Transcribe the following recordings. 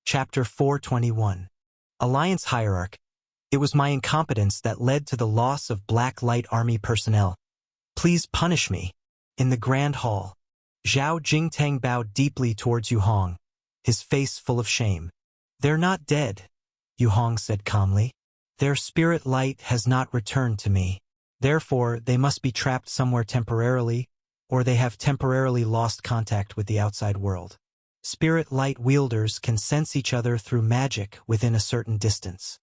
Chapter 421. Alliance Hierarch. It was my incompetence that led to the loss of Black Light Army personnel. Please punish me. In the Grand Hall, Zhao Jingtang bowed deeply towards Yu Hong, his face full of shame. They're not dead, Yu Hong said calmly. Their spirit light has not returned to me. Therefore, they must be trapped somewhere temporarily, or they have temporarily lost contact with the outside world. Spirit light wielders can sense each other through magic within a certain distance.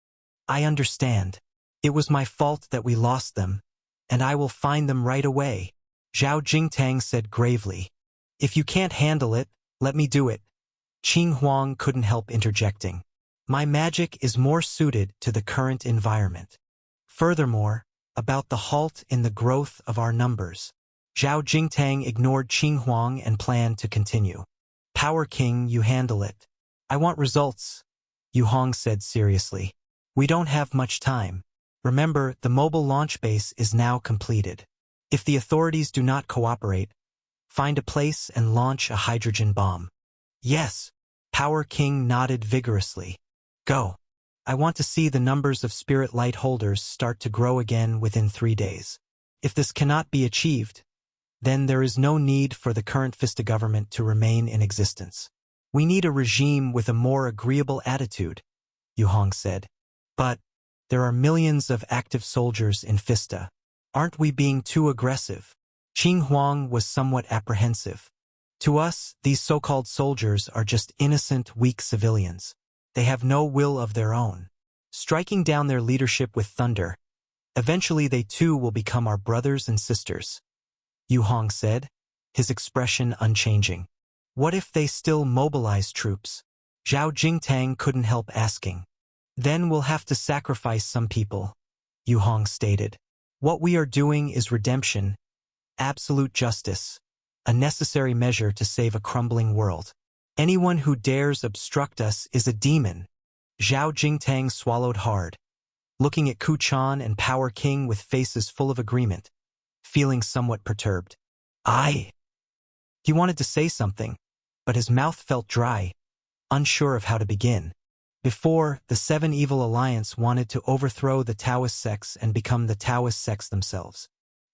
I understand. It was my fault that we lost them, and I will find them right away, Zhao Jingtang said gravely. If you can't handle it, let me do it. Qing Huang couldn't help interjecting. My magic is more suited to the current environment. Furthermore, about the halt in the growth of our numbers. Zhao Jingtang ignored Qing Huang and planned to continue. Power King, you handle it. I want results, Yu Hong said seriously. We don't have much time. Remember, the mobile launch base is now completed. If the authorities do not cooperate, find a place and launch a hydrogen bomb. Yes, Power King nodded vigorously. Go. I want to see the numbers of spirit light holders start to grow again within 3 days. If this cannot be achieved, then there is no need for the current Fista government to remain in existence. We need a regime with a more agreeable attitude, Yu Hong said. But there are millions of active soldiers in Fista. Aren't we being too aggressive? Qing Huang was somewhat apprehensive. To us, these so-called soldiers are just innocent, weak civilians. They have no will of their own. Striking down their leadership with thunder, eventually they too will become our brothers and sisters, Yu Hong said, his expression unchanging. What if they still mobilize troops? Zhao Jingtang couldn't help asking. Then we'll have to sacrifice some people, Yu Hong stated. What we are doing is redemption, absolute justice, a necessary measure to save a crumbling world. Anyone who dares obstruct us is a demon. Zhao Jingtang swallowed hard, looking at Ku Chan and Power King with faces full of agreement, feeling somewhat perturbed. He wanted to say something, but his mouth felt dry, unsure of how to begin. Before, the Seven Evil Alliance wanted to overthrow the Taoist sects and become the Taoist sects themselves.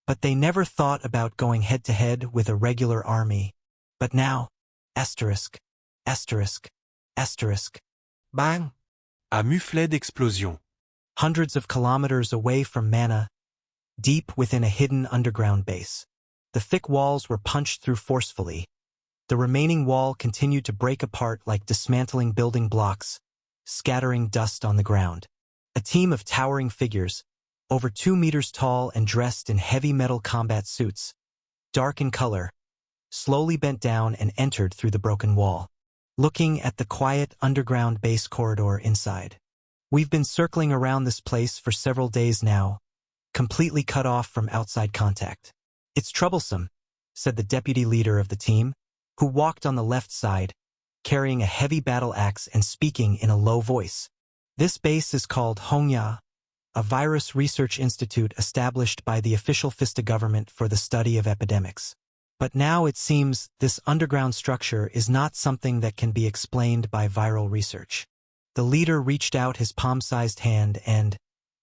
But they never thought about going head-to-head with a regular army. But now, asterisk, asterisk, asterisk. Bang! A muflet d'explosion. Hundreds of kilometers away from Mana, deep within a hidden underground base. The thick walls were punched through forcefully. The remaining wall continued to break apart like dismantling building blocks, scattering dust on the ground. A team of towering figures, over 2 meters tall and dressed in heavy metal combat suits, dark in color, slowly bent down and entered through the broken wall, looking at the quiet underground base corridor inside. We've been circling around this place for several days now, completely cut off from outside contact. It's troublesome, said the deputy leader of the team, who walked on the left side, carrying a heavy battle axe and speaking in a low voice. This base is called Hongya, a virus research institute established by the official Fista government for the study of epidemics. But now it seems this underground structure is not something that can be explained by viral research. The leader reached out his palm-sized hand and,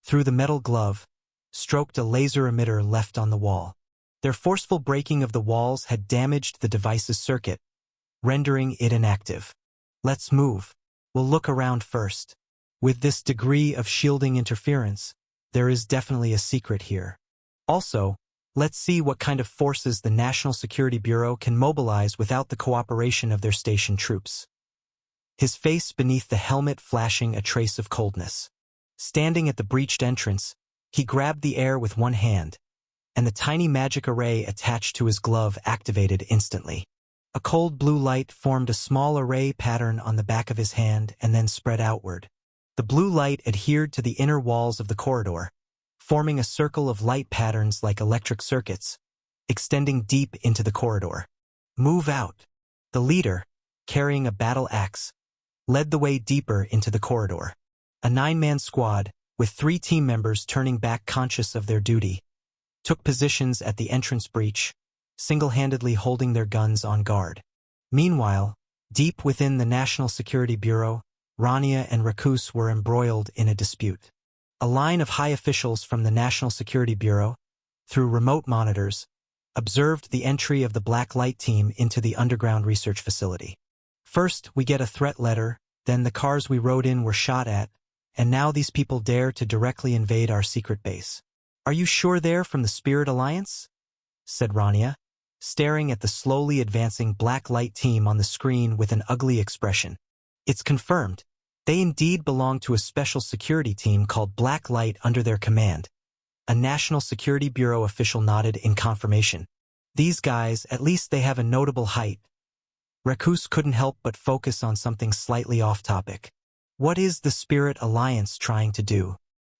through the metal glove, stroked a laser emitter left on the wall. Their forceful breaking of the walls had damaged the device's circuit, rendering it inactive. Let's move. We'll look around first. With this degree of shielding interference, there is definitely a secret here. Also, let's see what kind of forces the National Security Bureau can mobilize without the cooperation of their station troops. His face beneath the helmet flashing a trace of coldness. Standing at the breached entrance, he grabbed the air with one hand, and the tiny magic array attached to his glove activated instantly. A cold blue light formed a small array pattern on the back of his hand and then spread outward. The blue light adhered to the inner walls of the corridor, forming a circle of light patterns like electric circuits, extending deep into the corridor. Move out. The leader, carrying a battle axe, led the way deeper into the corridor. A 9-man squad, with 3 team members turning back conscious of their duty, took positions at the entrance breach, single-handedly holding their guns on guard. Meanwhile, deep within the National Security Bureau, Rania and Rakus were embroiled in a dispute. A line of high officials from the National Security Bureau, through remote monitors, observed the entry of the Black Light team into the underground research facility. First, we get a threat letter, then the cars we rode in were shot at, and now these people dare to directly invade our secret base. Are you sure they're from the Spirit Alliance? Said Rania, staring at the slowly advancing Black Light team on the screen with an ugly expression. It's confirmed. They indeed belong to a special security team called Black Light under their command. A National Security Bureau official nodded in confirmation. These guys, at least they have a notable height. Rakus couldn't help but focus on something slightly off-topic. What is the Spirit Alliance trying to do?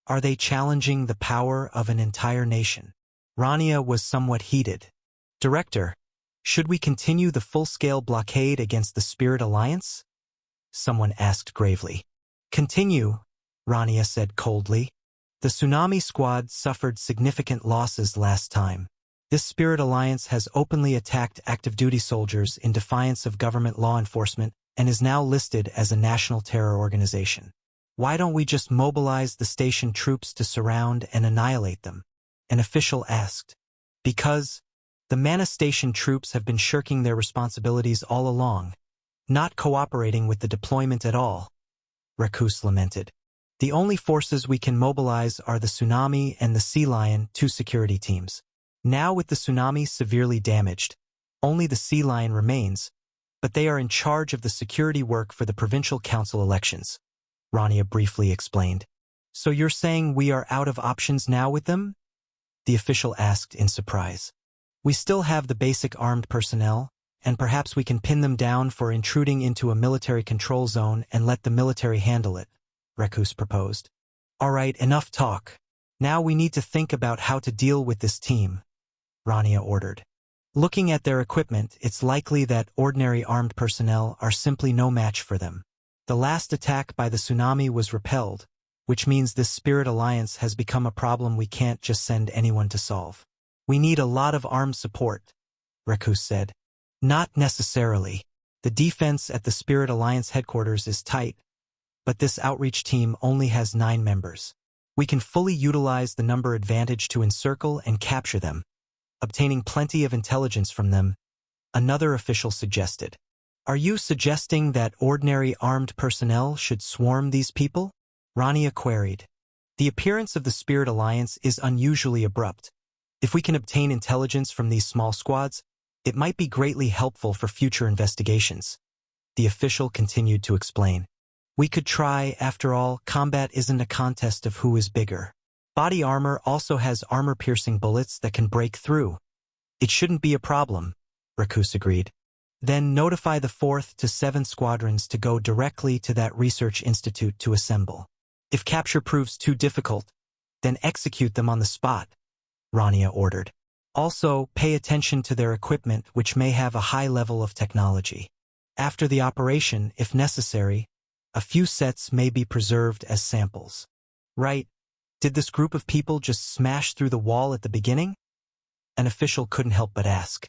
Are they challenging the power of an entire nation? Rania was somewhat heated. Director, should we continue the full-scale blockade against the Spirit Alliance? Someone asked gravely. Continue, Rania said coldly. The Tsunami Squad suffered significant losses last time. This Spirit Alliance has openly attacked active-duty soldiers in defiance of government law enforcement and is now listed as a national terror organization. Why don't we just mobilize the station troops to surround and annihilate them? An official asked. Because the Mana Station troops have been shirking their responsibilities all along, not cooperating with the deployment at all, Rakus lamented. The only forces we can mobilize are the Tsunami and the Sea Lion, two security teams. Now with the Tsunami severely damaged, only the Sea Lion remains, but they are in charge of the security work for the provincial council elections, Rania briefly explained. So you're saying we are out of options now with them? The official asked in surprise. We still have the basic armed personnel, and perhaps we can pin them down for intruding into a military control zone and let the military handle it, Rakus proposed. All right, enough talk. Now we need to think about how to deal with this team, Rania ordered. Looking at their equipment, it's likely that ordinary armed personnel are simply no match for them. The last attack by the Tsunami was repelled, which means this Spirit Alliance has become a problem we can't just send anyone to solve. We need a lot of armed support, Rakus said. Not necessarily. The defense at the Spirit Alliance headquarters is tight, but this outreach team only has 9 members. We can fully utilize the number advantage to encircle and capture them, obtaining plenty of intelligence from them, another official suggested. Are you suggesting that ordinary armed personnel should swarm these people? Rania queried. The appearance of the Spirit Alliance is unusually abrupt. If we can obtain intelligence from these small squads, it might be greatly helpful for future investigations. The official continued to explain. We could try, after all, combat isn't a contest of who is bigger. Body armor also has armor-piercing bullets that can break through. It shouldn't be a problem, Rakus agreed. Then notify the 4th to 7th squadrons to go directly to that research institute to assemble. If capture proves too difficult, then execute them on the spot, Rania ordered. Also, pay attention to their equipment, which may have a high level of technology. After the operation, if necessary, a few sets may be preserved as samples. Right? Did this group of people just smash through the wall at the beginning? An official couldn't help but ask.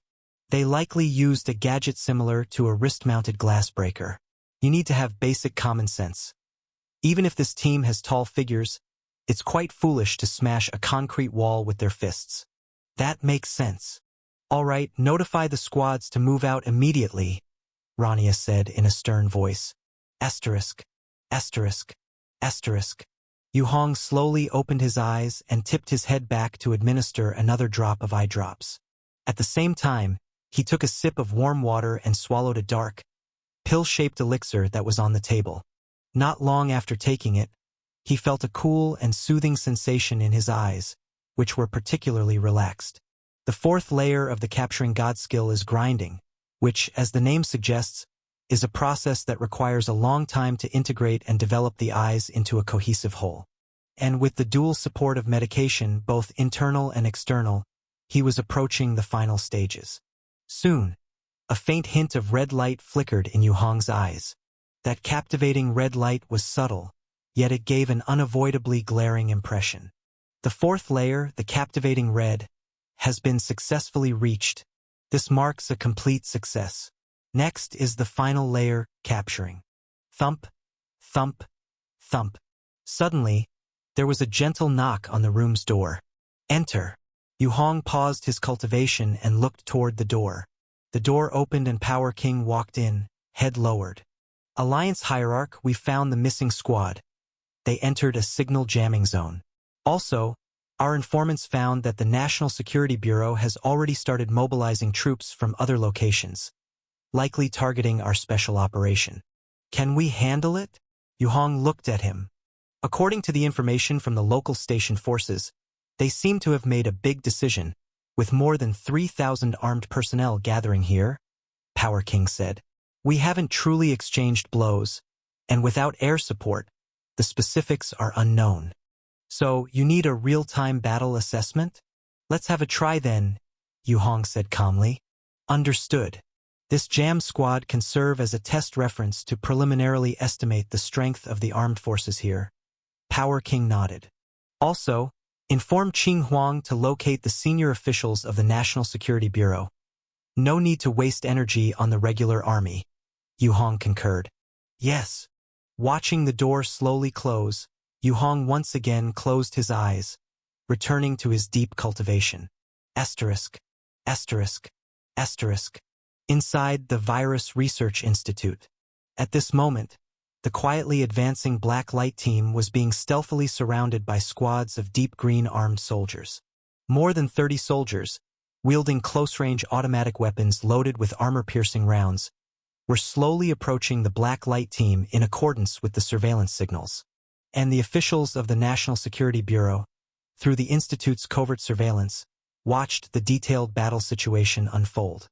They likely used a gadget similar to a wrist-mounted glass breaker. You need to have basic common sense. Even if this team has tall figures, it's quite foolish to smash a concrete wall with their fists. That makes sense. All right, notify the squads to move out immediately, Rania said in a stern voice. Asterisk, asterisk, asterisk. Yu Hong slowly opened his eyes and tipped his head back to administer another drop of eye drops. At the same time, he took a sip of warm water and swallowed a dark, pill-shaped elixir that was on the table. Not long after taking it, he felt a cool and soothing sensation in his eyes, which were particularly relaxed. The 4th layer of the Capturing God skill is grinding, which, as the name suggests, is a process that requires a long time to integrate and develop the eyes into a cohesive whole. And with the dual support of medication, both internal and external, he was approaching the final stages. Soon, a faint hint of red light flickered in Yu Hong's eyes. That captivating red light was subtle, yet it gave an unavoidably glaring impression. The 4th layer, the captivating red, has been successfully reached. This marks a complete success. Next is the final layer, capturing. Thump, Thump, thump. Suddenly, there was a gentle knock on the room's door. Enter. Yu Hong paused his cultivation and looked toward the door. The door opened and Power King walked in, head lowered. Alliance Hierarch, we found the missing squad. They entered a signal jamming zone. Also, our informants found that the National Security Bureau has already started mobilizing troops from other locations, likely targeting our special operation. Can we handle it? Yu Hong looked at him. According to the information from the local station forces, they seem to have made a big decision, with more than 3,000 armed personnel gathering here, Power King said. We haven't truly exchanged blows, and without air support, the specifics are unknown. So, you need a real-time battle assessment? Let's have a try then, Yu Hong said calmly. Understood. This jam squad can serve as a test reference to preliminarily estimate the strength of the armed forces here. Power King nodded. Also, inform Qing Huang to locate the senior officials of the National Security Bureau. No need to waste energy on the regular army. Yu Hong concurred. Yes. Watching the door slowly close, Yu Hong once again closed his eyes, returning to his deep cultivation. Asterisk, asterisk, asterisk. Inside the Virus Research Institute. At this moment, the quietly advancing black light team was being stealthily surrounded by squads of deep green armed soldiers. More than 30 soldiers, wielding close-range automatic weapons loaded with armor-piercing rounds, were slowly approaching the black light team in accordance with the surveillance signals. And the officials of the National Security Bureau, through the Institute's covert surveillance, watched the detailed battle situation unfold.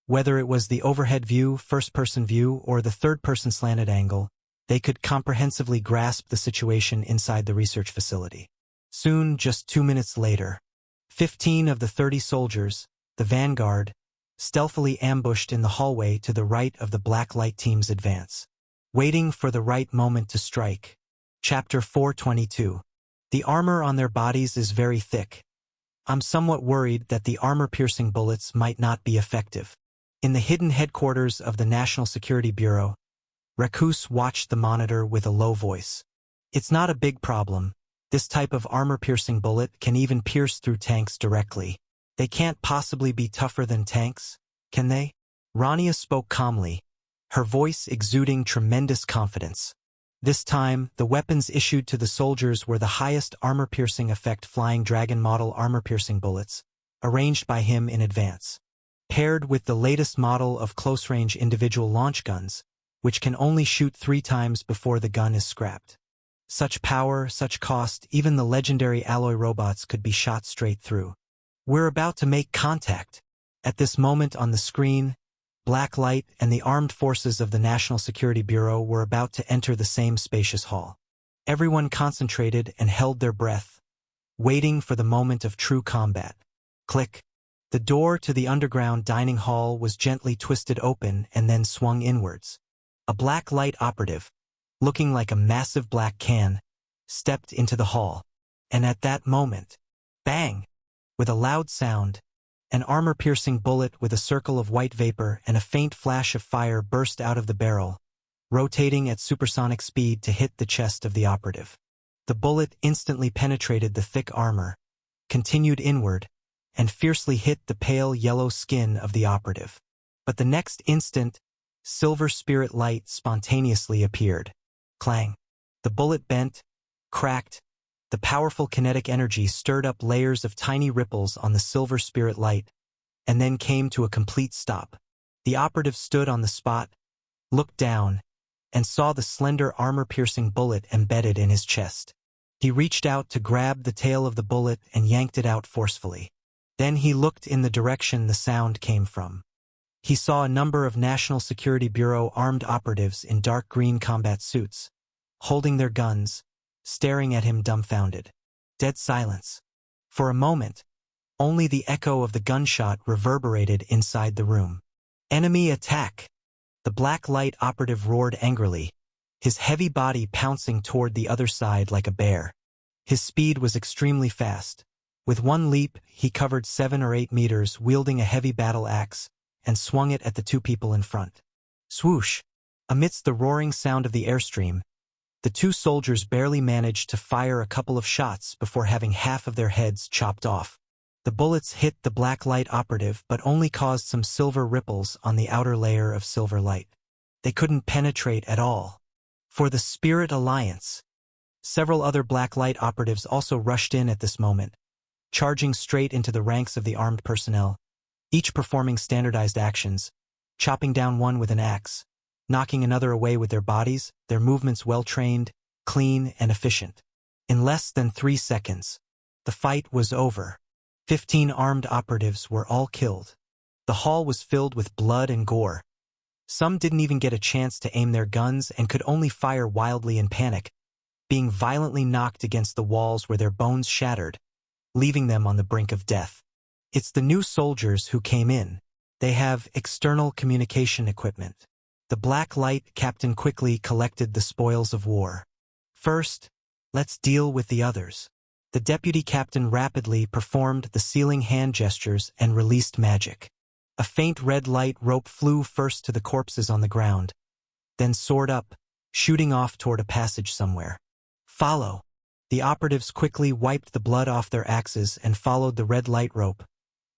Whether it was the overhead view, first-person view, or the third-person slanted angle, they could comprehensively grasp the situation inside the research facility. Soon, just 2 minutes later, 15 of the 30 soldiers, the vanguard, stealthily ambushed in the hallway to the right of the black light team's advance. Waiting for the right moment to strike. Chapter 422. The armor on their bodies is very thick. I'm somewhat worried that the armor-piercing bullets might not be effective. In the hidden headquarters of the National Security Bureau, Rakus watched the monitor with a low voice. It's not a big problem. This type of armor-piercing bullet can even pierce through tanks directly. They can't possibly be tougher than tanks, can they? Rania spoke calmly, her voice exuding tremendous confidence. This time, the weapons issued to the soldiers were the highest armor-piercing effect Flying Dragon model armor-piercing bullets, arranged by him in advance. Paired with the latest model of close-range individual launch guns, which can only shoot 3 times before the gun is scrapped. Such power, such cost, even the legendary alloy robots could be shot straight through. We're about to make contact. At this moment on the screen, Black Light and the armed forces of the National Security Bureau were about to enter the same spacious hall. Everyone concentrated and held their breath, waiting for the moment of true combat. Click. The door to the underground dining hall was gently twisted open and then swung inwards. A black light operative, looking like a massive black can, stepped into the hall. And at that moment, bang! With a loud sound, an armor-piercing bullet with a circle of white vapor and a faint flash of fire burst out of the barrel, rotating at supersonic speed to hit the chest of the operative. The bullet instantly penetrated the thick armor, continued inward, and fiercely hit the pale yellow skin of the operative. But the next instant, silver spirit light spontaneously appeared. Clang. The bullet bent, cracked. The powerful kinetic energy stirred up layers of tiny ripples on the silver spirit light, and then came to a complete stop. The operative stood on the spot, looked down, and saw the slender armor-piercing bullet embedded in his chest. He reached out to grab the tail of the bullet and yanked it out forcefully. Then he looked in the direction the sound came from. He saw a number of National Security Bureau armed operatives in dark green combat suits, holding their guns, staring at him dumbfounded. Dead silence. For a moment, only the echo of the gunshot reverberated inside the room. Enemy attack! The black light operative roared angrily, his heavy body pouncing toward the other side like a bear. His speed was extremely fast. With one leap, he covered 7 or 8 meters, wielding a heavy battle axe, and swung it at the 2 people in front. Swoosh! Amidst the roaring sound of the airstream, The two soldiers barely managed to fire a couple of shots before having half of their heads chopped off. The bullets hit the black light operative but only caused some silver ripples on the outer layer of silver light. They couldn't penetrate at all. For the Spirit Alliance. Several other black light operatives also rushed in at this moment, charging straight into the ranks of the armed personnel, each performing standardized actions, chopping down one with an axe, knocking another away with their bodies, their movements well-trained, clean, and efficient. In less than 3 seconds, the fight was over. 15 armed operatives were all killed. The hall was filled with blood and gore. Some didn't even get a chance to aim their guns and could only fire wildly in panic, being violently knocked against the walls where their bones shattered, leaving them on the brink of death. It's the new soldiers who came in. They have external communication equipment. The black light captain quickly collected the spoils of war. First, let's deal with the others. The deputy captain rapidly performed the sealing hand gestures and released magic. A faint red light rope flew first to the corpses on the ground, then soared up, shooting off toward a passage somewhere. Follow. The operatives quickly wiped the blood off their axes and followed the red light rope,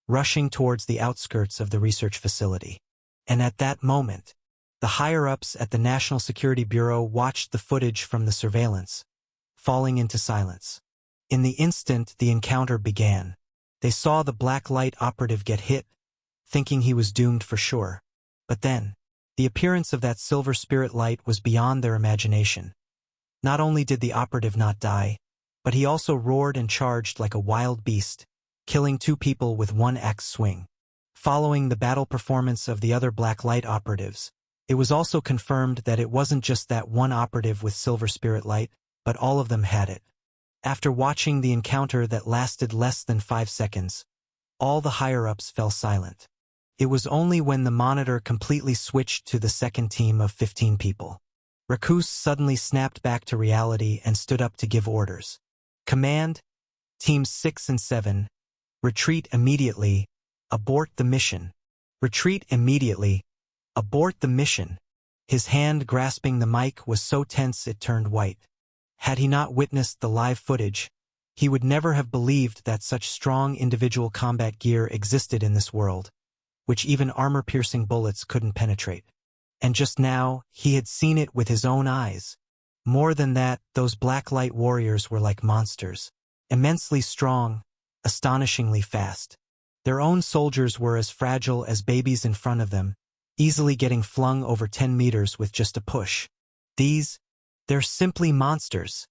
rushing towards the outskirts of the research facility. And at that moment, the higher-ups at the National Security Bureau watched the footage from the surveillance, falling into silence. In the instant the encounter began, they saw the black light operative get hit, thinking he was doomed for sure. But then, the appearance of that silver spirit light was beyond their imagination. Not only did the operative not die, but he also roared and charged like a wild beast, killing 2 people with 1 axe swing. Following the battle performance of the other black light operatives, it was also confirmed that it wasn't just that one operative with silver spirit light, but all of them had it. After watching the encounter that lasted less than 5 seconds, all the higher-ups fell silent. It was only when the monitor completely switched to the second team of 15 people. Rakus suddenly snapped back to reality and stood up to give orders. Command, Teams 6 and 7, retreat immediately, abort the mission. Retreat immediately, abort the mission. His hand grasping the mic was so tense it turned white. Had he not witnessed the live footage, he would never have believed that such strong individual combat gear existed in this world, which even armor-piercing bullets couldn't penetrate. And just now, he had seen it with his own eyes. More than that, those black light warriors were like monsters, immensely strong, astonishingly fast. Their own soldiers were as fragile as babies in front of them, easily getting flung over 10 meters with just a push. They're simply monsters.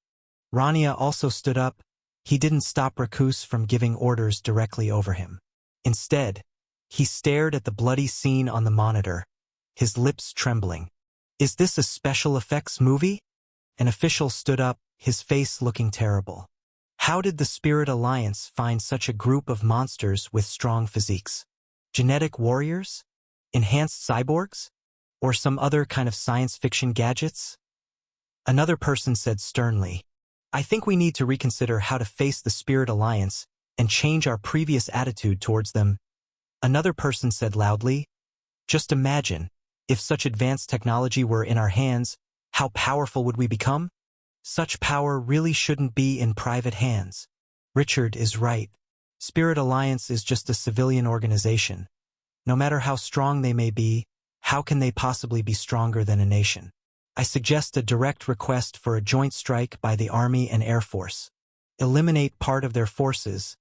Rania also stood up. He didn't stop Rakus from giving orders directly over him. Instead, he stared at the bloody scene on the monitor, his lips trembling. Is this a special effects movie? An official stood up, his face looking terrible. How did the Spirit Alliance find such a group of monsters with strong physiques? Genetic warriors? Enhanced cyborgs? Or some other kind of science fiction gadgets? Another person said sternly, I think we need to reconsider how to face the Spirit Alliance and change our previous attitude towards them. Another person said loudly, just imagine, if such advanced technology were in our hands, how powerful would we become? Such power really shouldn't be in private hands. Richard is right. Spirit Alliance is just a civilian organization. No matter how strong they may be, how can they possibly be stronger than a nation? I suggest a direct request for a joint strike by the Army and Air Force. Eliminate part of their forces,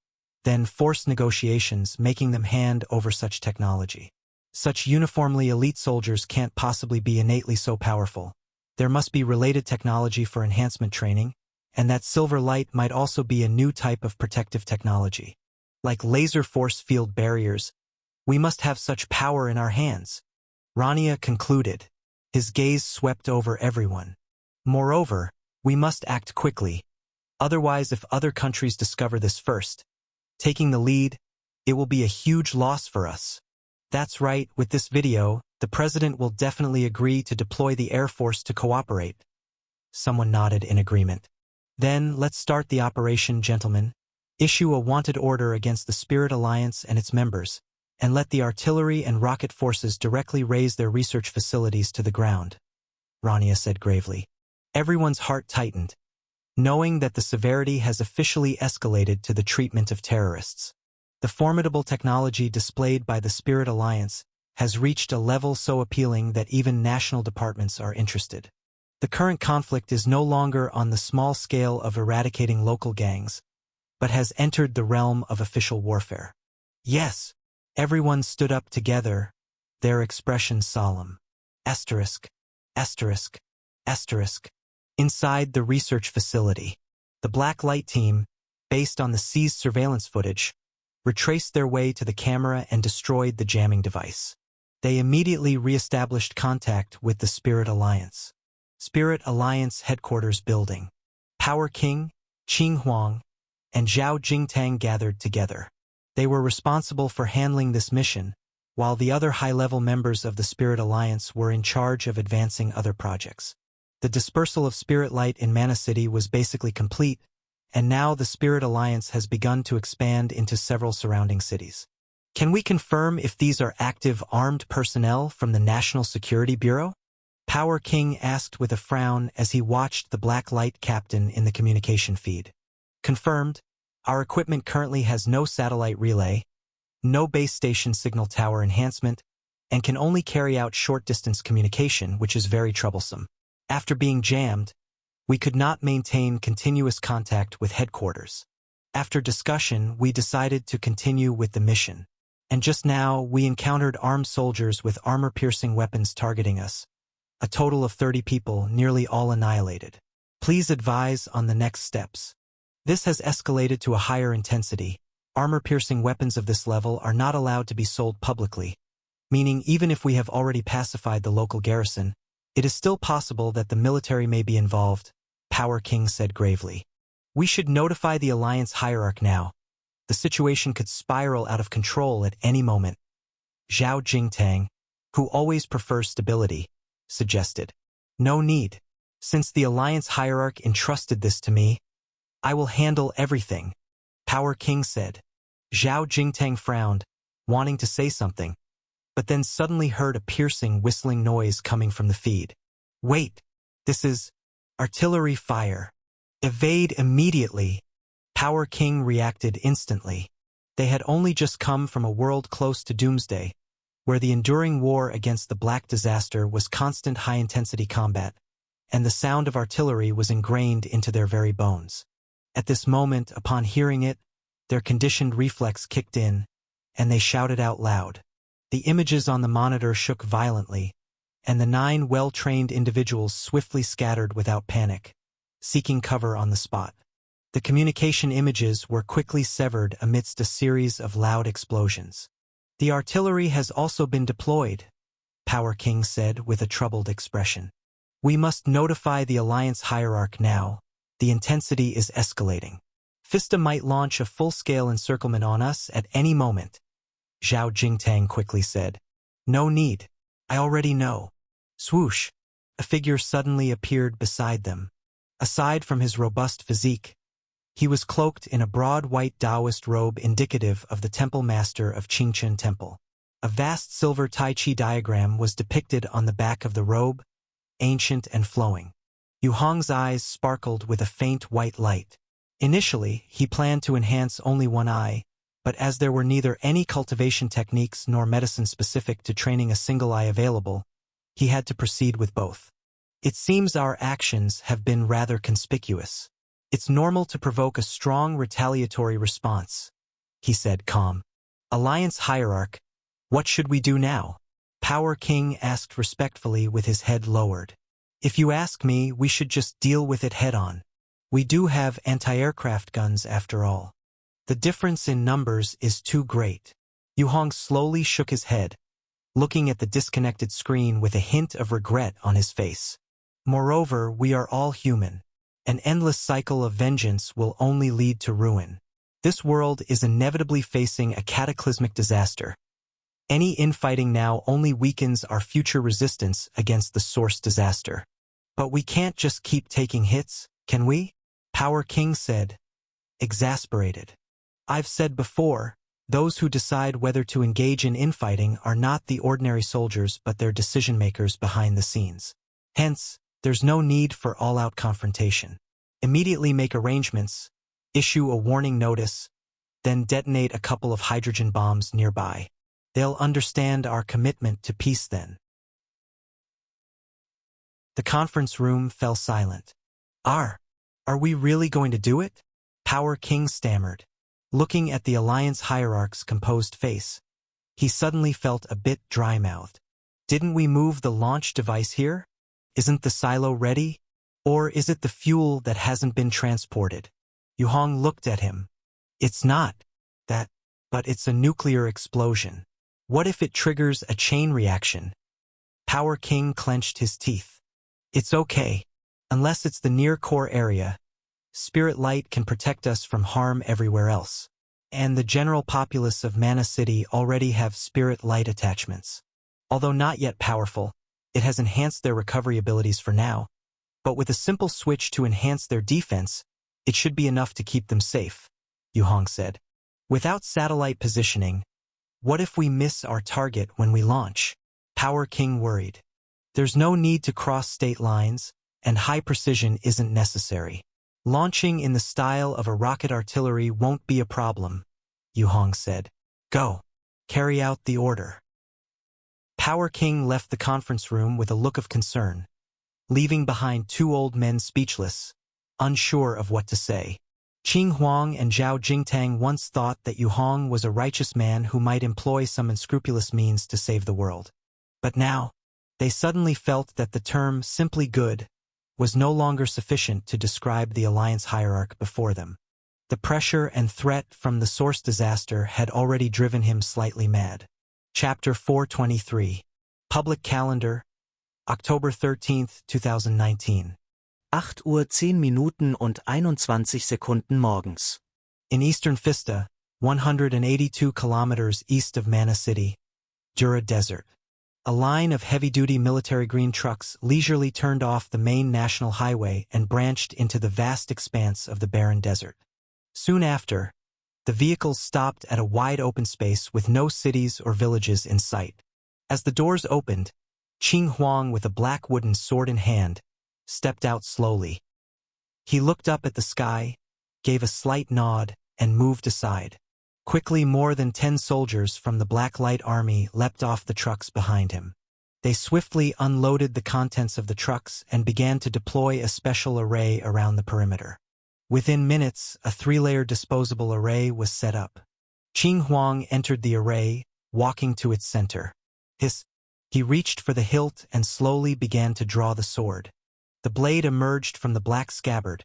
then force negotiations, making them hand over such technology. Such uniformly elite soldiers can't possibly be innately so powerful. There must be related technology for enhancement training, and that silver light might also be a new type of protective technology. Like laser force field barriers, we must have such power in our hands. Rania concluded. His gaze swept over everyone. Moreover, we must act quickly. Otherwise, if other countries discover this first, taking the lead, it will be a huge loss for us. That's right, with this video, the president will definitely agree to deploy the Air Force to cooperate. Someone nodded in agreement. Then, let's start the operation, gentlemen. Issue a wanted order against the Spirit Alliance and its members, and let the artillery and rocket forces directly raise their research facilities to the ground. Rania said gravely. Everyone's heart tightened, knowing that the severity has officially escalated to the treatment of terrorists. The formidable technology displayed by the Spirit Alliance has reached a level so appealing that even national departments are interested. The current conflict is no longer on the small scale of eradicating local gangs, but has entered the realm of official warfare. Yes, everyone stood up together, their expressions solemn. Asterisk, asterisk, asterisk. Inside the research facility, the Black Light team, based on the seized surveillance footage, retraced their way to the camera and destroyed the jamming device. They immediately re-established contact with the Spirit Alliance. Spirit Alliance headquarters building. Power King, Qing Huang, and Zhao Jingtang gathered together. They were responsible for handling this mission, while the other high-level members of the Spirit Alliance were in charge of advancing other projects. The dispersal of Spirit Light in Mana City was basically complete, and now the Spirit Alliance has begun to expand into several surrounding cities. Can we confirm if these are active armed personnel from the National Security Bureau? Power King asked with a frown as he watched the Black Light captain in the communication feed. Confirmed. Our equipment currently has no satellite relay, no base station signal tower enhancement, and can only carry out short-distance communication, which is very troublesome. After being jammed, we could not maintain continuous contact with headquarters. After discussion, we decided to continue with the mission. And just now, we encountered armed soldiers with armor-piercing weapons targeting us. A total of 30 people, nearly all annihilated. Please advise on the next steps. This has escalated to a higher intensity. Armor-piercing weapons of this level are not allowed to be sold publicly, meaning even if we have already pacified the local garrison, it is still possible that the military may be involved, Power King said gravely. We should notify the Alliance hierarch now. The situation could spiral out of control at any moment. Zhao Jingtang, who always prefers stability, suggested. No need. Since the Alliance hierarch entrusted this to me, I will handle everything, Power King said. Zhao Jingtang frowned, wanting to say something, but then suddenly heard a piercing whistling noise coming from the feed. Wait, this is artillery fire. Evade immediately. Power King reacted instantly. They had only just come from a world close to doomsday, where the enduring war against the Black Disaster was constant high-intensity combat, and the sound of artillery was ingrained into their very bones. At this moment, upon hearing it, their conditioned reflex kicked in, and they shouted out loud. The images on the monitor shook violently, and the 9 well-trained individuals swiftly scattered without panic, seeking cover on the spot. The communication images were quickly severed amidst a series of loud explosions. The artillery has also been deployed, Power King said with a troubled expression. We must notify the Alliance hierarch now. The intensity is escalating. Fista might launch a full-scale encirclement on us at any moment, Zhao Jingtang quickly said. No need. I already know. Swoosh. A figure suddenly appeared beside them. Aside from his robust physique, he was cloaked in a broad white Taoist robe indicative of the temple master of Qingchen Temple. A vast silver Tai Chi diagram was depicted on the back of the robe, ancient and flowing. Yu Hong's eyes sparkled with a faint white light. Initially, he planned to enhance only one eye, but as there were neither any cultivation techniques nor medicine specific to training a single eye available, he had to proceed with both. It seems our actions have been rather conspicuous. It's normal to provoke a strong retaliatory response, he said calm. Alliance hierarch, what should we do now? Power King asked respectfully with his head lowered. If you ask me, we should just deal with it head-on. We do have anti-aircraft guns after all. The difference in numbers is too great. Yu Hong slowly shook his head, looking at the disconnected screen with a hint of regret on his face. Moreover, we are all human. An endless cycle of vengeance will only lead to ruin. This world is inevitably facing a cataclysmic disaster. Any infighting now only weakens our future resistance against the source disaster. But we can't just keep taking hits, can we? Power King said, exasperated. I've said before, those who decide whether to engage in infighting are not the ordinary soldiers but their decision-makers behind the scenes. Hence, There's no need for all-out confrontation. Immediately make arrangements, issue a warning notice, then detonate a couple of hydrogen bombs nearby. They'll understand our commitment to peace then. The conference room fell silent. Are we really going to do it? Power King stammered, looking at the Alliance hierarch's composed face. He suddenly felt a bit dry-mouthed. Didn't we move the launch device here? Isn't the silo ready? Or is it the fuel that hasn't been transported? Yu Hong looked at him. It's not that, but it's a nuclear explosion. What if it triggers a chain reaction? Power King clenched his teeth. It's okay. Unless it's the near-core area, Spirit Light can protect us from harm everywhere else. And the general populace of Mana City already have Spirit Light attachments. Although not yet powerful, it has enhanced their recovery abilities for now. But with a simple switch to enhance their defense, it should be enough to keep them safe, Yu Hong said. Without satellite positioning, what if we miss our target when we launch? Power King worried. There's no need to cross state lines, and high precision isn't necessary. Launching in the style of a rocket artillery won't be a problem, Yu Hong said. Go. Carry out the order. Power King left the conference room with a look of concern, leaving behind two old men speechless, unsure of what to say. Qing Huang and Zhao Jingtang once thought that Yu Hong was a righteous man who might employ some unscrupulous means to save the world. But now, they suddenly felt that the term simply good was no longer sufficient to describe the Alliance hierarch before them. The pressure and threat from the source disaster had already driven him slightly mad. Chapter 423. Public Calendar, October 13, 2019. 8:10 morgens. In Eastern Fista, 182 kilometers east of Mana City, Jura Desert. A line of heavy-duty military green trucks leisurely turned off the main national highway and branched into the vast expanse of the barren desert. Soon after, the vehicles stopped at a wide open space with no cities or villages in sight. As the doors opened, Qing Huang, with a black wooden sword in hand, stepped out slowly. He looked up at the sky, gave a slight nod, and moved aside. Quickly, more than 10 soldiers from the Black Light Army leapt off the trucks behind him. They swiftly unloaded the contents of the trucks and began to deploy a special array around the perimeter. Within minutes, a 3-layer disposable array was set up. Qing Huang entered the array, walking to its center. He reached for the hilt and slowly began to draw the sword. The blade emerged from the black scabbard,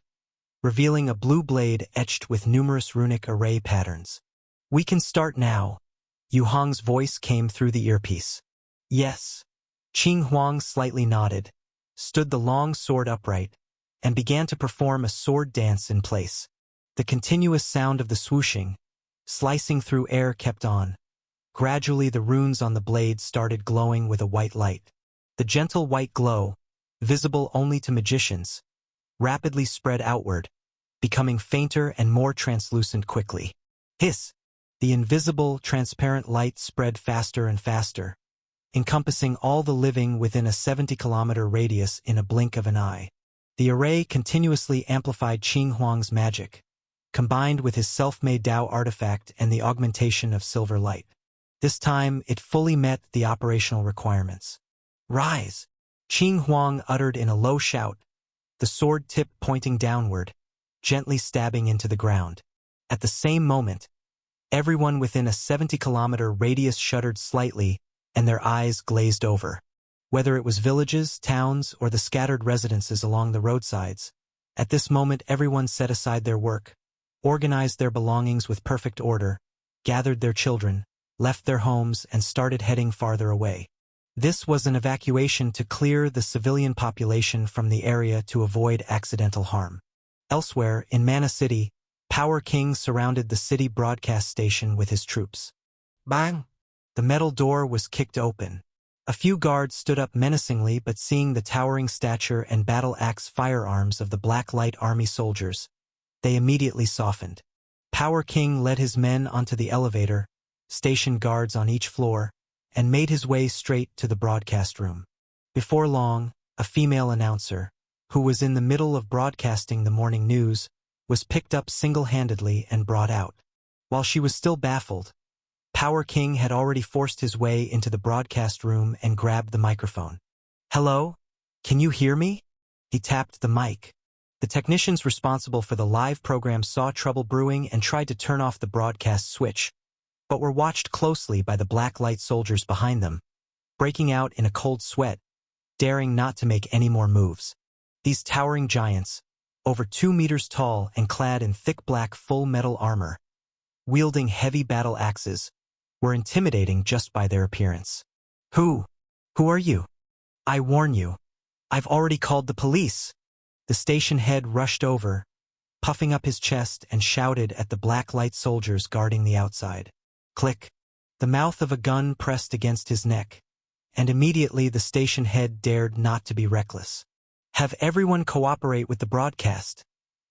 revealing a blue blade etched with numerous runic array patterns. We can start now. Yu Hong's voice came through the earpiece. Yes. Qing Huang slightly nodded, stood the long sword upright, and began to perform a sword dance in place. The continuous sound of the swooshing, slicing through air kept on. Gradually the runes on the blade started glowing with a white light. The gentle white glow, visible only to magicians, rapidly spread outward, becoming fainter and more translucent quickly. Hiss! The invisible, transparent light spread faster and faster, encompassing all the living within a 70-kilometer radius in a blink of an eye. The array continuously amplified Qing Huang's magic, combined with his self-made Dao artifact and the augmentation of silver light. This time, it fully met the operational requirements. Rise! Qing Huang uttered in a low shout, the sword tip pointing downward, gently stabbing into the ground. At the same moment, everyone within a 70-kilometer radius shuddered slightly and their eyes glazed over. Whether it was villages, towns, or the scattered residences along the roadsides, at this moment everyone set aside their work, organized their belongings with perfect order, gathered their children, left their homes, and started heading farther away. This was an evacuation to clear the civilian population from the area to avoid accidental harm. Elsewhere, in Mana City, Power King surrounded the city broadcast station with his troops. Bang! The metal door was kicked open. A few guards stood up menacingly, but seeing the towering stature and battle-axe firearms of the Black Light Army soldiers, they immediately softened. Power King led his men onto the elevator, stationed guards on each floor, and made his way straight to the broadcast room. Before long, a female announcer, who was in the middle of broadcasting the morning news, was picked up single-handedly and brought out. While she was still baffled, Power King had already forced his way into the broadcast room and grabbed the microphone. "Hello? Can you hear me?" He tapped the mic. The technicians responsible for the live program saw trouble brewing and tried to turn off the broadcast switch, but were watched closely by the black light soldiers behind them, breaking out in a cold sweat, daring not to make any more moves. These towering giants, over 2 meters tall and clad in thick black full metal armor, wielding heavy battle axes, were intimidating just by their appearance. Who are you? I warn you. I've already called the police." The station head rushed over, puffing up his chest, and shouted at the black light soldiers guarding the outside. Click. The mouth of a gun pressed against his neck, and immediately the station head dared not to be reckless. "Have everyone cooperate with the broadcast,"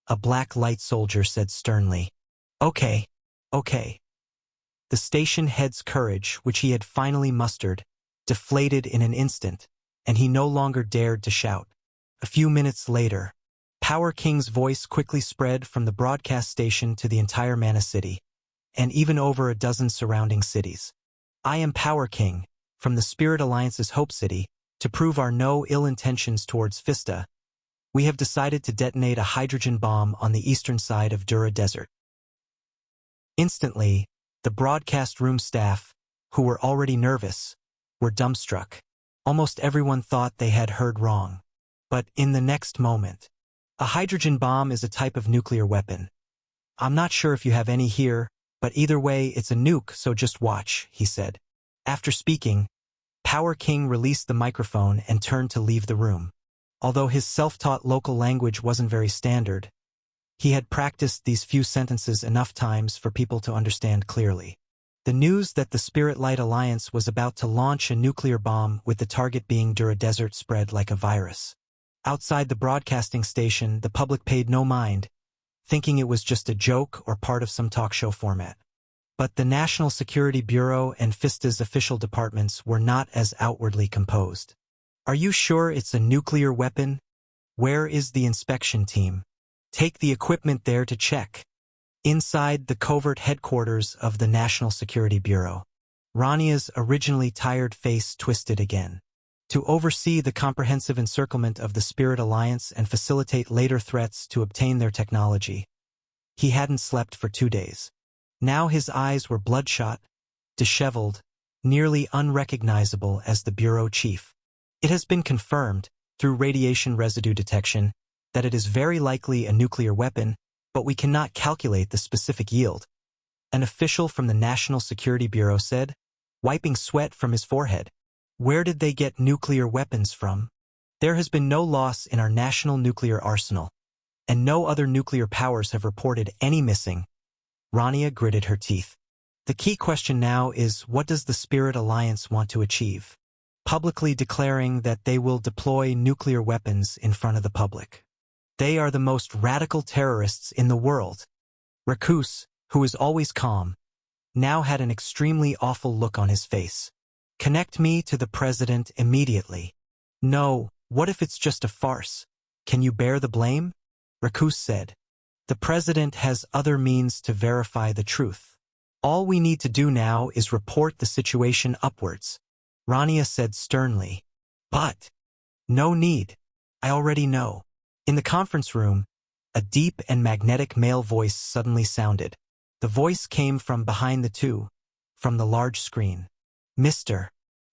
a black light soldier said sternly. Okay. The station head's courage, which he had finally mustered, deflated in an instant, and he no longer dared to shout. A few minutes later, Power King's voice quickly spread from the broadcast station to the entire Mana City, and even over a dozen surrounding cities. "I am Power King, from the Spirit Alliance's Hope City. To prove our no ill intentions towards Fista, we have decided to detonate a hydrogen bomb on the eastern side of Dura Desert." Instantly, the broadcast room staff, who were already nervous, were dumbstruck. Almost everyone thought they had heard wrong. But in the next moment, a hydrogen bomb is a type of nuclear weapon. "I'm not sure if you have any here, but either way it's a nuke, so just watch," he said. After speaking, Power King released the microphone and turned to leave the room. Although his self-taught local language wasn't very standard, he had practiced these few sentences enough times for people to understand clearly. The news that the Spirit Light Alliance was about to launch a nuclear bomb with the target being Dura Desert spread like a virus. Outside the broadcasting station, the public paid no mind, thinking it was just a joke or part of some talk show format. But the National Security Bureau and Fista's official departments were not as outwardly composed. "Are you sure it's a nuclear weapon? Where is the inspection team? Take the equipment there to check." Inside the covert headquarters of the National Security Bureau, Rania's originally tired face twisted again. To oversee the comprehensive encirclement of the Spirit Alliance and facilitate later threats to obtain their technology, he hadn't slept for 2 days. Now his eyes were bloodshot, disheveled, nearly unrecognizable as the bureau chief. "It has been confirmed, through radiation residue detection, that it is very likely a nuclear weapon, but we cannot calculate the specific yield," an official from the National Security Bureau said, wiping sweat from his forehead. "Where did they get nuclear weapons from? There has been no loss in our national nuclear arsenal, and no other nuclear powers have reported any missing." Rania gritted her teeth. "The key question now is, what does the Spirit Alliance want to achieve? Publicly declaring that they will deploy nuclear weapons in front of the public. They are the most radical terrorists in the world." Rakus, who is always calm, now had an extremely awful look on his face. "Connect me to the president immediately." "No, what if it's just a farce? Can you bear the blame?" Rakus said. "The president has other means to verify the truth. All we need to do now is report the situation upwards," Rania said sternly. "But no need. I already know." In the conference room, a deep and magnetic male voice suddenly sounded. The voice came from behind the two, from the large screen. "Mr.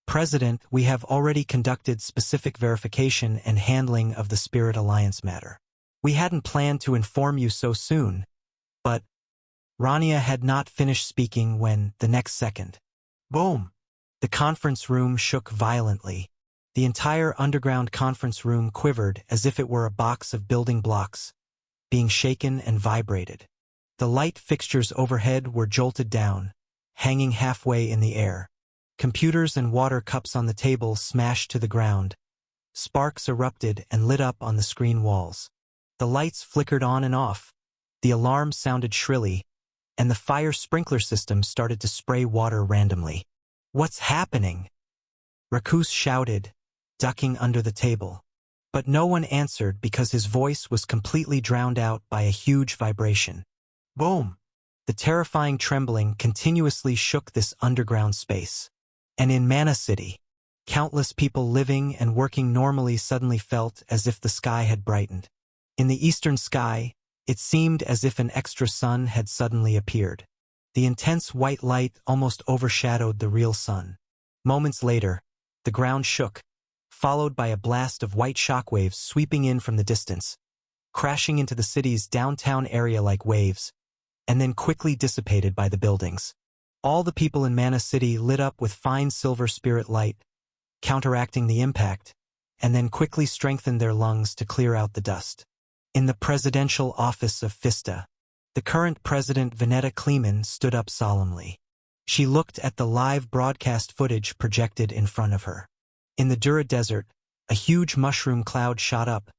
President, we have already conducted specific verification and handling of the Spirit Alliance matter. We hadn't planned to inform you so soon, but..." Rania had not finished speaking when, the next second, boom! The conference room shook violently. The entire underground conference room quivered as if it were a box of building blocks, being shaken and vibrated. The light fixtures overhead were jolted down, hanging halfway in the air. Computers and water cups on the table smashed to the ground. Sparks erupted and lit up on the screen walls. The lights flickered on and off. The alarm sounded shrilly, and the fire sprinkler system started to spray water randomly. "What's happening?" Rakus shouted, ducking under the table. But no one answered because his voice was completely drowned out by a huge vibration. Boom! The terrifying trembling continuously shook this underground space. And in Mana City, countless people living and working normally suddenly felt as if the sky had brightened. In the eastern sky, it seemed as if an extra sun had suddenly appeared. The intense white light almost overshadowed the real sun. Moments later, the ground shook, followed by a blast of white shockwaves sweeping in from the distance, crashing into the city's downtown area like waves, and then quickly dissipated by the buildings. All the people in Mana City lit up with fine silver spirit light, counteracting the impact, and then quickly strengthened their lungs to clear out the dust. In the presidential office of Fista, the current president Veneta Kleeman stood up solemnly. She looked at the live broadcast footage projected in front of her. In the Dura Desert, a huge mushroom cloud shot up.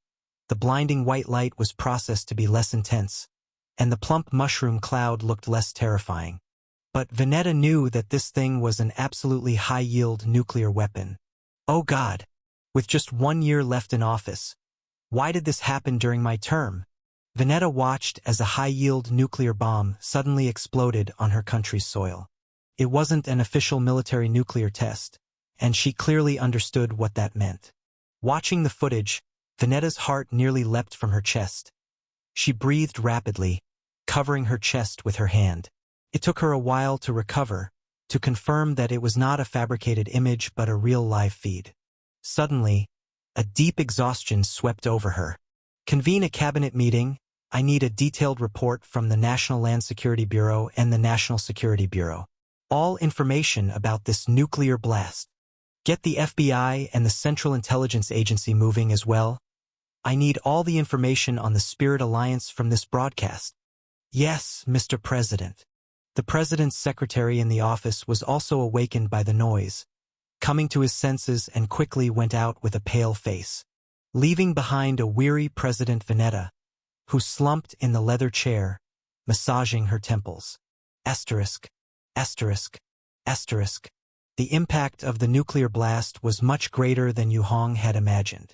The blinding white light was processed to be less intense, and the plump mushroom cloud looked less terrifying. But Veneta knew that this thing was an absolutely high-yield nuclear weapon. Oh God! With just 1 year left in office, why did this happen during my term? Veneta watched as a high-yield nuclear bomb suddenly exploded on her country's soil. It wasn't an official military nuclear test, and she clearly understood what that meant. Watching the footage, Veneta's heart nearly leapt from her chest. She breathed rapidly, covering her chest with her hand. It took her a while to recover, to confirm that it was not a fabricated image but a real live feed. Suddenly, a deep exhaustion swept over her. Convene a cabinet meeting. I need a detailed report from the National Land Security Bureau and the National Security Bureau. All information about this nuclear blast. Get the FBI and the Central Intelligence Agency moving as well. I need all the information on the Spirit Alliance from this broadcast. Yes, Mr. President. The President's secretary in the office was also awakened by the noise, coming to his senses and quickly went out with a pale face, leaving behind a weary President Veneta, who slumped in the leather chair, massaging her temples. Asterisk, asterisk, asterisk. The impact of the nuclear blast was much greater than Yu Hong had imagined.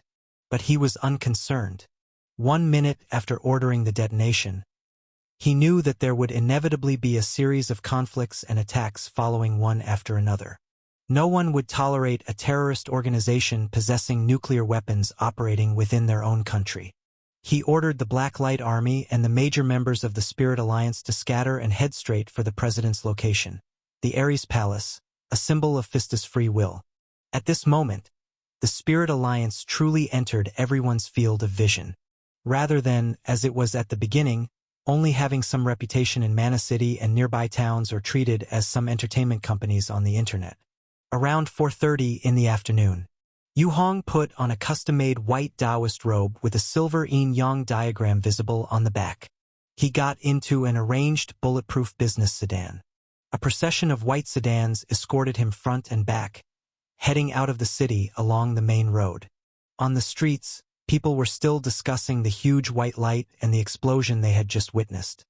But he was unconcerned. 1 minute after ordering the detonation, he knew that there would inevitably be a series of conflicts and attacks following one after another. No one would tolerate a terrorist organization possessing nuclear weapons operating within their own country. He ordered the Black Light Army and the major members of the Spirit Alliance to scatter and head straight for the president's location, the Ares Palace, a symbol of Fista's free will. At this moment, the Spirit Alliance truly entered everyone's field of vision. Rather than, as it was at the beginning, only having some reputation in Mana City and nearby towns or treated as some entertainment companies on the internet. Around 4:30 in the afternoon, Yu Hong put on a custom-made white Taoist robe with a silver yin-yang diagram visible on the back. He got into an arranged bulletproof business sedan. A procession of white sedans escorted him front and back, heading out of the city along the main road. On the streets, people were still discussing the huge white light and the explosion they had just witnessed.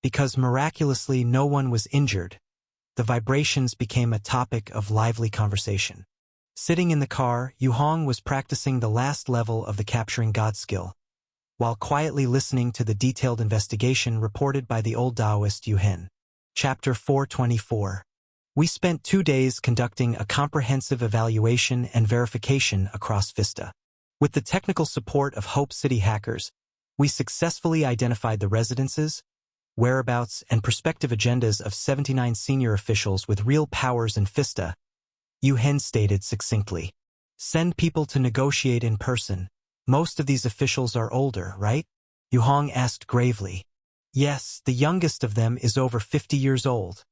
Because miraculously no one was injured, the vibrations became a topic of lively conversation. Sitting in the car, Yu Hong was practicing the last level of the Capturing God skill, while quietly listening to the detailed investigation reported by the old Taoist Yu Hen. Chapter 424. We spent 2 days conducting a comprehensive evaluation and verification across Fista. With the technical support of Hope City hackers, we successfully identified the residences, whereabouts, and prospective agendas of 79 senior officials with real powers in Fista. Yu Hen stated succinctly. Send people to negotiate in person. Most of these officials are older, right? Yu Hong asked gravely. Yes, the youngest of them is over 50 years old.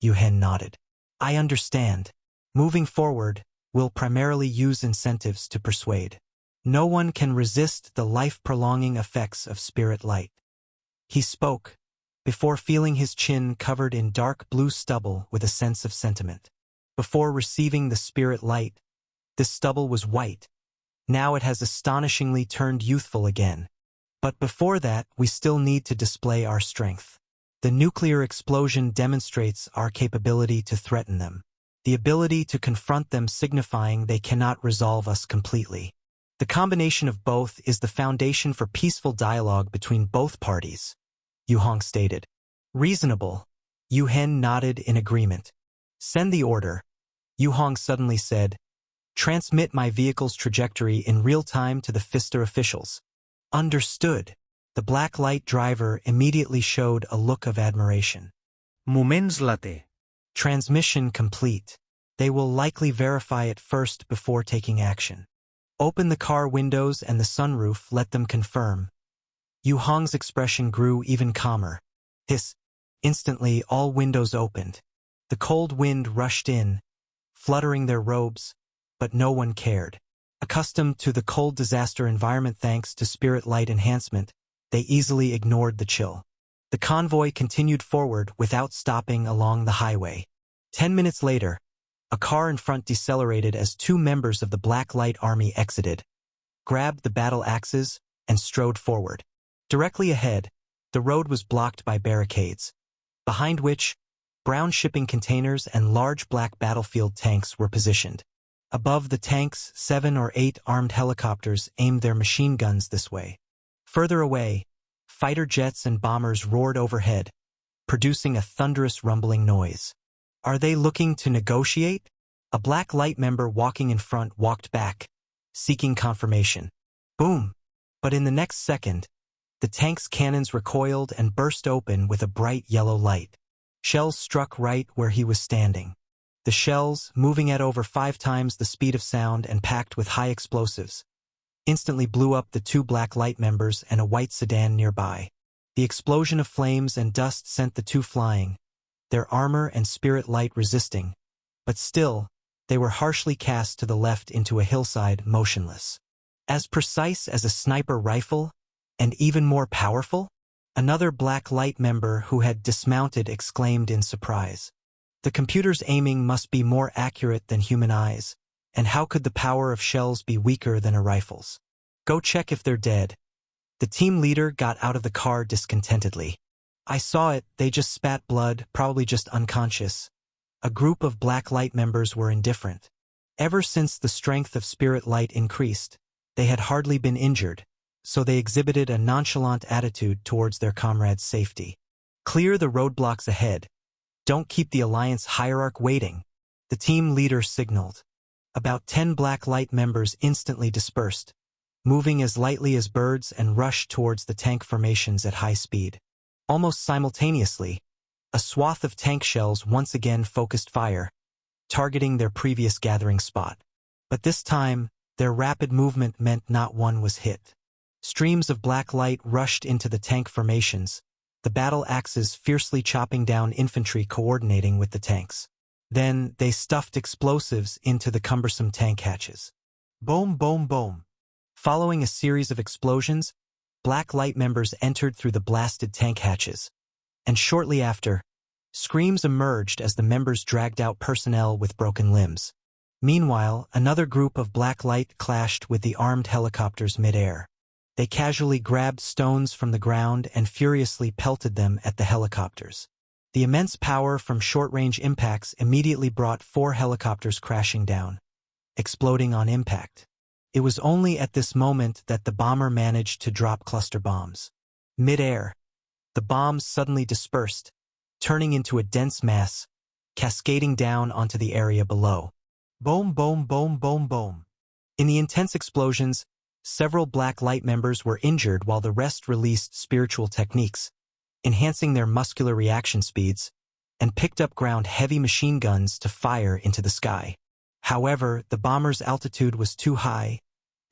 Yu Hen nodded. I understand. Moving forward, we'll primarily use incentives to persuade. No one can resist the life-prolonging effects of spirit light. He spoke, before feeling his chin covered in dark blue stubble with a sense of sentiment. Before receiving the spirit light, this stubble was white. Now it has astonishingly turned youthful again. But before that, we still need to display our strength. The nuclear explosion demonstrates our capability to threaten them, the ability to confront them signifying they cannot resolve us completely. The combination of both is the foundation for peaceful dialogue between both parties, Yu Hong stated. Reasonable. Yu Hen nodded in agreement. Send the order, Yu Hong suddenly said. Transmit my vehicle's trajectory in real time to the Pfister officials. Understood. The black light driver immediately showed a look of admiration. Moments later. Transmission complete. They will likely verify it first before taking action. Open the car windows and the sunroof, let them confirm. Yu Hong's expression grew even calmer. Hiss. Instantly, all windows opened. The cold wind rushed in, fluttering their robes, but no one cared. Accustomed to the cold disaster environment thanks to spirit light enhancement, they easily ignored the chill. The convoy continued forward without stopping along the highway. 10 minutes later, a car in front decelerated as two members of the Black Light Army exited, grabbed the battle axes, and strode forward. Directly ahead, the road was blocked by barricades, behind which brown shipping containers and large black battlefield tanks were positioned. Above the tanks, 7 or 8 armed helicopters aimed their machine guns this way. Further away, fighter jets and bombers roared overhead, producing a thunderous rumbling noise. Are they looking to negotiate? A Black Light member walking in front walked back, seeking confirmation. Boom! But in the next second, the tank's cannons recoiled and burst open with a bright yellow light. Shells struck right where he was standing. The shells, moving at over 5 times the speed of sound and packed with high explosives, instantly blew up the 2 Black Light members and a white sedan nearby. The explosion of flames and dust sent the 2 flying, their armor and spirit light resisting, but still, they were harshly cast to the left into a hillside, motionless. As precise as a sniper rifle, and even more powerful? Another Black Light member who had dismounted exclaimed in surprise. The computer's aiming must be more accurate than human eyes, and how could the power of shells be weaker than a rifle's? Go check if they're dead. The team leader got out of the car discontentedly. I saw it, they just spat blood, probably just unconscious. A group of Black Light members were indifferent. Ever since the strength of spirit light increased, they had hardly been injured, so they exhibited a nonchalant attitude towards their comrades' safety. Clear the roadblocks ahead. Don't keep the Alliance hierarch waiting, the team leader signaled. About 10 Black Light members instantly dispersed, moving as lightly as birds and rushed towards the tank formations at high speed. Almost simultaneously, a swath of tank shells once again focused fire, targeting their previous gathering spot. But this time, their rapid movement meant not one was hit. Streams of black light rushed into the tank formations, the battle axes fiercely chopping down infantry coordinating with the tanks. Then, they stuffed explosives into the cumbersome tank hatches. Boom, boom, boom. Following a series of explosions, Black Light members entered through the blasted tank hatches. And shortly after, screams emerged as the members dragged out personnel with broken limbs. Meanwhile, another group of Black Light clashed with the armed helicopters mid-air. They casually grabbed stones from the ground and furiously pelted them at the helicopters. The immense power from short-range impacts immediately brought 4 helicopters crashing down, exploding on impact. It was only at this moment that the bomber managed to drop cluster bombs. Mid-air, the bombs suddenly dispersed, turning into a dense mass, cascading down onto the area below. Boom, boom, boom, boom, boom. In the intense explosions, several Black Light members were injured while the rest released spiritual techniques, enhancing their muscular reaction speeds, and picked up ground heavy machine guns to fire into the sky. However, the bomber's altitude was too high,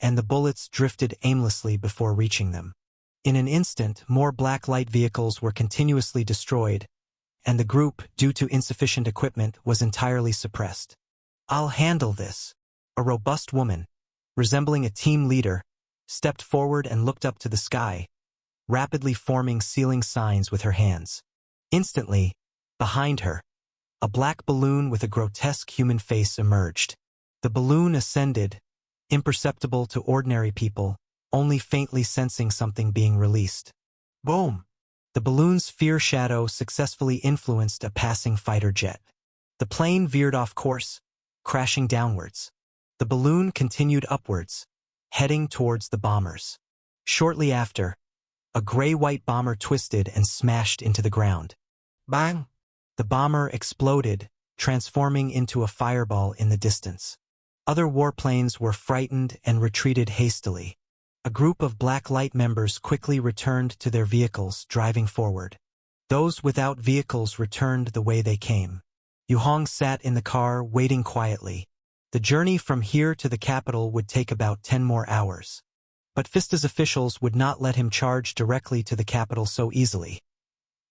and the bullets drifted aimlessly before reaching them. In an instant, more Black Light vehicles were continuously destroyed, and the group, due to insufficient equipment, was entirely suppressed. I'll handle this. A robust woman, resembling a team leader, stepped forward and looked up to the sky, rapidly forming sealing signs with her hands. Instantly, behind her, a black balloon with a grotesque human face emerged. The balloon ascended, imperceptible to ordinary people, only faintly sensing something being released. Boom! The balloon's fear shadow successfully influenced a passing fighter jet. The plane veered off course, crashing downwards. The balloon continued upwards, heading towards the bombers. Shortly after, a gray-white bomber twisted and smashed into the ground. Bang! The bomber exploded, transforming into a fireball in the distance. Other warplanes were frightened and retreated hastily. A group of Black Light members quickly returned to their vehicles, driving forward. Those without vehicles returned the way they came. Yu Hong sat in the car, waiting quietly. The journey from here to the capital would take about 10 more hours. But Fista's officials would not let him charge directly to the capital so easily.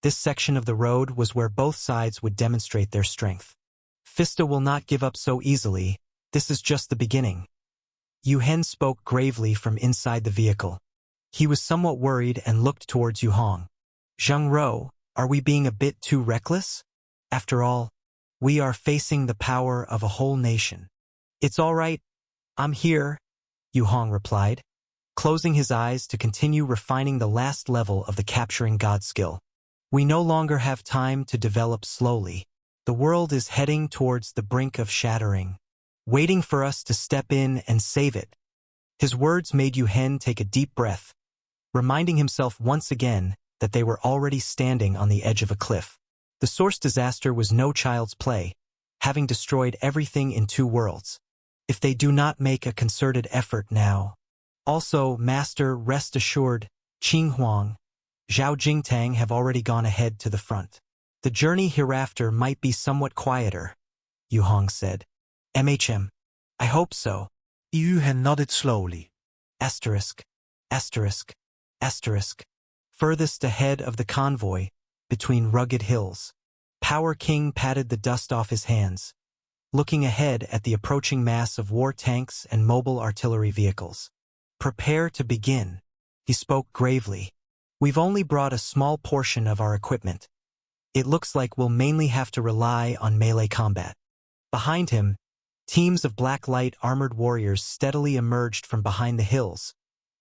This section of the road was where both sides would demonstrate their strength. Fista will not give up so easily. This is just the beginning. Yu Hen spoke gravely from inside the vehicle. He was somewhat worried and looked towards Yu Hong. Zheng Ro, are we being a bit too reckless? After all, we are facing the power of a whole nation. It's all right. I'm here, Yu Hong replied, closing his eyes to continue refining the last level of the capturing God skill. We no longer have time to develop slowly. The world is heading towards the brink of shattering, waiting for us to step in and save it. His words made Yu Hen take a deep breath, reminding himself once again that they were already standing on the edge of a cliff. The Source disaster was no child's play, having destroyed everything in 2 worlds. If they do not make a concerted effort now. Also, Master, rest assured, Qing Huang, Zhao Jingtang have already gone ahead to the front. The journey hereafter might be somewhat quieter, Yu Hong said. I hope so. Yu Hen nodded slowly. Asterisk, asterisk, asterisk. Furthest ahead of the convoy, between rugged hills. Power King patted the dust off his hands, looking ahead at the approaching mass of war tanks and mobile artillery vehicles. Prepare to begin, he spoke gravely. We've only brought a small portion of our equipment. It looks like we'll mainly have to rely on melee combat. Behind him, teams of Black Light armored warriors steadily emerged from behind the hills,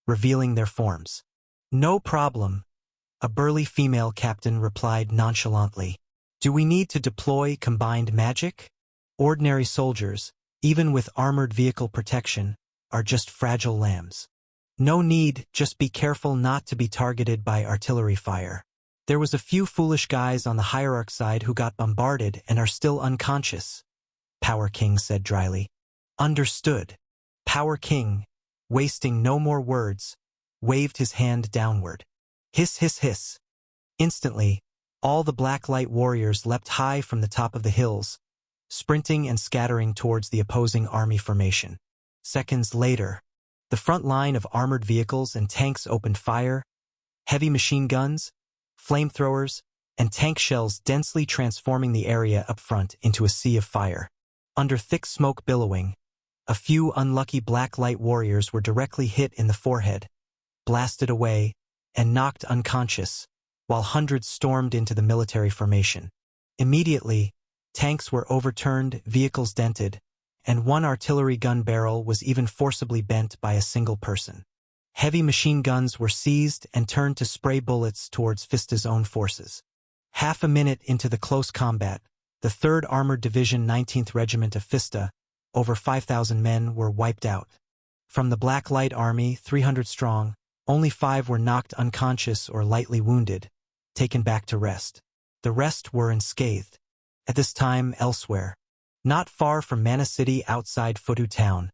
revealing their forms. No problem, a burly female captain replied nonchalantly. Do we need to deploy combined magic? Ordinary soldiers, even with armored vehicle protection, are just fragile lambs. No need, just be careful not to be targeted by artillery fire. There was a few foolish guys on the hierarch side who got bombarded and are still unconscious, Power King said dryly. Understood. Power King, wasting no more words, waved his hand downward. Hiss, hiss, hiss. Instantly, all the Black Light warriors leapt high from the top of the hills, sprinting and scattering towards the opposing army formation. Seconds later, the front line of armored vehicles and tanks opened fire, heavy machine guns, flamethrowers, and tank shells densely transforming the area up front into a sea of fire. Under thick smoke billowing, a few unlucky Black Light warriors were directly hit in the forehead, blasted away, and knocked unconscious, while hundreds stormed into the military formation. Immediately, tanks were overturned, vehicles dented, and one artillery gun barrel was even forcibly bent by a single person. Heavy machine guns were seized and turned to spray bullets towards Fista's own forces. Half a minute into the close combat, the 3rd Armored Division 19th Regiment of Fista, over 5,000 men, were wiped out. From the Black Light Army, 300 strong, only 5 were knocked unconscious or lightly wounded, taken back to rest. The rest were unscathed. At this time, elsewhere, not far from Mana City outside Futu Town,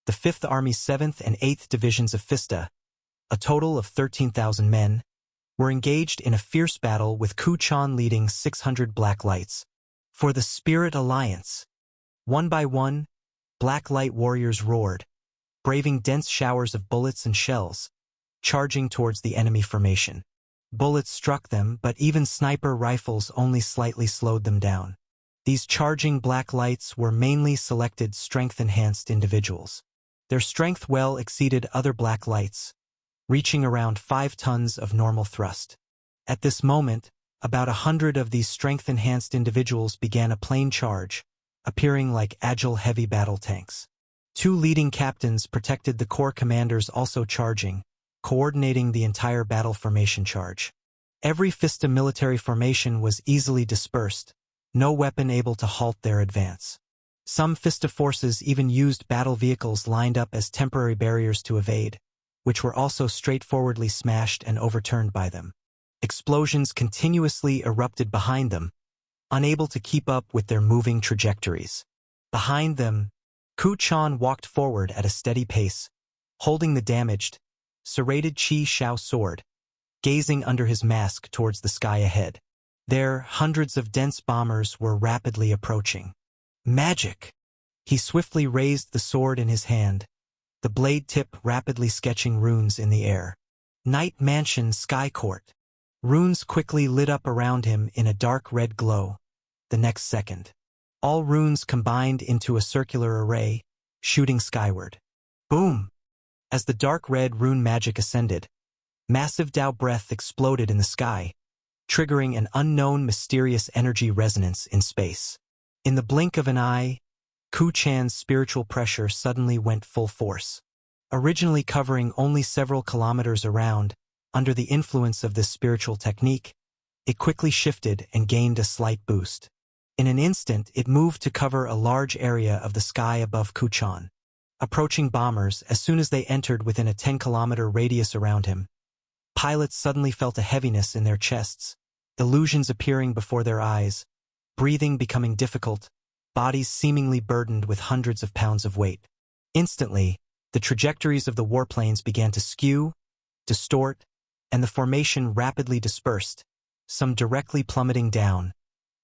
the 5th Army 7th and 8th Divisions of Fista, a total of 13,000 men, were engaged in a fierce battle with Ku Chan leading 600 Black Lights. For the Spirit Alliance. One by one, Black Light warriors roared, braving dense showers of bullets and shells, charging towards the enemy formation. Bullets struck them, but even sniper rifles only slightly slowed them down. These charging Black Lights were mainly selected strength-enhanced individuals. Their strength well exceeded other Black Lights, reaching around 5 tons of normal thrust. At this moment, about 100 of these strength-enhanced individuals began a plain charge, appearing like agile heavy battle tanks. 2 leading captains protected the corps commanders also charging, coordinating the entire battle formation charge. Every Fista military formation was easily dispersed, no weapon able to halt their advance. Some Fista forces even used battle vehicles lined up as temporary barriers to evade, which were also straightforwardly smashed and overturned by them. Explosions continuously erupted behind them, unable to keep up with their moving trajectories. Behind them, Ku Chan walked forward at a steady pace, holding the damaged, serrated Qi Shao sword, gazing under his mask towards the sky ahead. There, hundreds of dense bombers were rapidly approaching. Magic! He swiftly raised the sword in his hand, the blade tip rapidly sketching runes in the air. Night Mansion Sky Court. Runes quickly lit up around him in a dark red glow. The next second, all runes combined into a circular array, shooting skyward. Boom! As the dark red rune magic ascended, massive Dao breath exploded in the sky, triggering an unknown mysterious energy resonance in space. In the blink of an eye, Ku Chan's spiritual pressure suddenly went full force. Originally covering only several kilometers around, under the influence of this spiritual technique, it quickly shifted and gained a slight boost. In an instant, it moved to cover a large area of the sky above Ku Chan. Approaching bombers, as soon as they entered within a 10-kilometer radius around him, pilots suddenly felt a heaviness in their chests, illusions appearing before their eyes, breathing becoming difficult, bodies seemingly burdened with hundreds of pounds of weight. Instantly, the trajectories of the warplanes began to skew, distort, and the formation rapidly dispersed, some directly plummeting down,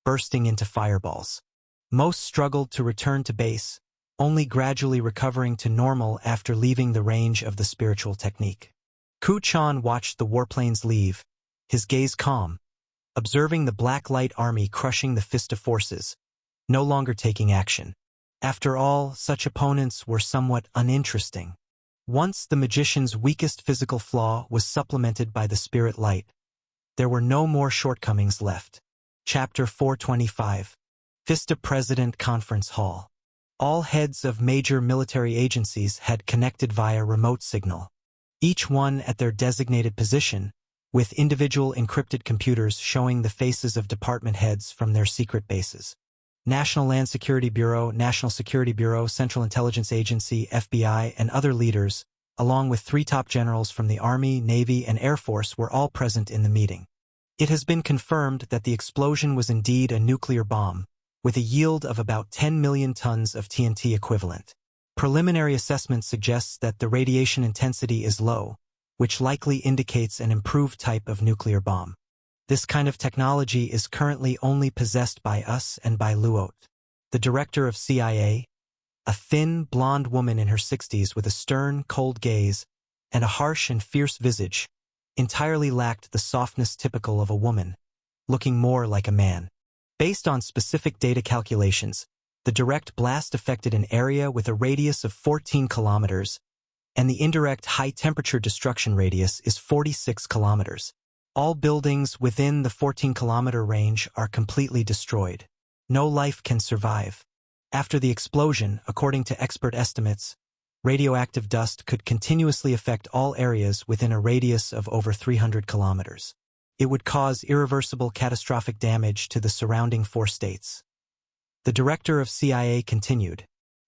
bursting into fireballs. Most struggled to return to base, only gradually recovering to normal after leaving the range of the spiritual technique. Ku Chan watched the warplanes leave, his gaze calm, observing the Black Light Army crushing the Fista forces, no longer taking action. After all, such opponents were somewhat uninteresting. Once the magician's weakest physical flaw was supplemented by the spirit light, there were no more shortcomings left. Chapter 425. Fista President Conference Hall. All heads of major military agencies had connected via remote signal, each one at their designated position, with individual encrypted computers showing the faces of department heads from their secret bases. National Land Security Bureau, National Security Bureau, Central Intelligence Agency, FBI, and other leaders, along with 3 top generals from the Army, Navy, and Air Force, were all present in the meeting. It has been confirmed that the explosion was indeed a nuclear bomb, with a yield of about 10 million tons of TNT equivalent. Preliminary assessment suggests that the radiation intensity is low, which likely indicates an improved type of nuclear bomb. This kind of technology is currently only possessed by us and by Luot. The director of CIA, a thin, blonde woman in her 60s with a stern, cold gaze and a harsh and fierce visage, entirely lacked the softness typical of a woman, looking more like a man. Based on specific data calculations, the direct blast affected an area with a radius of 14 kilometers, and the indirect high-temperature destruction radius is 46 kilometers. All buildings within the 14-kilometer range are completely destroyed. No life can survive. After the explosion, according to expert estimates, radioactive dust could continuously affect all areas within a radius of over 300 kilometers. It would cause irreversible catastrophic damage to the surrounding 4 states. The director of CIA continued,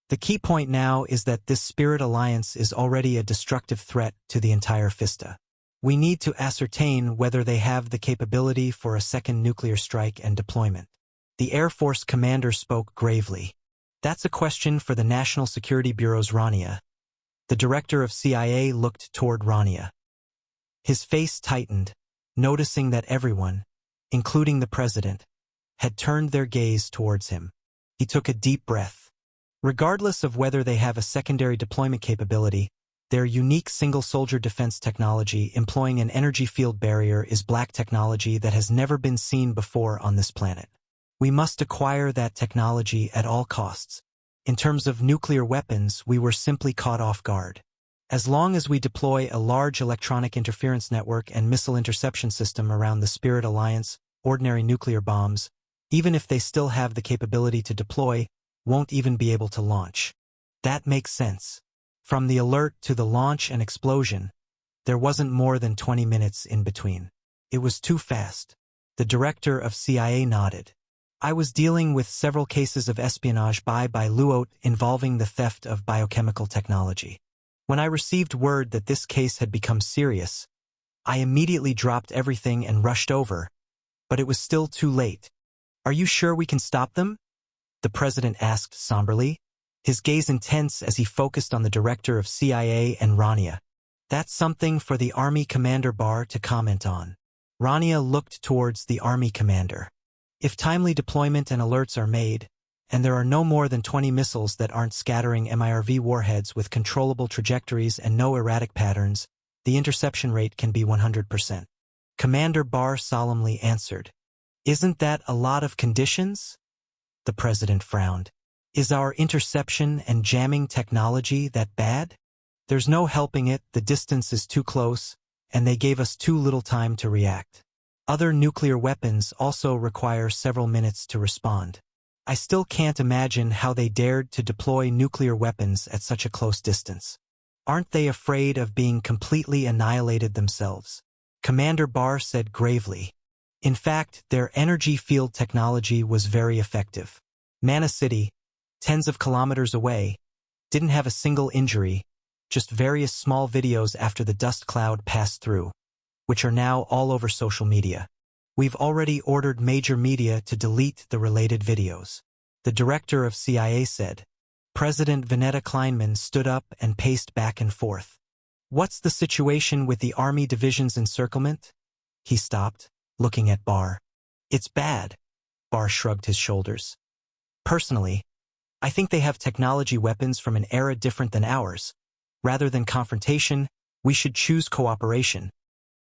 "The key point now is that this Spirit Alliance is already a destructive threat to the entire Fista. We need to ascertain whether they have the capability for a second nuclear strike and deployment." The Air Force commander spoke gravely. "That's a question for the National Security Bureau's Rania." The director of CIA looked toward Rania. His face tightened, noticing that everyone, including the president, had turned their gaze towards him. He took a deep breath. Regardless of whether they have a secondary deployment capability, their unique single-soldier defense technology employing an energy field barrier is black technology that has never been seen before on this planet. We must acquire that technology at all costs. In terms of nuclear weapons, we were simply caught off guard. As long as we deploy a large electronic interference network and missile interception system around the Spirit Alliance, ordinary nuclear bombs, even if they still have the capability to deploy, won't even be able to launch. That makes sense. From the alert to the launch and explosion, there wasn't more than 20 minutes in between. It was too fast. The director of CIA nodded. I was dealing with several cases of espionage by Luot involving the theft of biochemical technology. When I received word that this case had become serious, I immediately dropped everything and rushed over, but it was still too late. Are you sure we can stop them? The president asked somberly, his gaze intense as he focused on the director of CIA and Rania. That's something for the Army Commander Barr to comment on. Rania looked towards the Army Commander. If timely deployment and alerts are made, and there are no more than 20 missiles that aren't scattering MIRV warheads with controllable trajectories and no erratic patterns, the interception rate can be 100%. Commander Barr solemnly answered. Isn't that a lot of conditions? The president frowned. Is our interception and jamming technology that bad? There's no helping it, the distance is too close, and they gave us too little time to react. Other nuclear weapons also require several minutes to respond. I still can't imagine how they dared to deploy nuclear weapons at such a close distance. Aren't they afraid of being completely annihilated themselves? Commander Barr said gravely. In fact, their energy field technology was very effective. Mana City, tens of kilometers away, didn't have a single injury, just various small videos after the dust cloud passed through, which are now all over social media. We've already ordered major media to delete the related videos. The director of CIA said. President Vanetta Kleinman stood up and paced back and forth. What's the situation with the Army Division's encirclement? He stopped, looking at Barr. It's bad. Barr shrugged his shoulders. Personally, I think they have technology weapons from an era different than ours. Rather than confrontation, we should choose cooperation.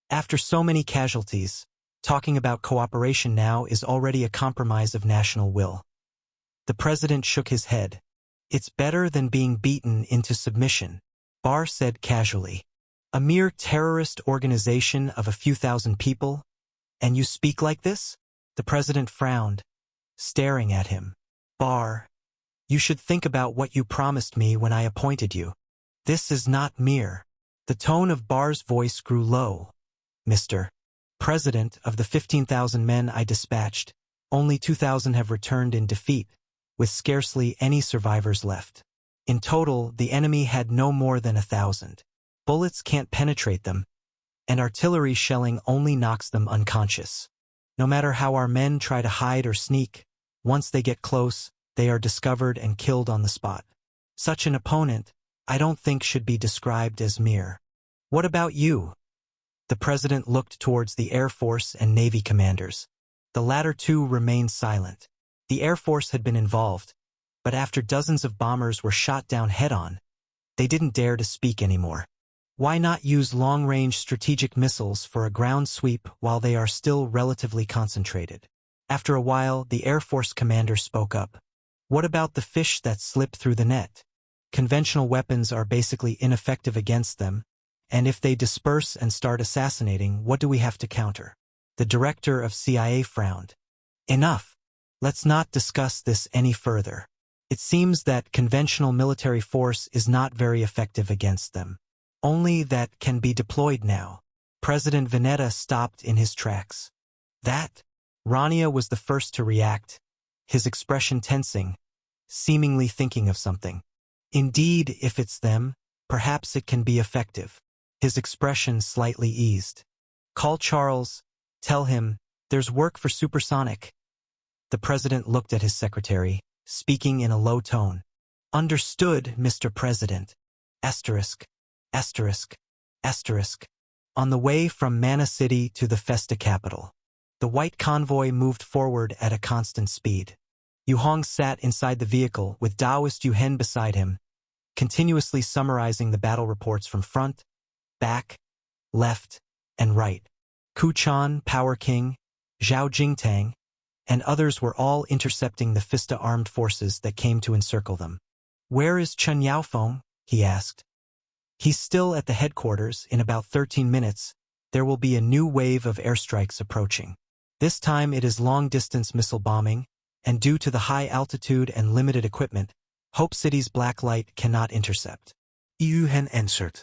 After so many casualties, talking about cooperation now is already a compromise of national will. The president shook his head. It's better than being beaten into submission, Barr said casually. A mere terrorist organization of a few thousand people? And you speak like this? The president frowned, staring at him. Barr, you should think about what you promised me when I appointed you. This is not mere. The tone of Barr's voice grew low. Mr. President, of the 15,000 men I dispatched, only 2,000 have returned in defeat, with scarcely any survivors left. In total, the enemy had no more than 1,000. Bullets can't penetrate them, and artillery shelling only knocks them unconscious. No matter how our men try to hide or sneak, once they get close, they are discovered and killed on the spot. Such an opponent, I don't think should be described as mere. What about you? The president looked towards the Air Force and Navy commanders. The latter two remained silent. The Air Force had been involved, but after dozens of bombers were shot down head-on, they didn't dare to speak anymore. Why not use long-range strategic missiles for a ground sweep while they are still relatively concentrated? After a while, the Air Force commander spoke up. What about the fish that slip through the net? Conventional weapons are basically ineffective against them, and if they disperse and start assassinating, what do we have to counter? The director of CIA frowned. Enough. Let's not discuss this any further. It seems that conventional military force is not very effective against them. Only that can be deployed now. President Vanetta stopped in his tracks. That? Rania was the first to react, his expression tensing, seemingly thinking of something. Indeed, if it's them, perhaps it can be effective. His expression slightly eased. Call Charles. Tell him, there's work for supersonic. The president looked at his secretary, speaking in a low tone. Understood, Mr. President. Asterisk. Asterisk. Asterisk. On the way from Mana City to the Festa capital, the white convoy moved forward at a constant speed. Yu Hong sat inside the vehicle with Daoist Yu Hen beside him, continuously summarizing the battle reports from front, back, left, and right. Ku Chan, Power King, Zhao Jingtang, and others were all intercepting the Fista armed forces that came to encircle them. Where is Chen Yaofeng? He asked. He's still at the headquarters. In about 13 minutes, there will be a new wave of airstrikes approaching. This time it is long-distance missile bombing, and due to the high altitude and limited equipment, Hope City's black light cannot intercept. Yu Hen answered.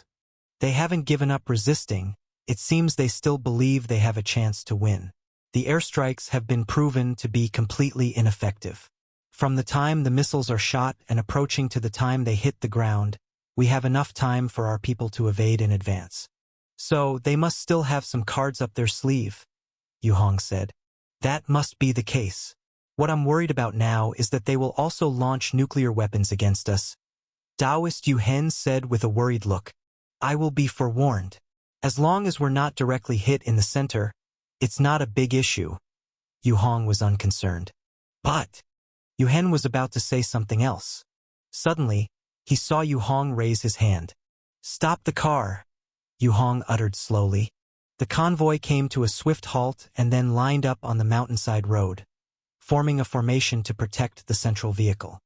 They haven't given up resisting. It seems they still believe they have a chance to win. The airstrikes have been proven to be completely ineffective. From the time the missiles are shot and approaching to the time they hit the ground, we have enough time for our people to evade in advance. So they must still have some cards up their sleeve, Yu Hong said. That must be the case. What I'm worried about now is that they will also launch nuclear weapons against us. Taoist Yu Hen said with a worried look. I will be forewarned. As long as we're not directly hit in the center, it's not a big issue. Yu Hong was unconcerned. But Yu Hen was about to say something else. Suddenly, he saw Yu Hong raise his hand. Stop the car, Yu Hong uttered slowly. The convoy came to a swift halt and then lined up on the mountainside road, forming a formation to protect the central vehicle.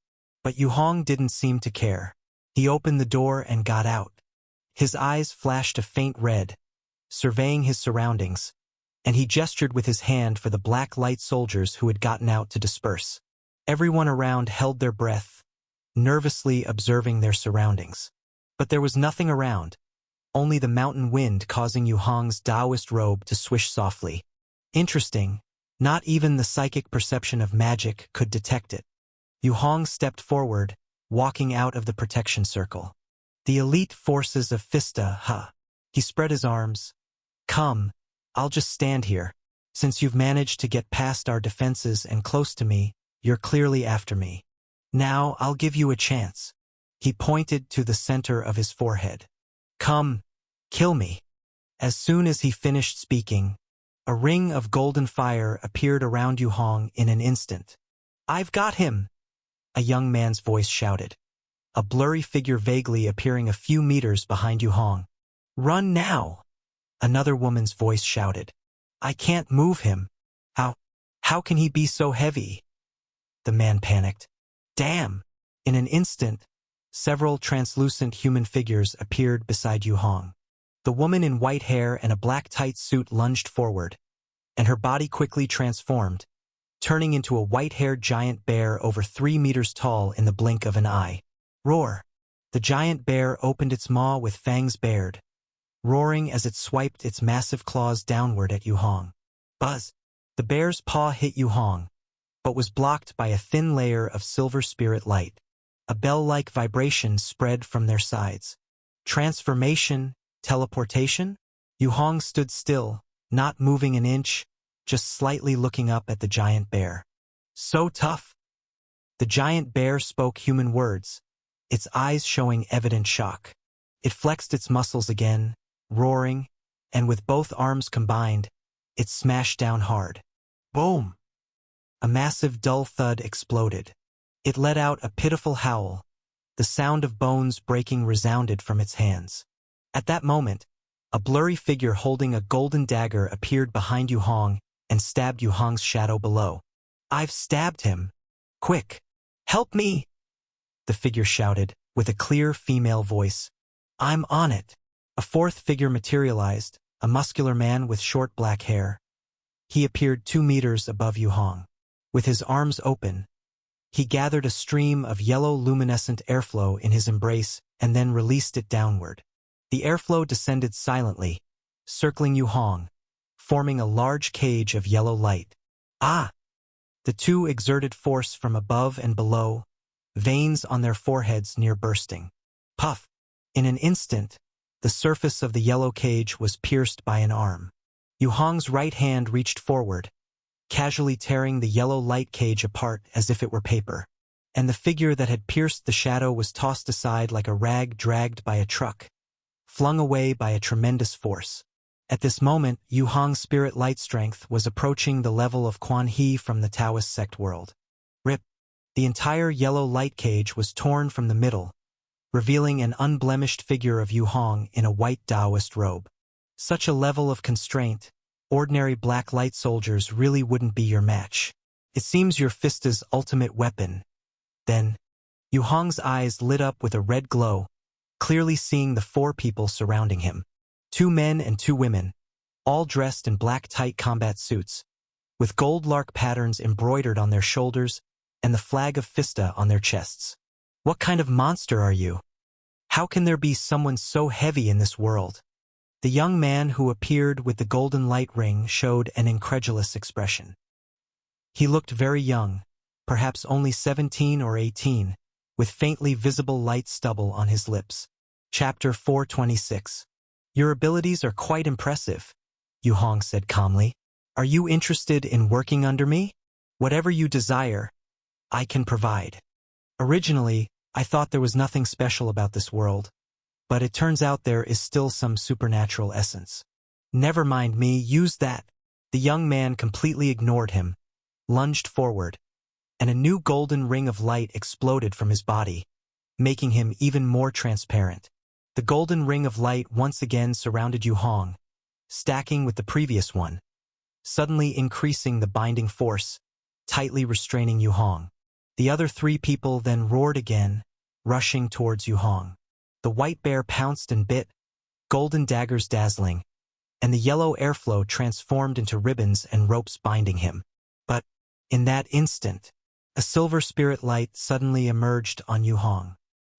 But Yu Hong didn't seem to care. He opened the door and got out. His eyes flashed a faint red, surveying his surroundings, and he gestured with his hand for the black light soldiers who had gotten out to disperse. Everyone around held their breath, nervously observing their surroundings. But there was nothing around, only the mountain wind causing Yu Hong's Taoist robe to swish softly. Interesting, not even the psychic perception of magic could detect it. Yu Hong stepped forward, walking out of the protection circle. The elite forces of Fista, huh? He spread his arms. Come, I'll just stand here. Since you've managed to get past our defenses and close to me, you're clearly after me. Now I'll give you a chance. He pointed to the center of his forehead. Come, kill me. As soon as he finished speaking, a ring of golden fire appeared around Yu Hong in an instant. I've got him, a young man's voice shouted, a blurry figure vaguely appearing a few meters behind Yu Hong. Run now, another woman's voice shouted. I can't move him. How can he be so heavy? The man panicked. Damn! In an instant, several translucent human figures appeared beside Yu Hong. The woman in white hair and a black tight suit lunged forward, and her body quickly transformed, turning into a white-haired giant bear over 3 meters tall in the blink of an eye. Roar! The giant bear opened its maw with fangs bared, roaring as it swiped its massive claws downward at Yu Hong. Buzz! The bear's paw hit Yu Hong, but was blocked by a thin layer of silver spirit light. A bell-like vibration spread from their sides. Transformation, teleportation? Yu Hong stood still, not moving an inch, just slightly looking up at the giant bear. So tough! The giant bear spoke human words, its eyes showing evident shock. It flexed its muscles again, roaring, and with both arms combined, it smashed down hard. Boom! A massive dull thud exploded. It let out a pitiful howl. The sound of bones breaking resounded from its hands. At that moment, a blurry figure holding a golden dagger appeared behind Yu Hong and stabbed Yu Hong's shadow below. I've stabbed him. Quick! Help me! The figure shouted, with a clear female voice. I'm on it. A fourth figure materialized, a muscular man with short black hair. He appeared 2 meters above Yu Hong. With his arms open, he gathered a stream of yellow luminescent airflow in his embrace and then released it downward. The airflow descended silently, circling Yu Hong, forming a large cage of yellow light. Ah! The two exerted force from above and below, veins on their foreheads near bursting. Puff! In an instant, the surface of the yellow cage was pierced by an arm. Yu Hong's right hand reached forward, casually tearing the yellow light cage apart as if it were paper. And the figure that had pierced the shadow was tossed aside like a rag dragged by a truck, flung away by a tremendous force. At this moment, Yu Hong's spirit light strength was approaching the level of Quan He from the Taoist sect world. Rip! The entire yellow light cage was torn from the middle, revealing an unblemished figure of Yu Hong in a white Taoist robe. Such a level of constraint, ordinary black light soldiers really wouldn't be your match. It seems you're Fista's ultimate weapon. Then, Yu Hong's eyes lit up with a red glow, clearly seeing the 4 people surrounding him. 2 men and 2 women, all dressed in black tight combat suits, with gold lark patterns embroidered on their shoulders and the flag of Fista on their chests. What kind of monster are you? How can there be someone so heavy in this world? The young man who appeared with the golden light ring showed an incredulous expression. He looked very young, perhaps only 17 or 18, with faintly visible light stubble on his lips. Chapter 426. Your abilities are quite impressive, Yu Hong said calmly. Are you interested in working under me? Whatever you desire, I can provide. Originally, I thought there was nothing special about this world, but it turns out there is still some supernatural essence. Never mind me, use that. The young man completely ignored him, lunged forward, and a new golden ring of light exploded from his body, making him even more transparent. The golden ring of light once again surrounded Yu Hong, stacking with the previous one, suddenly increasing the binding force, tightly restraining Yu Hong. The other three people then roared again, rushing towards Yu Hong. The white bear pounced and bit, golden daggers dazzling, and the yellow airflow transformed into ribbons and ropes binding him. But, in that instant, a silver spirit light suddenly emerged on Yu Hong.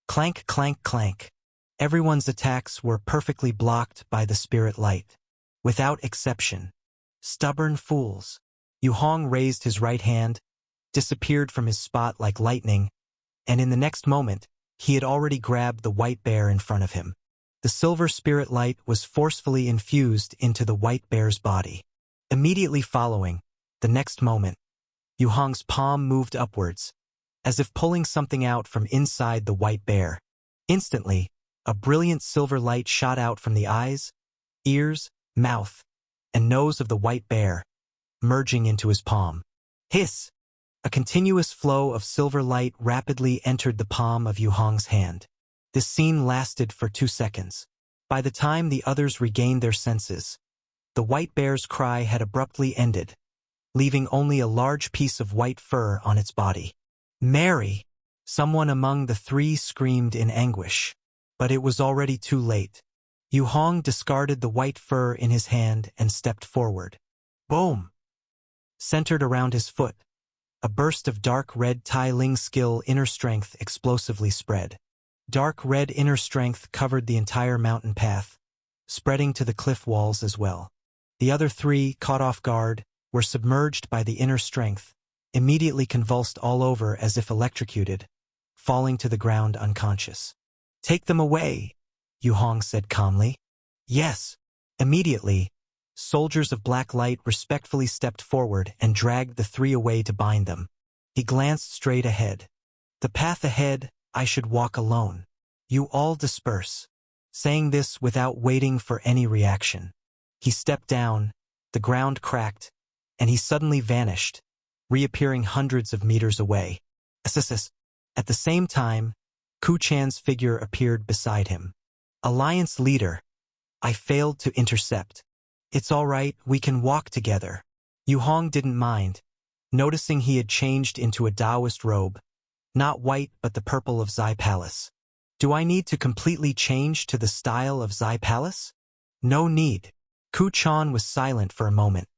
Clank, clank, clank. Everyone's attacks were perfectly blocked by the spirit light, without exception. Stubborn fools. Yu Hong raised his right hand, disappeared from his spot like lightning, and in the next moment, he had already grabbed the white bear in front of him. The silver spirit light was forcefully infused into the white bear's body. Immediately following, the next moment, Yu Hong's palm moved upwards, as if pulling something out from inside the white bear. Instantly, a brilliant silver light shot out from the eyes, ears, mouth, and nose of the white bear, merging into his palm. Hiss! A continuous flow of silver light rapidly entered the palm of Yu Hong's hand. This scene lasted for 2 seconds. By the time the others regained their senses, the white bear's cry had abruptly ended, leaving only a large piece of white fur on its body. Mary! Someone among the three screamed in anguish. But it was already too late. Yu Hong discarded the white fur in his hand and stepped forward. Boom! Centered around his foot, a burst of dark red Tai Ling skill inner strength explosively spread. Dark red inner strength covered the entire mountain path, spreading to the cliff walls as well. The other three, caught off guard, were submerged by the inner strength, immediately convulsed all over as if electrocuted, falling to the ground unconscious. Take them away, Yu Hong said calmly. Yes. Immediately, soldiers of black light respectfully stepped forward and dragged the three away to bind them. He glanced straight ahead. The path ahead, I should walk alone. You all disperse. Saying this without waiting for any reaction. He stepped down, the ground cracked, and he suddenly vanished, reappearing hundreds of meters away. At the same time, Ku Chan's figure appeared beside him. Alliance leader. I failed to intercept. It's all right, we can walk together. Yu Hong didn't mind, noticing he had changed into a Taoist robe, not white but the purple of Zai Palace. Do I need to completely change to the style of Zai Palace? No need. Ku Chan was silent for a moment,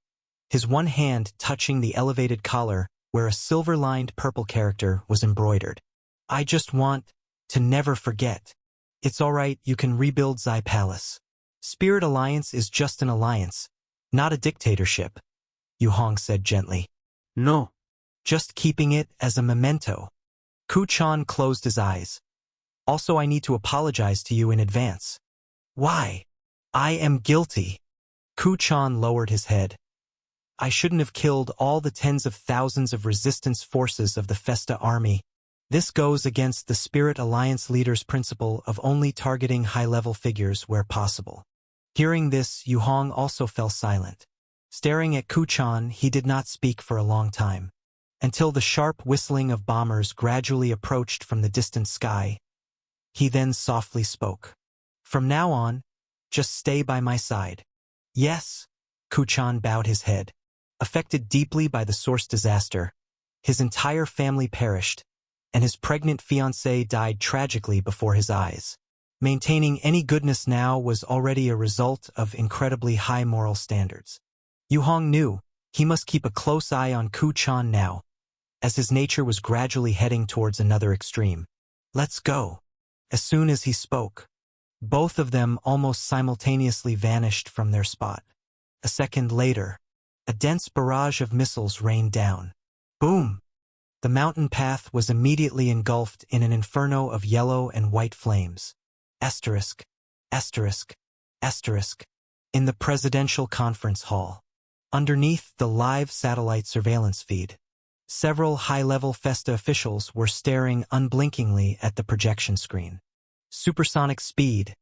his one hand touching the elevated collar where a silver-lined purple character was embroidered. I just want to never forget. It's all right, you can rebuild Zai Palace. Spirit Alliance is just an alliance, not a dictatorship, Yu Hong said gently. No. Just keeping it as a memento. Ku Chan closed his eyes. Also, I need to apologize to you in advance. Why? I am guilty. Ku Chan lowered his head. I shouldn't have killed all the tens of thousands of resistance forces of the Festa army. This goes against the Spirit Alliance leader's principle of only targeting high-level figures where possible. Hearing this, Yu Hong also fell silent. Staring at Ku Chan, he did not speak for a long time, until the sharp whistling of bombers gradually approached from the distant sky. He then softly spoke. From now on, just stay by my side. Yes, Ku Chan bowed his head. Affected deeply by the source disaster, his entire family perished, and his pregnant fiancée died tragically before his eyes. Maintaining any goodness now was already a result of incredibly high moral standards. Yu Hong knew he must keep a close eye on Ku Chan now, as his nature was gradually heading towards another extreme. Let's go. As soon as he spoke, Both of them almost simultaneously vanished from their spot. A second later, a dense barrage of missiles rained down. Boom! The mountain path was immediately engulfed in an inferno of yellow and white flames. Asterisk, asterisk, asterisk. In the presidential conference hall. Underneath the live satellite surveillance feed, several high-level Festa officials were staring unblinkingly at the projection screen. Supersonic speed,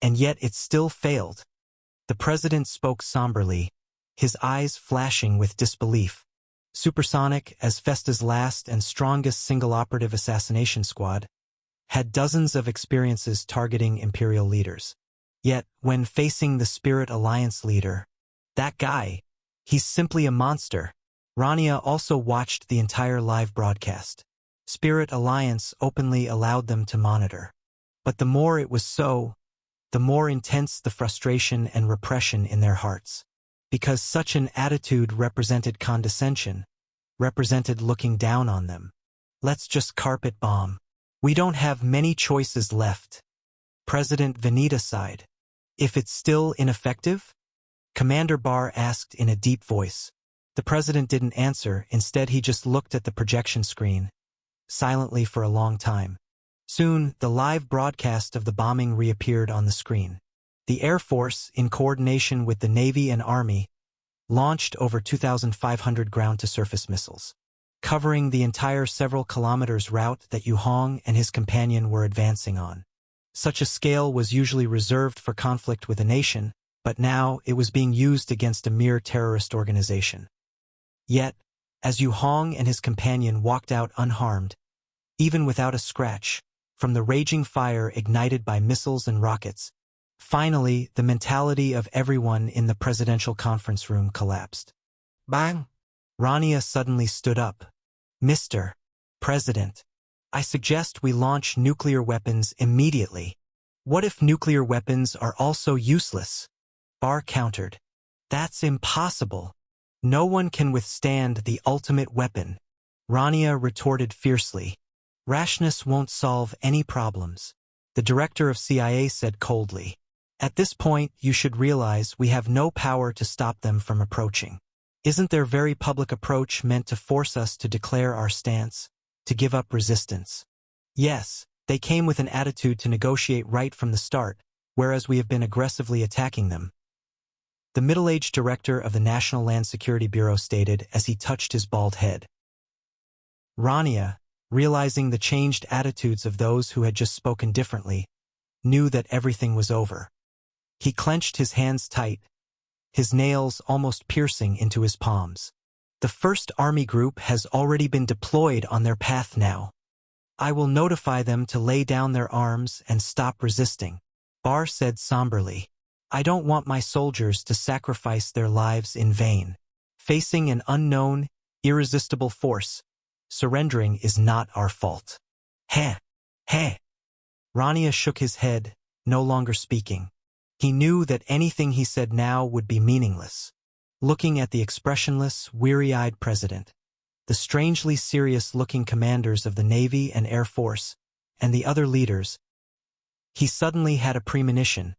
and yet it still failed. The president spoke somberly, his eyes flashing with disbelief. Supersonic, as Festa's last and strongest single operative assassination squad, had dozens of experiences targeting Imperial leaders. Yet, when facing the Spirit Alliance leader, that guy, he's simply a monster. Rania also watched the entire live broadcast. Spirit Alliance openly allowed them to monitor. But the more it was so, the more intense the frustration and repression in their hearts. Because such an attitude represented condescension, represented looking down on them. Let's just carpet bomb. We don't have many choices left. President Venita sighed. If it's still ineffective? Commander Barr asked in a deep voice. The president didn't answer, instead he just looked at the projection screen, silently for a long time. Soon, the live broadcast of the bombing reappeared on the screen. The Air Force, in coordination with the Navy and Army, launched over 2,500 ground-to-surface missiles, covering the entire several kilometers route that Yu Hong and his companion were advancing on. Such a scale was usually reserved for conflict with a nation, but now it was being used against a mere terrorist organization. Yet, as Yu Hong and his companion walked out unharmed, even without a scratch, from the raging fire ignited by missiles and rockets, finally the mentality of everyone in the presidential conference room collapsed. Bang! Rania suddenly stood up. Mr. President, I suggest we launch nuclear weapons immediately. What if nuclear weapons are also useless? Barr countered. That's impossible. No one can withstand the ultimate weapon. Rania retorted fiercely. Rashness won't solve any problems. The director of CIA said coldly. At this point, you should realize we have no power to stop them from approaching. Isn't their very public approach meant to force us to declare our stance, to give up resistance? Yes, they came with an attitude to negotiate right from the start, whereas we have been aggressively attacking them. The middle-aged director of the National Land Security Bureau stated as he touched his bald head. Rania, realizing the changed attitudes of those who had just spoken differently, knew that everything was over. He clenched his hands tight, his nails almost piercing into his palms. The First Army Group has already been deployed on their path now. I will notify them to lay down their arms and stop resisting, Barr said somberly. I don't want my soldiers to sacrifice their lives in vain. Facing an unknown, irresistible force, surrendering is not our fault. Heh. Rania shook his head, no longer speaking. He knew that anything he said now would be meaningless. Looking at the expressionless, weary-eyed president, the strangely serious-looking commanders of the Navy and Air Force, and the other leaders, he suddenly had a premonition.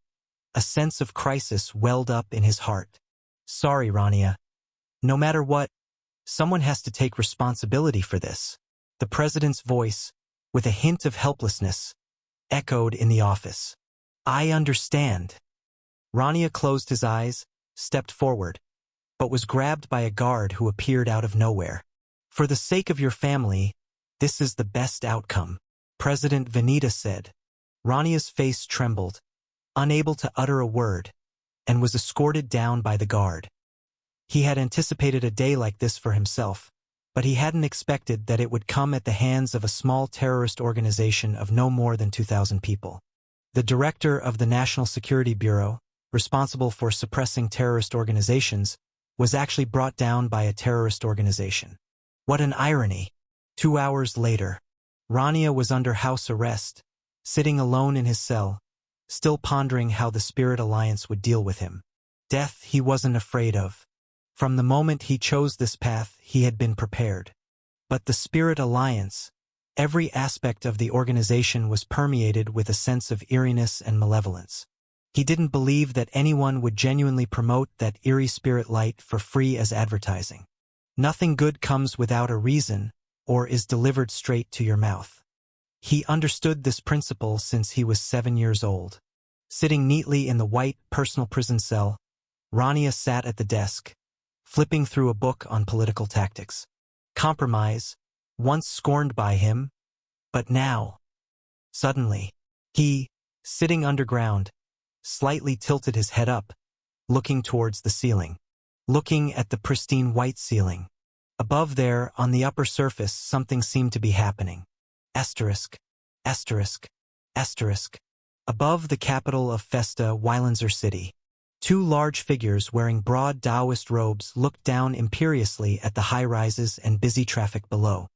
A sense of crisis welled up in his heart. Sorry, Rania. No matter what, someone has to take responsibility for this. The president's voice, with a hint of helplessness, echoed in the office. I understand. Rania closed his eyes, stepped forward, but was grabbed by a guard who appeared out of nowhere. For the sake of your family, this is the best outcome, President Venita said. Rania's face trembled, unable to utter a word, and was escorted down by the guard. He had anticipated a day like this for himself, but he hadn't expected that it would come at the hands of a small terrorist organization of no more than 2,000 people. The director of the National Security Bureau, responsible for suppressing terrorist organizations, was actually brought down by a terrorist organization. What an irony! 2 hours later, Rania was under house arrest, sitting alone in his cell, still pondering how the Spirit Alliance would deal with him. Death he wasn't afraid of. From the moment he chose this path, he had been prepared. But the Spirit Alliance, Every aspect of the organization was permeated with a sense of eeriness and malevolence. He didn't believe that anyone would genuinely promote that eerie spirit light for free as advertising. Nothing good comes without a reason or is delivered straight to your mouth. He understood this principle since he was 7 years old. Sitting neatly in the white personal prison cell, Rania sat at the desk, flipping through a book on political tactics. Compromise, once scorned by him, but now, suddenly, he, sitting underground, slightly tilted his head up, looking towards the ceiling, looking at the pristine white ceiling. Above there, on the upper surface, something seemed to be happening. Asterisk, asterisk, asterisk. Above the capital of Festa, Weilanzer City, two large figures wearing broad Taoist robes looked down imperiously at the high-rises and busy traffic below.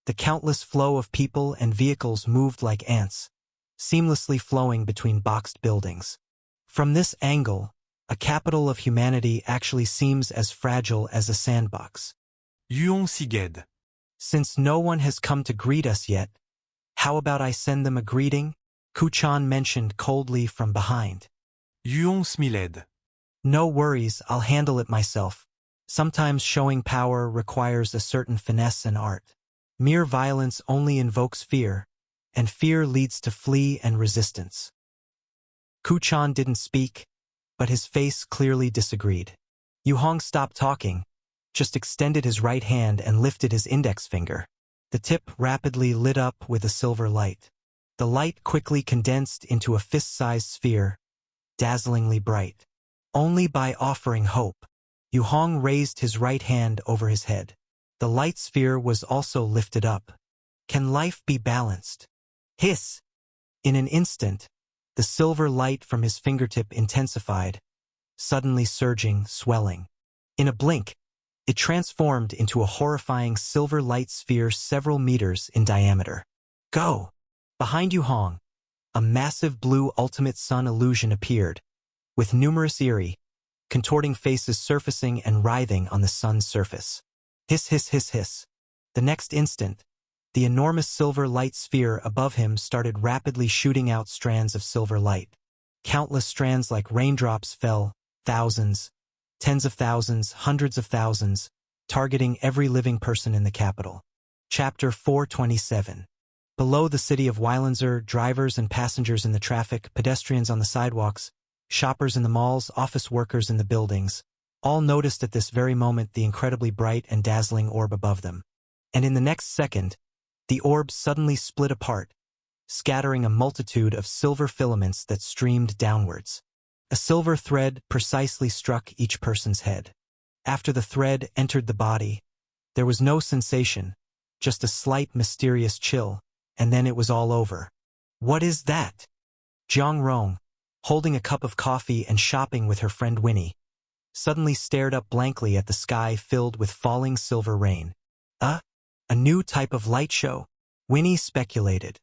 The countless flow of people and vehicles moved like ants, seamlessly flowing between boxed buildings. From this angle, a capital of humanity actually seems as fragile as a sandbox. Yuon Siged. Since no one has come to greet us yet, how about I send them a greeting? Kuchan mentioned coldly from behind. Yuon Smiled. No worries, I'll handle it myself. Sometimes showing power requires a certain finesse and art. Mere violence only invokes fear, and fear leads to flee and resistance. Kuchan didn't speak, but his face clearly disagreed. Yuhong stopped talking, just extended his right hand and lifted his index finger. The tip rapidly lit up with a silver light. The light quickly condensed into a fist-sized sphere, dazzlingly bright. Only by offering hope, Yuhong raised his right hand over his head. The light sphere was also lifted up. Can life be balanced? Hiss! In an instant, the silver light from his fingertip intensified, suddenly surging, swelling. In a blink, it transformed into a horrifying silver light sphere several meters in diameter. Go! Behind Yuhong, a massive blue ultimate sun illusion appeared, with numerous eerie, contorting faces surfacing and writhing on the sun's surface. Hiss, hiss, hiss, hiss. The next instant, the enormous silver light sphere above him started rapidly shooting out strands of silver light. Countless strands like raindrops fell, thousands, tens of thousands, hundreds of thousands, targeting every living person in the capital. Chapter 427. Below the city of Weilanzer, drivers and passengers in the traffic, pedestrians on the sidewalks, shoppers in the malls, office workers in the buildings, all noticed at this very moment the incredibly bright and dazzling orb above them. And in the next second, the orb suddenly split apart, scattering a multitude of silver filaments that streamed downwards. A silver thread precisely struck each person's head. After the thread entered the body, there was no sensation, just a slight mysterious chill, and then it was all over. What is that? Jiang Rong, holding a cup of coffee and shopping with her friend Winnie, suddenly stared up blankly at the sky filled with falling silver rain. A new type of light show? Winnie speculated.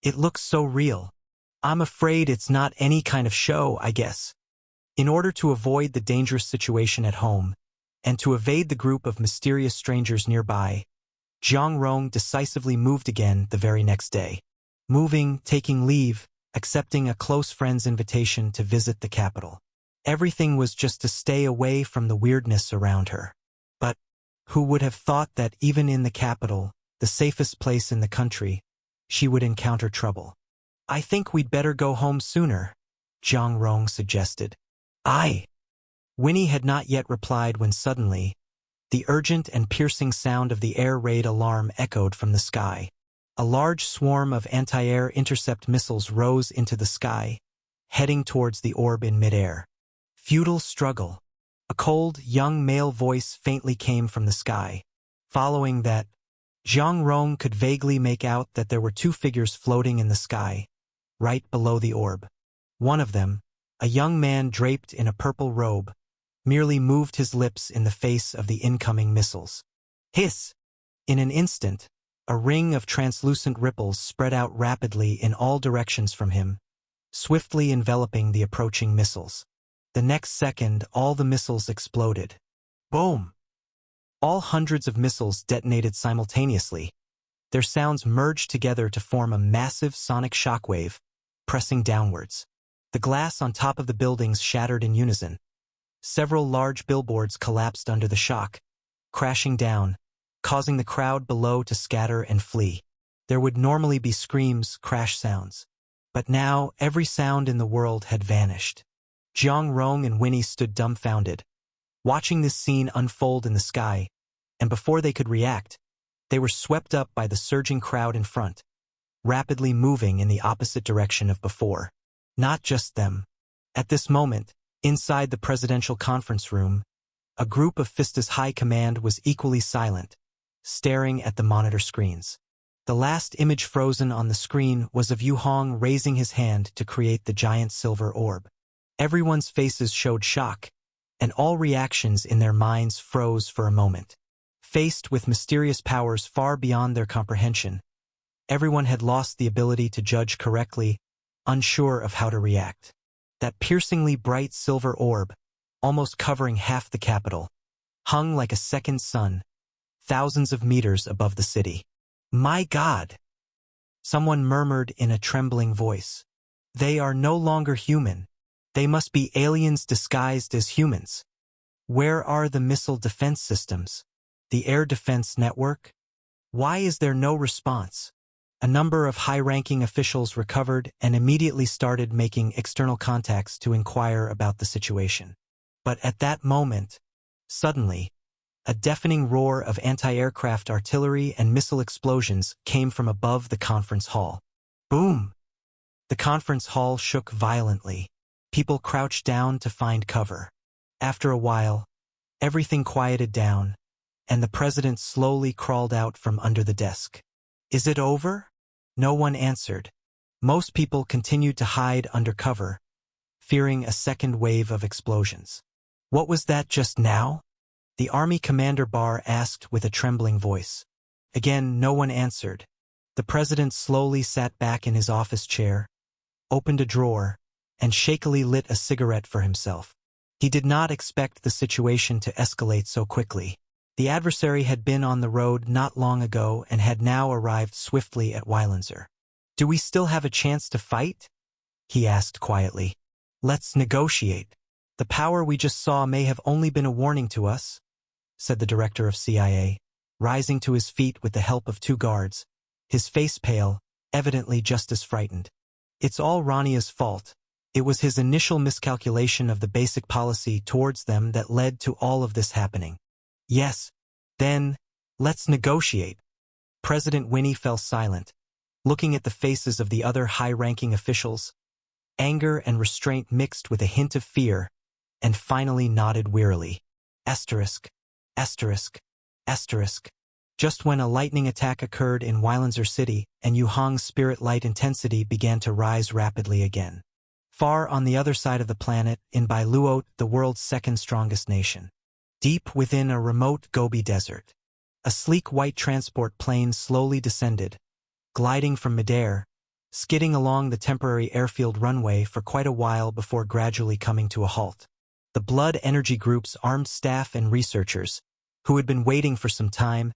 It looks so real. I'm afraid it's not any kind of show, I guess. In order to avoid the dangerous situation at home, and to evade the group of mysterious strangers nearby, Jiang Rong decisively moved again the very next day. Moving, taking leave, accepting a close friend's invitation to visit the capital. Everything was just to stay away from the weirdness around her. But who would have thought that even in the capital, the safest place in the country, she would encounter trouble? I think we'd better go home sooner, Jiang Rong suggested. Aye. Winnie had not yet replied when suddenly, the urgent and piercing sound of the air raid alarm echoed from the sky. A large swarm of anti-air intercept missiles rose into the sky, heading towards the orb in midair. Futile struggle. A cold, young male voice faintly came from the sky. Following that, Jiang Rong could vaguely make out that there were two figures floating in the sky, right below the orb. One of them, a young man draped in a purple robe, merely moved his lips in the face of the incoming missiles. Hiss! In an instant, a ring of translucent ripples spread out rapidly in all directions from him, swiftly enveloping the approaching missiles. The next second, all the missiles exploded. Boom! All hundreds of missiles detonated simultaneously, Their sounds merged together to form a massive sonic shockwave, pressing downwards. The glass on top of the buildings shattered in unison. Several large billboards collapsed under the shock, crashing down, causing the crowd below to scatter and flee. There would normally be screams, crash sounds. But now, every sound in the world had vanished. Jiang Rong and Winnie stood dumbfounded, watching this scene unfold in the sky, and before they could react, they were swept up by the surging crowd in front, rapidly moving in the opposite direction of before. Not just them. At this moment, inside the presidential conference room, a group of Fista's high command was equally silent, staring at the monitor screens. The last image frozen on the screen was of Yu Hong raising his hand to create the giant silver orb. Everyone's faces showed shock, and all reactions in their minds froze for a moment. Faced with mysterious powers far beyond their comprehension, everyone had lost the ability to judge correctly, unsure of how to react. That piercingly bright silver orb, almost covering half the capital, hung like a second sun, thousands of meters above the city. "My God!" someone murmured in a trembling voice. "They are no longer human. They must be aliens disguised as humans. Where are the missile defense systems? The air defense network? Why is there no response?" A number of high-ranking officials recovered and immediately started making external contacts to inquire about the situation. But at that moment, suddenly, a deafening roar of anti-aircraft artillery and missile explosions came from above the conference hall. Boom! The conference hall shook violently. People crouched down to find cover. After a while, everything quieted down, and the president slowly crawled out from under the desk. "Is it over?" No one answered. Most people continued to hide under cover, fearing a second wave of explosions. "What was that just now?" the Army Commander Barr asked with a trembling voice. Again, no one answered. The president slowly sat back in his office chair, opened a drawer, and shakily lit a cigarette for himself. He did not expect the situation to escalate so quickly. The adversary had been on the road not long ago and had now arrived swiftly at Weilanzer. "Do we still have a chance to fight?" he asked quietly. "Let's negotiate. The power we just saw may have only been a warning to us," said the director of CIA, rising to his feet with the help of two guards, his face pale, evidently just as frightened. "It's all Rania's fault. It was his initial miscalculation of the basic policy towards them that led to all of this happening." "Yes, then, let's negotiate." President Winnie fell silent, looking at the faces of the other high-ranking officials. Anger and restraint mixed with a hint of fear, and finally nodded wearily. Asterisk, asterisk, asterisk. Just when a lightning attack occurred in Weilanzer City and Yu Hong's spirit light intensity began to rise rapidly again. Far on the other side of the planet, in Bailuot, the world's second strongest nation. Deep within a remote Gobi desert, a sleek white transport plane slowly descended, gliding from midair, skidding along the temporary airfield runway for quite a while before gradually coming to a halt. The Blood Energy Group's armed staff and researchers, who had been waiting for some time,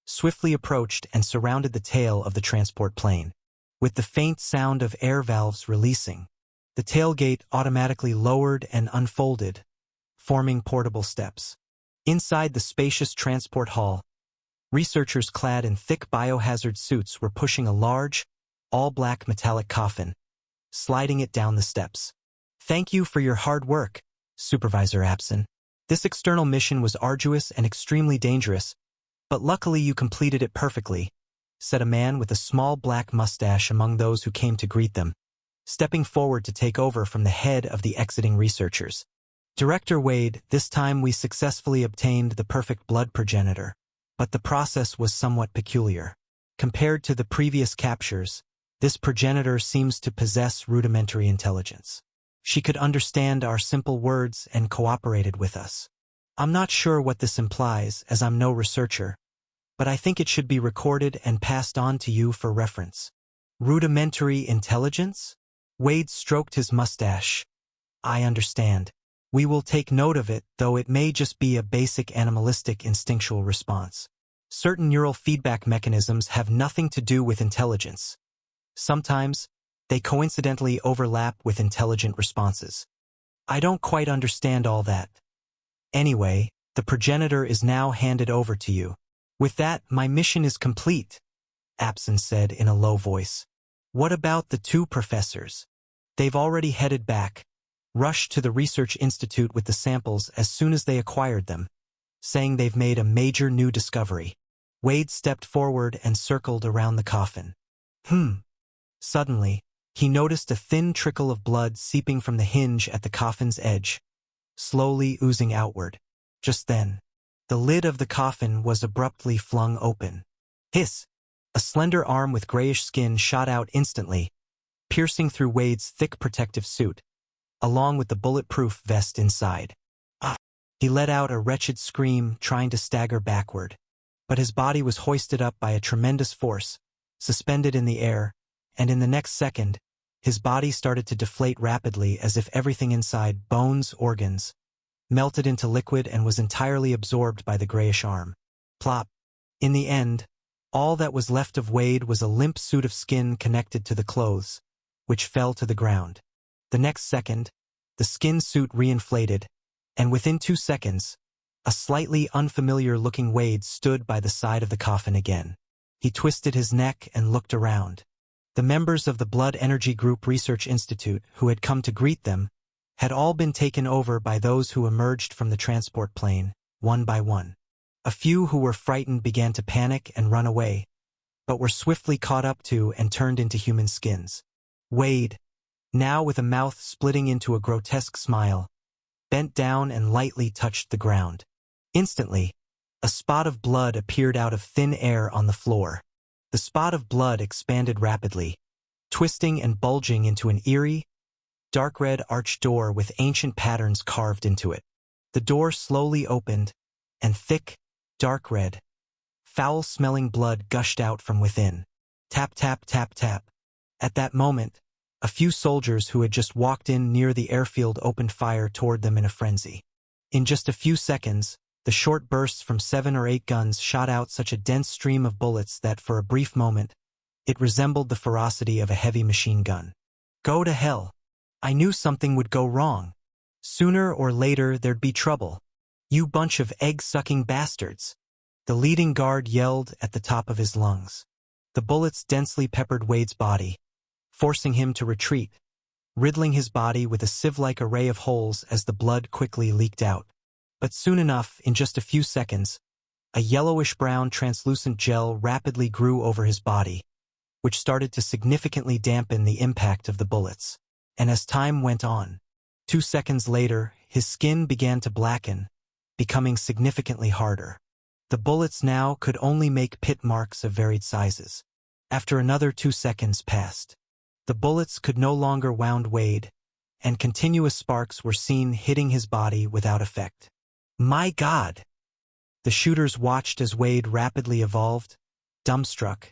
swiftly approached and surrounded the tail of the transport plane. With the faint sound of air valves releasing, the tailgate automatically lowered and unfolded, forming portable steps. Inside the spacious transport hall, researchers clad in thick biohazard suits were pushing a large, all-black metallic coffin, sliding it down the steps. "Thank you for your hard work, Supervisor Apson. This external mission was arduous and extremely dangerous, but luckily you completed it perfectly," said a man with a small black mustache among those who came to greet them, stepping forward to take over from the head of the exiting researchers. "Director Wade, this time we successfully obtained the perfect blood progenitor, but the process was somewhat peculiar. Compared to the previous captures, this progenitor seems to possess rudimentary intelligence. She could understand our simple words and cooperated with us. I'm not sure what this implies, as I'm no researcher, but I think it should be recorded and passed on to you for reference." "Rudimentary intelligence?" Wade stroked his mustache. "I understand. We will take note of it, though it may just be a basic animalistic instinctual response. Certain neural feedback mechanisms have nothing to do with intelligence. Sometimes, they coincidentally overlap with intelligent responses. I don't quite understand all that. Anyway, the progenitor is now handed over to you. With that, my mission is complete, Apson said in a low voice. What about the two professors? They've already headed back, rushed to the research institute with the samples as soon as they acquired them, saying they've made a major new discovery. Wade stepped forward and circled around the coffin. Suddenly, he noticed a thin trickle of blood seeping from the hinge at the coffin's edge, slowly oozing outward. Just then, the lid of the coffin was abruptly flung open. Hiss! A slender arm with grayish skin shot out instantly, piercing through Wade's thick protective suit, along with the bulletproof vest inside. He let out a wretched scream, trying to stagger backward, but his body was hoisted up by a tremendous force, suspended in the air, and in the next second, his body started to deflate rapidly as if everything inside, bones, organs, melted into liquid and was entirely absorbed by the grayish arm. Plop. In the end, all that was left of Wade was a limp suit of skin connected to the clothes, which fell to the ground. The next second, the skin suit reinflated, and within 2 seconds, a slightly unfamiliar-looking Wade stood by the side of the coffin again. He twisted his neck and looked around. The members of the Blood Energy Group Research Institute who had come to greet them had all been taken over by those who emerged from the transport plane, one by one. A few who were frightened began to panic and run away, but were swiftly caught up to and turned into human skins. Wade, now with a mouth splitting into a grotesque smile, bent down and lightly touched the ground. Instantly, a spot of blood appeared out of thin air on the floor. The spot of blood expanded rapidly, twisting and bulging into an eerie, dark red arched door with ancient patterns carved into it. The door slowly opened, and thick, dark red, foul-smelling blood gushed out from within. Tap, tap, tap, tap. At that moment, a few soldiers who had just walked in near the airfield opened fire toward them in a frenzy. In just a few seconds, the short bursts from 7 or 8 guns shot out such a dense stream of bullets that for a brief moment, it resembled the ferocity of a heavy machine gun. Go to hell. I knew something would go wrong. Sooner or later there'd be trouble. You bunch of egg-sucking bastards. The leading guard yelled at the top of his lungs. The bullets densely peppered Wade's body, forcing him to retreat, riddling his body with a sieve-like array of holes as the blood quickly leaked out. But soon enough, in just a few seconds, a yellowish-brown translucent gel rapidly grew over his body, which started to significantly dampen the impact of the bullets. And as time went on, 2 seconds later, his skin began to blacken, becoming significantly harder. The bullets now could only make pit marks of varied sizes. After another 2 seconds passed, the bullets could no longer wound Wade, and continuous sparks were seen hitting his body without effect. My God! The shooters watched as Wade rapidly evolved, dumbstruck,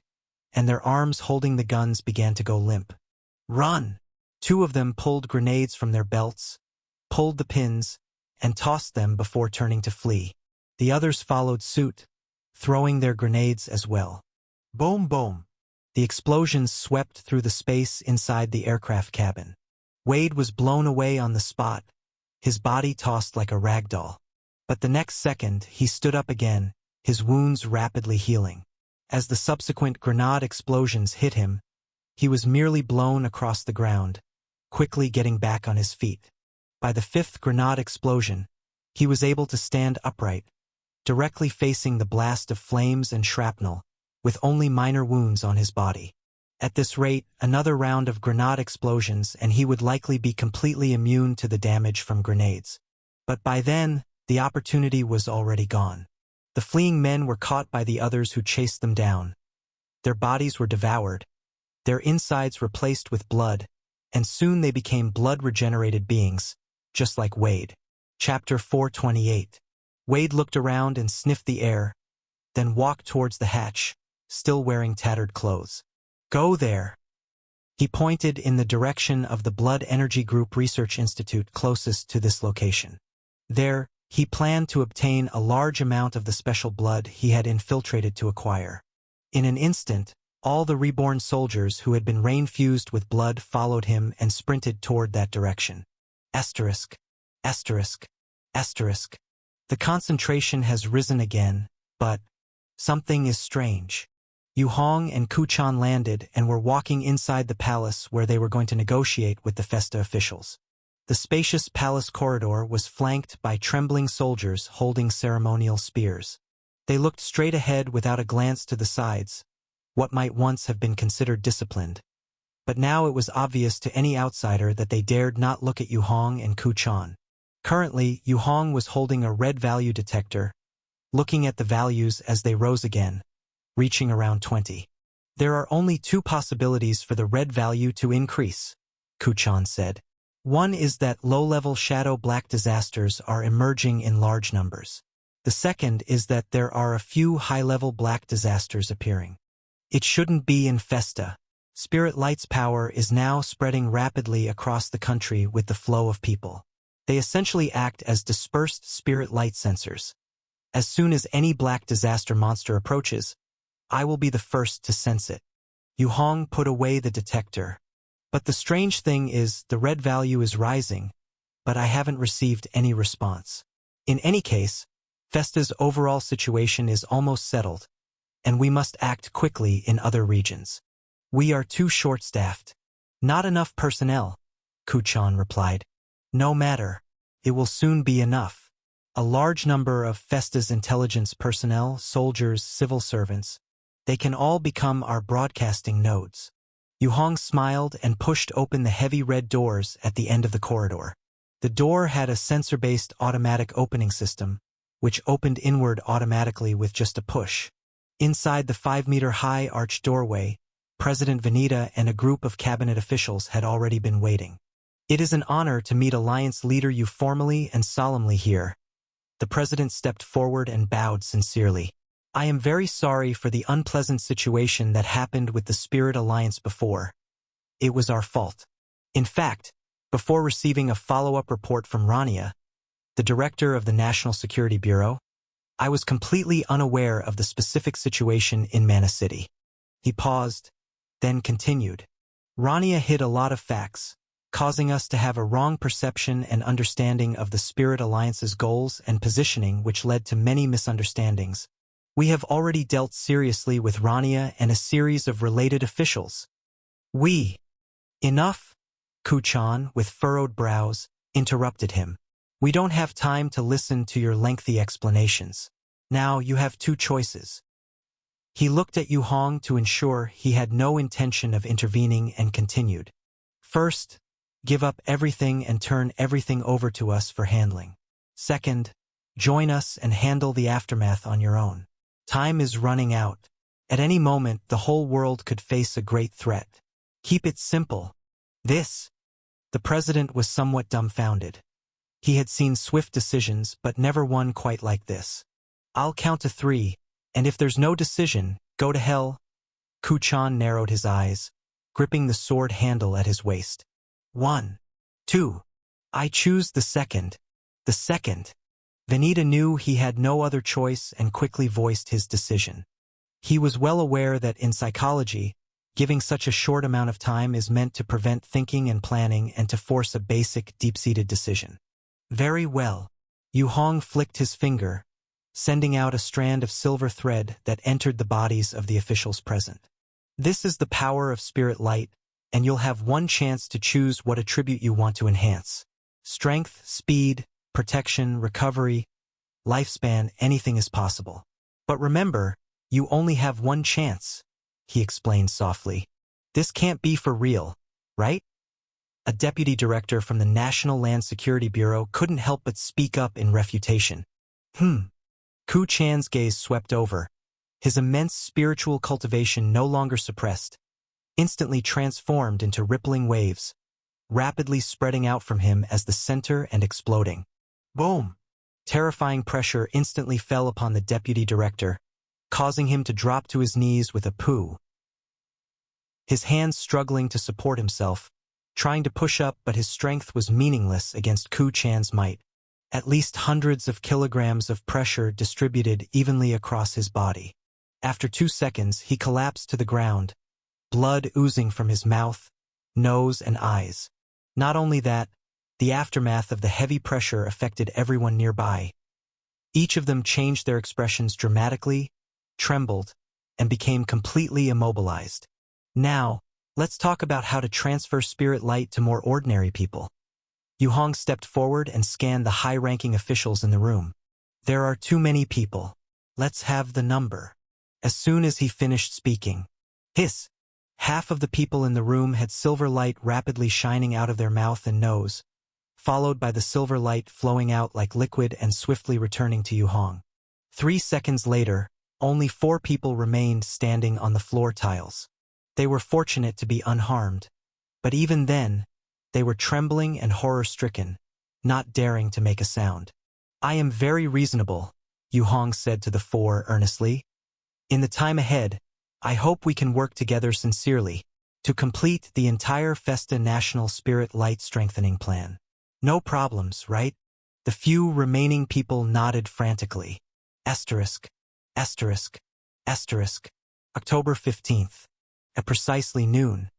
and their arms holding the guns began to go limp. Run! 2 of them pulled grenades from their belts, pulled the pins, and tossed them before turning to flee. The others followed suit, throwing their grenades as well. Boom, boom! The explosions swept through the space inside the aircraft cabin. Wade was blown away on the spot, his body tossed like a rag doll. But the next second, he stood up again, his wounds rapidly healing. As the subsequent grenade explosions hit him, he was merely blown across the ground, quickly getting back on his feet. By the 5th grenade explosion, he was able to stand upright, directly facing the blast of flames and shrapnel, with only minor wounds on his body. At this rate, another round of grenade explosions and he would likely be completely immune to the damage from grenades. But by then, the opportunity was already gone. The fleeing men were caught by the others who chased them down. Their bodies were devoured, their insides replaced with blood, and soon they became blood-regenerated beings, just like Wade. Chapter 428. Wade looked around and sniffed the air, then walked towards the hatch, still wearing tattered clothes. Go there. He pointed in the direction of the Blood Energy Group Research Institute closest to this location. There, He planned to obtain a large amount of the special blood he had infiltrated to acquire. In an instant, all the reborn soldiers who had been rain-fused with blood followed him and sprinted toward that direction. Asterisk, asterisk, asterisk. The concentration has risen again, but something is strange. Yu Hong and Ku Chan landed and were walking inside the palace where they were going to negotiate with the Festa officials. The spacious palace corridor was flanked by trembling soldiers holding ceremonial spears. They looked straight ahead without a glance to the sides, what might once have been considered disciplined. But now it was obvious to any outsider that they dared not look at Yu Hong and Ku Chan. Currently, Yu Hong was holding a red value detector, looking at the values as they rose again, reaching around 20. There are only two possibilities for the red value to increase, Ku Chan said. One is that low-level shadow black disasters are emerging in large numbers. The second is that there are a few high-level black disasters appearing. It shouldn't be in Festa. Spirit Light's power is now spreading rapidly across the country with the flow of people. They essentially act as dispersed Spirit Light sensors. As soon as any black disaster monster approaches, I will be the first to sense it. Yu Hong put away the detector. But the strange thing is the red value is rising, but I haven't received any response. In any case, Festa's overall situation is almost settled, and we must act quickly in other regions. We are too short-staffed. Not enough personnel, Ku Chan replied. No matter. It will soon be enough. A large number of Festa's intelligence personnel, soldiers, civil servants, they can all become our broadcasting nodes. Yu Hong smiled and pushed open the heavy red doors at the end of the corridor. The door had a sensor-based automatic opening system, which opened inward automatically with just a push. Inside the 5-meter-high arched doorway, President Vanita and a group of cabinet officials had already been waiting. It is an honor to meet Alliance leader you formally and solemnly here. The president stepped forward and bowed sincerely. I am very sorry for the unpleasant situation that happened with the Spirit Alliance before. It was our fault. In fact, before receiving a follow-up report from Rania, the director of the National Security Bureau, I was completely unaware of the specific situation in Mana City. He paused, then continued. Rania hid a lot of facts, causing us to have a wrong perception and understanding of the Spirit Alliance's goals and positioning, which led to many misunderstandings. We have already dealt seriously with Rania and a series of related officials. Enough? Ku Chan, with furrowed brows, interrupted him. We don't have time to listen to your lengthy explanations. Now you have two choices. He looked at Yu Hong to ensure he had no intention of intervening and continued. First, give up everything and turn everything over to us for handling. Second, join us and handle the aftermath on your own. Time is running out. At any moment, the whole world could face a great threat. Keep it simple. The president was somewhat dumbfounded. He had seen swift decisions, but never one quite like this. I'll count to 3, and if there's no decision, go to hell. Ku Chan narrowed his eyes, gripping the sword handle at his waist. 1, 2. I choose the second. The second. Vanita knew he had no other choice and quickly voiced his decision. He was well aware that in psychology, giving such a short amount of time is meant to prevent thinking and planning and to force a basic, deep-seated decision. Very well. Yu Hong flicked his finger, sending out a strand of silver thread that entered the bodies of the officials present. This is the power of Spirit Light, and you'll have one chance to choose what attribute you want to enhance. Strength, speed, protection, recovery, lifespan, anything is possible. But remember, you only have one chance, he explained softly. This can't be for real, right? A deputy director from the National Land Security Bureau couldn't help but speak up in refutation. Ku Chan's gaze swept over, his immense spiritual cultivation no longer suppressed, instantly transformed into rippling waves, rapidly spreading out from him as the center and exploding. Boom! Terrifying pressure instantly fell upon the deputy director, causing him to drop to his knees with a poo. His hands struggling to support himself, trying to push up, but his strength was meaningless against Ku Chan's might. at least hundreds of kilograms of pressure distributed evenly across his body. After 2 seconds, he collapsed to the ground, blood oozing from his mouth, nose, and eyes. Not only that, the aftermath of the heavy pressure affected everyone nearby. Each of them changed their expressions dramatically, trembled, and became completely immobilized. Now, let's talk about how to transfer spirit light to more ordinary people. Yu Hong stepped forward and scanned the high-ranking officials in the room. There are too many people. Let's have the number. As soon as he finished speaking, hiss! Half of the people in the room had silver light rapidly shining out of their mouth and nose, followed by the silver light flowing out like liquid and swiftly returning to Yu Hong. 3 seconds later, only 4 people remained standing on the floor tiles. They were fortunate to be unharmed, but even then, they were trembling and horror-stricken, not daring to make a sound. I am very reasonable, Yu Hong said to the 4 earnestly. In the time ahead, I hope we can work together sincerely to complete the entire Festa National Spirit Light Strengthening Plan. No problems, right? The few remaining people nodded frantically. Asterisk, asterisk, asterisk. October 15th. At precisely noon,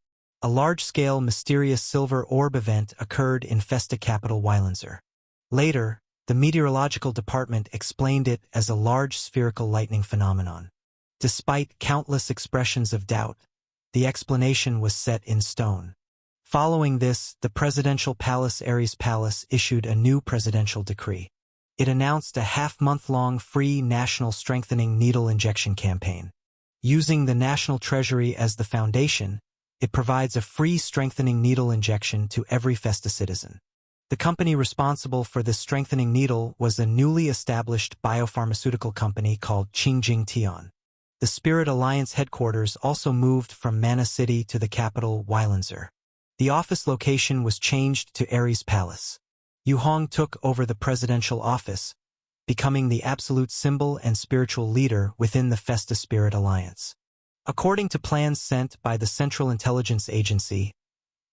a large-scale mysterious silver orb event occurred in Festa capital Weilanzer. Later, the meteorological department explained it as a large spherical lightning phenomenon. Despite countless expressions of doubt, the explanation was set in stone. Following this, the presidential palace Ares Palace issued a new presidential decree. It announced a half-month-long free national strengthening needle injection campaign. Using the national treasury as the foundation, it provides a free strengthening needle injection to every Festa citizen. The company responsible for this strengthening needle was a newly established biopharmaceutical company called Qingjing Tian. The Spirit Alliance headquarters also moved from Mana City to the capital, Weilanzer. The office location was changed to Ares Palace. Yu Hong took over the presidential office, becoming the absolute symbol and spiritual leader within the Festa Spirit Alliance. According to plans sent by the Central Intelligence Agency,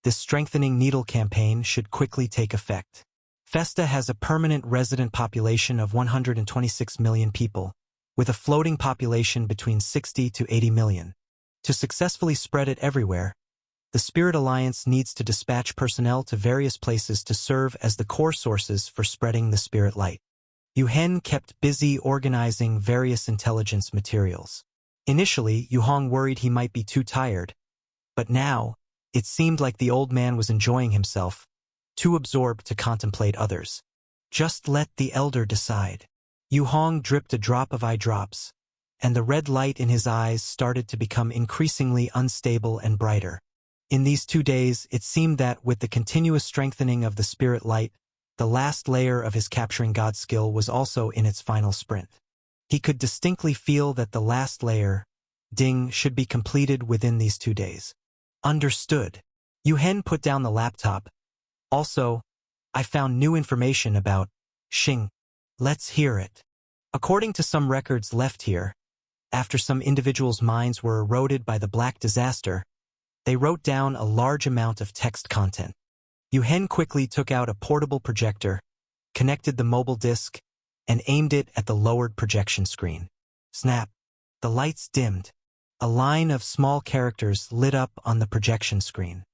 this strengthening needle campaign should quickly take effect. Festa has a permanent resident population of 126 million people, with a floating population between 60 to 80 million. To successfully spread it everywhere, the Spirit Alliance needs to dispatch personnel to various places to serve as the core sources for spreading the spirit light. Yu Hen kept busy organizing various intelligence materials. Initially, Yu Hong worried he might be too tired, but now, it seemed like the old man was enjoying himself, too absorbed to contemplate others. Just let the elder decide. Yu Hong dripped a drop of eye drops, and the red light in his eyes started to become increasingly unstable and brighter. In these 2 days, it seemed that with the continuous strengthening of the spirit light, the last layer of his capturing God skill was also in its final sprint. He could distinctly feel that the last layer, Ding, should be completed within these 2 days. Understood. Yu Hen put down the laptop. Also, I found new information about Xing. Let's hear it. According to some records left here, after some individuals' minds were eroded by the Black Disaster, they wrote down a large amount of text content. Yu Hen quickly took out a portable projector, connected the mobile disc, and aimed it at the lowered projection screen. Snap! The lights dimmed. A line of small characters lit up on the projection screen.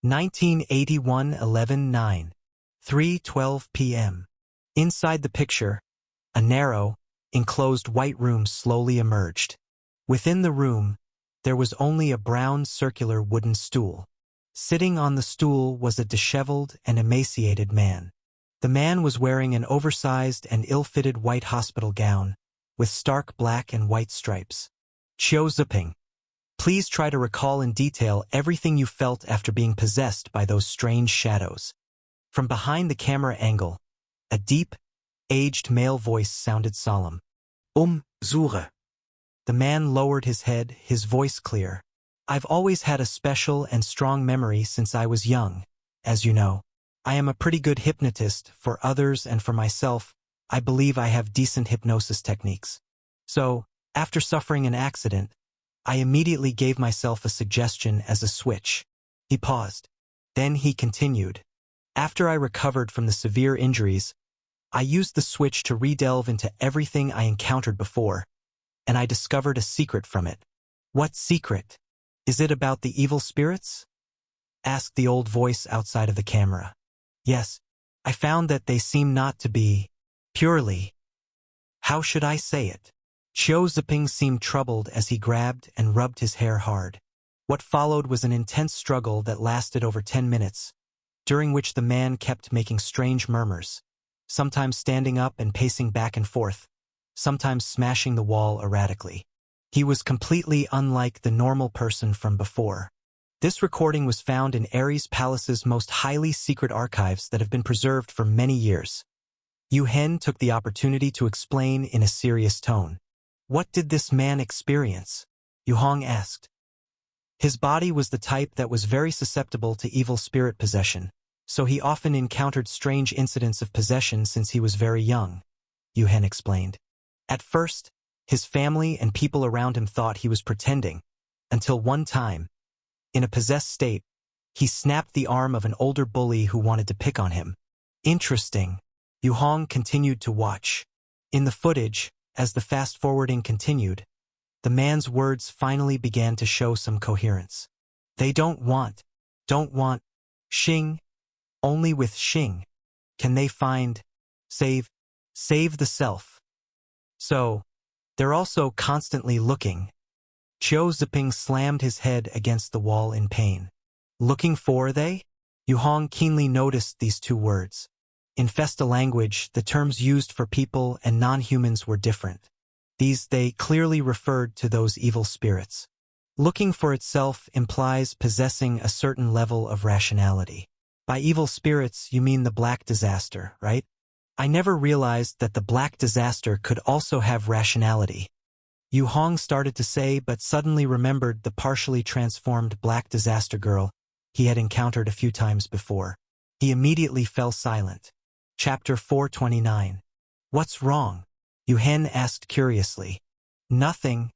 1981-11-9. 3:12 p.m. Inside the picture, a narrow, enclosed white room slowly emerged. Within the room, there was only a brown circular wooden stool. Sitting on the stool was a disheveled and emaciated man. The man was wearing an oversized and ill-fitted white hospital gown, with stark black and white stripes. Qiu Ziping, please try to recall in detail everything you felt after being possessed by those strange shadows. From behind the camera angle, a deep, aged male voice sounded solemn. Zure. The man lowered his head, his voice clear. I've always had a special and strong memory since I was young, as you know. I am a pretty good hypnotist for others and for myself. I believe I have decent hypnosis techniques. So, after suffering an accident, I immediately gave myself a suggestion as a switch. He paused. Then he continued. After I recovered from the severe injuries, I used the switch to re-delve into everything I encountered before, and I discovered a secret from it. What secret? Is it about the evil spirits? Asked the old voice outside of the camera. Yes, I found that they seem not to be purely. How should I say it? Qiu Ziping seemed troubled as he grabbed and rubbed his hair hard. What followed was an intense struggle that lasted over 10 minutes, during which the man kept making strange murmurs, sometimes standing up and pacing back and forth, sometimes smashing the wall erratically. He was completely unlike the normal person from before. This recording was found in Ares Palace's most highly secret archives that have been preserved for many years. Yu Hen took the opportunity to explain in a serious tone. What did this man experience? Yu Hong asked. His body was the type that was very susceptible to evil spirit possession, so he often encountered strange incidents of possession since he was very young, Yu Hen explained. At first, his family and people around him thought he was pretending, until one time, in a possessed state, he snapped the arm of an older bully who wanted to pick on him. Interesting. Yu Hong continued to watch. In the footage, as the fast-forwarding continued, the man's words finally began to show some coherence. They don't want Xing. Only with Xing can they find, save the self. So, they're also constantly looking. Qiu Ziping slammed his head against the wall in pain. Looking for they? Yu Hong keenly noticed these two words. In Festa language, the terms used for people and non-humans were different. They clearly referred to those evil spirits. Looking for itself implies possessing a certain level of rationality. By evil spirits, you mean the Black Disaster, right? I never realized that the Black Disaster could also have rationality. Yu Hong started to say, but suddenly remembered the partially transformed Black Disaster girl he had encountered a few times before. He immediately fell silent. Chapter 429. What's wrong? Yu Hen asked curiously. Nothing.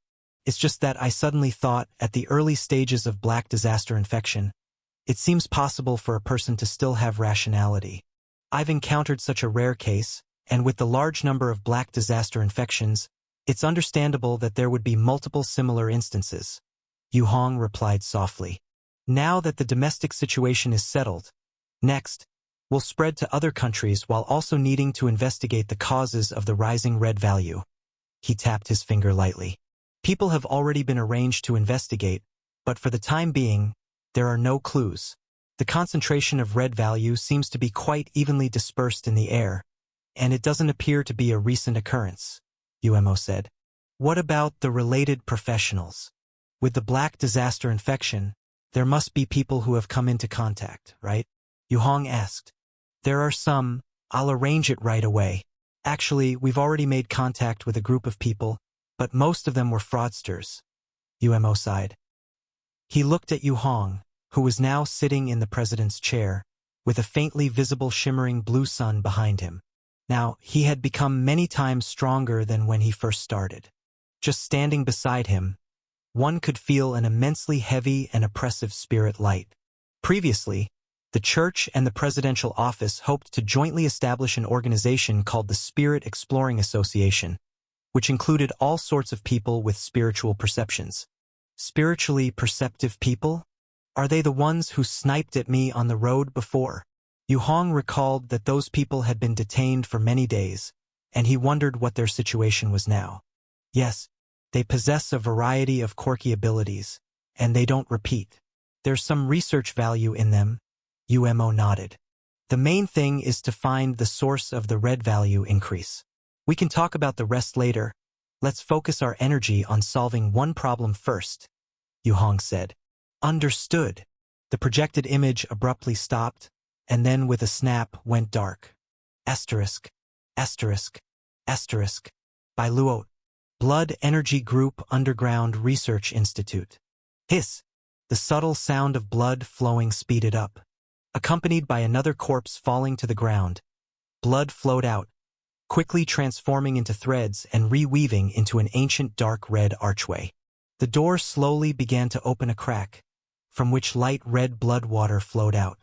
It's just that I suddenly thought, at the early stages of Black Disaster infection, it seems possible for a person to still have rationality. I've encountered such a rare case, and with the large number of Black Disaster infections, it's understandable that there would be multiple similar instances. Yu Hong replied softly. Now that the domestic situation is settled, next, we'll spread to other countries while also needing to investigate the causes of the rising red value. He tapped his finger lightly. People have already been arranged to investigate, but for the time being, there are no clues. The concentration of red value seems to be quite evenly dispersed in the air, and it doesn't appear to be a recent occurrence, Uemo said. What about the related professionals? With the Black Disaster infection, there must be people who have come into contact, right? Yu Hong asked. There are some. I'll arrange it right away. Actually, we've already made contact with a group of people, but most of them were fraudsters. Uemo sighed. He looked at Yu Hong, who was now sitting in the president's chair, with a faintly visible shimmering blue sun behind him. Now, he had become many times stronger than when he first started. Just standing beside him, one could feel an immensely heavy and oppressive spirit light. Previously, the church and the presidential office hoped to jointly establish an organization called the Spirit Exploring Association, which included all sorts of people with spiritual perceptions. Spiritually perceptive people? Are they the ones who sniped at me on the road before? Yu Hong recalled that those people had been detained for many days, and he wondered what their situation was now. Yes, they possess a variety of quirky abilities, and they don't repeat. There's some research value in them. Uemo nodded. The main thing is to find the source of the red value increase. We can talk about the rest later. Let's focus our energy on solving one problem first, Yu Hong said. Understood. The projected image abruptly stopped, and then with a snap went dark. Asterisk. Asterisk. Asterisk. By Luo. Blood Energy Group Underground Research Institute. Hiss. The subtle sound of blood flowing speeded up. Accompanied by another corpse falling to the ground, blood flowed out, quickly transforming into threads and reweaving into an ancient dark red archway. The door slowly began to open a crack, from which light red blood water flowed out.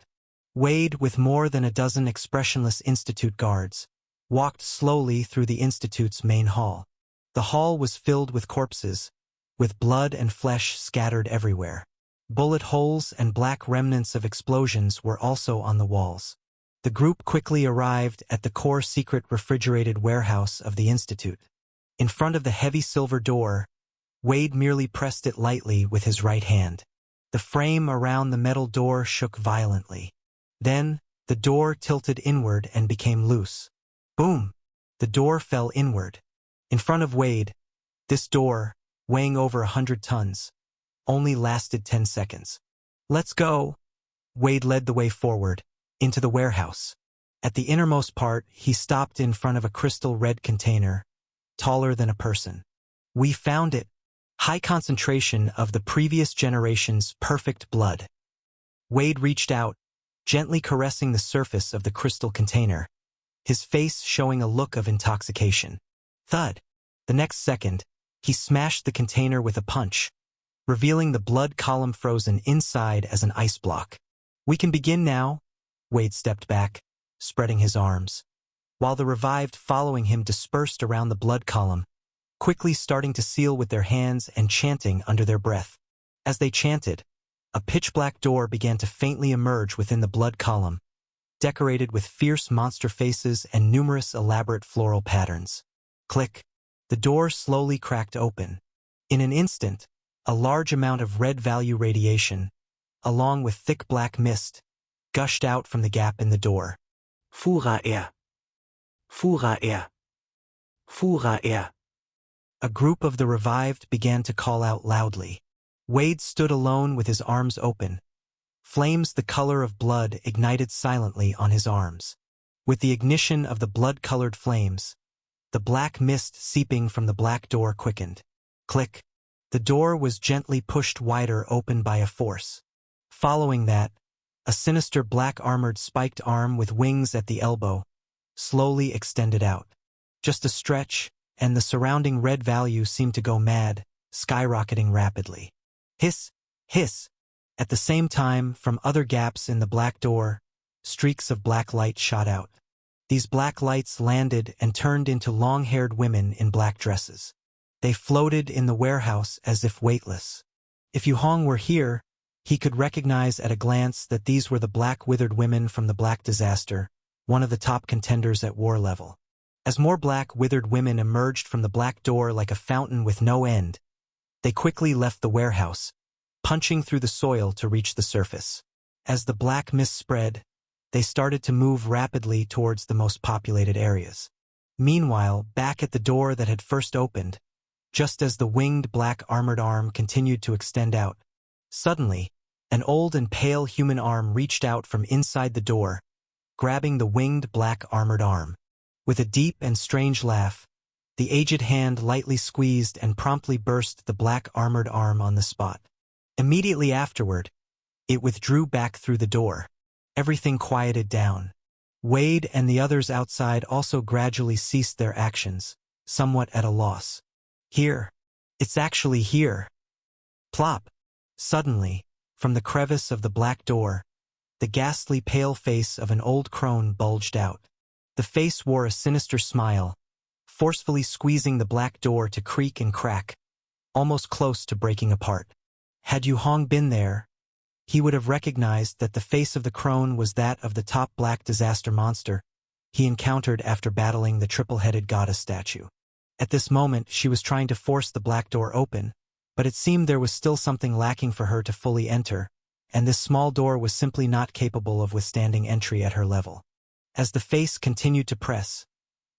Wade, with more than a dozen expressionless institute guards, walked slowly through the Institute's main hall. The hall was filled with corpses, with blood and flesh scattered everywhere. Bullet holes and black remnants of explosions were also on the walls. The group quickly arrived at the core secret refrigerated warehouse of the Institute. In front of the heavy silver door, Wade merely pressed it lightly with his right hand. The frame around the metal door shook violently. Then, the door tilted inward and became loose. Boom! The door fell inward. In front of Wade, this door, weighing over 100 tons, only lasted 10 seconds. "Let's go!" Wade led the way forward, into the warehouse. At the innermost part, he stopped in front of a crystal red container, taller than a person. "We found it. High concentration of the previous generation's perfect blood." Wade reached out, gently caressing the surface of the crystal container, his face showing a look of intoxication. Thud! The next second, he smashed the container with a punch, revealing the blood column frozen inside as an ice block. "We can begin now." Wade stepped back, spreading his arms, while the revived following him dispersed around the blood column, quickly starting to seal with their hands and chanting under their breath. As they chanted, a pitch-black door began to faintly emerge within the blood column, decorated with fierce monster faces and numerous elaborate floral patterns. Click! The door slowly cracked open. In an instant, a large amount of red value radiation, along with thick black mist, gushed out from the gap in the door. Fura er. Fura er. Fura er. A group of the revived began to call out loudly. Wade stood alone with his arms open. Flames the color of blood ignited silently on his arms. With the ignition of the blood-colored flames, the black mist seeping from the black door quickened. Click! The door was gently pushed wider open by a force. Following that, a sinister black-armored spiked arm with wings at the elbow slowly extended out. Just a stretch, and the surrounding red value seemed to go mad, skyrocketing rapidly. Hiss! Hiss! At the same time, from other gaps in the black door, streaks of black light shot out. These black lights landed and turned into long-haired women in black dresses. They floated in the warehouse as if weightless. If Yu Hong were here, he could recognize at a glance that these were the black withered women from the Black Disaster, one of the top contenders at war level. As more black withered women emerged from the black door like a fountain with no end, they quickly left the warehouse, punching through the soil to reach the surface. As the black mist spread, they started to move rapidly towards the most populated areas. Meanwhile, back at the door that had first opened, just as the winged black armored arm continued to extend out, suddenly, an old and pale human arm reached out from inside the door, grabbing the winged black armored arm. With a deep and strange laugh, the aged hand lightly squeezed and promptly burst the black armored arm on the spot. Immediately afterward, it withdrew back through the door. Everything quieted down. Wade and the others outside also gradually ceased their actions, somewhat at a loss. Here. It's actually here. Plop. Suddenly, from the crevice of the black door, the ghastly pale face of an old crone bulged out. The face wore a sinister smile, forcefully squeezing the black door to creak and crack, almost close to breaking apart. Had Yu Hong been there, he would have recognized that the face of the crone was that of the top Black Disaster monster he encountered after battling the triple-headed goddess statue. At this moment, she was trying to force the black door open, but it seemed there was still something lacking for her to fully enter, and this small door was simply not capable of withstanding entry at her level. As the face continued to press,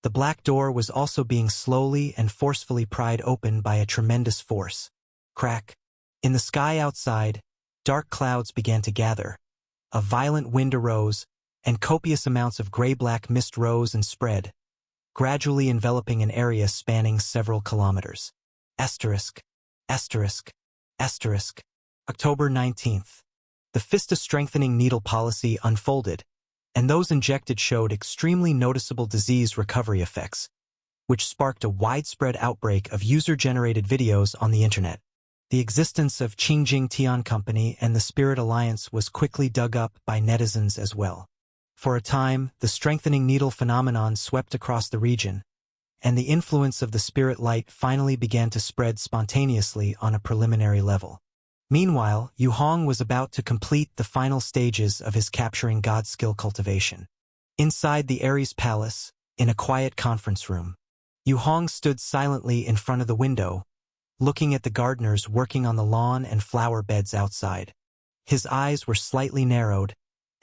the black door was also being slowly and forcefully pried open by a tremendous force. Crack. In the sky outside, dark clouds began to gather. A violent wind arose, and copious amounts of gray-black mist rose and spread, gradually enveloping an area spanning several kilometers. Asterisk. Asterisk. Asterisk. October 19th. The Fista-strengthening needle policy unfolded, and those injected showed extremely noticeable disease recovery effects, which sparked a widespread outbreak of user-generated videos on the internet. The existence of Qingjing Tian Company and the Spirit Alliance was quickly dug up by netizens as well. For a time, the strengthening needle phenomenon swept across the region, and the influence of the spirit light finally began to spread spontaneously on a preliminary level. Meanwhile, Yu Hong was about to complete the final stages of his capturing God skill cultivation. Inside the Ares Palace, in a quiet conference room, Yu Hong stood silently in front of the window, looking at the gardeners working on the lawn and flower beds outside. His eyes were slightly narrowed,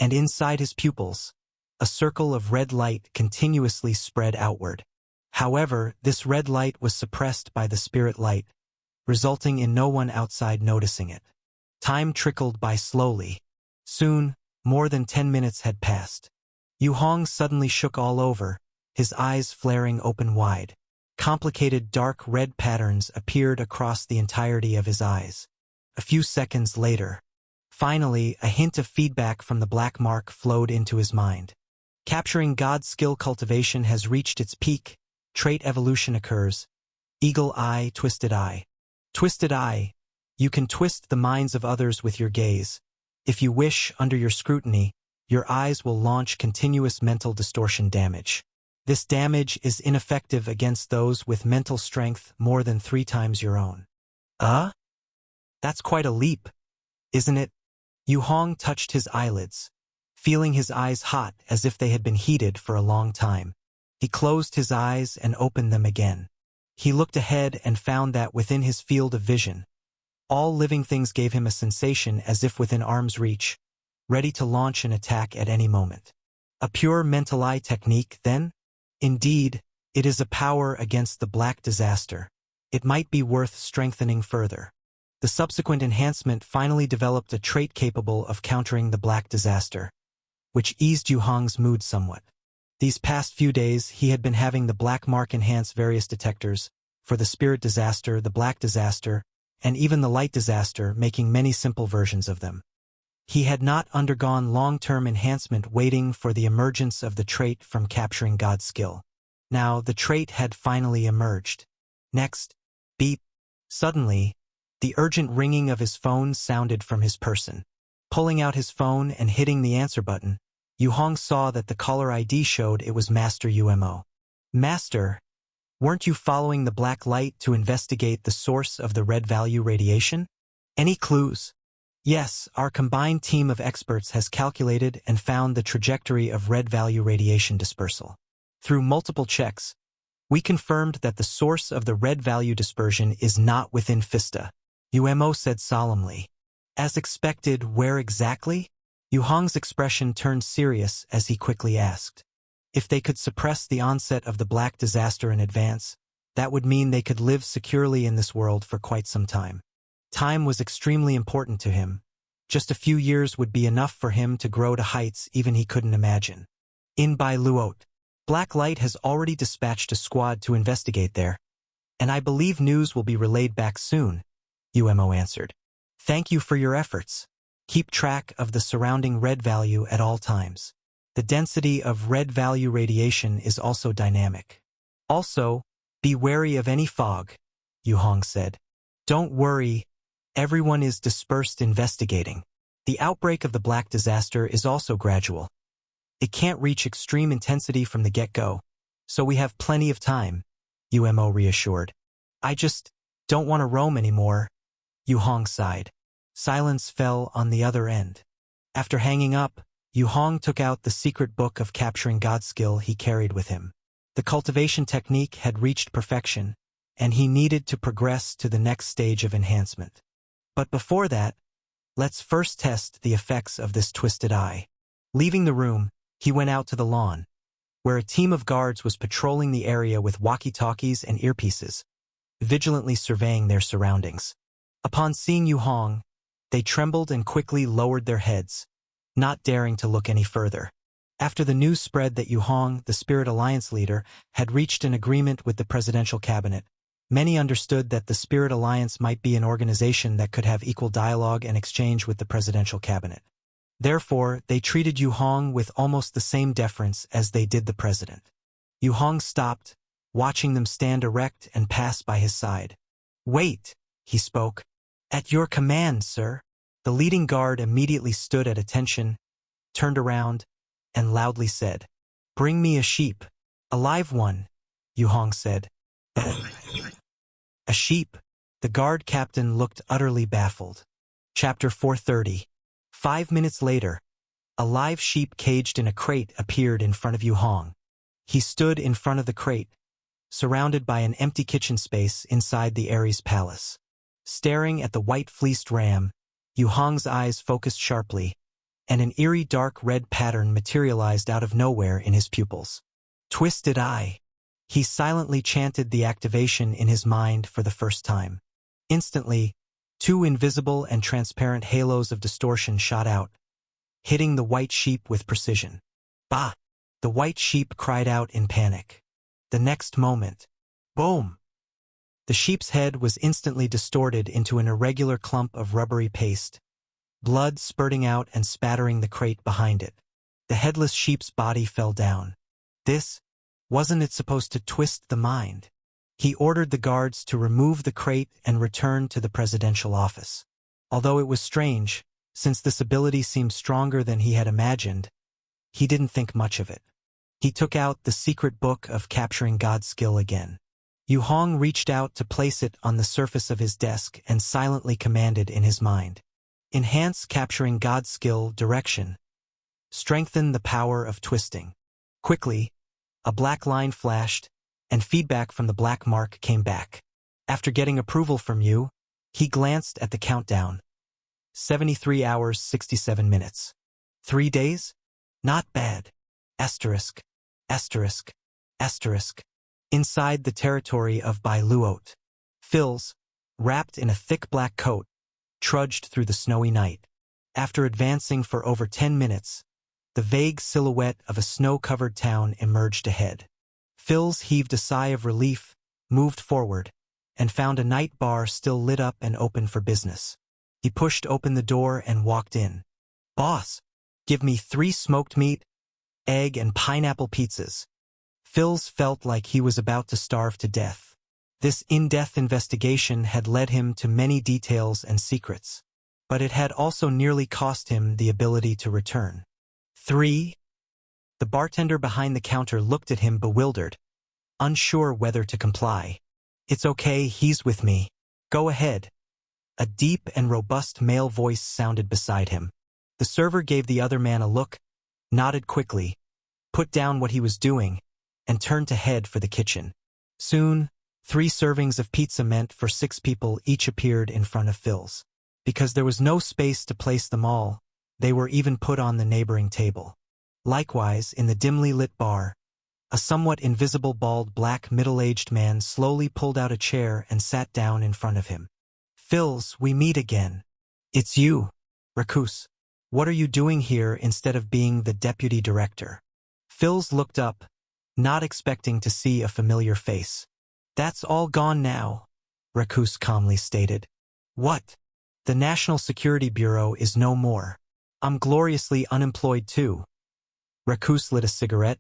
and inside his pupils, a circle of red light continuously spread outward. However, this red light was suppressed by the spirit light, resulting in no one outside noticing it. Time trickled by slowly. Soon, more than 10 minutes had passed. Yu Hong suddenly shook all over, his eyes flaring open wide. Complicated dark red patterns appeared across the entirety of his eyes. A few seconds later, finally, a hint of feedback from the black mark flowed into his mind. Capturing God skill cultivation has reached its peak. Trait evolution occurs. Eagle eye, twisted eye. Twisted eye. You can twist the minds of others with your gaze. If you wish, under your scrutiny, your eyes will launch continuous mental distortion damage. This damage is ineffective against those with mental strength more than 3 times your own. That's quite a leap, isn't it? Yu Hong touched his eyelids, feeling his eyes hot as if they had been heated for a long time. He closed his eyes and opened them again. He looked ahead and found that within his field of vision, all living things gave him a sensation as if within arm's reach, ready to launch an attack at any moment. A pure mental eye technique, then? Indeed, it is a power against the black disaster. It might be worth strengthening further. The subsequent enhancement finally developed a trait capable of countering the black disaster, which eased Yu Hong's mood somewhat. These past few days, he had been having the black mark enhance various detectors, for the spirit disaster, the black disaster, and even the light disaster, making many simple versions of them. He had not undergone long-term enhancement waiting for the emergence of the trait from capturing God's skill. Now, the trait had finally emerged. Next, beep. Suddenly, the urgent ringing of his phone sounded from his person. Pulling out his phone and hitting the answer button, Yu Hong saw that the caller ID showed it was Master UMO. Master, weren't you following the black light to investigate the source of the red value radiation? Any clues? Yes, our combined team of experts has calculated and found the trajectory of red value radiation dispersal. Through multiple checks, we confirmed that the source of the red value dispersion is not within Fista, UMO said solemnly. As expected, where exactly? Yu Hong's expression turned serious as he quickly asked. If they could suppress the onset of the black disaster in advance, that would mean they could live securely in this world for quite some time. Time was extremely important to him. Just a few years would be enough for him to grow to heights even he couldn't imagine. In Bai Luot, Black Light has already dispatched a squad to investigate there, and I believe news will be relayed back soon, UMO answered. Thank you for your efforts. Keep track of the surrounding red value at all times. The density of red value radiation is also dynamic. Also, be wary of any fog, Yu Hong said. Don't worry, everyone is dispersed investigating. The outbreak of the black disaster is also gradual. It can't reach extreme intensity from the get-go, so we have plenty of time, UMO reassured. I just don't want to roam anymore, Yu Hong sighed. Silence fell on the other end. After hanging up, Yu Hong took out the secret book of capturing God's skill he carried with him. The cultivation technique had reached perfection, and he needed to progress to the next stage of enhancement. But before that, let's first test the effects of this twisted eye. Leaving the room, he went out to the lawn, where a team of guards was patrolling the area with walkie-talkies and earpieces, vigilantly surveying their surroundings. Upon seeing Yu Hong, they trembled and quickly lowered their heads, not daring to look any further. After the news spread that Yu Hong, the Spirit Alliance leader, had reached an agreement with the presidential cabinet, many understood that the Spirit Alliance might be an organization that could have equal dialogue and exchange with the presidential cabinet. Therefore, they treated Yu Hong with almost the same deference as they did the president. Yu Hong stopped, watching them stand erect and pass by his side. Wait, he spoke. At your command, sir. The leading guard immediately stood at attention, turned around, and loudly said, "Bring me a sheep. A live one," Yu Hong said. A sheep? The guard captain looked utterly baffled. Chapter 430. 5 minutes later, a live sheep caged in a crate appeared in front of Yu Hong. He stood in front of the crate, surrounded by an empty kitchen space inside the Ares palace. Staring at the white fleeced ram, Yu Hong's eyes focused sharply, and an eerie dark red pattern materialized out of nowhere in his pupils. Twisted eye. He silently chanted the activation in his mind for the first time. Instantly, 2 invisible and transparent halos of distortion shot out, hitting the white sheep with precision. Bah! The white sheep cried out in panic. The next moment, boom! The sheep's head was instantly distorted into an irregular clump of rubbery paste, blood spurting out and spattering the crate behind it. The headless sheep's body fell down. Wasn't it supposed to twist the mind? He ordered the guards to remove the crate and return to the presidential office. Although it was strange, since this ability seemed stronger than he had imagined, he didn't think much of it. He took out the secret book of capturing God's skill again. Yu Hong reached out to place it on the surface of his desk and silently commanded in his mind. Enhance capturing God's skill direction. Strengthen the power of twisting. Quickly, a black line flashed, and feedback from the black mark came back. After getting approval from Yu, he glanced at the countdown. 73 hours, 67 minutes. 3 days? Not bad. Asterisk, asterisk, asterisk. Inside the territory of Bai Luot, Phils, wrapped in a thick black coat, trudged through the snowy night. After advancing for over 10 minutes, the vague silhouette of a snow-covered town emerged ahead. Phils heaved a sigh of relief, moved forward, and found a night bar still lit up and open for business. He pushed open the door and walked in. "Boss, give me 3 smoked meat, egg, and pineapple pizzas." Phils felt like he was about to starve to death. This in-depth investigation had led him to many details and secrets, but it had also nearly cost him the ability to return. 3? The bartender behind the counter looked at him bewildered, unsure whether to comply. "It's okay, he's with me. Go ahead." A deep and robust male voice sounded beside him. The server gave the other man a look, nodded quickly, put down what he was doing, and turned to head for the kitchen. Soon, 3 servings of pizza meant for 6 people each appeared in front of Phil's. Because there was no space to place them all, they were even put on the neighboring table. Likewise, in the dimly lit bar, a somewhat invisible bald black middle-aged man slowly pulled out a chair and sat down in front of him. "Phils, we meet again. It's you, Rakus. What are you doing here instead of being the deputy director?" Phils looked up, not expecting to see a familiar face. "That's all gone now," Rakus calmly stated. "What? The National Security Bureau is no more. I'm gloriously unemployed too." Rakus lit a cigarette,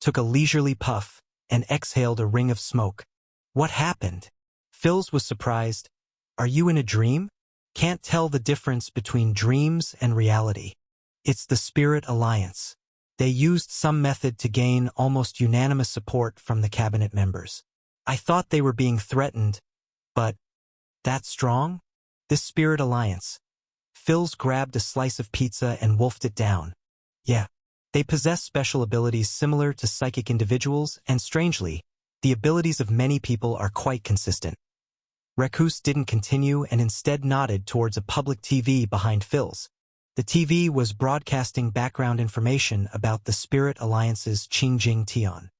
took a leisurely puff, and exhaled a ring of smoke. "What happened?" Phils was surprised. "Are you in a dream? Can't tell the difference between dreams and reality. It's the Spirit Alliance. They used some method to gain almost unanimous support from the cabinet members. I thought they were being threatened, but that strong? This Spirit Alliance." Phils grabbed a slice of pizza and wolfed it down. "Yeah, they possess special abilities similar to psychic individuals, and strangely, the abilities of many people are quite consistent." Rakus didn't continue and instead nodded towards a public TV behind Phils. The TV was broadcasting background information about the Spirit Alliance's Qingjing Tian.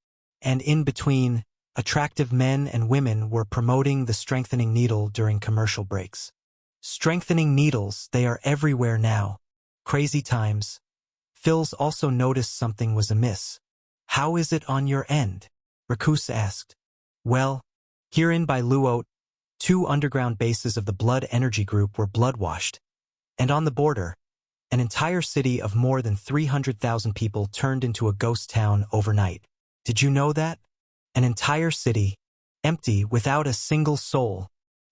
And in between, attractive men and women were promoting the strengthening needle during commercial breaks. Strengthening needles, they are everywhere now. Crazy times. Phils also noticed something was amiss. "How is it on your end?" Rakus asked. "Well, herein by Luot, 2 underground bases of the Blood Energy Group were bloodwashed. And on the border, an entire city of more than 300,000 people turned into a ghost town overnight. Did you know that? An entire city, empty, without a single soul.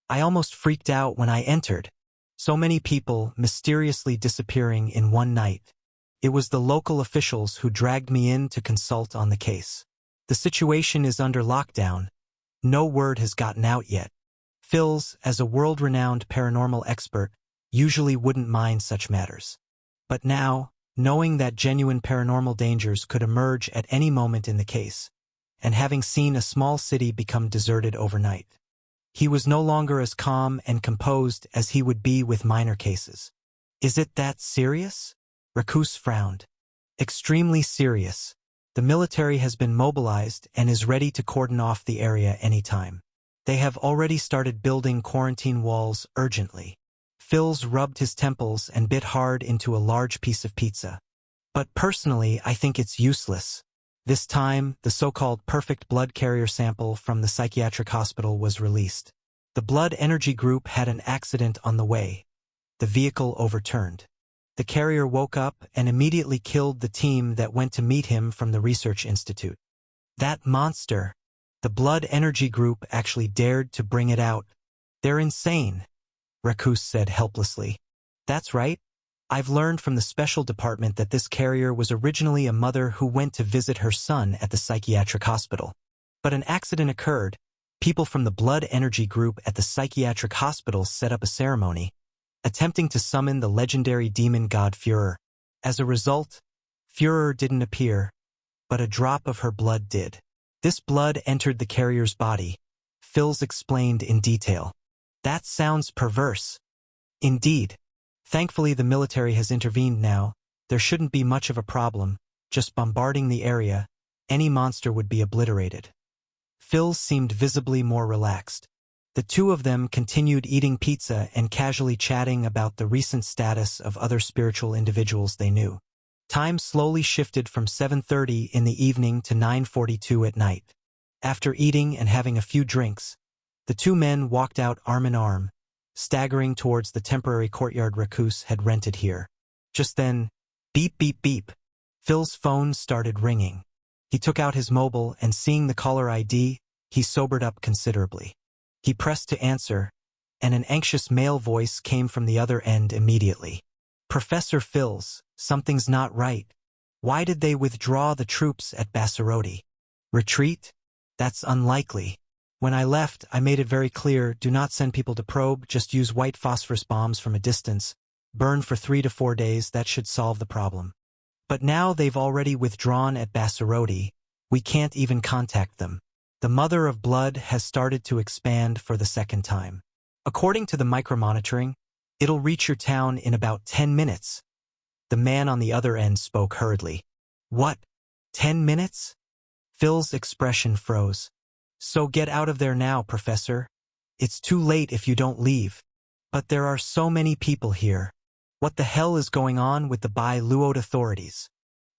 I almost freaked out when I entered. So many people mysteriously disappearing in one night. It was the local officials who dragged me in to consult on the case. The situation is under lockdown. No word has gotten out yet. Phils, as a world-renowned paranormal expert, usually wouldn't mind such matters. But now, knowing that genuine paranormal dangers could emerge at any moment in the case, and having seen a small city become deserted overnight, he was no longer as calm and composed as he would be with minor cases. Is it that serious? Rakus frowned. Extremely serious. The military has been mobilized and is ready to cordon off the area anytime. They have already started building quarantine walls urgently. Phils rubbed his temples and bit hard into a large piece of pizza. But personally, I think it's useless. This time, the so-called perfect blood carrier sample from the psychiatric hospital was released. The blood energy group had an accident on the way. The vehicle overturned. The carrier woke up and immediately killed the team that went to meet him from the research institute. That monster, the blood energy group, actually dared to bring it out. They're insane, Rakus said helplessly. That's right. I've learned from the special department that this carrier was originally a mother who went to visit her son at the psychiatric hospital. But an accident occurred. People from the blood energy group at the psychiatric hospital set up a ceremony, attempting to summon the legendary demon god Führer. As a result, Führer didn't appear, but a drop of her blood did. This blood entered the carrier's body. Phils explained in detail. That sounds perverse. Indeed. Thankfully, the military has intervened now. There shouldn't be much of a problem. Just bombarding the area, any monster would be obliterated. Phil seemed visibly more relaxed. The two of them continued eating pizza and casually chatting about the recent status of other spiritual individuals they knew. Time slowly shifted from 7:30 in the evening to 9:42 at night. After eating and having a few drinks, the two men walked out arm in arm, staggering towards the temporary courtyard Rakus had rented here. Just then, beep beep beep, Phil's phone started ringing. He took out his mobile and seeing the caller ID, he sobered up considerably. He pressed to answer, and an anxious male voice came from the other end immediately. Professor Phils, something's not right. Why did they withdraw the troops at Basaroti? Retreat? That's unlikely. When I left, I made it very clear, do not send people to probe, just use white phosphorus bombs from a distance. Burn for 3 to 4 days, that should solve the problem. But now they've already withdrawn at Basaroti. We can't even contact them. The Mother of Blood has started to expand for the second time. According to the micromonitoring, it'll reach your town in about 10 minutes. The man on the other end spoke hurriedly. What? 10 minutes? Phil's expression froze. So get out of there now, Professor. It's too late if you don't leave. But there are so many people here. What the hell is going on with the Bai Luote authorities?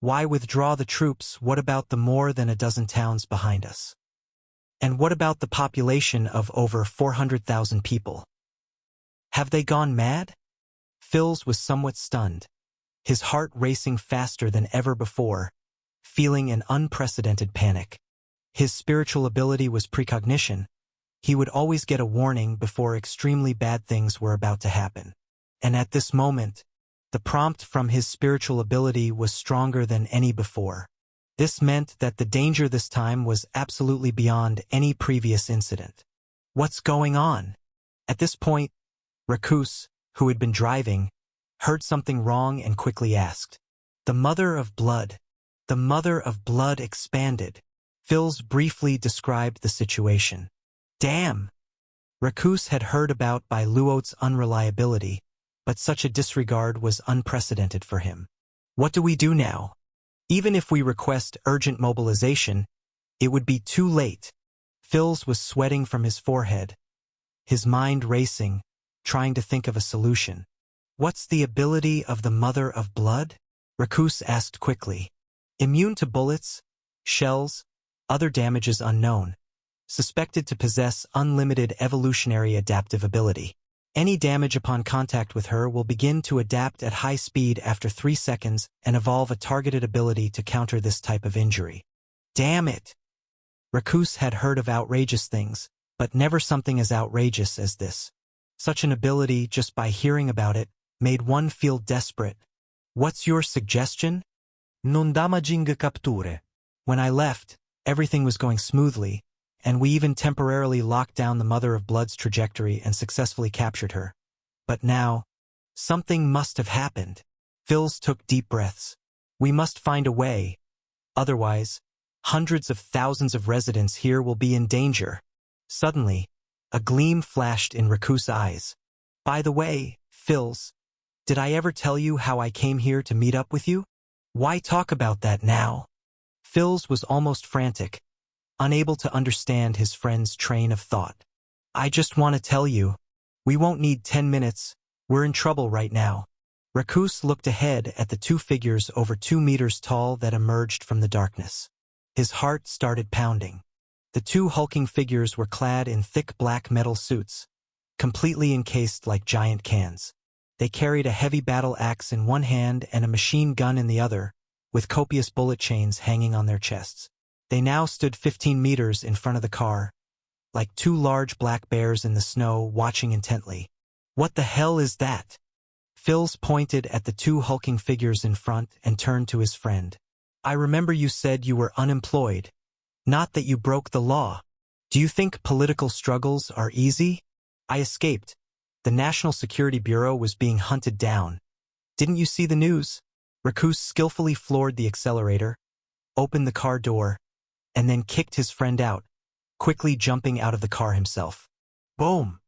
Why withdraw the troops? What about the more than a dozen towns behind us? And what about the population of over 400,000 people? Have they gone mad? Phils was somewhat stunned, his heart racing faster than ever before, feeling an unprecedented panic. His spiritual ability was precognition. He would always get a warning before extremely bad things were about to happen. And at this moment, the prompt from his spiritual ability was stronger than any before. This meant that the danger this time was absolutely beyond any previous incident. What's going on? At this point, Rakus, who had been driving, heard something wrong and quickly asked. The Mother of Blood. The Mother of Blood expanded. Phils briefly described the situation. Damn! Rakus had heard about Bai Luote's unreliability, but such a disregard was unprecedented for him. What do we do now? Even if we request urgent mobilization, it would be too late. Phils was sweating from his forehead, his mind racing, trying to think of a solution. What's the ability of the Mother of Blood? Rakus asked quickly. Immune to bullets, shells, other damages unknown. Suspected to possess unlimited evolutionary adaptive ability. Any damage upon contact with her will begin to adapt at high speed after 3 seconds and evolve a targeted ability to counter this type of injury. Damn it! Rakus had heard of outrageous things, but never something as outrageous as this. Such an ability, just by hearing about it, made one feel desperate. What's your suggestion? Non damaging capture. When I left, everything was going smoothly, and we even temporarily locked down the Mother of Blood's trajectory and successfully captured her. But now, something must have happened. Phils took deep breaths. We must find a way. Otherwise, hundreds of thousands of residents here will be in danger. Suddenly, a gleam flashed in Raku's eyes. By the way, Phils, did I ever tell you how I came here to meet up with you? Why talk about that now? Phils was almost frantic, unable to understand his friend's train of thought. I just want to tell you, we won't need 10 minutes, we're in trouble right now. Rakus looked ahead at the two figures over 2 meters tall that emerged from the darkness. His heart started pounding. The two hulking figures were clad in thick black metal suits, completely encased like giant cans. They carried a heavy battle axe in one hand and a machine gun in the other, with copious bullet chains hanging on their chests. They now stood 15 meters in front of the car, like two large black bears in the snow watching intently. What the hell is that? Phils pointed at the two hulking figures in front and turned to his friend. I remember you said you were unemployed. Not that you broke the law. Do you think political struggles are easy? I escaped. The National Security Bureau was being hunted down. Didn't you see the news? Rakus skillfully floored the accelerator, opened the car door, and then kicked his friend out, quickly jumping out of the car himself. Boom!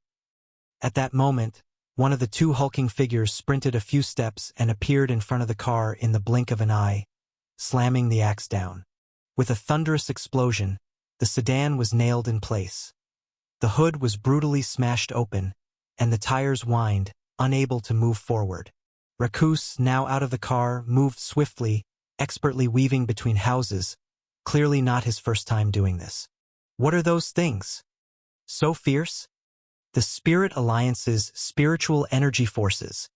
At that moment, one of the two hulking figures sprinted a few steps and appeared in front of the car in the blink of an eye, slamming the axe down. With a thunderous explosion, the sedan was nailed in place. The hood was brutally smashed open, and the tires whined, unable to move forward. Rakus, now out of the car, moved swiftly, expertly weaving between houses, clearly not his first time doing this. What are those things? So fierce? The Spirit Alliance's spiritual energy forces.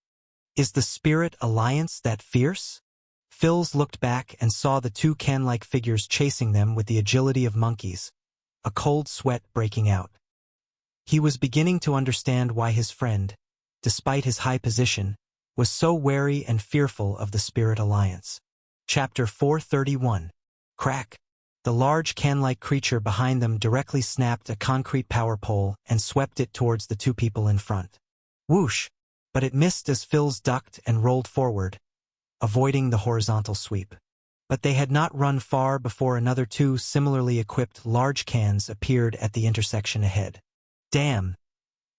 Is the Spirit Alliance that fierce? Phils looked back and saw the two can-like figures chasing them with the agility of monkeys, a cold sweat breaking out. He was beginning to understand why his friend, despite his high position, was so wary and fearful of the Spirit Alliance. Chapter 431. Crack. The large can-like creature behind them directly snapped a concrete power pole and swept it towards the two people in front. Whoosh! But it missed as Phils ducked and rolled forward, avoiding the horizontal sweep. But they had not run far before another two similarly equipped large cans appeared at the intersection ahead. Damn!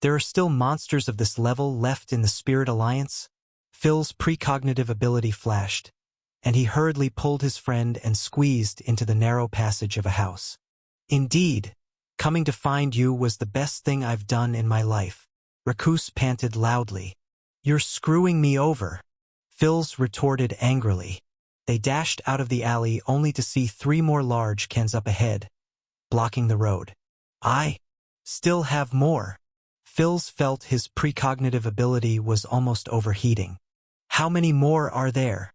There are still monsters of this level left in the Spirit Alliance? Phil's precognitive ability flashed, and he hurriedly pulled his friend and squeezed into the narrow passage of a house. Indeed, coming to find you was the best thing I've done in my life. Rakus panted loudly. You're screwing me over. Phils retorted angrily. They dashed out of the alley only to see 3 more large cans up ahead, blocking the road. I still have more. Phils felt his precognitive ability was almost overheating. How many more are there?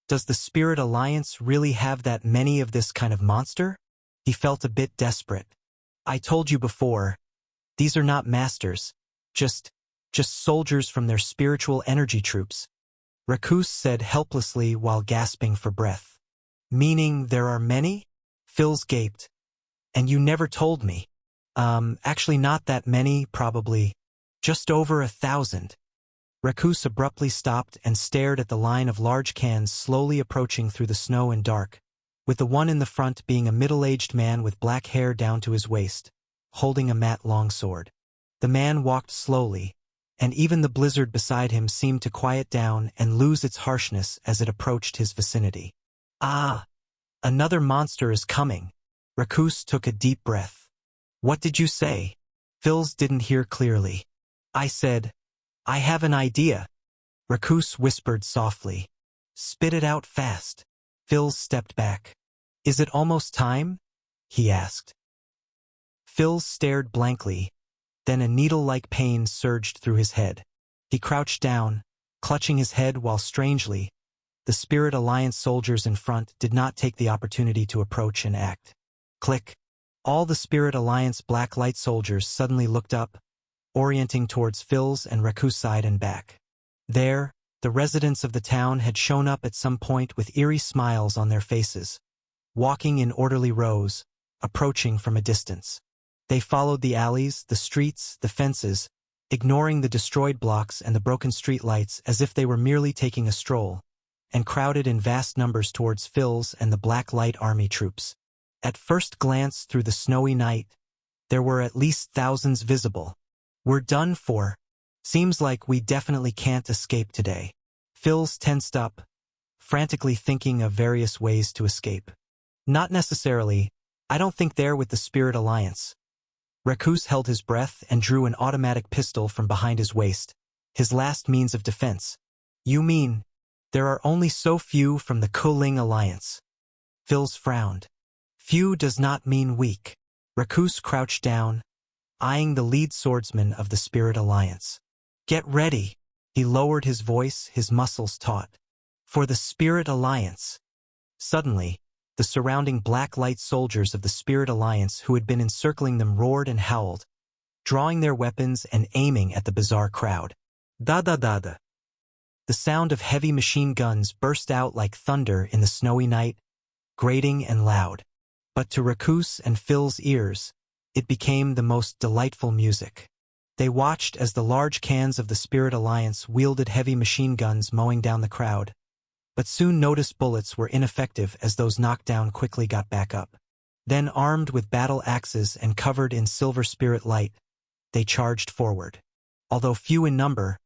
Does the Spirit Alliance really have that many of this kind of monster? He felt a bit desperate. I told you before, these are not masters, just soldiers from their spiritual energy troops. Rakus said helplessly while gasping for breath. Meaning there are many? Phils gaped. And you never told me. Actually not that many, probably. Just over 1,000. Rakus abruptly stopped and stared at the line of large cans slowly approaching through the snow and dark, with the one in the front being a middle-aged man with black hair down to his waist, holding a matte longsword. The man walked slowly, and even the blizzard beside him seemed to quiet down and lose its harshness as it approached his vicinity. Ah! Another monster is coming. Rakus took a deep breath. What did you say? Phils didn't hear clearly. I said, I have an idea. Rakus whispered softly. Spit it out fast. Phils stepped back. Is it almost time? He asked. Phils stared blankly. Then a needle-like pain surged through his head. He crouched down, clutching his head while strangely, the Spirit Alliance soldiers in front did not take the opportunity to approach and act. Click. All the Spirit Alliance black light soldiers suddenly looked up, orienting towards Phil's and Raku's side and back. There, The residents of the town had shown up at some point with eerie smiles on their faces, walking in orderly rows, approaching from a distance. They followed the alleys, the streets, the fences, ignoring the destroyed blocks and the broken streetlights as if they were merely taking a stroll, and crowded in vast numbers towards Phil's and the Black Light Army troops. At first glance through the snowy night, there were at least thousands visible. "We're done for. Seems like we definitely can't escape today." Phil's tensed up, frantically thinking of various ways to escape. "Not necessarily. I don't think they're with the Spirit Alliance." Recluse held his breath and drew an automatic pistol from behind his waist, his last means of defense. "You mean, there are only so few from the Kuling Alliance?" Phil's frowned. "Few does not mean weak." Recluse crouched down, eyeing the lead swordsman of the Spirit Alliance. "Get ready." He lowered his voice, his muscles taut. "For the Spirit Alliance." Suddenly, the surrounding black light soldiers of the Spirit Alliance who had been encircling them roared and howled, drawing their weapons and aiming at the bizarre crowd. Da-da-da-da. The sound of heavy machine guns burst out like thunder in the snowy night, grating and loud. But to Recluse and Phil's ears, it became the most delightful music. They watched as the large cans of the Spirit Alliance wielded heavy machine guns mowing down the crowd, but soon noticed bullets were ineffective as those knocked down quickly got back up. Then, armed with battle axes and covered in silver spirit light, they charged forward. Although few in number,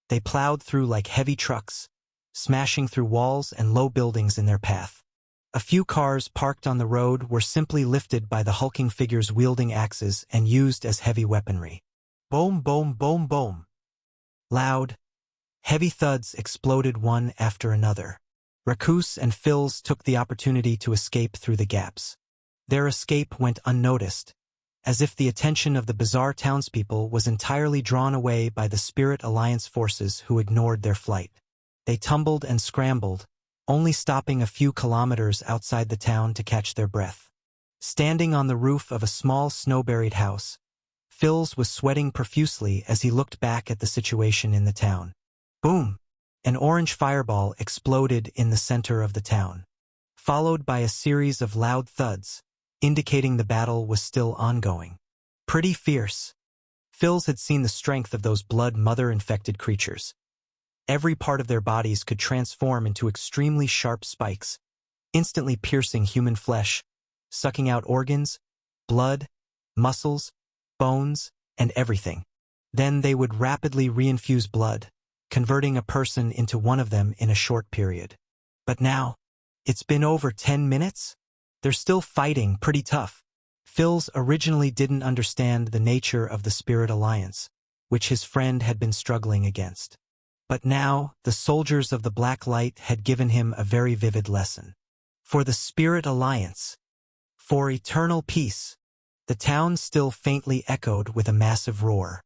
they plowed through like heavy trucks, smashing through walls and low buildings in their path. A few cars parked on the road were simply lifted by the hulking figures wielding axes and used as heavy weaponry. Boom, boom, boom, boom. Loud, heavy thuds exploded one after another. Recluse and Phil's took the opportunity to escape through the gaps. Their escape went unnoticed, as if the attention of the bizarre townspeople was entirely drawn away by the Spirit Alliance forces who ignored their flight. They tumbled and scrambled, only stopping a few kilometers outside the town to catch their breath. Standing on the roof of a small snow-buried house, Phil's was sweating profusely as he looked back at the situation in the town. Boom! An orange fireball exploded in the center of the town, followed by a series of loud thuds, indicating the battle was still ongoing. Pretty fierce. Phil's had seen the strength of those blood mother-infected creatures. Every part of their bodies could transform into extremely sharp spikes, instantly piercing human flesh, sucking out organs, blood, muscles, bones, and everything. Then they would rapidly reinfuse blood, converting a person into one of them in a short period. But now, it's been over 10 minutes? They're still fighting pretty tough. Phil's originally didn't understand the nature of the Spirit Alliance, which his friend had been struggling against. But now, the soldiers of the Black Light had given him a very vivid lesson. For the Spirit Alliance. For eternal peace. The town still faintly echoed with a massive roar.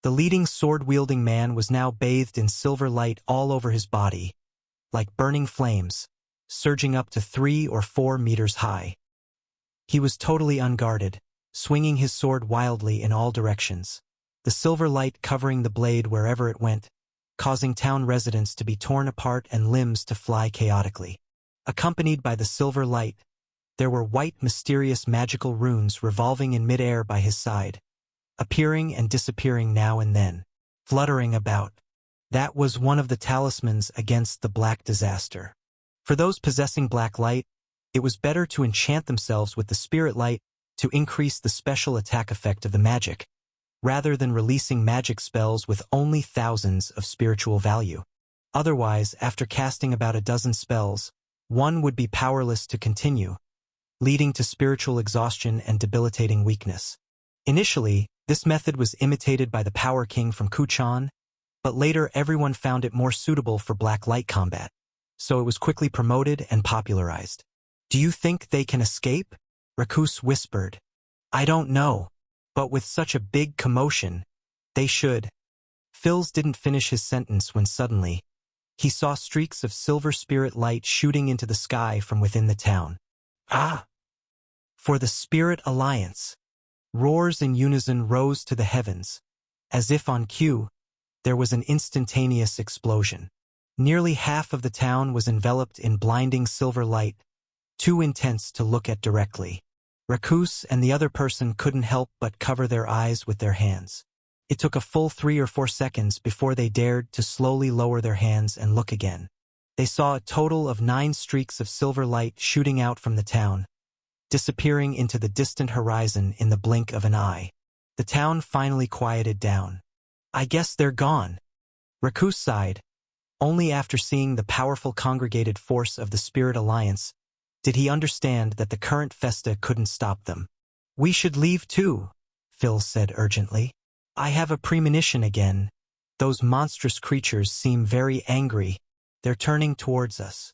The leading sword-wielding man was now bathed in silver light all over his body, like burning flames, surging up to 3 or 4 meters high. He was totally unguarded, swinging his sword wildly in all directions, the silver light covering the blade wherever it went, causing town residents to be torn apart and limbs to fly chaotically. Accompanied by the silver light, there were white mysterious magical runes revolving in midair by his side, appearing and disappearing now and then, fluttering about. That was one of the talismans against the black disaster. For those possessing black light, it was better to enchant themselves with the spirit light to increase the special attack effect of the magic, rather than releasing magic spells with only thousands of spiritual value. Otherwise, after casting about a dozen spells, one would be powerless to continue, leading to spiritual exhaustion and debilitating weakness. Initially, this method was imitated by the Power King from Kuchan, but later everyone found it more suitable for black light combat, so it was quickly promoted and popularized. "Do you think they can escape?" Recluse whispered. "I don't know, but with such a big commotion, they should." Phil's didn't finish his sentence when suddenly, he saw streaks of silver spirit light shooting into the sky from within the town. "Ah! For the Spirit Alliance!" Roars in unison rose to the heavens. As if on cue, there was an instantaneous explosion. Nearly half of the town was enveloped in blinding silver light, too intense to look at directly. Rakus and the other person couldn't help but cover their eyes with their hands. It took a full 3 or 4 seconds before they dared to slowly lower their hands and look again. They saw a total of 9 streaks of silver light shooting out from the town, disappearing into the distant horizon in the blink of an eye. The town finally quieted down. I guess they're gone. Rakus sighed. Only after seeing the powerful congregated force of the Spirit Alliance did he understand that the current festa couldn't stop them. We should leave too, Phil said urgently. I have a premonition again. Those monstrous creatures seem very angry. They're turning towards us.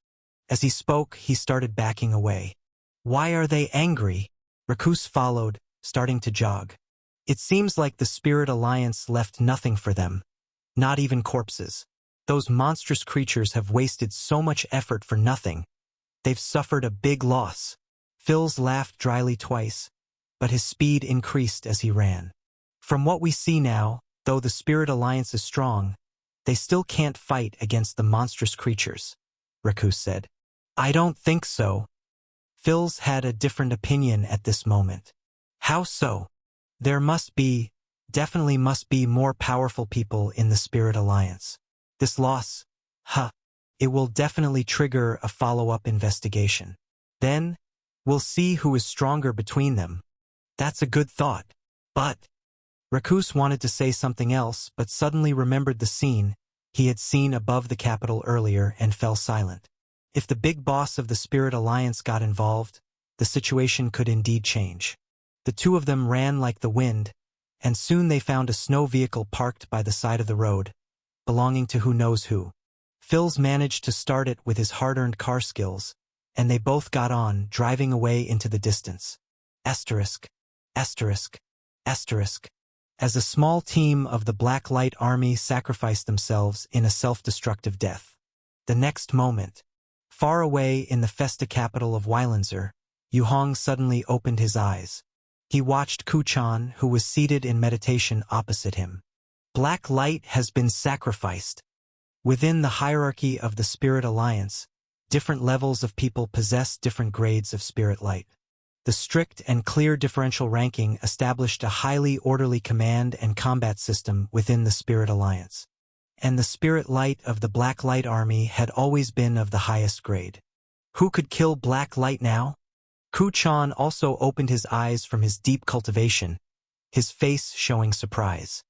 As he spoke, he started backing away. Why are they angry? Rakus followed, starting to jog. It seems like the Spirit Alliance left nothing for them. Not even corpses. Those monstrous creatures have wasted so much effort for nothing. They've suffered a big loss. Phil's laughed dryly twice, but his speed increased as he ran. From what we see now, though the Spirit Alliance is strong, they still can't fight against the monstrous creatures, Rakus said. I don't think so. Phil's had a different opinion at this moment. How so? There definitely must be more powerful people in the Spirit Alliance. This loss, it will definitely trigger a follow-up investigation. Then, we'll see who is stronger between them. That's a good thought. But Rakus wanted to say something else, but suddenly remembered the scene he had seen above the capital earlier and fell silent. If the big boss of the Spirit Alliance got involved, the situation could indeed change. The two of them ran like the wind, and soon they found a snow vehicle parked by the side of the road, belonging to who knows who. Phil's managed to start it with his hard-earned car skills, and they both got on, driving away into the distance. Asterisk, asterisk, asterisk. As a small team of the Black Light Army sacrificed themselves in a self-destructive death. The next moment, far away in the festa capital of Wylanzer, Yuhong suddenly opened his eyes. He watched Kuchan, who was seated in meditation opposite him. Black light has been sacrificed. Within the hierarchy of the Spirit Alliance, different levels of people possess different grades of spirit light. The strict and clear differential ranking established a highly orderly command and combat system within the Spirit Alliance. And the spirit light of the Black Light Army had always been of the highest grade. Who could kill Black Light now? Kuchan also opened his eyes from his deep cultivation, his face showing surprise.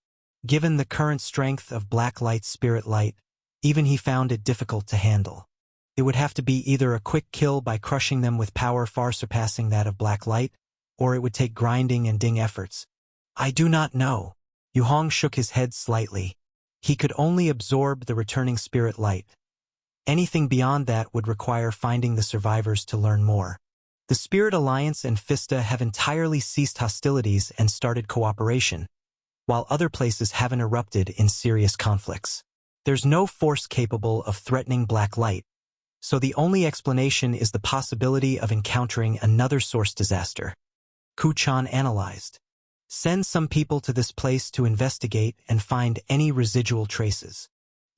Given the current strength of Black Light's spirit light, even he found it difficult to handle. It would have to be either a quick kill by crushing them with power far surpassing that of Black Light, or it would take grinding and ding efforts. I do not know. Yuhong shook his head slightly. He could only absorb the returning spirit light. Anything beyond that would require finding the survivors to learn more. The Spirit Alliance and Fista have entirely ceased hostilities and started cooperation, while other places haven't erupted in serious conflicts. There's no force capable of threatening Black Light, so the only explanation is the possibility of encountering another source disaster. Kuchan analyzed. Send some people to this place to investigate and find any residual traces.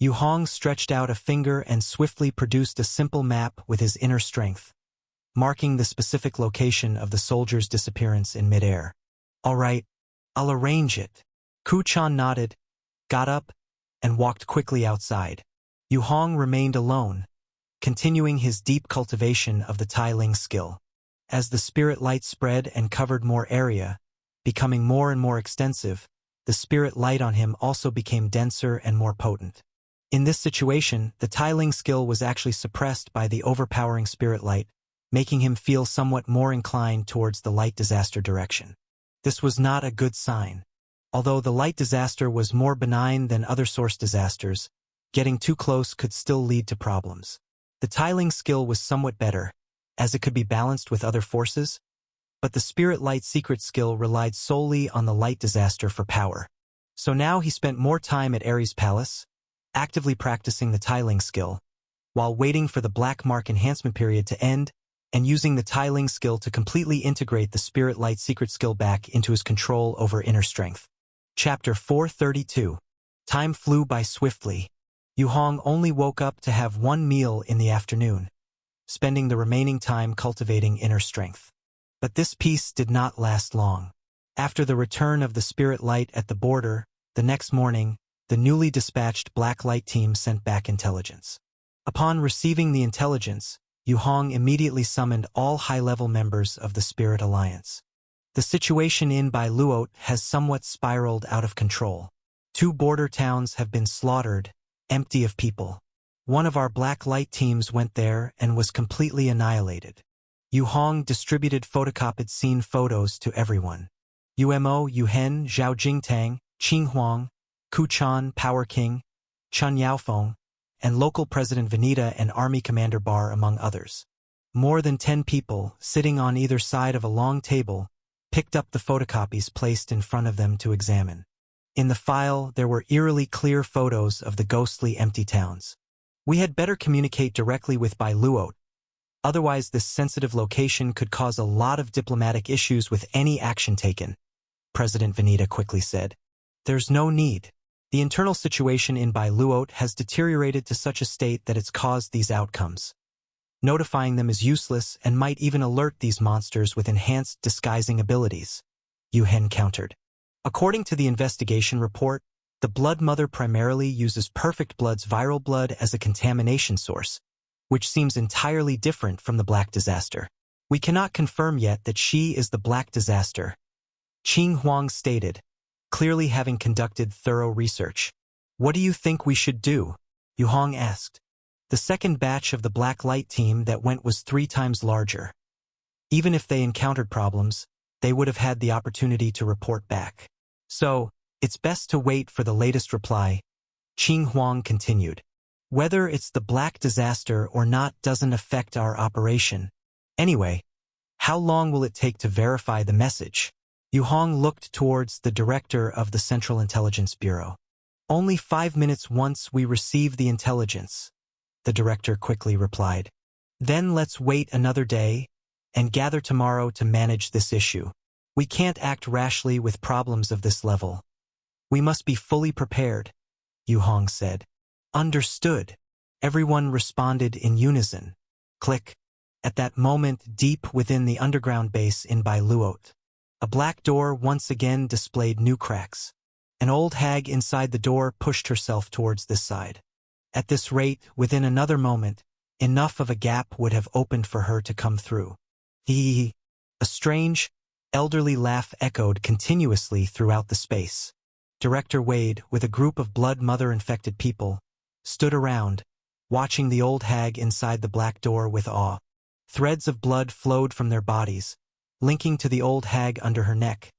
Yuhong stretched out a finger and swiftly produced a simple map with his inner strength, marking the specific location of the soldier's disappearance in midair. All right, I'll arrange it. Kuchan nodded, got up, and walked quickly outside. Yuhong remained alone, continuing his deep cultivation of the Tai Ling skill. As the spirit light spread and covered more area, becoming more and more extensive, the spirit light on him also became denser and more potent. In this situation, the Tai Ling skill was actually suppressed by the overpowering spirit light, making him feel somewhat more inclined towards the light disaster direction. This was not a good sign. Although the light disaster was more benign than other source disasters, getting too close could still lead to problems. The Tai Ling skill was somewhat better, as it could be balanced with other forces, but the Spirit Light secret skill relied solely on the light disaster for power. So now he spent more time at Ares Palace, actively practicing the Tai Ling skill, while waiting for the Black Mark enhancement period to end and using the Tai Ling skill to completely integrate the Spirit Light secret skill back into his control over inner strength. Chapter 432. Time flew by swiftly. Yu Hong only woke up to have one meal in the afternoon, spending the remaining time cultivating inner strength. But this peace did not last long. After the return of the spirit light at the border, the next morning, the newly dispatched Black Light team sent back intelligence. Upon receiving the intelligence, Yu Hong immediately summoned all high-level members of the Spirit Alliance. The situation in Bai Luot has somewhat spiraled out of control. 2 border towns have been slaughtered, empty of people. One of our Black Light teams went there and was completely annihilated. Yu Hong distributed photocopied scene photos to everyone. Umo, Yuhen, Zhao Jingtang, Qing Huang, Ku Chan, Power King, Chun Yaofeng, and local President Venita and Army Commander Bar among others. More than 10 people, sitting on either side of a long table, picked up the photocopies placed in front of them to examine. In the file, there were eerily clear photos of the ghostly empty towns. We had better communicate directly with Bai Luot. Otherwise, this sensitive location could cause a lot of diplomatic issues with any action taken, President Venita quickly said. There's no need. The internal situation in Bai Luot has deteriorated to such a state that it's caused these outcomes. Notifying them is useless and might even alert these monsters with enhanced disguising abilities, Yu Hen countered. According to the investigation report, the Blood Mother primarily uses Perfect Blood's viral blood as a contamination source, which seems entirely different from the Black Disaster. We cannot confirm yet that she is the Black Disaster, Qing Huang stated, clearly having conducted thorough research. What do you think we should do? Yu Hong asked. The second batch of the Black Light team that went was 3 times larger. Even if they encountered problems, they would have had the opportunity to report back. So, it's best to wait for the latest reply, Qing Huang continued. Whether it's the Black Disaster or not doesn't affect our operation. Anyway, how long will it take to verify the message? Yu Hong looked towards the director of the Central Intelligence Bureau. Only 5 minutes once we receive the intelligence, the director quickly replied. Then let's wait another day and gather tomorrow to manage this issue. We can't act rashly with problems of this level. We must be fully prepared, Yu Hong said. Understood. Everyone responded in unison. Click. At that moment, deep within the underground base in Bai Luot, a black door once again displayed new cracks. An old hag inside the door pushed herself towards this side. At this rate, within another moment, enough of a gap would have opened for her to come through. A strange, elderly laugh echoed continuously throughout the space. Director Wade, with a group of Blood Mother-infected people, stood around, watching the old hag inside the black door with awe. Threads of blood flowed from their bodies, linking to the old hag under her neck,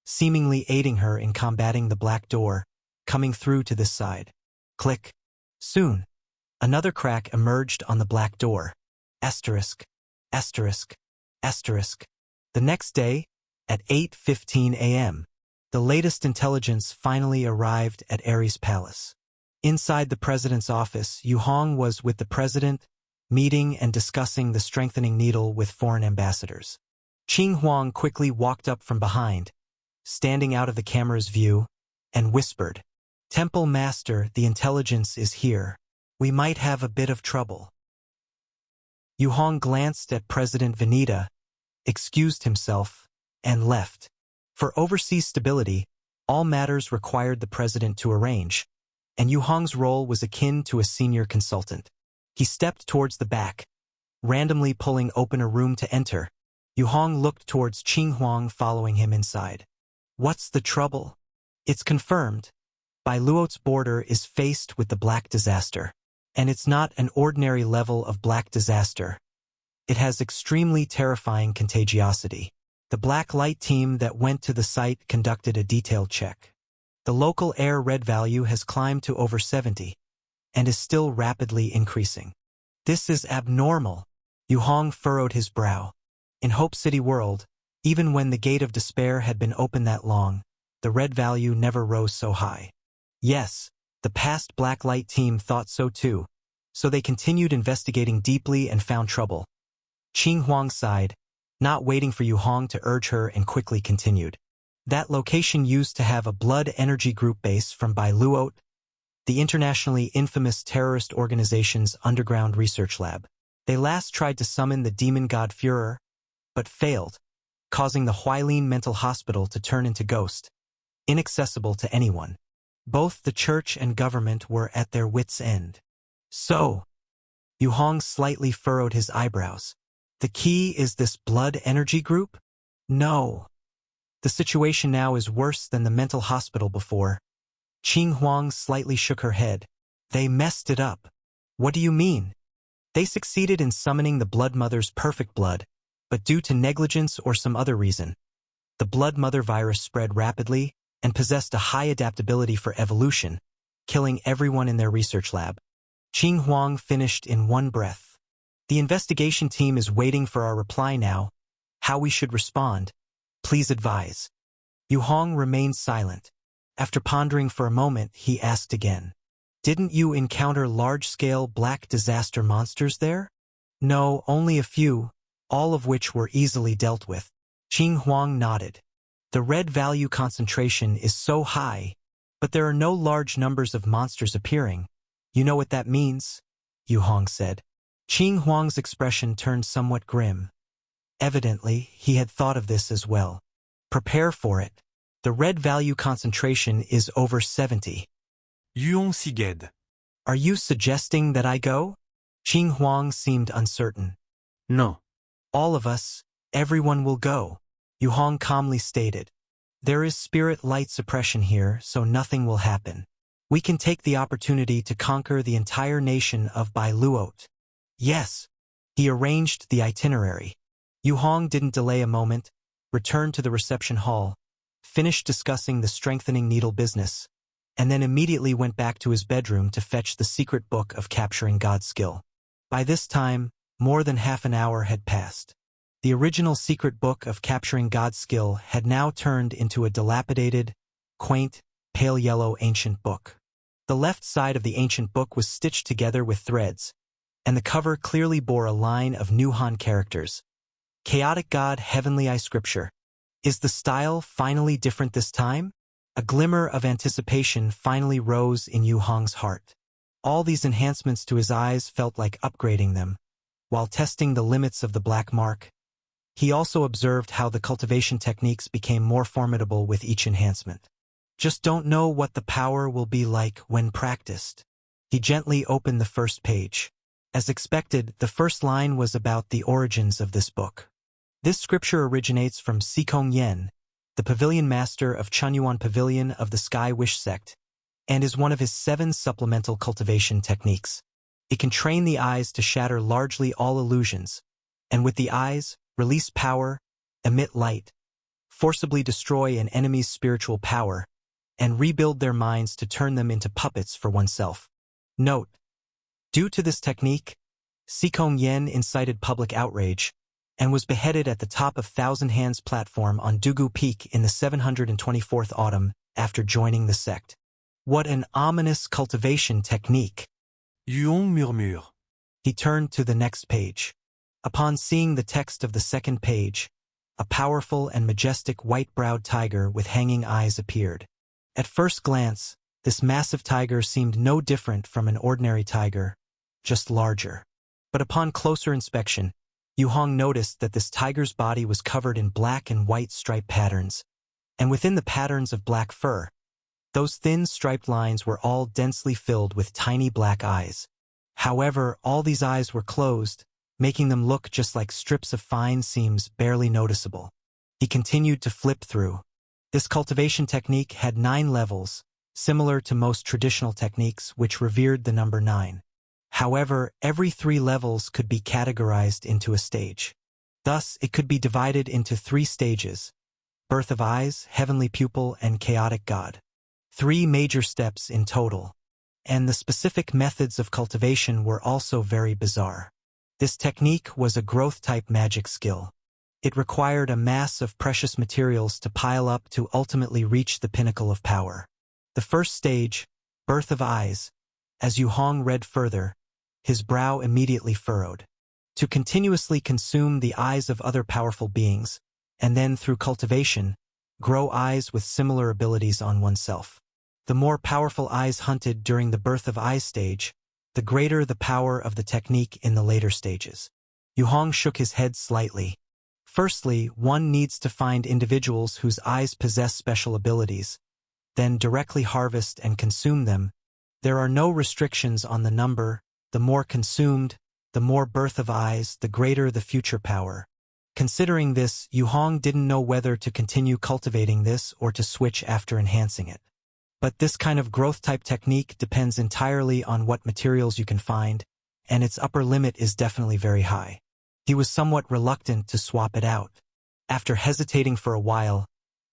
seemingly aiding her in combating the black door, coming through to this side. Click. Soon, another crack emerged on the black door. Asterisk. Asterisk. Asterisk. The next day, at 8:15 a.m., the latest intelligence finally arrived at Ares Palace. Inside the president's office, Yu Hong was with the president, meeting and discussing the strengthening needle with foreign ambassadors. Qing Huang quickly walked up from behind, standing out of the camera's view, and whispered, "Temple Master, the intelligence is here. We might have a bit of trouble." Yu Hong glanced at President Venita, excused himself, and left. For overseas stability, all matters required the president to arrange, and Yu Hong's role was akin to a senior consultant. He stepped towards the back, randomly pulling open a room to enter. Yu Hong looked towards Qing Huang following him inside. What's the trouble? It's confirmed. Bai Luot's border is faced with the Black Disaster. And it's not an ordinary level of Black Disaster. It has extremely terrifying contagiosity. The Black Light team that went to the site conducted a detailed check. The local air red value has climbed to over 70, and is still rapidly increasing. This is abnormal. Yu Hong furrowed his brow. In Hope City World, even when the Gate of Despair had been open that long, the red value never rose so high. Yes, the past Black Light team thought so too, so they continued investigating deeply and found trouble. Qing Huang sighed, not waiting for Yu Hong to urge her, and quickly continued. That location used to have a blood energy group base from Bai Luot. the internationally infamous terrorist organization's underground research lab. They last tried to summon the demon god Führer, but failed, causing the Huailin Mental Hospital to turn into ghost, inaccessible to anyone. Both the church and government were at their wits' end. So, Yu Hong slightly furrowed his eyebrows. The key is this blood energy group? No. The situation now is worse than the mental hospital before. Qing Huang slightly shook her head. They messed it up. What do you mean? They succeeded in summoning the Blood Mother's perfect blood, but due to negligence or some other reason, the Blood Mother virus spread rapidly and possessed a high adaptability for evolution, killing everyone in their research lab. Qing Huang finished in one breath. The investigation team is waiting for our reply now. How we should respond? Please advise. Yu Hong remained silent. After pondering for a moment, he asked again. Didn't you encounter large-scale black disaster monsters there? No, only a few, all of which were easily dealt with. Qing Huang nodded. The red value concentration is so high, but there are no large numbers of monsters appearing. You know what that means? Yu Hong said. Qing Huang's expression turned somewhat grim. Evidently, he had thought of this as well. Prepare for it. The red value concentration is over 70. Yuan Siged. Are you suggesting that I go? Qing Huang seemed uncertain. No. All of us, everyone will go, Yu Hong calmly stated. There is spirit light suppression here, so nothing will happen. We can take the opportunity to conquer the entire nation of Bai Luot. Yes. He arranged the itinerary. Yu Hong didn't delay a moment, returned to the reception hall, finished discussing the strengthening needle business, and then immediately went back to his bedroom to fetch the secret book of capturing God's skill. By this time, more than half an hour had passed. The original secret book of capturing God's skill had now turned into a dilapidated, quaint, pale yellow ancient book. The left side of the ancient book was stitched together with threads, and the cover clearly bore a line of New Han characters. Chaotic God, Heavenly Eye Scripture. Is the style finally different this time? A glimmer of anticipation finally rose in Yu Hong's heart. All these enhancements to his eyes felt like upgrading them. While testing the limits of the black mark, he also observed how the cultivation techniques became more formidable with each enhancement. Just don't know what the power will be like when practiced. He gently opened the first page. As expected, the first line was about the origins of this book. This scripture originates from Sikong Yen, the pavilion master of Chunyuan Pavilion of the Sky Wish sect, and is one of his 7 supplemental cultivation techniques. It can train the eyes to shatter largely all illusions, and with the eyes, release power, emit light, forcibly destroy an enemy's spiritual power, and rebuild their minds to turn them into puppets for oneself. Note: due to this technique, Sikong Yen incited public outrage and was beheaded at the top of Thousand Hands platform on Dugu Peak in the 724th autumn after joining the sect. What an ominous cultivation technique! Yuan murmure. He turned to the next page. Upon seeing the text of the second page, a powerful and majestic white-browed tiger with hanging eyes appeared. At first glance, this massive tiger seemed no different from an ordinary tiger, just larger. But upon closer inspection, Yu Hong noticed that this tiger's body was covered in black and white striped patterns, and within the patterns of black fur, those thin striped lines were all densely filled with tiny black eyes. However, all these eyes were closed, making them look just like strips of fine seams barely noticeable. He continued to flip through. This cultivation technique had 9 levels, similar to most traditional techniques which revered the number 9. However, every 3 levels could be categorized into a stage. Thus, it could be divided into 3 stages: Birth of Eyes, Heavenly Pupil, and Chaotic God. 3 major steps in total. And the specific methods of cultivation were also very bizarre. This technique was a growth-type magic skill. It required a mass of precious materials to pile up to ultimately reach the pinnacle of power. The first stage, Birth of Eyes, as Yu Hong read further, his brow immediately furrowed. To continuously consume the eyes of other powerful beings, and then through cultivation, grow eyes with similar abilities on oneself. The more powerful eyes hunted during the birth of eyes stage, the greater the power of the technique in the later stages. Yu Hong shook his head slightly. Firstly, one needs to find individuals whose eyes possess special abilities, then directly harvest and consume them. There are no restrictions on the number. The more consumed, the more birth of eyes, the greater the future power. Considering this, Yu Hong didn't know whether to continue cultivating this or to switch after enhancing it. But this kind of growth-type technique depends entirely on what materials you can find, and its upper limit is definitely very high. He was somewhat reluctant to swap it out. After hesitating for a while,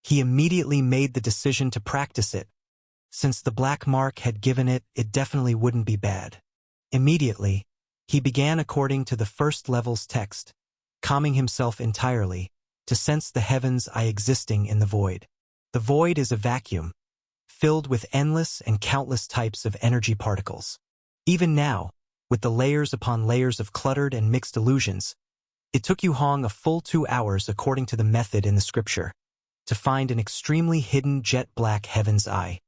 he immediately made the decision to practice it. Since the black mark had given it, it definitely wouldn't be bad. Immediately, he began according to the first level's text, calming himself entirely, to sense the heaven's eye existing in the void. The void is a vacuum, filled with endless and countless types of energy particles. Even now, with the layers upon layers of cluttered and mixed illusions, it took Yu Hong a full 2 hours according to the method in the scripture, to find an extremely hidden jet-black heaven's eye.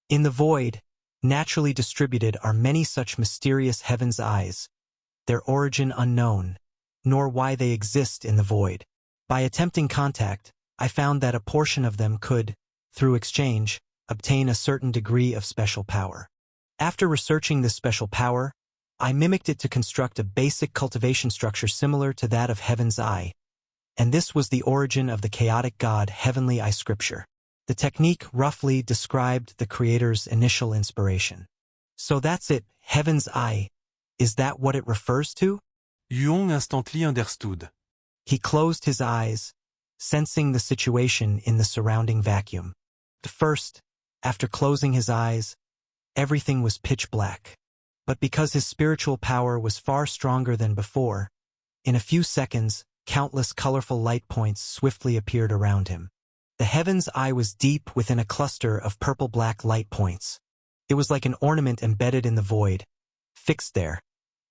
In the void, naturally distributed are many such mysterious heaven's eyes, their origin unknown, nor why they exist in the void. By attempting contact, I found that a portion of them could, through exchange, obtain a certain degree of special power. After researching this special power, I mimicked it to construct a basic cultivation structure similar to that of Heaven's Eye, and this was the origin of the chaotic god Heavenly Eye scripture. The technique roughly described the creator's initial inspiration. So that's it, Heaven's Eye. Is that what it refers to? Yu Hong instantly understood. He closed his eyes, sensing the situation in the surrounding vacuum. At first, after closing his eyes, everything was pitch black. But because his spiritual power was far stronger than before, in a few seconds, countless colorful light points swiftly appeared around him. The heaven's eye was deep within a cluster of purple-black light points. It was like an ornament embedded in the void, fixed there,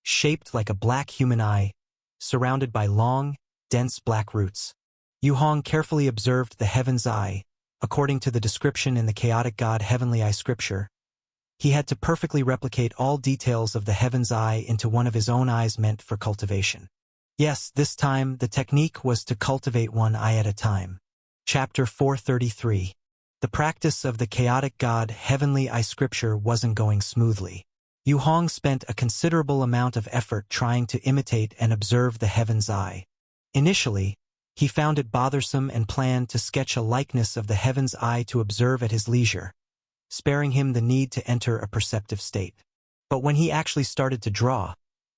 shaped like a black human eye, surrounded by long, dense black roots. Yu Hong carefully observed the heaven's eye, according to the description in the chaotic god Heavenly Eye scripture. He had to perfectly replicate all details of the heaven's eye into one of his own eyes meant for cultivation. Yes, this time the technique was to cultivate one eye at a time. Chapter 433. The practice of the chaotic god Heavenly Eye scripture wasn't going smoothly. Yu Hong spent a considerable amount of effort trying to imitate and observe the heaven's eye. Initially, he found it bothersome and planned to sketch a likeness of the heaven's eye to observe at his leisure, sparing him the need to enter a perceptive state. But when he actually started to draw,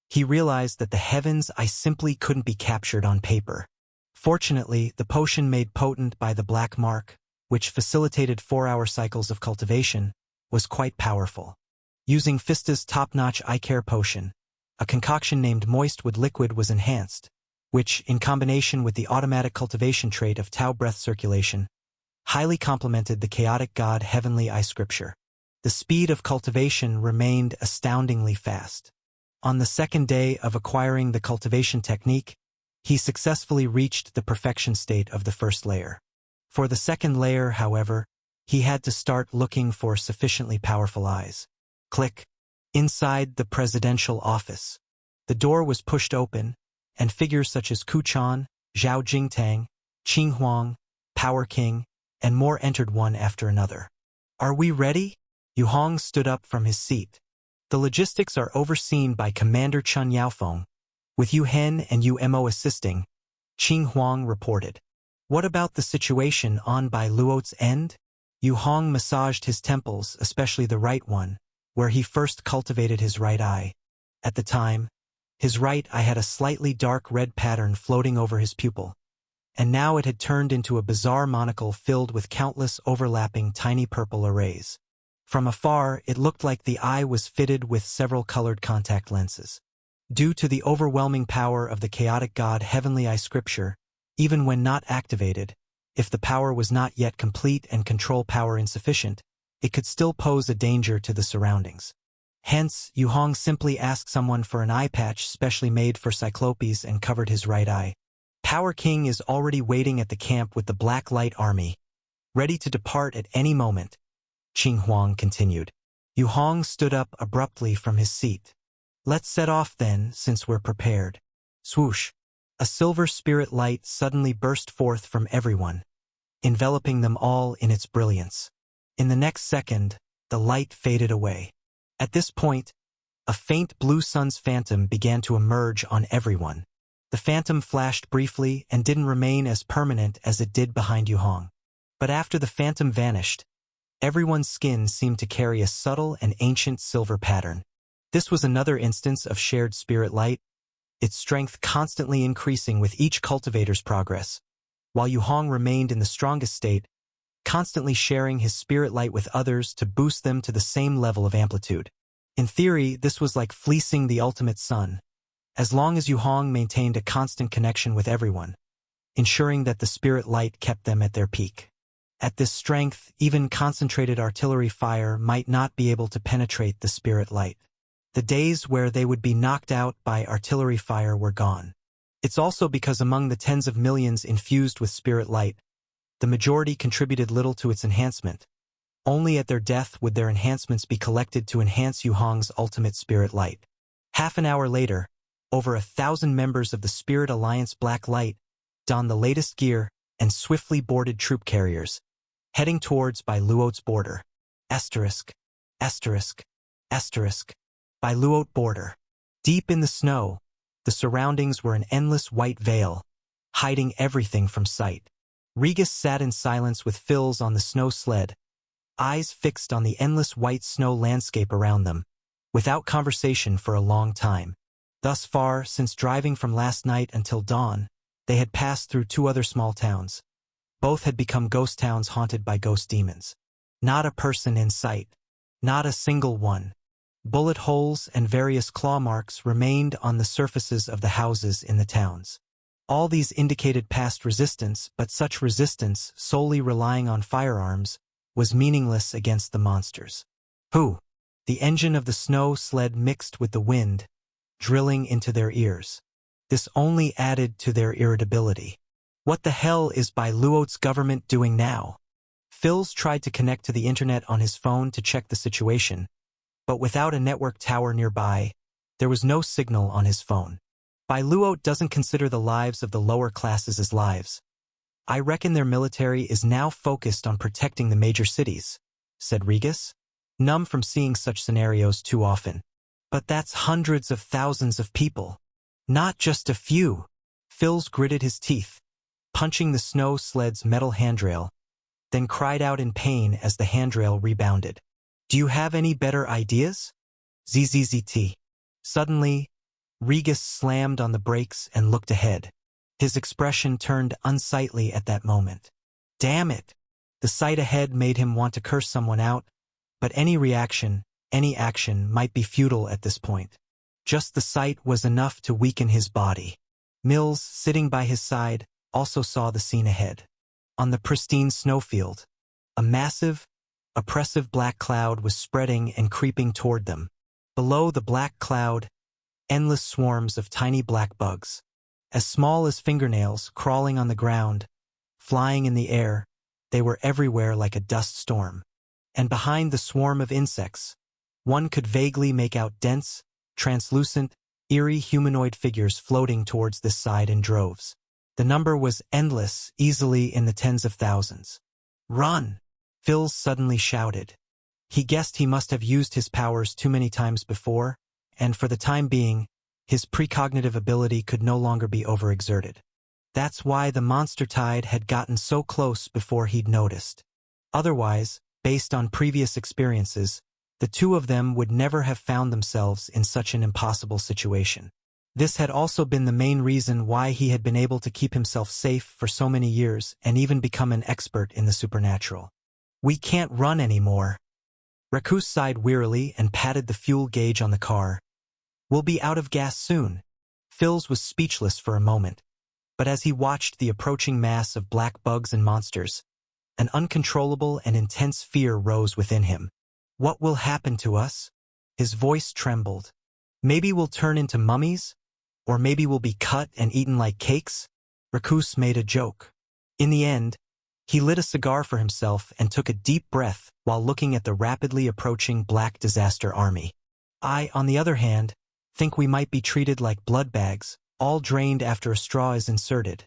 he realized that the heaven's eye simply couldn't be captured on paper. Fortunately, the potion made potent by the black mark, which facilitated 4-hour cycles of cultivation, was quite powerful. Using Fista's top-notch eye care potion, a concoction named Moistwood Liquid was enhanced, which, in combination with the automatic cultivation trait of Tao breath circulation, highly complemented the chaotic god Heavenly Eye scripture. The speed of cultivation remained astoundingly fast. On the second day of acquiring the cultivation technique, he successfully reached the perfection state of the first layer. For the second layer, however, he had to start looking for sufficiently powerful eyes. Click. Inside the presidential office, the door was pushed open, and figures such as Ku Chan, Zhao Jingtang, Qing Huang, Power King, and more entered one after another. Are we ready? Yu Hong stood up from his seat. The logistics are overseen by Commander Chun Yaofeng, with Yu Hen and Yu Mo assisting, Qing Huang reported. What about the situation on by Luo's end? Yu Hong massaged his temples, especially the right one, where he first cultivated his right eye. At the time, his right eye had a slightly dark red pattern floating over his pupil, and now it had turned into a bizarre monocle filled with countless overlapping tiny purple arrays. From afar, it looked like the eye was fitted with several colored contact lenses. Due to the overwhelming power of the chaotic god Heavenly Eye scripture, even when not activated, if the power was not yet complete and control power insufficient, it could still pose a danger to the surroundings. Hence, Yu Hong simply asked someone for an eye patch specially made for Cyclopes and covered his right eye. Power King is already waiting at the camp with the Black Light Army, ready to depart at any moment. Qing Huang continued. Yu Hong stood up abruptly from his seat. Let's set off then, since we're prepared. Swoosh! A silver spirit light suddenly burst forth from everyone, enveloping them all in its brilliance. In the next second, the light faded away. At this point, a faint blue sun's phantom began to emerge on everyone. The phantom flashed briefly and didn't remain as permanent as it did behind Yu Hong. But after the phantom vanished, everyone's skin seemed to carry a subtle and ancient silver pattern. This was another instance of shared spirit light, its strength constantly increasing with each cultivator's progress, while Yu Hong remained in the strongest state, constantly sharing his spirit light with others to boost them to the same level of amplitude. In theory, this was like fleecing the ultimate sun, as long as Yu Hong maintained a constant connection with everyone, ensuring that the spirit light kept them at their peak. At this strength, even concentrated artillery fire might not be able to penetrate the spirit light. The days where they would be knocked out by artillery fire were gone. It's also because among the tens of millions infused with spirit light, the majority contributed little to its enhancement. Only at their death would their enhancements be collected to enhance Yu Hong's ultimate spirit light. Half an hour later, over 1,000 members of the Spirit Alliance Black Light donned the latest gear and swiftly boarded troop carriers, heading towards Bai Luote's border. Asterisk. Bai Luote border. Deep in the snow, the surroundings were an endless white veil, hiding everything from sight. Regis sat in silence with Phils on the snow sled, eyes fixed on the endless white snow landscape around them, without conversation for a long time. Thus far, since driving from last night until dawn, they had passed through 2 other small towns. Both had become ghost towns haunted by ghost demons. Not a person in sight. Not a single one. Bullet holes and various claw marks remained on the surfaces of the houses in the towns. All these indicated past resistance, but such resistance, solely relying on firearms, was meaningless against the monsters. Who? The engine of the snow sled mixed with the wind, drilling into their ears. This only added to their irritability. What the hell is Bai Luote's government doing now? Phils tried to connect to the internet on his phone to check the situation, but without a network tower nearby, there was no signal on his phone. Bai Luote doesn't consider the lives of the lower classes as lives. I reckon their military is now focused on protecting the major cities, said Regis, numb from seeing such scenarios too often. But that's hundreds of thousands of people. Not just a few. Phils gritted his teeth, punching the snow sled's metal handrail, then cried out in pain as the handrail rebounded. Do you have any better ideas? ZZZT. Suddenly, Regis slammed on the brakes and looked ahead. His expression turned unsightly at that moment. Damn it! The sight ahead made him want to curse someone out, but any action might be futile at this point. Just the sight was enough to weaken his body. Mills, sitting by his side, also saw the scene ahead. On the pristine snowfield, a massive, oppressive black cloud was spreading and creeping toward them. Below the black cloud, endless swarms of tiny black bugs, as small as fingernails, crawling on the ground, flying in the air. They were everywhere like a dust storm. And behind the swarm of insects, one could vaguely make out dense, translucent, eerie humanoid figures floating towards this side in droves. The number was endless, easily in the tens of thousands. Run! Phil suddenly shouted. He guessed he must have used his powers too many times before, and for the time being, his precognitive ability could no longer be overexerted. That's why the monster tide had gotten so close before he'd noticed. Otherwise, based on previous experiences, the two of them would never have found themselves in such an impossible situation. This had also been the main reason why he had been able to keep himself safe for so many years and even become an expert in the supernatural. We can't run anymore. Rakus sighed wearily and patted the fuel gauge on the car. We'll be out of gas soon. Phils was speechless for a moment, but as he watched the approaching mass of black bugs and monsters, an uncontrollable and intense fear rose within him. What will happen to us? His voice trembled. Maybe we'll turn into mummies? Or maybe we'll be cut and eaten like cakes? Rakus made a joke. In the end, He lit a cigar for himself and took a deep breath while looking at the rapidly approaching Black Disaster army. I, on the other hand, think we might be treated like blood bags, all drained after a straw is inserted,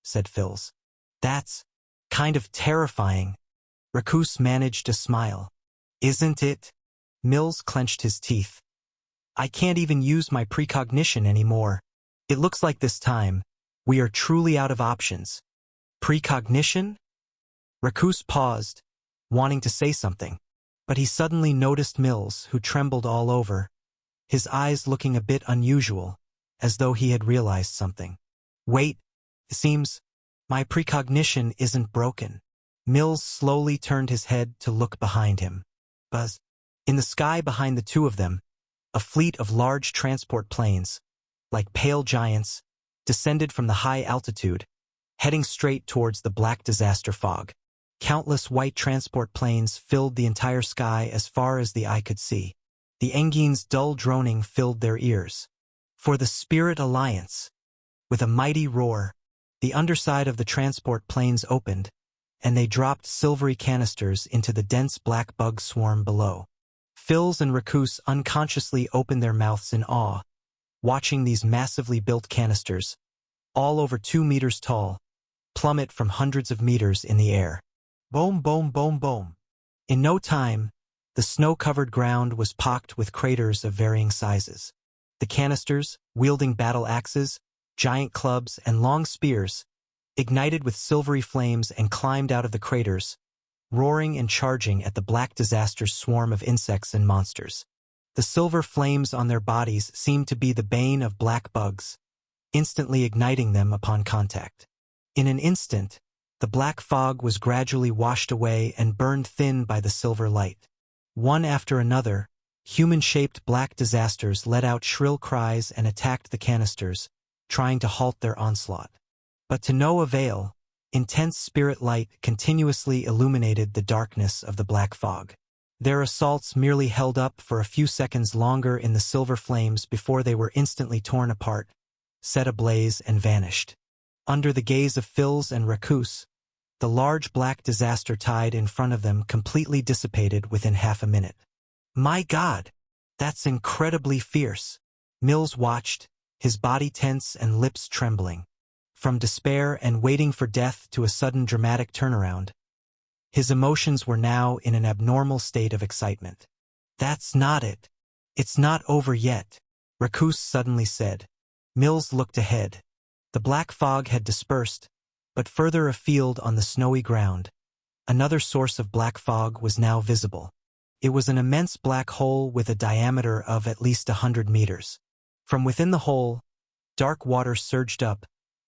said Phils. That's kind of terrifying. Raccoon managed a smile. Isn't it? Mills clenched his teeth. I can't even use my precognition anymore. It looks like this time, we are truly out of options. Precognition? Raccoon paused, wanting to say something, but he suddenly noticed Mills, who trembled all over, his eyes looking a bit unusual, as though he had realized something. Wait, it seems my precognition isn't broken. Mills slowly turned his head to look behind him. Buzz. In the sky behind the two of them, a fleet of large transport planes, like pale giants, descended from the high altitude, heading straight towards the Black Disaster fog. Countless white transport planes filled the entire sky as far as the eye could see. The Engine's dull droning filled their ears. For the Spirit Alliance. With a mighty roar, the underside of the transport planes opened, and they dropped silvery canisters into the dense black bug swarm below. Phils and Raccoon unconsciously opened their mouths in awe, watching these massively built canisters, all over 2 meters tall, plummet from hundreds of meters in the air. Boom, boom, boom, boom. In no time, the snow-covered ground was pocked with craters of varying sizes. The canisters, wielding battle axes, giant clubs, and long spears, ignited with silvery flames and climbed out of the craters, roaring and charging at the Black Disaster's swarm of insects and monsters. The silver flames on their bodies seemed to be the bane of black bugs, instantly igniting them upon contact. In an instant, the black fog was gradually washed away and burned thin by the silver light. One after another, human-shaped black disasters let out shrill cries and attacked the canisters, trying to halt their onslaught. But to no avail, intense spirit light continuously illuminated the darkness of the black fog. Their assaults merely held up for a few seconds longer in the silver flames before they were instantly torn apart, set ablaze, and vanished. Under the gaze of Phils and Raccoon, the large black disaster tide in front of them completely dissipated within half a minute. My God, that's incredibly fierce. Mills watched, his body tense and lips trembling. From despair and waiting for death to a sudden dramatic turnaround, his emotions were now in an abnormal state of excitement. That's not it. It's not over yet, Raccoon suddenly said. Mills looked ahead. The black fog had dispersed, but further afield on the snowy ground, another source of black fog was now visible. It was an immense black hole with a diameter of at least 100 meters. From within the hole, dark water surged up,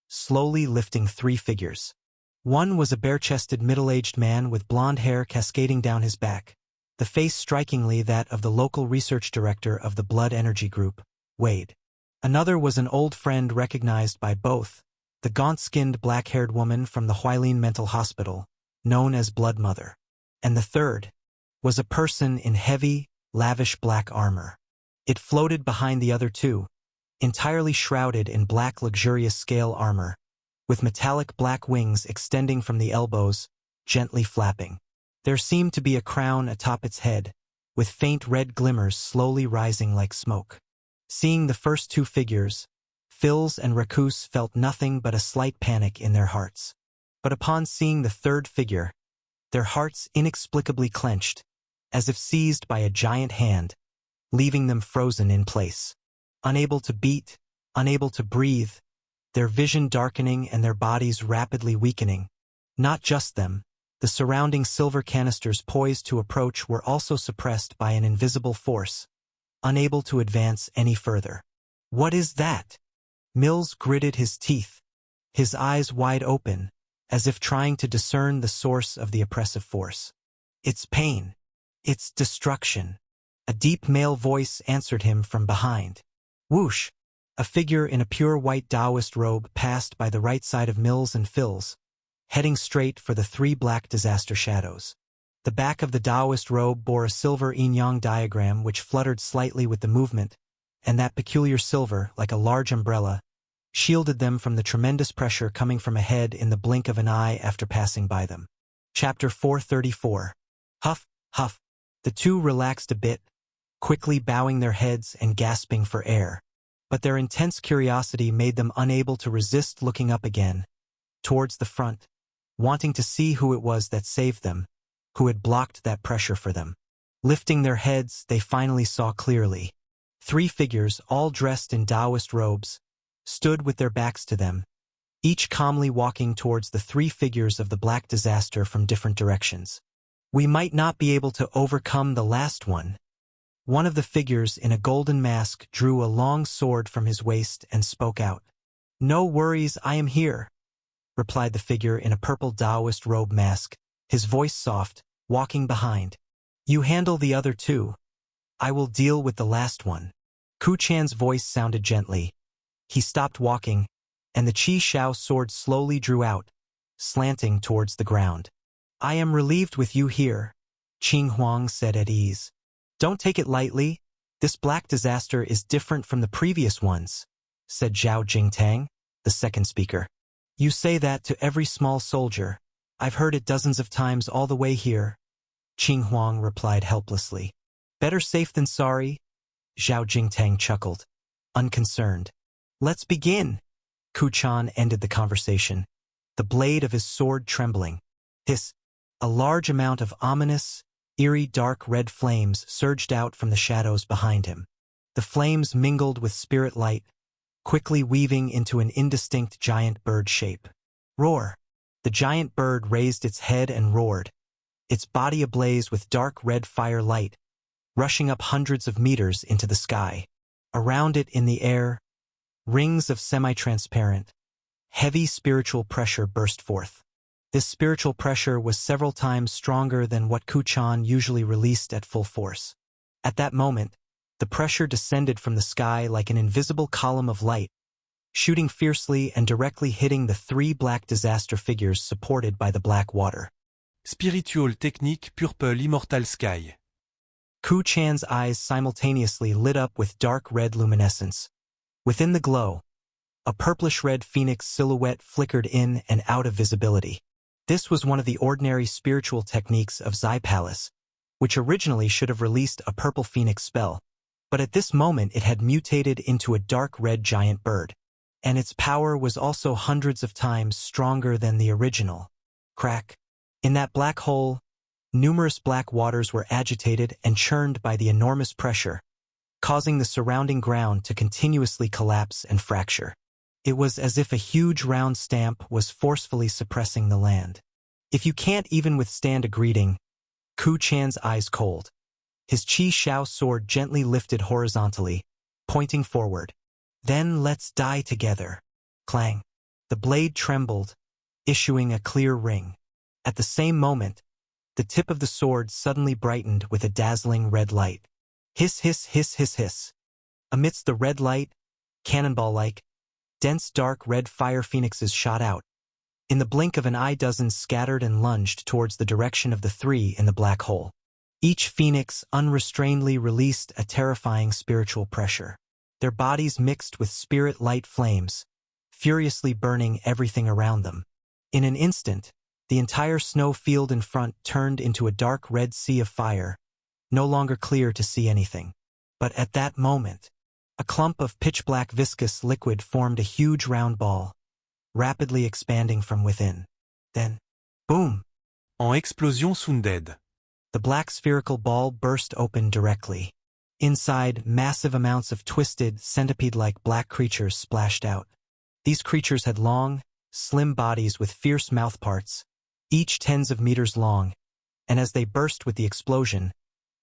slowly lifting 3 figures. One was a bare-chested middle-aged man with blonde hair cascading down his back, the face strikingly that of the local research director of the Blood Energy Group, Wade. Another was an old friend recognized by both, the gaunt-skinned black-haired woman from the Huailin Mental Hospital, known as Blood Mother. And the third was a person in heavy, lavish black armor. It floated behind the other two, entirely shrouded in black luxurious scale armor, with metallic black wings extending from the elbows, gently flapping. There seemed to be a crown atop its head, with faint red glimmers slowly rising like smoke. Seeing the first 2 figures, Phils and Raccoon felt nothing but a slight panic in their hearts. But upon seeing the third figure, their hearts inexplicably clenched, as if seized by a giant hand, leaving them frozen in place. Unable to beat, unable to breathe, their vision darkening and their bodies rapidly weakening. Not just them, the surrounding silver canisters poised to approach were also suppressed by an invisible force, unable to advance any further. What is that? Mills gritted his teeth, his eyes wide open, as if trying to discern the source of the oppressive force. It's pain. It's destruction. A deep male voice answered him from behind. Whoosh! A figure in a pure white Taoist robe passed by the right side of Mills and Phils, heading straight for the 3 black disaster shadows. The back of the Taoist robe bore a silver yin-yang diagram which fluttered slightly with the movement, and that peculiar silver, like a large umbrella, shielded them from the tremendous pressure coming from ahead in the blink of an eye after passing by them. Chapter 434. Huff, huff. The two relaxed a bit, quickly bowing their heads and gasping for air. But their intense curiosity made them unable to resist looking up again, towards the front, wanting to see who it was that saved them, who had blocked that pressure for them. Lifting their heads, they finally saw clearly. 3 figures, all dressed in Taoist robes, stood with their backs to them, each calmly walking towards the 3 figures of the black disaster from different directions. We might not be able to overcome the last one. One of the figures in a golden mask drew a long sword from his waist and spoke out. No worries, I am here, replied the figure in a purple Taoist robe mask, his voice soft, walking behind. You handle the other 2. I will deal with the last one. Ku Chan's voice sounded gently. He stopped walking, and the Qi Shao sword slowly drew out, slanting towards the ground. I am relieved with you here, Qing Huang said at ease. Don't take it lightly. This black disaster is different from the previous ones, said Zhao Jingtang, the second speaker. You say that to every small soldier. I've heard it dozens of times all the way here, Qing Huang replied helplessly. Better safe than sorry, Zhao Jingtang chuckled, unconcerned. Let's begin. Ku Chan ended the conversation, the blade of his sword trembling. Hiss. A large amount of ominous, eerie dark red flames surged out from the shadows behind him. The flames mingled with spirit light, quickly weaving into an indistinct giant bird shape. Roar! The giant bird raised its head and roared, its body ablaze with dark red fire light, rushing up hundreds of meters into the sky. Around it in the air, rings of semi-transparent, heavy spiritual pressure burst forth. This spiritual pressure was several times stronger than what Ku Chan usually released at full force. At that moment, the pressure descended from the sky like an invisible column of light, shooting fiercely and directly hitting the 3 black disaster figures supported by the black water. Spiritual technique Purple Immortal Sky. Ku Chan's eyes simultaneously lit up with dark red luminescence. Within the glow, a purplish-red phoenix silhouette flickered in and out of visibility. This was one of the ordinary spiritual techniques of Zai Palace, which originally should have released a purple phoenix spell, but at this moment it had mutated into a dark red giant bird, and its power was also hundreds of times stronger than the original. Crack. In that black hole, numerous black waters were agitated and churned by the enormous pressure, causing the surrounding ground to continuously collapse and fracture. It was as if a huge round stamp was forcefully suppressing the land. If you can't even withstand a greeting, Ku Chan's eyes cold. His Qi Shao sword gently lifted horizontally, pointing forward. Then let's die together. Clang. The blade trembled, issuing a clear ring. At the same moment, the tip of the sword suddenly brightened with a dazzling red light. Hiss, hiss, hiss, hiss, hiss. Amidst the red light, cannonball-like, dense dark red fire phoenixes shot out. In the blink of an eye, dozens scattered and lunged towards the direction of the 3 in the black hole. Each phoenix unrestrainedly released a terrifying spiritual pressure. Their bodies mixed with spirit light flames, furiously burning everything around them. In an instant, the entire snow field in front turned into a dark red sea of fire, no longer clear to see anything. But at that moment, a clump of pitch-black viscous liquid formed a huge round ball, rapidly expanding from within. Then, boom! En explosion Sunded. The black spherical ball burst open directly. Inside, massive amounts of twisted, centipede-like black creatures splashed out. These creatures had long, slim bodies with fierce mouthparts, each tens of meters long, and as they burst with the explosion,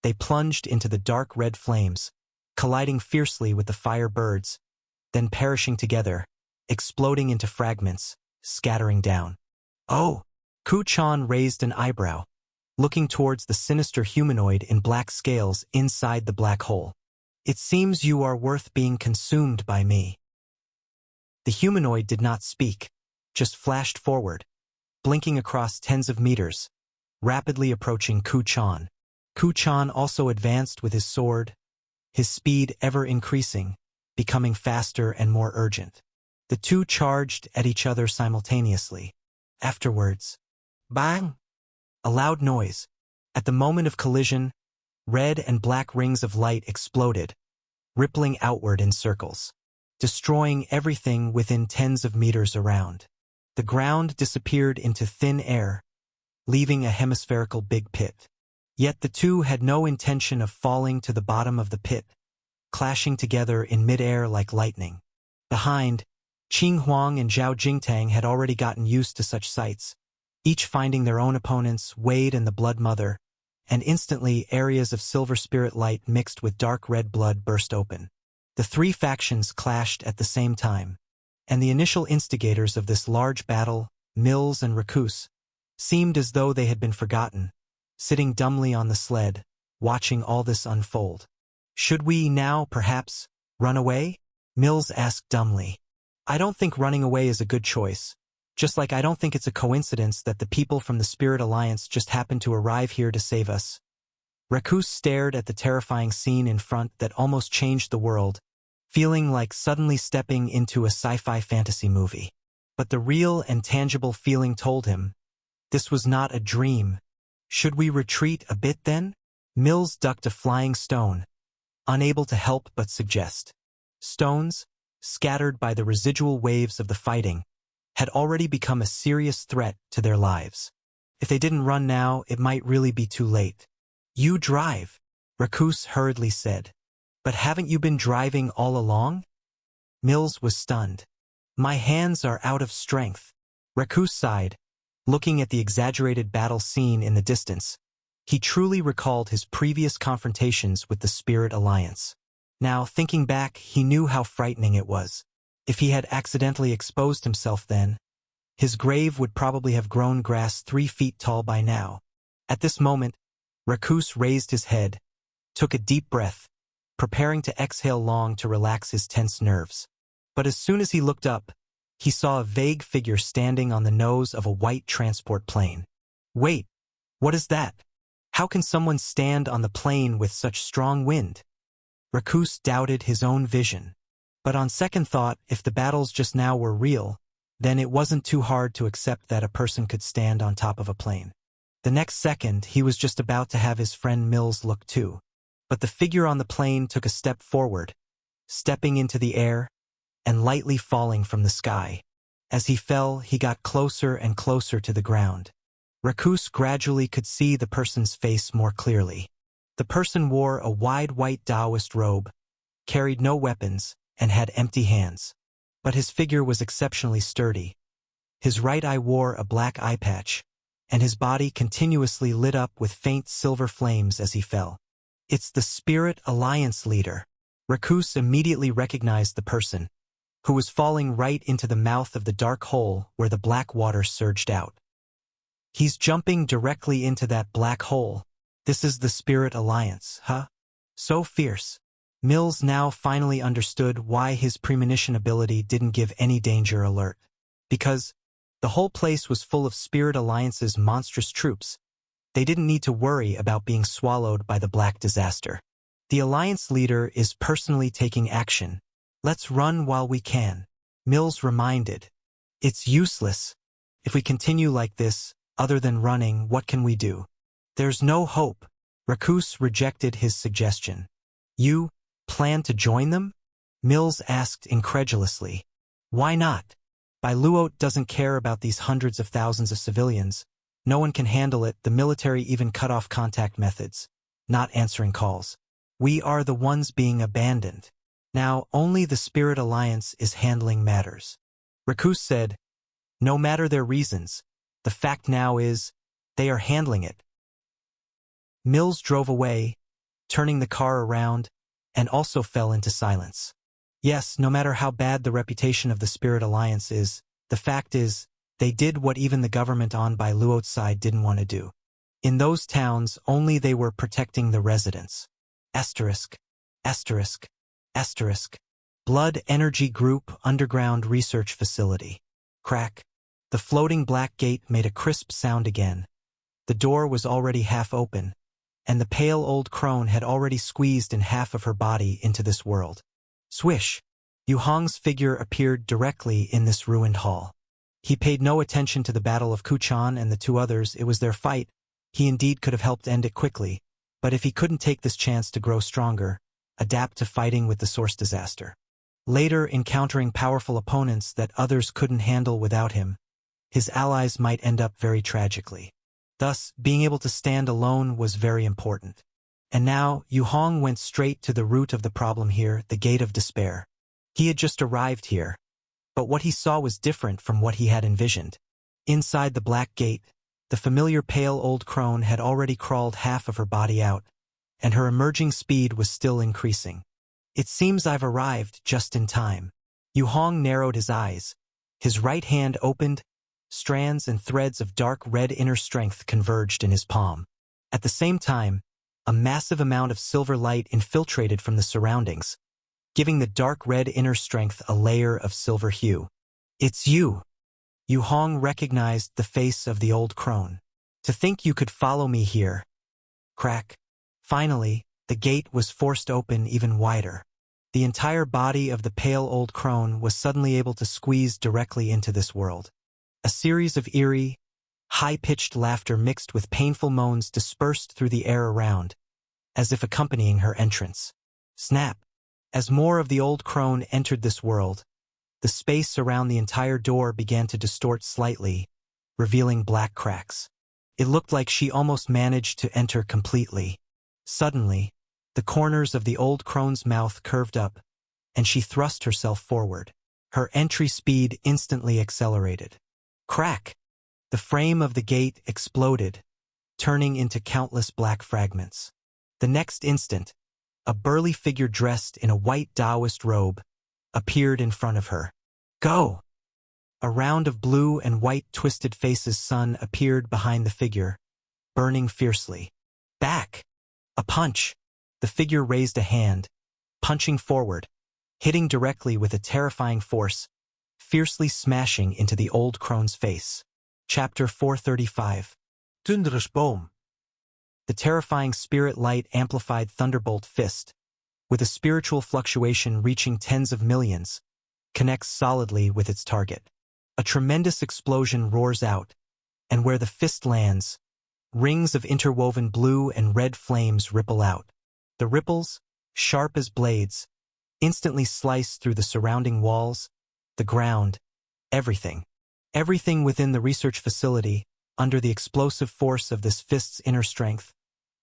they plunged into the dark red flames, colliding fiercely with the fire birds, then perishing together, exploding into fragments, scattering down. Oh! Ku Chan raised an eyebrow, looking towards the sinister humanoid in black scales inside the black hole. It seems you are worth being consumed by me. The humanoid did not speak, just flashed forward, blinking across tens of meters, rapidly approaching Ku Chan. Ku Chan also advanced with his sword, his speed ever increasing, becoming faster and more urgent. The two charged at each other simultaneously. Afterwards, bang! A loud noise. At the moment of collision, red and black rings of light exploded, rippling outward in circles, destroying everything within tens of meters around. The ground disappeared into thin air, leaving a hemispherical big pit. Yet the two had no intention of falling to the bottom of the pit, clashing together in midair like lightning. Behind, Qing Huang and Zhao Jingtang had already gotten used to such sights, each finding their own opponents, Wade and the Blood Mother, and instantly areas of silver spirit light mixed with dark red blood burst open. The three factions clashed at the same time, and the initial instigators of this large battle, Mills and Rakus, seemed as though they had been forgotten, sitting dumbly on the sled, watching all this unfold. "Should we now, perhaps, run away?" Mills asked dumbly. "I don't think running away is a good choice. Just like I don't think it's a coincidence that the people from the Spirit Alliance just happened to arrive here to save us." Rakus stared at the terrifying scene in front that almost changed the world, feeling like suddenly stepping into a sci-fi fantasy movie. But the real and tangible feeling told him, this was not a dream. "Should we retreat a bit then?" Mills ducked a flying stone, unable to help but suggest. Stones, scattered by the residual waves of the fighting, had already become a serious threat to their lives. If they didn't run now, it might really be too late. "You drive," Rakus hurriedly said. "But haven't you been driving all along?" Mills was stunned. "My hands are out of strength." Rakus sighed, looking at the exaggerated battle scene in the distance. He truly recalled his previous confrontations with the Spirit Alliance. Now, thinking back, he knew how frightening it was. If he had accidentally exposed himself then, his grave would probably have grown grass 3 feet tall by now. At this moment, Rakus raised his head, took a deep breath, preparing to exhale long to relax his tense nerves. But as soon as he looked up, he saw a vague figure standing on the nose of a white transport plane. "Wait, what is that? How can someone stand on the plane with such strong wind?" Rakus doubted his own vision. But on second thought, if the battles just now were real, then it wasn't too hard to accept that a person could stand on top of a plane. The next second, he was just about to have his friend Mills look too. But the figure on the plane took a step forward, stepping into the air and lightly falling from the sky. As he fell, he got closer and closer to the ground. Rakus gradually could see the person's face more clearly. The person wore a wide white Taoist robe, carried no weapons, and had empty hands. But his figure was exceptionally sturdy. His right eye wore a black eye patch, and his body continuously lit up with faint silver flames as he fell. "It's the Spirit Alliance leader." Rakus immediately recognized the person, who was falling right into the mouth of the dark hole where the black water surged out. "He's jumping directly into that black hole. This is the Spirit Alliance, huh? So fierce." Mills now finally understood why his premonition ability didn't give any danger alert. Because the whole place was full of Spirit Alliance's monstrous troops. They didn't need to worry about being swallowed by the black disaster. "The Alliance leader is personally taking action. Let's run while we can," Mills reminded. "It's useless. If we continue like this, other than running, what can we do?" "There's no hope." Rakus rejected his suggestion. "You plan to join them?" Mills asked incredulously. "Why not? Luot doesn't care about these hundreds of thousands of civilians. No one can handle it. The military even cut off contact methods, not answering calls. We are the ones being abandoned. Now only the Spirit Alliance is handling matters." Rakus said, "No matter their reasons, the fact now is, they are handling it." Mills drove away, turning the car around, and also fell into silence. Yes, no matter how bad the reputation of the Spirit Alliance is, the fact is, they did what even the government on Luot's side didn't want to do. In those towns, only they were protecting the residents. Asterisk, asterisk, asterisk. Blood Energy Group Underground Research Facility. Crack. The floating black gate made a crisp sound again. The door was already half open, and the pale old crone had already squeezed in half of her body into this world. Swish! Yu Hong's figure appeared directly in this ruined hall. He paid no attention to the battle of Kuchan and the two others. It was their fight. He indeed could have helped end it quickly, but if he couldn't take this chance to grow stronger, adapt to fighting with the source disaster. Later, encountering powerful opponents that others couldn't handle without him, his allies might end up very tragically. Thus, being able to stand alone was very important. And now, Yu Hong went straight to the root of the problem here, the Gate of Despair. He had just arrived here, but what he saw was different from what he had envisioned. Inside the Black Gate, the familiar pale old crone had already crawled half of her body out, and her emerging speed was still increasing. It seems I've arrived just in time. Yu Hong narrowed his eyes. His right hand opened, strands and threads of dark red inner strength converged in his palm. At the same time, a massive amount of silver light infiltrated from the surroundings, giving the dark red inner strength a layer of silver hue. It's you! Yu Hong recognized the face of the old crone. To think you could follow me here. Crack. Finally, the gate was forced open even wider. The entire body of the pale old crone was suddenly able to squeeze directly into this world. A series of eerie, high-pitched laughter mixed with painful moans dispersed through the air around, as if accompanying her entrance. Snap! As more of the old crone entered this world, the space around the entire door began to distort slightly, revealing black cracks. It looked like she almost managed to enter completely. Suddenly, the corners of the old crone's mouth curved up, and she thrust herself forward. Her entry speed instantly accelerated. Crack! The frame of the gate exploded, turning into countless black fragments. The next instant, a burly figure dressed in a white Taoist robe appeared in front of her. Go! A round of blue and white twisted faces sun appeared behind the figure, burning fiercely. Back! A punch! The figure raised a hand, punching forward, hitting directly with a terrifying force, fiercely smashing into the old crone's face. Chapter 435. Thundersboom. The terrifying spirit light amplified thunderbolt fist, with a spiritual fluctuation reaching tens of millions, connects solidly with its target. A tremendous explosion roars out, and where the fist lands, rings of interwoven blue and red flames ripple out. The ripples, sharp as blades, instantly slice through the surrounding walls, the ground, everything. Everything within the research facility, under the explosive force of this fist's inner strength,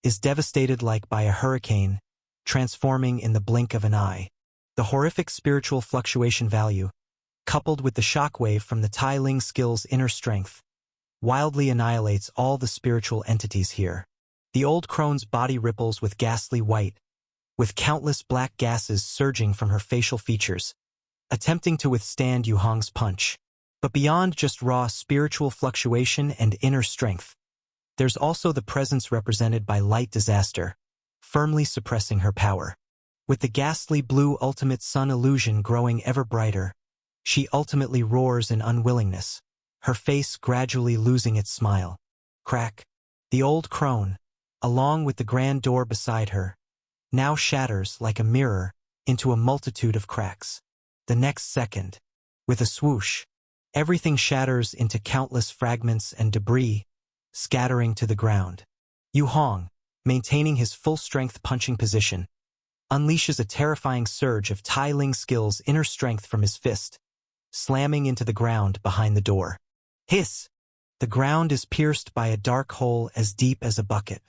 is devastated like by a hurricane, transforming in the blink of an eye. The horrific spiritual fluctuation value, coupled with the shockwave from the Tai Ling skill's inner strength, wildly annihilates all the spiritual entities here. The old crone's body ripples with ghastly white, with countless black gases surging from her facial features, attempting to withstand Yu Hong's punch. But beyond just raw spiritual fluctuation and inner strength, there's also the presence represented by light disaster, firmly suppressing her power. With the ghastly blue ultimate sun illusion growing ever brighter, she ultimately roars in unwillingness, her face gradually losing its smile. Crack! The old crone, along with the grand door beside her, now shatters like a mirror into a multitude of cracks. The next second, with a swoosh, everything shatters into countless fragments and debris, scattering to the ground. Yu Hong, maintaining his full-strength punching position, unleashes a terrifying surge of Tai Ling skill's inner strength from his fist, slamming into the ground behind the door. Hiss! The ground is pierced by a dark hole as deep as a bucket.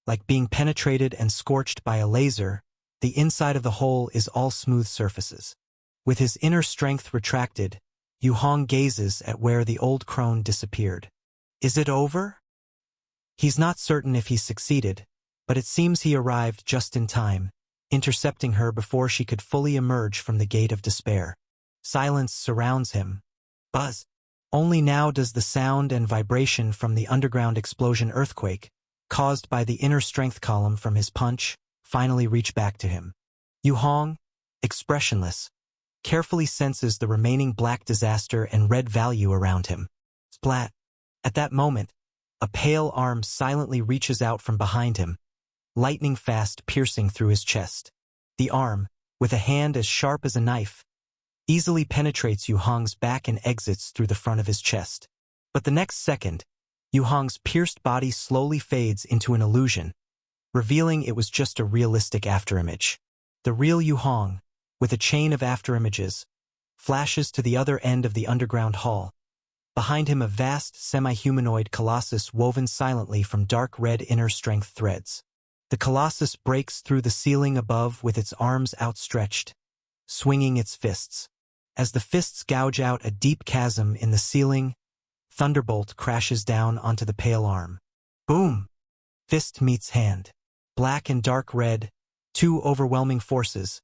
Like being penetrated and scorched by a laser, the inside of the hole is all smooth surfaces. With his inner strength retracted, Yu Hong gazes at where the old crone disappeared. Is it over? He's not certain if he succeeded, but it seems he arrived just in time, intercepting her before she could fully emerge from the Gate of Despair. Silence surrounds him. Buzz. Only now does the sound and vibration from the underground explosion earthquake, caused by the inner strength column from his punch, finally reach back to him. Yu Hong, expressionless, carefully senses the remaining black disaster and red value around him. Splat. At that moment, a pale arm silently reaches out from behind him, lightning fast piercing through his chest. The arm, with a hand as sharp as a knife, easily penetrates Yu Hong's back and exits through the front of his chest. But the next second, Yu Hong's pierced body slowly fades into an illusion, revealing it was just a realistic afterimage. The real Yu Hong, with a chain of afterimages, flashes to the other end of the underground hall. Behind him a vast semi-humanoid colossus woven silently from dark red inner strength threads. The colossus breaks through the ceiling above with its arms outstretched, swinging its fists. As the fists gouge out a deep chasm in the ceiling, Thunderbolt crashes down onto the pale arm. Boom! Fist meets hand. Black and dark red, two overwhelming forces.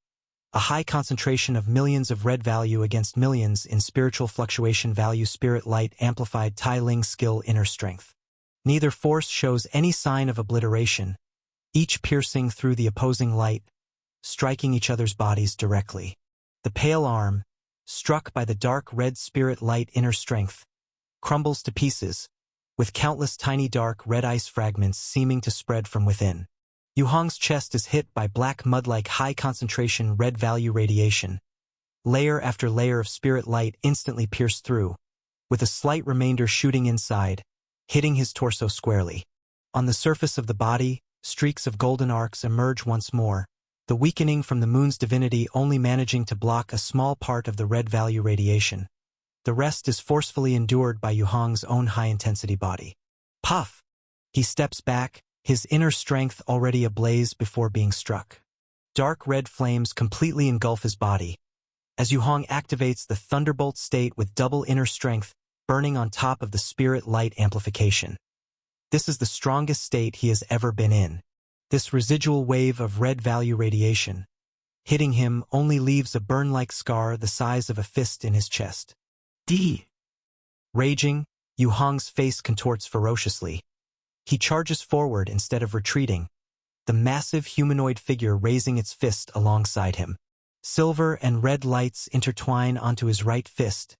A high concentration of millions of red value against millions in spiritual fluctuation value spirit light amplified Tai Ling skill inner strength. Neither force shows any sign of obliteration, each piercing through the opposing light, striking each other's bodies directly. The pale arm, struck by the dark red spirit light inner strength, crumbles to pieces, with countless tiny dark red ice fragments seeming to spread from within. Yu Hong's chest is hit by black mud-like high-concentration red value radiation. Layer after layer of spirit light instantly pierced through, with a slight remainder shooting inside, hitting his torso squarely. On the surface of the body, streaks of golden arcs emerge once more, the weakening from the moon's divinity only managing to block a small part of the red value radiation. The rest is forcefully endured by Yu Hong's own high-intensity body. Puff! He steps back, his inner strength already ablaze before being struck. Dark red flames completely engulf his body, as Yu Hong activates the Thunderbolt state with double inner strength burning on top of the spirit light amplification. This is the strongest state he has ever been in. This residual wave of red value radiation, hitting him, only leaves a burn-like scar the size of a fist in his chest. Raging, Yu Hong's face contorts ferociously. He charges forward instead of retreating, the massive humanoid figure raising its fist alongside him. Silver and red lights intertwine onto his right fist,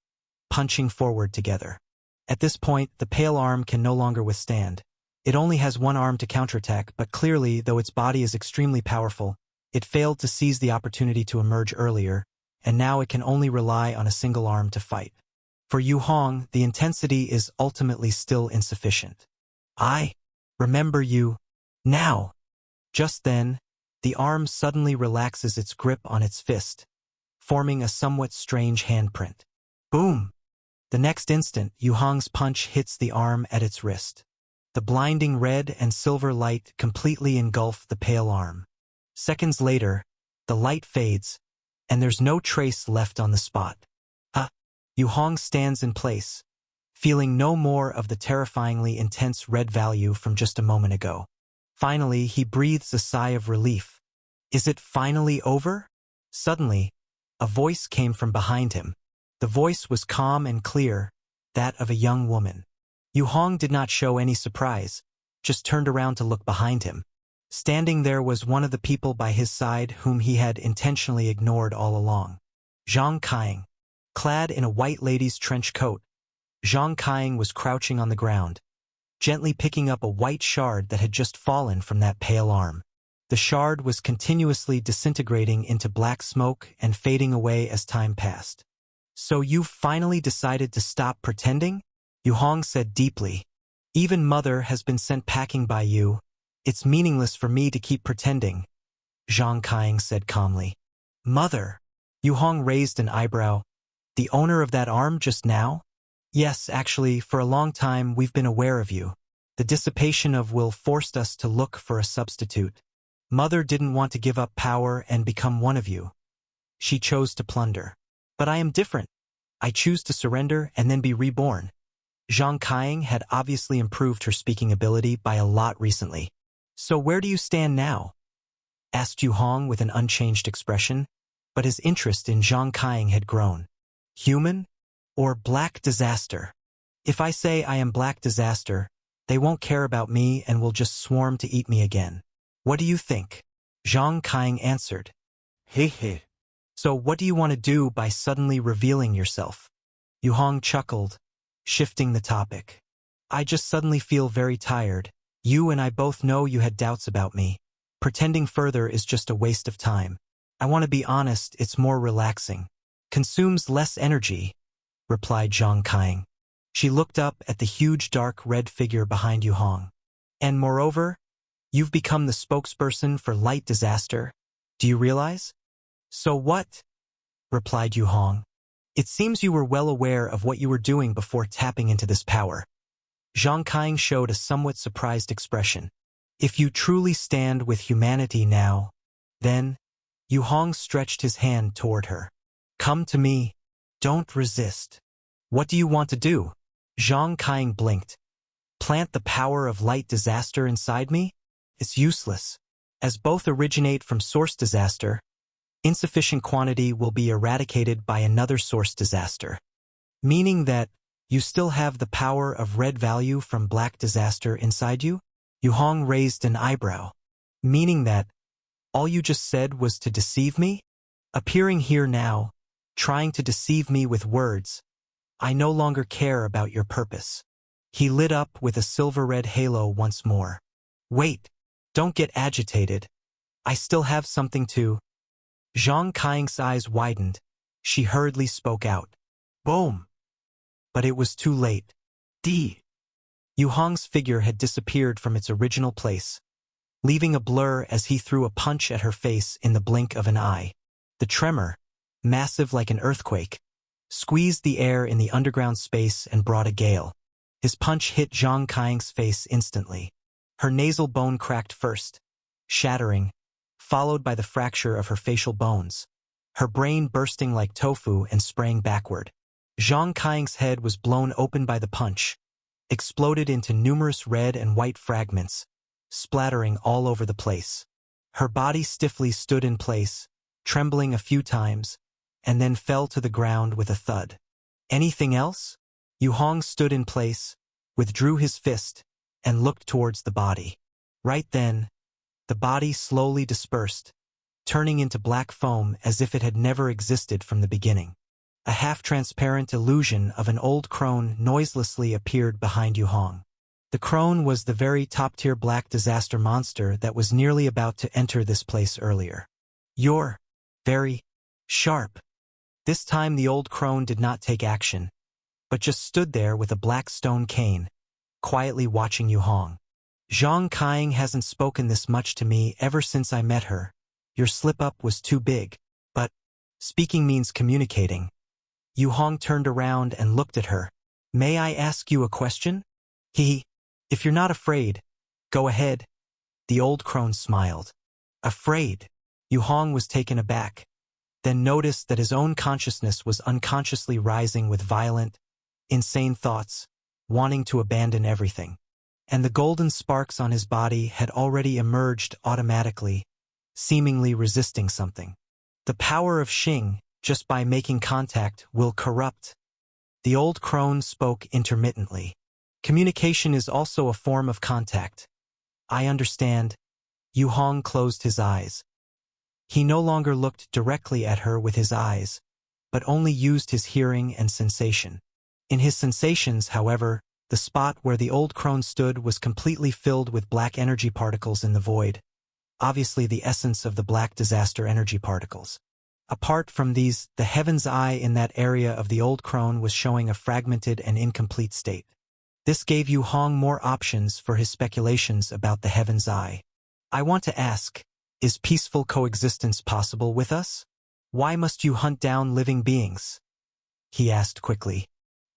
punching forward together. At this point, the pale arm can no longer withstand. It only has one arm to counterattack, but clearly, though its body is extremely powerful, it failed to seize the opportunity to emerge earlier, and now it can only rely on a single arm to fight. For Yu Hong, the intensity is ultimately still insufficient. I remember you now. Just then, the arm suddenly relaxes its grip on its fist, forming a somewhat strange handprint. Boom! The next instant, Yu Hong's punch hits the arm at its wrist. The blinding red and silver light completely engulf the pale arm. Seconds later, the light fades, and there's no trace left on the spot. Yu Hong stands in place, feeling no more of the terrifyingly intense red value from just a moment ago. Finally, he breathes a sigh of relief. Is it finally over? Suddenly, a voice came from behind him. The voice was calm and clear, that of a young woman. Yu Hong did not show any surprise, just turned around to look behind him. Standing there was one of the people by his side whom he had intentionally ignored all along. Zhang Qiang. Clad in a white lady's trench coat, Zhang Qiang was crouching on the ground, gently picking up a white shard that had just fallen from that pale arm. The shard was continuously disintegrating into black smoke and fading away as time passed. So you've finally decided to stop pretending? Yu Hong said deeply. Even Mother has been sent packing by you. It's meaningless for me to keep pretending, Zhang Qiang said calmly. Mother? Yu Hong raised an eyebrow. The owner of that arm just now? Yes, actually, for a long time we've been aware of you. The dissipation of will forced us to look for a substitute. Mother didn't want to give up power and become one of you. She chose to plunder. But I am different. I choose to surrender and then be reborn. Zhang Qiang had obviously improved her speaking ability by a lot recently. So where do you stand now? Asked Yu Hong with an unchanged expression, but his interest in Zhang Qiang had grown. Human? Or Black Disaster? If I say I am Black Disaster, they won't care about me and will just swarm to eat me again. What do you think? Zhang Qiang answered. He. So what do you want to do by suddenly revealing yourself? Yu Hong chuckled, shifting the topic. I just suddenly feel very tired. You and I both know you had doubts about me. Pretending further is just a waste of time. I want to be honest, it's more relaxing. Consumes less energy, replied Zhang Kaiang. She looked up at the huge dark red figure behind Yu Hong. And moreover, you've become the spokesperson for light disaster. Do you realize? So what? Replied Yu Hong. It seems you were well aware of what you were doing before tapping into this power. Zhang Kaiang showed a somewhat surprised expression. If you truly stand with humanity now, then, Yu Hong stretched his hand toward her. Come to me. Don't resist. What do you want to do? Zhang Kaiang blinked. Plant the power of light disaster inside me? It's useless. As both originate from source disaster, insufficient quantity will be eradicated by another source disaster. Meaning that you still have the power of red value from black disaster inside you? Yu Hong raised an eyebrow. Meaning that all you just said was to deceive me? Appearing here now, trying to deceive me with words, I no longer care about your purpose. He lit up with a silver-red halo once more. Wait, don't get agitated. I still have something to... Zhang Kaiang's eyes widened. She hurriedly spoke out. Boom! But it was too late. Yu Hong's figure had disappeared from its original place, leaving a blur as he threw a punch at her face in the blink of an eye. The tremor, massive like an earthquake, squeezed the air in the underground space and brought a gale. His punch hit Zhang Kaiang's face instantly. Her nasal bone cracked first, shattering, followed by the fracture of her facial bones, her brain bursting like tofu and spraying backward. Zhang Kaiang's head was blown open by the punch, exploded into numerous red and white fragments, splattering all over the place. Her body stiffly stood in place, trembling a few times, and then fell to the ground with a thud. Anything else? Yu Hong stood in place, withdrew his fist, and looked towards the body. Right then, the body slowly dispersed, turning into black foam as if it had never existed from the beginning. A half-transparent illusion of an old crone noiselessly appeared behind Yu Hong. The crone was the very top-tier black disaster monster that was nearly about to enter this place earlier. You're very sharp. This time the old crone did not take action, but just stood there with a black stone cane, quietly watching Yu Hong. Zhang Kaiang hasn't spoken this much to me ever since I met her. Your slip-up was too big, but speaking means communicating. Yu Hong turned around and looked at her. May I ask you a question? If you're not afraid, go ahead. The old crone smiled. Afraid? Yu Hong was taken aback, then noticed that his own consciousness was unconsciously rising with violent, insane thoughts, wanting to abandon everything. And the golden sparks on his body had already emerged automatically, seemingly resisting something. The power of Xing, just by making contact, will corrupt. The old crone spoke intermittently. Communication is also a form of contact. I understand. Yu Hong closed his eyes. He no longer looked directly at her with his eyes, but only used his hearing and sensation. In his sensations, however, the spot where the old crone stood was completely filled with black energy particles in the void, obviously the essence of the black disaster energy particles. Apart from these, the heaven's eye in that area of the old crone was showing a fragmented and incomplete state. This gave Yu Hong more options for his speculations about the heaven's eye. I want to ask, is peaceful coexistence possible with us? Why must you hunt down living beings? He asked quickly.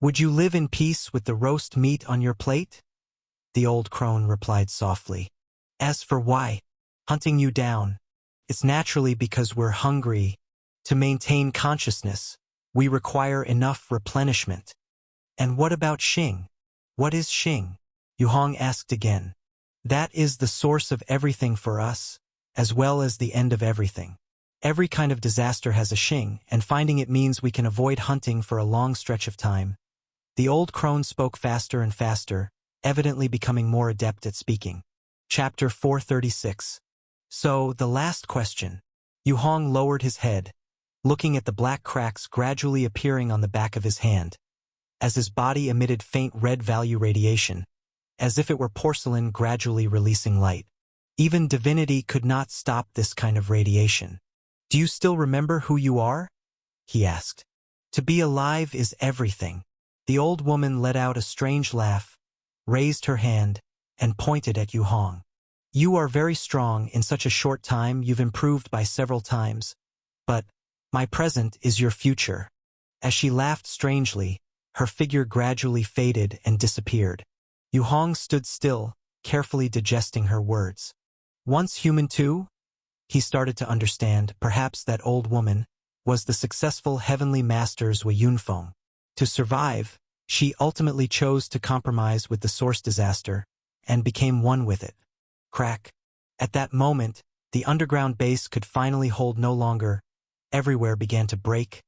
Would you live in peace with the roast meat on your plate? The old crone replied softly. As for why hunting you down, it's naturally because we're hungry. To maintain consciousness, we require enough replenishment. And what about Xing? What is Xing? Yu Hong asked again. That is the source of everything for us, as well as the end of everything. Every kind of disaster has a Xing, and finding it means we can avoid hunting for a long stretch of time. The old crone spoke faster and faster, evidently becoming more adept at speaking. Chapter 436. So, the last question. Yu Hong lowered his head, looking at the black cracks gradually appearing on the back of his hand, as his body emitted faint red value radiation, as if it were porcelain gradually releasing light. Even divinity could not stop this kind of radiation. Do you still remember who you are? he asked. To be alive is everything. The old woman let out a strange laugh, raised her hand, and pointed at Yu Hong. You are very strong. In such a short time you've improved by several times. But my present is your future. As she laughed strangely, her figure gradually faded and disappeared. Yu Hong stood still, carefully digesting her words. Once human too? He started to understand. Perhaps that old woman was the successful heavenly master's Wei Yunfeng. To survive, she ultimately chose to compromise with the source disaster and became one with it. Crack. At that moment, the underground base could finally hold no longer. Everywhere began to break,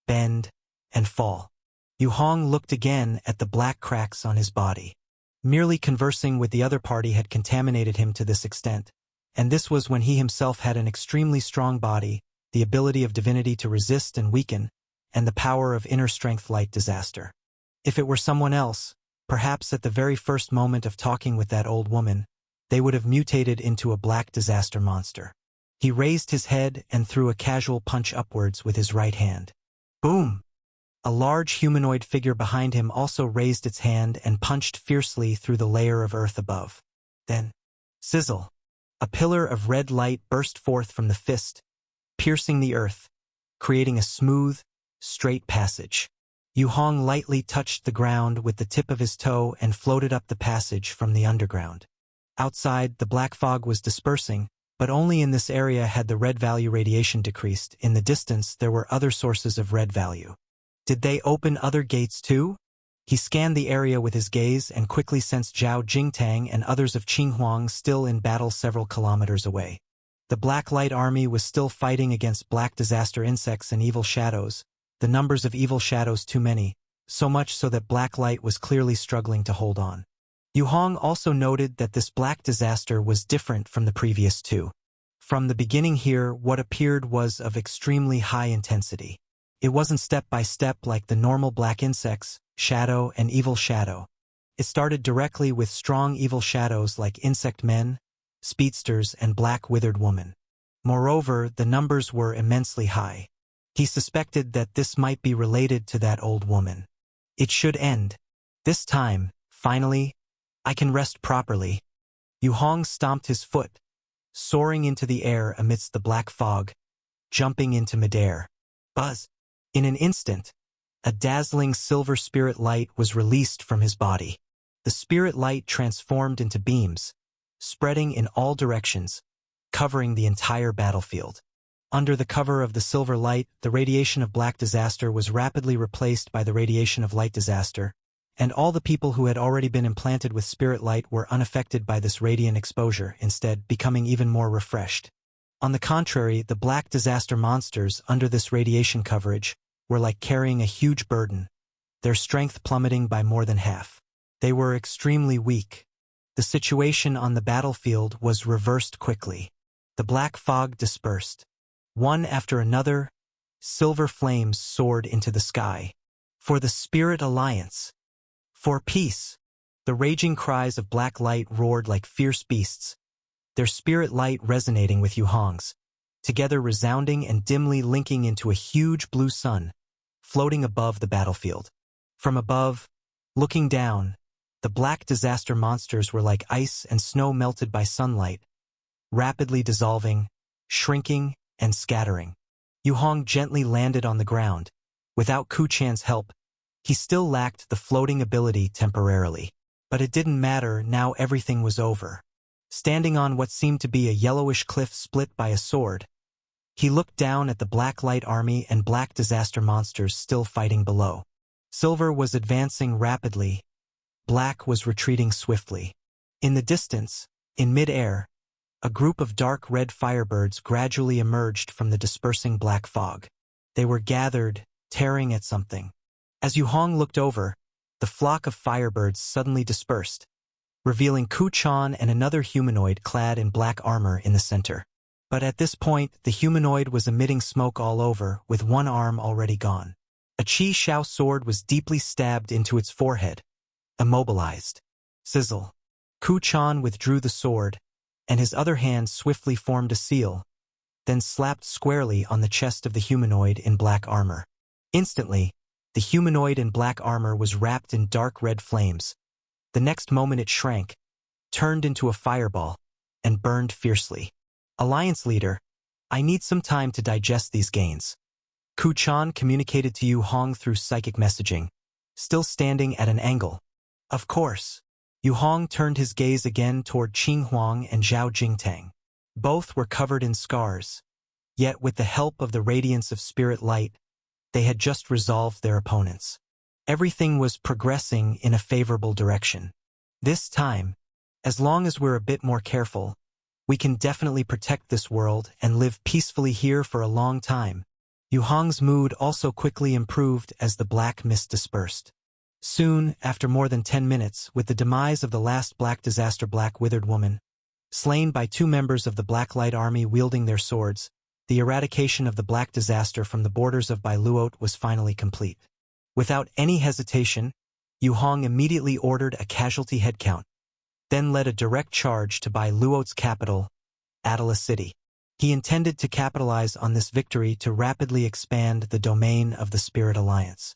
bend, and fall. Yu Hong looked again at the black cracks on his body. Merely conversing with the other party had contaminated him to this extent, and this was when he himself had an extremely strong body, the ability of divinity to resist and weaken, and the power of inner strength light disaster. If it were someone else, perhaps at the very first moment of talking with that old woman, they would have mutated into a black disaster monster. He raised his head and threw a casual punch upwards with his right hand. Boom! A large humanoid figure behind him also raised its hand and punched fiercely through the layer of earth above. Then, sizzle! A pillar of red light burst forth from the fist, piercing the earth, creating a smooth, straight passage. Yu Hong lightly touched the ground with the tip of his toe and floated up the passage from the underground. Outside, the black fog was dispersing, but only in this area had the red value radiation decreased. In the distance, there were other sources of red value. Did they open other gates too? He scanned the area with his gaze and quickly sensed Zhao Jingtang and others of Qinghuang still in battle several kilometers away. The Black Light Army was still fighting against black disaster insects and evil shadows, the numbers of evil shadows too many, so much so that Black Light was clearly struggling to hold on. Yu Hong also noted that this black disaster was different from the previous two. From the beginning here, what appeared was of extremely high intensity. It wasn't step by step like the normal black insects, shadow and evil shadow. It started directly with strong evil shadows like insect men, speedsters and black withered woman. Moreover, the numbers were immensely high. He suspected that this might be related to that old woman. It should end. This time, finally, I can rest properly. Yu Hong stomped his foot, soaring into the air amidst the black fog, jumping into midair. Buzz! In an instant, a dazzling silver spirit light was released from his body. The spirit light transformed into beams, spreading in all directions, covering the entire battlefield. Under the cover of the silver light, the radiation of black disaster was rapidly replaced by the radiation of light disaster, and all the people who had already been implanted with spirit light were unaffected by this radiant exposure, instead becoming even more refreshed. On the contrary, the black disaster monsters under this radiation coverage were like carrying a huge burden, their strength plummeting by more than half. They were extremely weak. The situation on the battlefield was reversed quickly. The black fog dispersed. One after another, silver flames soared into the sky. For the Spirit Alliance! For peace! The raging cries of black light roared like fierce beasts, their spirit light resonating with Yu Hong's, together resounding and dimly linking into a huge blue sun, floating above the battlefield. From above, looking down, the black disaster monsters were like ice and snow melted by sunlight, rapidly dissolving, shrinking, and scattering. Yu Hong gently landed on the ground. Without Ku Chan's help, he still lacked the floating ability temporarily. But it didn't matter, now everything was over. Standing on what seemed to be a yellowish cliff split by a sword, he looked down at the Black Light Army and black disaster monsters still fighting below. Silver was advancing rapidly. Black was retreating swiftly. In the distance, in mid-air, a group of dark red firebirds gradually emerged from the dispersing black fog. They were gathered, tearing at something. As Yu Hong looked over, the flock of firebirds suddenly dispersed, revealing Ku Chan and another humanoid clad in black armor in the center. But at this point, the humanoid was emitting smoke all over, with one arm already gone. A Qi Shao sword was deeply stabbed into its forehead, immobilized. Sizzle. Ku Chan withdrew the sword, and his other hand swiftly formed a seal, then slapped squarely on the chest of the humanoid in black armor. Instantly, the humanoid in black armor was wrapped in dark red flames. The next moment it shrank, turned into a fireball, and burned fiercely. Alliance leader, I need some time to digest these gains. Ku Chan communicated to Yu Hong through psychic messaging, still standing at an angle. Of course. Yu Hong turned his gaze again toward Qing Huang and Zhao Jingtang. Both were covered in scars. Yet with the help of the radiance of spirit light, they had just resolved their opponents. Everything was progressing in a favorable direction. This time, as long as we're a bit more careful, we can definitely protect this world and live peacefully here for a long time. Yu Hong's mood also quickly improved as the black mist dispersed. Soon, after more than 10 minutes, with the demise of the last Black Disaster Black Withered Woman, slain by 2 members of the Black Light Army wielding their swords, the eradication of the Black Disaster from the borders of Bai Luot was finally complete. Without any hesitation, Yu Hong immediately ordered a casualty headcount, then led a direct charge to Bai Luot's capital, Atala City. He intended to capitalize on this victory to rapidly expand the domain of the Spirit Alliance.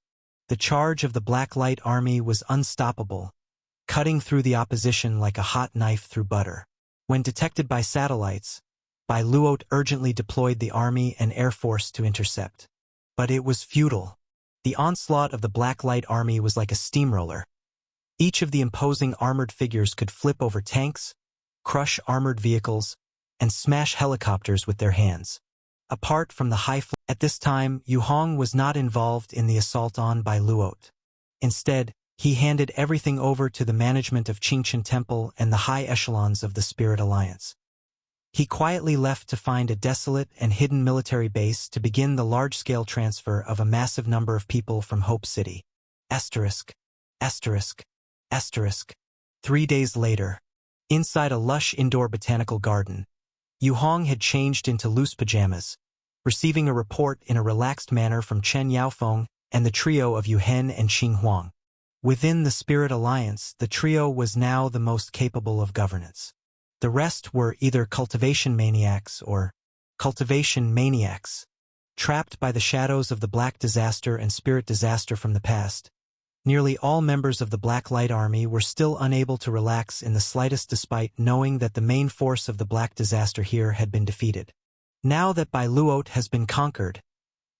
The charge of the Black Light Army was unstoppable, cutting through the opposition like a hot knife through butter. When detected by satellites, Bai Luot urgently deployed the army and air force to intercept. But it was futile. The onslaught of the Black Light Army was like a steamroller. Each of the imposing armored figures could flip over tanks, crush armored vehicles, and smash helicopters with their hands. Apart from the at this time, Yu Hong was not involved in the assault on Bai Luot. Instead, he handed everything over to the management of Qingchen Temple and the high echelons of the Spirit Alliance. He quietly left to find a desolate and hidden military base to begin the large-scale transfer of a massive number of people from Hope City. Asterisk, asterisk, asterisk. 3 days later, inside a lush indoor botanical garden, Yu Hong had changed into loose pajamas, receiving a report in a relaxed manner from Chen Yaofeng and the trio of Yu Hen and Qing Huang. Within the Spirit Alliance, the trio was now the most capable of governance. The rest were either cultivation maniacs or cultivation maniacs, trapped by the shadows of the Black Disaster and Spirit Disaster from the past. Nearly all members of the Black Light Army were still unable to relax in the slightest despite knowing that the main force of the Black Disaster here had been defeated. Now that Bai Luot has been conquered,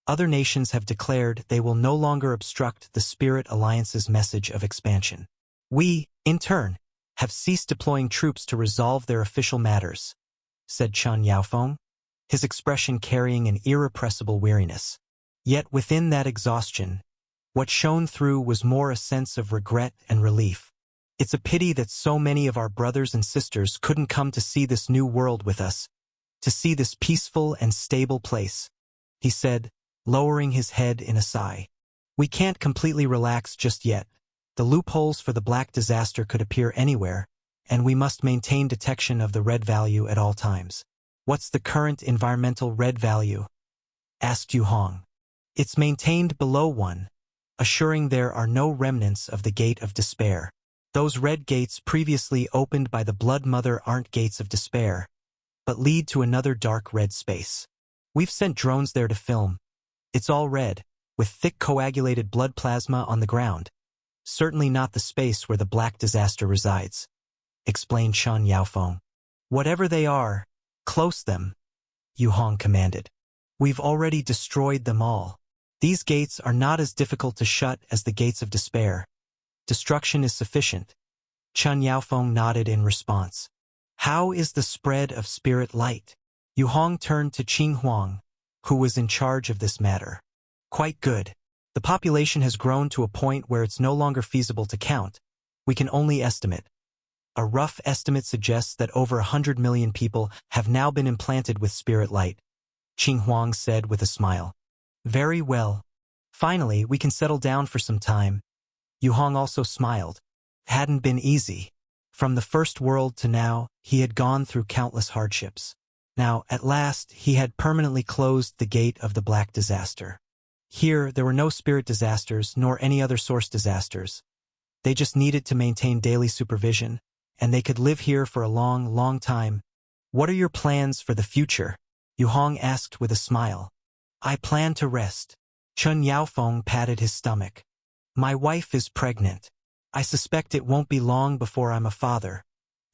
other nations have declared they will no longer obstruct the Spirit Alliance's message of expansion. We, in turn, have ceased deploying troops to resolve their official matters, said Chen Yaofeng, his expression carrying an irrepressible weariness. Yet within that exhaustion, what shone through was more a sense of regret and relief. It's a pity that so many of our brothers and sisters couldn't come to see this new world with us, to see this peaceful and stable place, he said, lowering his head in a sigh. We can't completely relax just yet. The loopholes for the Black Disaster could appear anywhere, and we must maintain detection of the red value at all times. What's the current environmental red value? Asked Yu Hong. It's maintained below 1, assuring there are no remnants of the Gate of Despair. Those red gates previously opened by the Blood Mother aren't gates of despair, but lead to another dark red space. We've sent drones there to film. It's all red, with thick coagulated blood plasma on the ground. Certainly not the space where the Black Disaster resides, explained Chen Yaofeng. Whatever they are, close them, Yu Hong commanded. We've already destroyed them all. These gates are not as difficult to shut as the gates of despair. Destruction is sufficient. Chen Yaofeng nodded in response. How is the spread of spirit light? Yu Hong turned to Qing Huang, who was in charge of this matter. Quite good. The population has grown to a point where it's no longer feasible to count. We can only estimate. A rough estimate suggests that over 100 million people have now been implanted with spirit light, Qing Huang said with a smile. Very well. Finally, we can settle down for some time. Yu Hong also smiled. Hadn't been easy. From the first world to now, he had gone through countless hardships. Now, at last, he had permanently closed the gate of the Black Disaster. Here, there were no spirit disasters nor any other source disasters. They just needed to maintain daily supervision, and they could live here for a long, long time. What are your plans for the future? Yu Hong asked with a smile. I plan to rest. Chun Yaofeng patted his stomach. My wife is pregnant. I suspect it won't be long before I'm a father.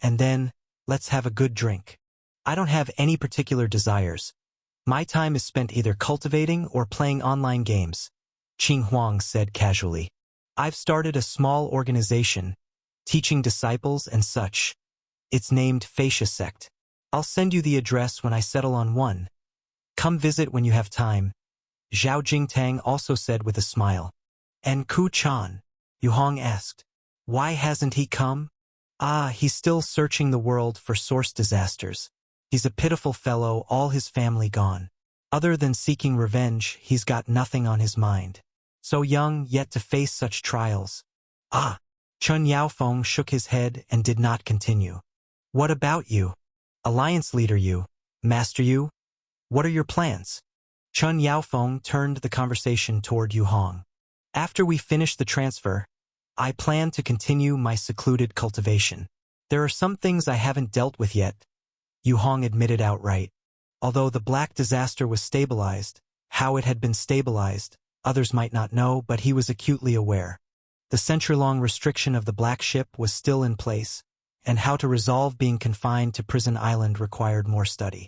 And then, let's have a good drink. I don't have any particular desires. My time is spent either cultivating or playing online games, Qing Huang said casually. I've started a small organization, teaching disciples and such. It's named Fascia Sect. I'll send you the address when I settle on one. Come visit when you have time, Zhao Jingtang also said with a smile. And Ku Chan? Yu Hong asked. Why hasn't he come? He's still searching the world for source disasters. He's a pitiful fellow, all his family gone. Other than seeking revenge, he's got nothing on his mind. So young, yet to face such trials. Chun Yaofeng shook his head and did not continue. What about you? Alliance leader you? Master you? What are your plans? Chun Yaofeng turned the conversation toward Yu Hong. After we finish the transfer, I plan to continue my secluded cultivation. There are some things I haven't dealt with yet, Yu Hong admitted outright. Although the black disaster was stabilized, how it had been stabilized, others might not know, but he was acutely aware. The century-long restriction of the black ship was still in place, and how to resolve being confined to Prison Island required more study.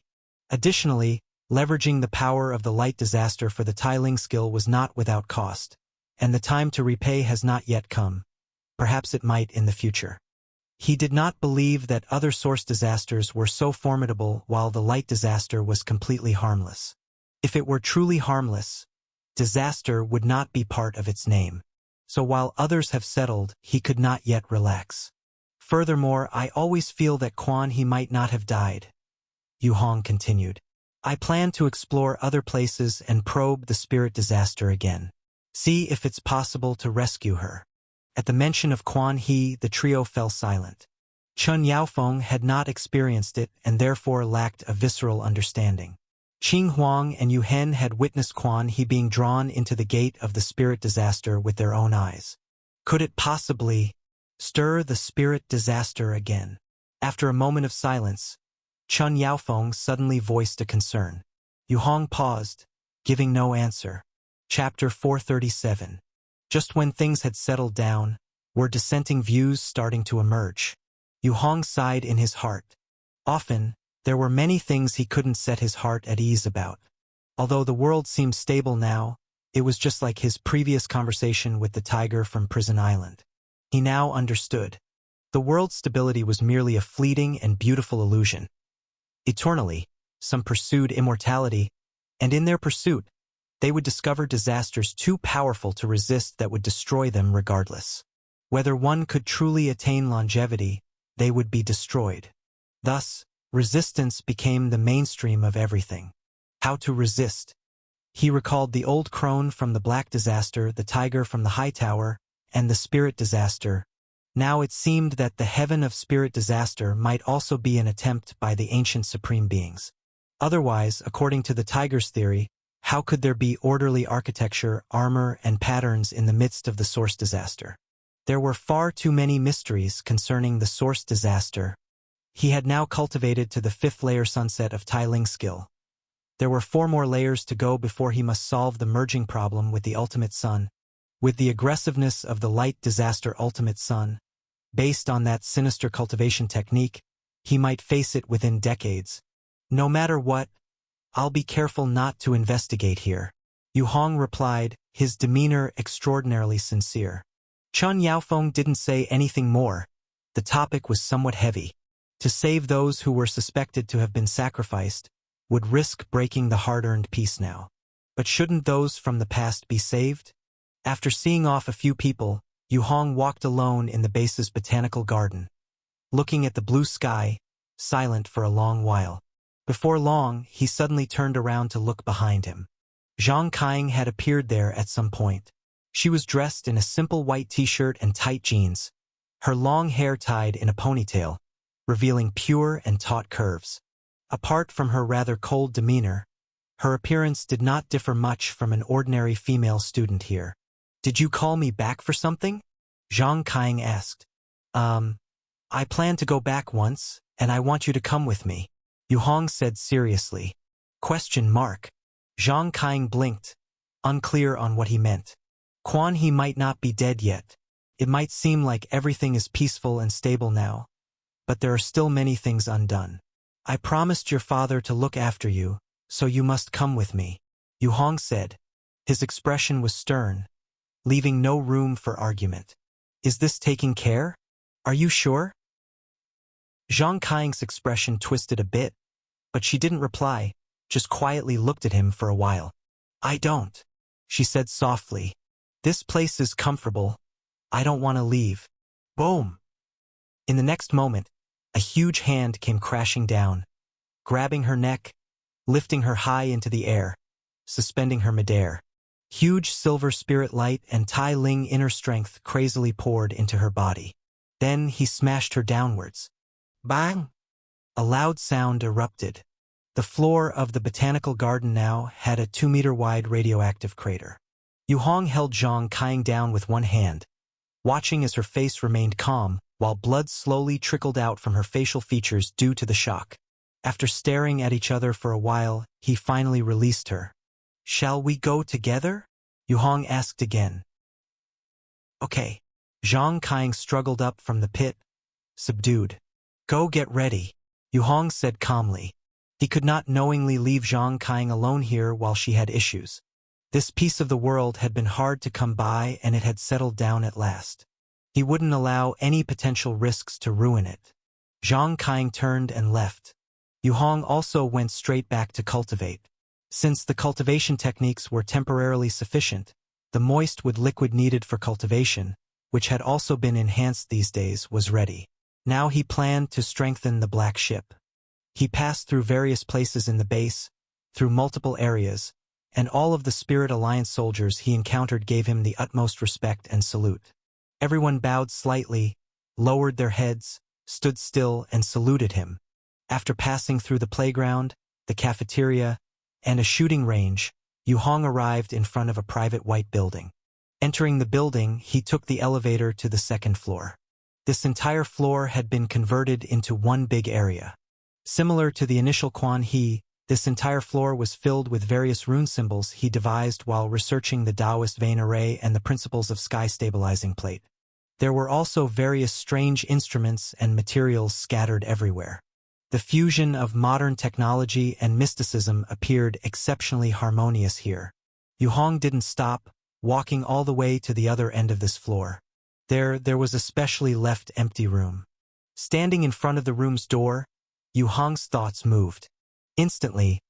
Additionally, leveraging the power of the light disaster for the tiling skill was not without cost, and the time to repay has not yet come. Perhaps it might in the future. He did not believe that other source disasters were so formidable while the light disaster was completely harmless. If it were truly harmless, disaster would not be part of its name. So while others have settled, he could not yet relax. Furthermore, I always feel that Quan He might not have died. Yu Hong continued. I plan to explore other places and probe the spirit disaster again. See if it's possible to rescue her. At the mention of Quan He, the trio fell silent. Chun Yaofeng had not experienced it and therefore lacked a visceral understanding. Qing Huang and Yu Hen had witnessed Quan He being drawn into the gate of the spirit disaster with their own eyes. Could it possibly stir the spirit disaster again? After a moment of silence, Chun Yaofeng suddenly voiced a concern. Yu Hong paused, giving no answer. Chapter 437. Just when things had settled down, were dissenting views starting to emerge. Yu Hong sighed in his heart. Often, there were many things he couldn't set his heart at ease about. Although the world seemed stable now, it was just like his previous conversation with the tiger from Prison Island. He now understood. The world's stability was merely a fleeting and beautiful illusion. Eternally, some pursued immortality, and in their pursuit, they would discover disasters too powerful to resist that would destroy them regardless. Whether one could truly attain longevity, they would be destroyed. Thus, resistance became the mainstream of everything. How to resist? He recalled the old crone from the Black Disaster, the tiger from the High Tower, and the Spirit Disaster. Now it seemed that the heaven of Spirit Disaster might also be an attempt by the ancient supreme beings. Otherwise, according to the tiger's theory, how could there be orderly architecture, armor, and patterns in the midst of the source disaster? There were far too many mysteries concerning the source disaster. He had now cultivated to the 5th layer sunset of tiling skill. There were 4 more layers to go before he must solve the merging problem with the ultimate sun. With the aggressiveness of the light disaster ultimate sun, based on that sinister cultivation technique, he might face it within decades. No matter what, I'll be careful not to investigate here. Yu Hong replied, his demeanor extraordinarily sincere. Chun Yaofeng didn't say anything more. The topic was somewhat heavy. To save those who were suspected to have been sacrificed would risk breaking the hard-earned peace now. But shouldn't those from the past be saved? After seeing off a few people, Yu Hong walked alone in the base's botanical garden, looking at the blue sky, silent for a long while. Before long, he suddenly turned around to look behind him. Zhang Qing had appeared there at some point. She was dressed in a simple white t-shirt and tight jeans, her long hair tied in a ponytail, revealing pure and taut curves. Apart from her rather cold demeanor, her appearance did not differ much from an ordinary female student here. Did you call me back for something? Zhang Qing asked. I plan to go back once, and I want you to come with me, Yu Hong said seriously. Question mark. Zhang Qiang blinked, unclear on what he meant. Quan He might not be dead yet. It might seem like everything is peaceful and stable now, but there are still many things undone. I promised your father to look after you, so you must come with me, Yu Hong said. His expression was stern, leaving no room for argument. Is this taking care? Are you sure? Zhang Qiang's expression twisted a bit, but she didn't reply, just quietly looked at him for a while. I don't, she said softly. This place is comfortable. I don't want to leave. Boom! In the next moment, a huge hand came crashing down, grabbing her neck, lifting her high into the air, suspending her midair. Huge silver spirit light and Tai Ling inner strength crazily poured into her body. Then he smashed her downwards. Bang! A loud sound erupted. The floor of the botanical garden now had a 2-meter-wide radioactive crater. Yu Hong held Zhang Qiang down with one hand, watching as her face remained calm, while blood slowly trickled out from her facial features due to the shock. After staring at each other for a while, he finally released her. Shall we go together? Yu Hong asked again. Okay. Zhang Qiang struggled up from the pit, subdued. Go get ready, Yu Hong said calmly. He could not knowingly leave Zhang Qiang alone here while she had issues. This piece of the world had been hard to come by and it had settled down at last. He wouldn't allow any potential risks to ruin it. Zhang Qiang turned and left. Yu Hong also went straight back to cultivate. Since the cultivation techniques were temporarily sufficient, the moist wood liquid needed for cultivation, which had also been enhanced these days, was ready. Now he planned to strengthen the black ship. He passed through various places in the base, through multiple areas, and all of the Spirit Alliance soldiers he encountered gave him the utmost respect and salute. Everyone bowed slightly, lowered their heads, stood still and saluted him. After passing through the playground, the cafeteria, and a shooting range, Yu Hong arrived in front of a private white building. Entering the building, he took the elevator to the 2nd floor. This entire floor had been converted into one big area. Similar to the initial Quan He, this entire floor was filled with various rune symbols he devised while researching the Taoist vein array and the principles of sky stabilizing plate. There were also various strange instruments and materials scattered everywhere. The fusion of modern technology and mysticism appeared exceptionally harmonious here. Yu Hong didn't stop, walking all the way to the other end of this floor. There was a specially left empty room. Standing in front of the room's door, Yu Hong's thoughts moved. Instantly,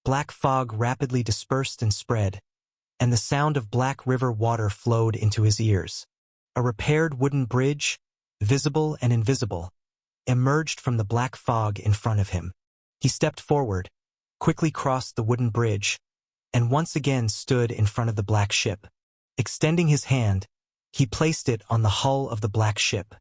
black fog rapidly dispersed and spread, and the sound of Black River water flowed into his ears. A repaired wooden bridge, visible and invisible, emerged from the black fog in front of him. He stepped forward, quickly crossed the wooden bridge, and once again stood in front of the black ship. Extending his hand, he placed it on the hull of the black ship.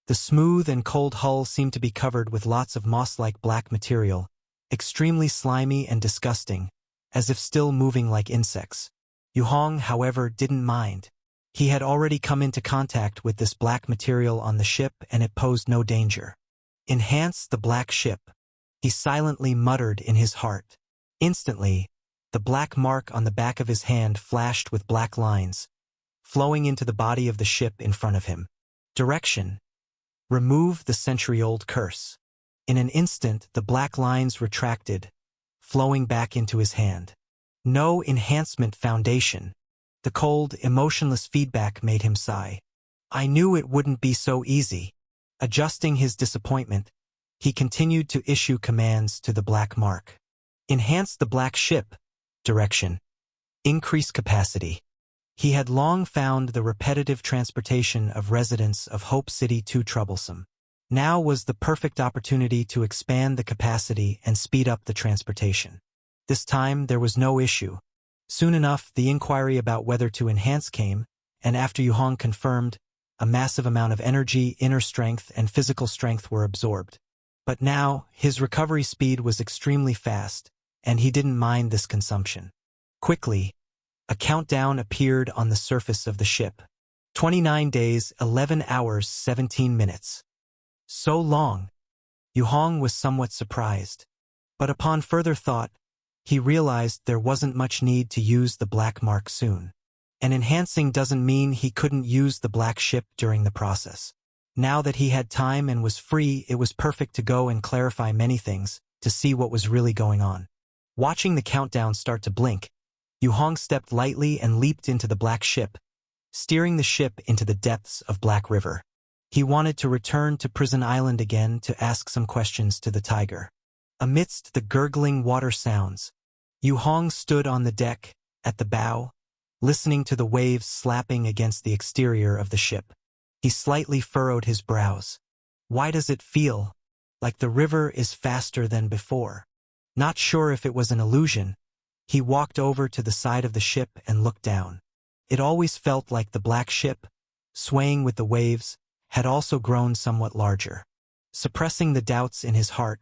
The smooth and cold hull seemed to be covered with lots of moss-like black material, extremely slimy and disgusting, as if still moving like insects. Yu Hong, however, didn't mind. He had already come into contact with this black material on the ship and it posed no danger. Enhance the black ship, he silently muttered in his heart. Instantly, the black mark on the back of his hand flashed with black lines, flowing into the body of the ship in front of him. Direction: remove the century-old curse. In an instant, the black lines retracted, flowing back into his hand. No enhancement foundation. The cold, emotionless feedback made him sigh. I knew it wouldn't be so easy. Adjusting his disappointment, he continued to issue commands to the black mark. Enhance the black ship. Direction: increase capacity. He had long found the repetitive transportation of residents of Hope City too troublesome. Now was the perfect opportunity to expand the capacity and speed up the transportation. This time there was no issue. Soon enough, the inquiry about whether to enhance came, and after Yu Hong confirmed, a massive amount of energy, inner strength, and physical strength were absorbed. But now, his recovery speed was extremely fast, and he didn't mind this consumption. Quickly, a countdown appeared on the surface of the ship. 29 days, 11 hours, 17 minutes. So long. Yu Hong was somewhat surprised. But upon further thought, he realized there wasn't much need to use the black mark soon. And enhancing doesn't mean he couldn't use the black ship during the process. Now that he had time and was free, it was perfect to go and clarify many things, to see what was really going on. Watching the countdown start to blink, Yu Hong stepped lightly and leaped into the black ship, steering the ship into the depths of Black River. He wanted to return to Prison Island again to ask some questions to the tiger. Amidst the gurgling water sounds, Yu Hong stood on the deck, at the bow, listening to the waves slapping against the exterior of the ship. He slightly furrowed his brows. Why does it feel like the river is faster than before? Not sure if it was an illusion, he walked over to the side of the ship and looked down. It always felt like the black ship, swaying with the waves, had also grown somewhat larger. Suppressing the doubts in his heart,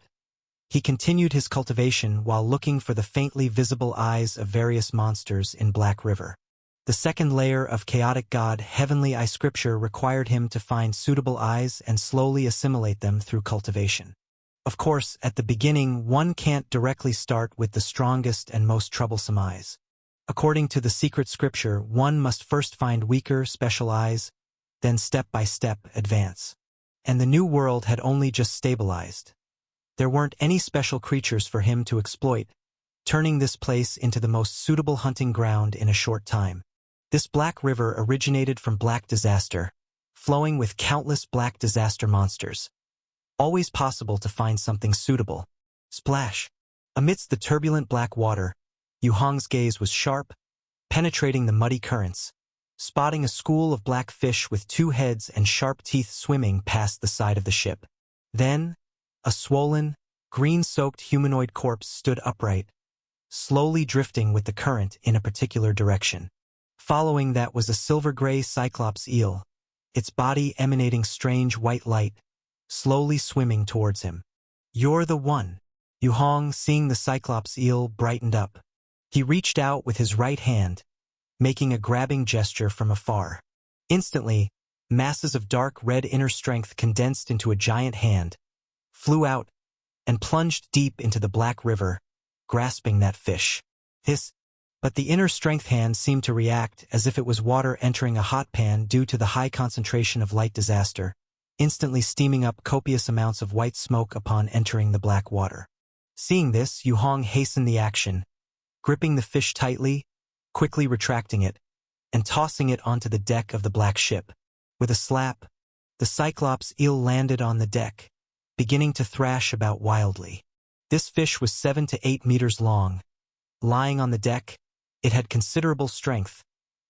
he continued his cultivation while looking for the faintly visible eyes of various monsters in Black River. The second layer of chaotic god heavenly eye scripture required him to find suitable eyes and slowly assimilate them through cultivation. Of course, at the beginning, one can't directly start with the strongest and most troublesome eyes. According to the secret scripture, one must first find weaker, special eyes, then step by step advance. And the new world had only just stabilized. There weren't any special creatures for him to exploit, turning this place into the most suitable hunting ground in a short time. This Black River originated from Black Disaster, flowing with countless Black Disaster monsters. Always possible to find something suitable. Splash! Amidst the turbulent black water, Yu Hong's gaze was sharp, penetrating the muddy currents, spotting a school of black fish with 2 heads and sharp teeth swimming past the side of the ship. Then, a swollen, green-soaked humanoid corpse stood upright, slowly drifting with the current in a particular direction. Following that was a silver-gray cyclops eel, its body emanating strange white light, slowly swimming towards him. "You're the one." Yu Hong, seeing the cyclops eel, brightened up. He reached out with his right hand, making a grabbing gesture from afar. Instantly, masses of dark red inner strength condensed into a giant hand, flew out, and plunged deep into the Black River, grasping that fish. But the inner strength hand seemed to react as if it was water entering a hot pan due to the high concentration of light disaster, instantly steaming up copious amounts of white smoke upon entering the black water. Seeing this, Yu Hong hastened the action, gripping the fish tightly, quickly retracting it, and tossing it onto the deck of the black ship. With a slap, the cyclops eel landed on the deck, beginning to thrash about wildly. This fish was 7 to 8 meters long. Lying on the deck, it had considerable strength,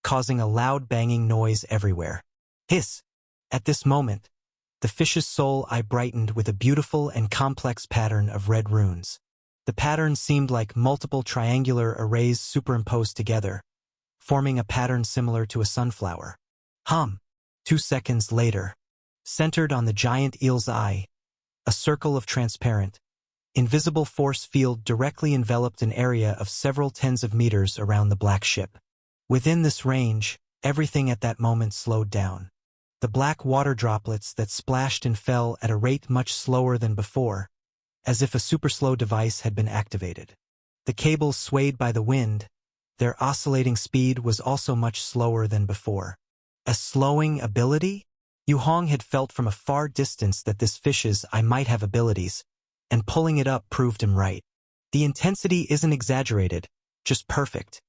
causing a loud banging noise everywhere. Hiss! At this moment, the fish's soul eye brightened with a beautiful and complex pattern of red runes. The pattern seemed like multiple triangular arrays superimposed together, forming a pattern similar to a sunflower. 2 seconds later, centered on the giant eel's eye, a circle of transparent, invisible force field directly enveloped an area of several tens of meters around the black ship. Within this range, everything at that moment slowed down. The black water droplets that splashed and fell at a rate much slower than before, as if a super-slow device had been activated. The cables swayed by the wind, their oscillating speed was also much slower than before. A slowing ability? Yu Hong had felt from a far distance that this fish's eye might have abilities, and pulling it up proved him right. "The intensity isn't exaggerated, just perfect,"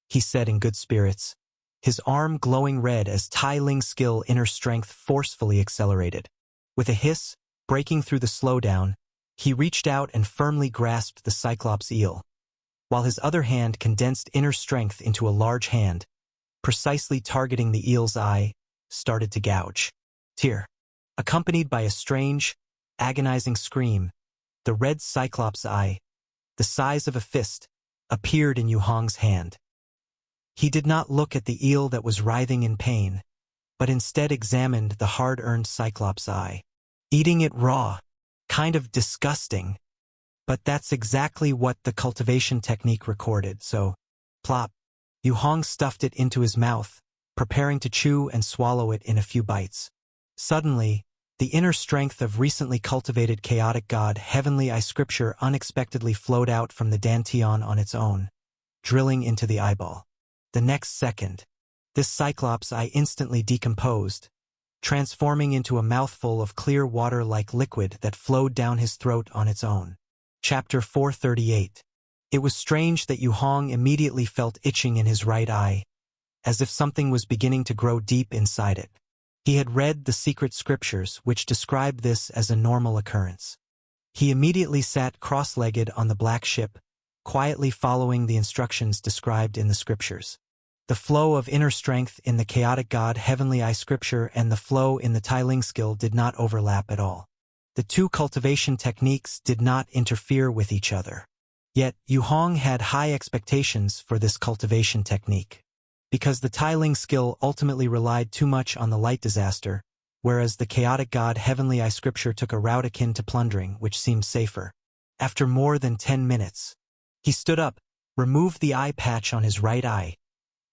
he said in good spirits, his arm glowing red as Tai Ling's skill inner strength forcefully accelerated. With a hiss, breaking through the slowdown, he reached out and firmly grasped the cyclops eel, while his other hand condensed inner strength into a large hand, precisely targeting the eel's eye, started to gouge. Tear. Accompanied by a strange, agonizing scream, the red cyclops eye, the size of a fist, appeared in Yu Hong's hand. He did not look at the eel that was writhing in pain, but instead examined the hard-earned cyclops eye. Eating it raw. Kind of disgusting. But that's exactly what the cultivation technique recorded, so, plop. Yu Hong stuffed it into his mouth, preparing to chew and swallow it in a few bites. Suddenly, The inner strength of recently cultivated chaotic god Heavenly Eye scripture unexpectedly flowed out from the dantian on its own, drilling into the eyeball. The next second, this Cyclops eye instantly decomposed, transforming into a mouthful of clear water-like liquid that flowed down his throat on its own. Chapter 438. It was strange that Yu Hong immediately felt itching in his right eye, as if something was beginning to grow deep inside it. He had read the secret scriptures, which described this as a normal occurrence. He immediately sat cross-legged on the black ship, quietly following the instructions described in the scriptures. The flow of inner strength in the chaotic god Heavenly Eye scripture and the flow in the Tai Ling skill did not overlap at all. The two cultivation techniques did not interfere with each other. Yet, Yu Hong had high expectations for this cultivation technique, because the Tai Ling skill ultimately relied too much on the light disaster, whereas the chaotic god Heavenly Eye scripture took a route akin to plundering, which seemed safer. After more than 10 minutes, he stood up, removed the eye patch on his right eye,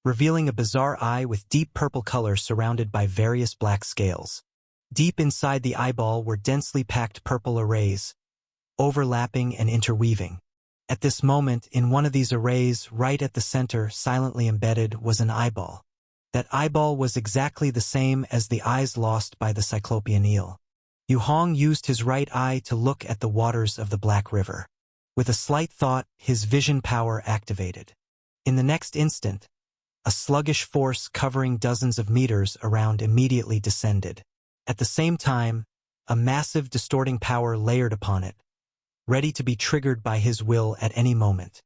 revealing a bizarre eye with deep purple color surrounded by various black scales. Deep inside the eyeball were densely packed purple arrays, overlapping and interweaving. At this moment, in one of these arrays, right at the center, silently embedded, was an eyeball. That eyeball was exactly the same as the eyes lost by the Cyclopean eel. Yu Hong used his right eye to look at the waters of the Black River. With a slight thought, his vision power activated. In the next instant, a sluggish force covering dozens of meters around immediately descended. At the same time, a massive distorting power layered upon it, ready to be triggered by his will at any moment.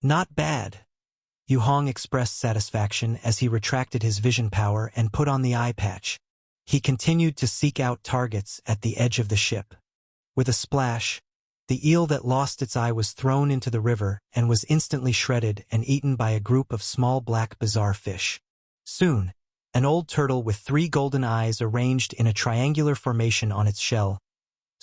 Not bad. Yu Hong expressed satisfaction as he retracted his vision power and put on the eye patch. He continued to seek out targets at the edge of the ship. With a splash, the eel that lost its eye was thrown into the river and was instantly shredded and eaten by a group of small black bizarre fish. Soon, an old turtle with 3 golden eyes arranged in a triangular formation on its shell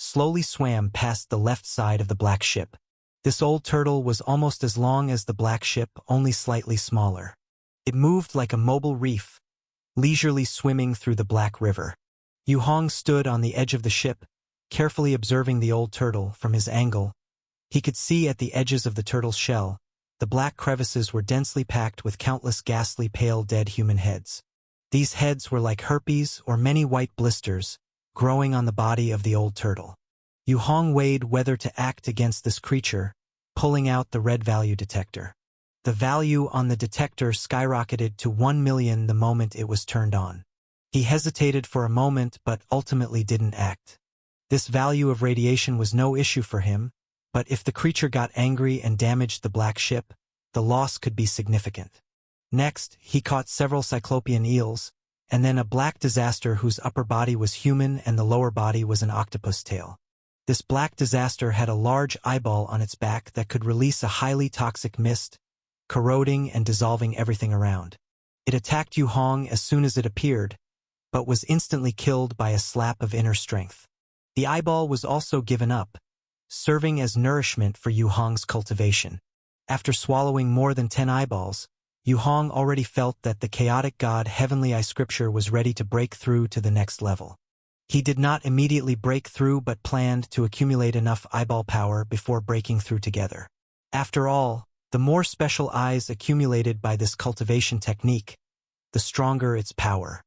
slowly swam past the left side of the black ship. This old turtle was almost as long as the black ship, only slightly smaller. It moved like a mobile reef, leisurely swimming through the Black River. Yu Hong stood on the edge of the ship, carefully observing the old turtle from his angle. He could see at the edges of the turtle's shell, the black crevices were densely packed with countless ghastly pale dead human heads. These heads were like herpes or many white blisters, growing on the body of the old turtle. Yu Hong weighed whether to act against this creature, pulling out the red value detector. The value on the detector skyrocketed to 1 million the moment it was turned on. He hesitated for a moment but ultimately didn't act. This value of radiation was no issue for him, but if the creature got angry and damaged the black ship, the loss could be significant. Next, he caught several cyclopean eels, and then a black disaster whose upper body was human and the lower body was an octopus tail. This black disaster had a large eyeball on its back that could release a highly toxic mist, corroding and dissolving everything around. It attacked Yu Hong as soon as it appeared, but was instantly killed by a slap of inner strength. The eyeball was also given up, serving as nourishment for Yu Hong's cultivation. After swallowing more than 10 eyeballs, Yu Hong already felt that the chaotic god Heavenly Eye scripture was ready to break through to the next level. He did not immediately break through but planned to accumulate enough eyeball power before breaking through together. After all, the more special eyes accumulated by this cultivation technique, the stronger its power.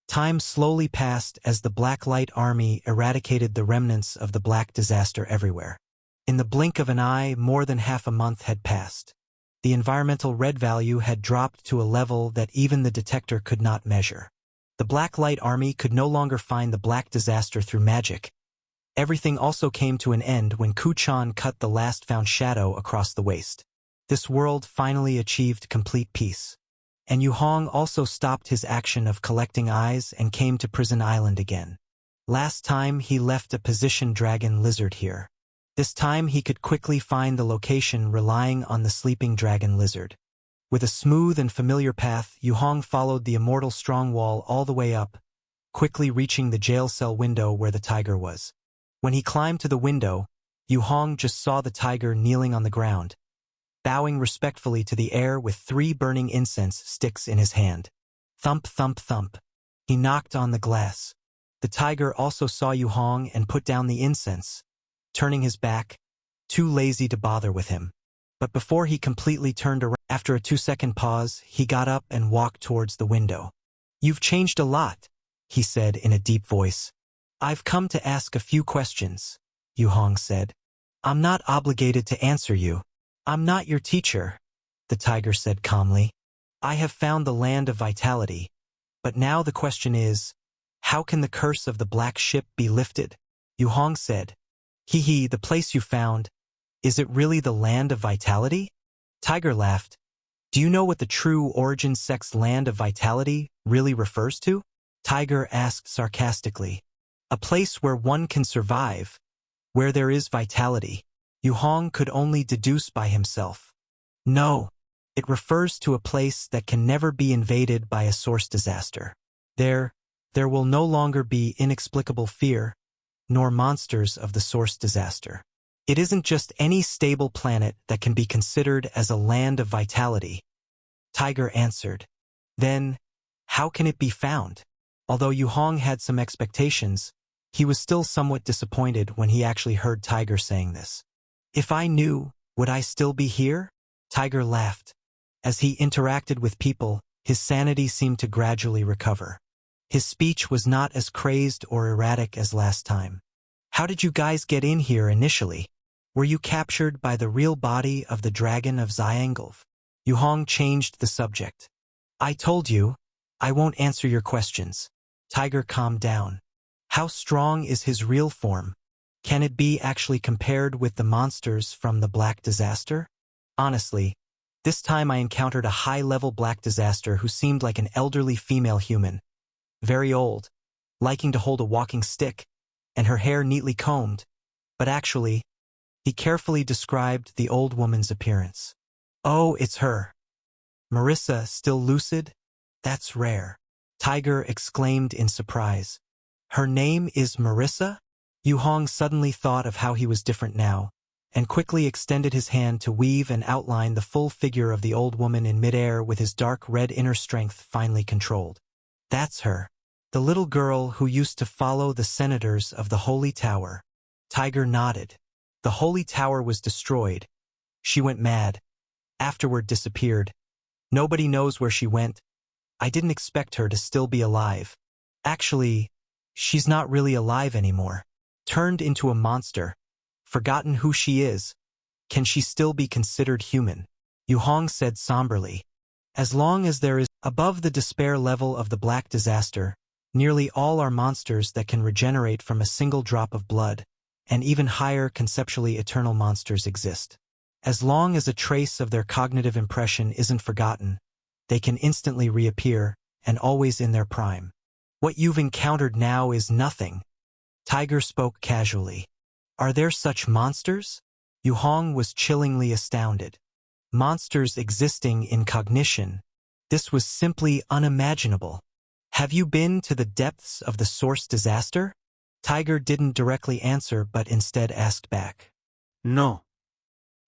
Time slowly passed as the Black Light Army eradicated the remnants of the black disaster everywhere. In the blink of an eye, more than half a month had passed. The environmental red value had dropped to a level that even the detector could not measure. The Black Light Army could no longer find the black disaster through magic. Everything also came to an end when Ku Chan cut the last found shadow across the waste. This world finally achieved complete peace. And Yu Hong also stopped his action of collecting eyes and came to Prison Island again. Last time he left a position dragon lizard here. This time he could quickly find the location relying on the sleeping dragon lizard. With a smooth and familiar path, Yu Hong followed the immortal strong wall all the way up, quickly reaching the jail cell window where the tiger was. When he climbed to the window, Yu Hong just saw the tiger kneeling on the ground, bowing respectfully to the air with 3 burning incense sticks in his hand. Thump, thump, thump. He knocked on the glass. The tiger also saw Yu Hong and put down the incense, turning his back, too lazy to bother with him. But before he completely turned around, after a 2-second pause, he got up and walked towards the window. "You've changed a lot," he said in a deep voice. "I've come to ask a few questions," Yu Hong said. "I'm not obligated to answer you. I'm not your teacher," the tiger said calmly. "I have found the land of vitality. But now the question is, how can the curse of the black ship be lifted?" Yu Hong said, "Hee, the place you found, is it really the land of vitality?" Tiger laughed. "Do you know what the true origin sex land of vitality really refers to?" Tiger asked sarcastically. "A place where one can survive, where there is vitality." Yu Hong could only deduce by himself. "No, it refers to a place that can never be invaded by a source disaster. There will no longer be inexplicable fear, nor monsters of the source disaster. It isn't just any stable planet that can be considered as a land of vitality," Tiger answered. "Then, how can it be found?" Although Yu Hong had some expectations, he was still somewhat disappointed when he actually heard Tiger saying this. "If I knew, would I still be here?" Tiger laughed. As he interacted with people, his sanity seemed to gradually recover. His speech was not as crazed or erratic as last time. "How did you guys get in here initially? Were you captured by the real body of the dragon of Xiangolf?" Yu Hong changed the subject. "I told you, I won't answer your questions." Tiger calmed down. "How strong is his real form? Can it be actually compared with the monsters from the Black Disaster?" "Honestly, this time I encountered a high-level Black Disaster who seemed like an elderly female human. Very old, liking to hold a walking stick, and her hair neatly combed. But actually," he carefully described the old woman's appearance. "Oh, it's her. Marissa, still lucid? That's rare." Tiger exclaimed in surprise. "Her name is Marissa?" Yu Hong suddenly thought of how he was different now, and quickly extended his hand to weave and outline the full figure of the old woman in midair with his dark red inner strength finely controlled. "That's her. The little girl who used to follow the senators of the Holy Tower." Tiger nodded. "The Holy Tower was destroyed. She went mad. Afterward disappeared. Nobody knows where she went. I didn't expect her to still be alive. Actually, she's not really alive anymore. Turned into a monster. Forgotten who she is. Can she still be considered human?" Yu Hong said somberly. "As long as there is above the despair level of the Black Disaster, nearly all are monsters that can regenerate from a single drop of blood, and even higher conceptually eternal monsters exist. As long as a trace of their cognitive impression isn't forgotten, they can instantly reappear, and always in their prime. What you've encountered now is nothing." Tiger spoke casually. "Are there such monsters?" Yu Hong was chillingly astounded. Monsters existing in cognition. This was simply unimaginable. "Have you been to the depths of the source disaster?" Tiger didn't directly answer but instead asked back. No.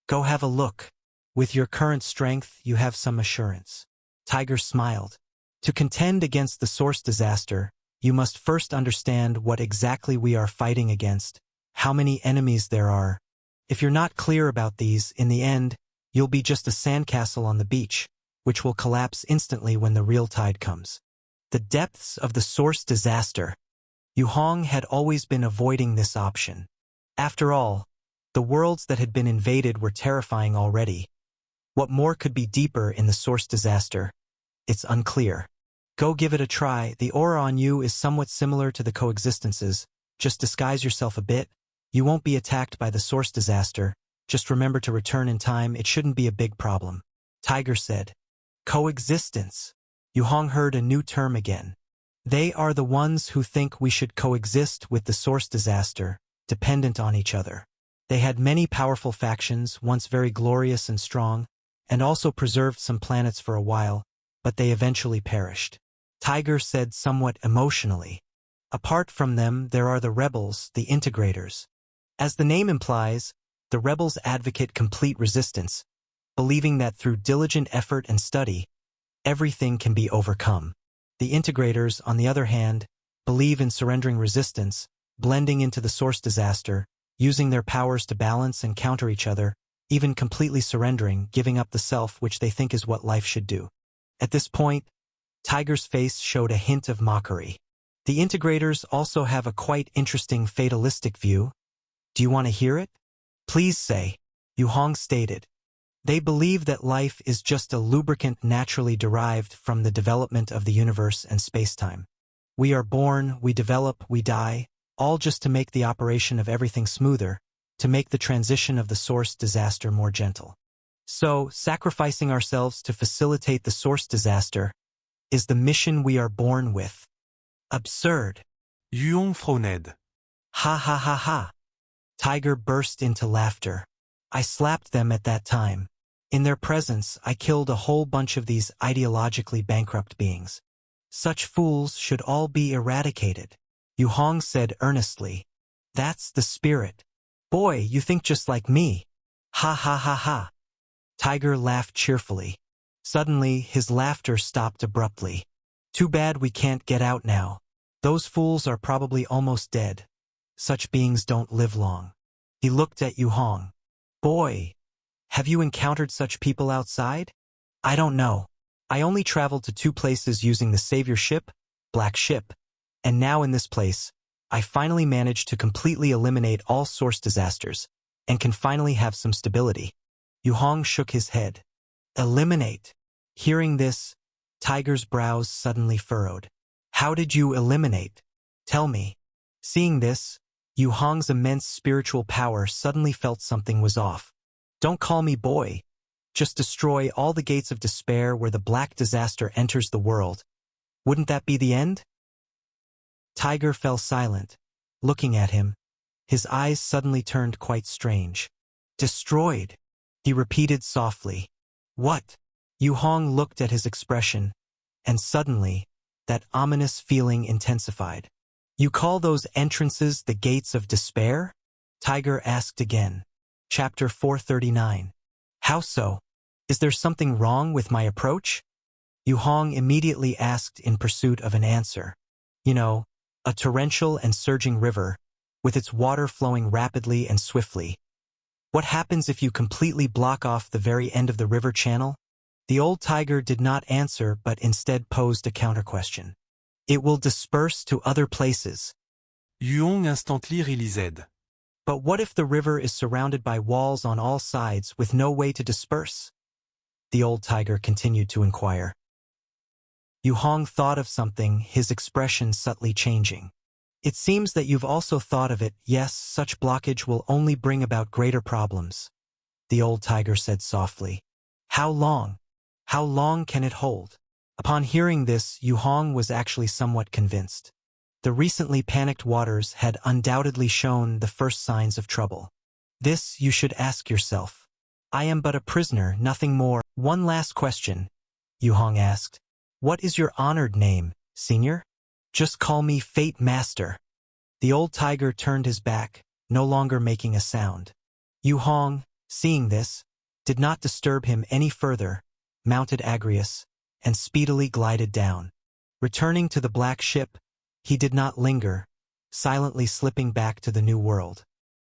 "Go have a look. With your current strength, you have some assurance." Tiger smiled. "To contend against the source disaster, you must first understand what exactly we are fighting against, how many enemies there are. If you're not clear about these, in the end, you'll be just a sandcastle on the beach, which will collapse instantly when the real tide comes." The depths of the source disaster. Yu Hong had always been avoiding this option. After all, the worlds that had been invaded were terrifying already. What more could be deeper in the source disaster? It's unclear. Go give it a try. The aura on you is somewhat similar to the coexistences. Just disguise yourself a bit. You won't be attacked by the source disaster. Just remember to return in time. It shouldn't be a big problem. Tiger said. Coexistence. Yu Hong heard a new term again. They are the ones who think we should coexist with the source disaster, dependent on each other. They had many powerful factions, once very glorious and strong, and also preserved some planets for a while, but they eventually perished. Tiger said somewhat emotionally. Apart from them, there are the rebels, the integrators. As the name implies, the rebels advocate complete resistance, believing that through diligent effort and study, everything can be overcome. The integrators, on the other hand, believe in surrendering resistance, blending into the source disaster, using their powers to balance and counter each other, even completely surrendering, giving up the self which they think is what life should do. At this point, Tiger's face showed a hint of mockery. The integrators also have a quite interesting fatalistic view. Do you want to hear it? Please say, Yu Hong stated. They believe that life is just a lubricant naturally derived from the development of the universe and spacetime. We are born, we develop, we die, all just to make the operation of everything smoother, to make the transition of the source disaster more gentle. So, sacrificing ourselves to facilitate the source disaster is the mission we are born with. Absurd. Yuong froned. Ha ha ha ha. Tiger burst into laughter. I slapped them at that time. In their presence, I killed a whole bunch of these ideologically bankrupt beings. Such fools should all be eradicated. Yu Hong said earnestly. That's the spirit. Boy, you think just like me. Ha ha ha ha. Tiger laughed cheerfully. Suddenly, his laughter stopped abruptly. Too bad we can't get out now. Those fools are probably almost dead. Such beings don't live long. He looked at Yu Hong. Boy, have you encountered such people outside? I don't know. I only traveled to 2 places using the savior ship, Black Ship, and now in this place, I finally managed to completely eliminate all source disasters, and can finally have some stability. Yu Hong shook his head. Eliminate. Hearing this, Tiger's brows suddenly furrowed. How did you eliminate? Tell me. Seeing this, Yu Hong's immense spiritual power suddenly felt something was off. Don't call me boy. Just destroy all the gates of despair where the black disaster enters the world. Wouldn't that be the end? Tiger fell silent, looking at him. His eyes suddenly turned quite strange. Destroyed, he repeated softly. What? Yu Hong looked at his expression, and suddenly, that ominous feeling intensified. You call those entrances the gates of despair? Tiger asked again. Chapter 439. How so? Is there something wrong with my approach? Yu Hong immediately asked in pursuit of an answer. You know, a torrential and surging river, with its water flowing rapidly and swiftly. What happens if you completely block off the very end of the river channel? The old tiger did not answer but instead posed a counter-question. It will disperse to other places. Yuong instantly realised. But what if the river is surrounded by walls on all sides with no way to disperse? The old tiger continued to inquire. Yu Hong thought of something, his expression subtly changing. It seems that you've also thought of it. Yes, such blockage will only bring about greater problems. The old tiger said softly. How long? How long can it hold? Upon hearing this, Yu Hong was actually somewhat convinced. The recently panicked waters had undoubtedly shown the first signs of trouble. This you should ask yourself. I am but a prisoner, nothing more. One last question, Yu Hong asked. What is your honored name, senior? Just call me Fate Master. The old tiger turned his back, no longer making a sound. Yu Hong, seeing this, did not disturb him any further, mounted Agrius, and speedily glided down. Returning to the black ship, he did not linger, silently slipping back to the new world.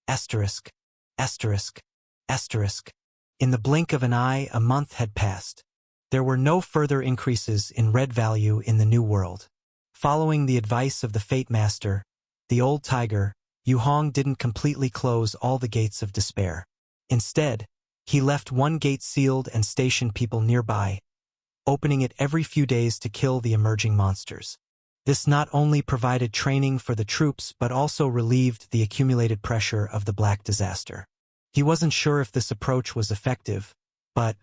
Asterisk, asterisk, asterisk. In the blink of an eye, a month had passed. There were no further increases in red value in the new world. Following the advice of the Fate Master, the old tiger, Yu Hong didn't completely close all the gates of despair. Instead, he left one gate sealed and stationed people nearby, opening it every few days to kill the emerging monsters. This not only provided training for the troops but also relieved the accumulated pressure of the black disaster. He wasn't sure if this approach was effective, but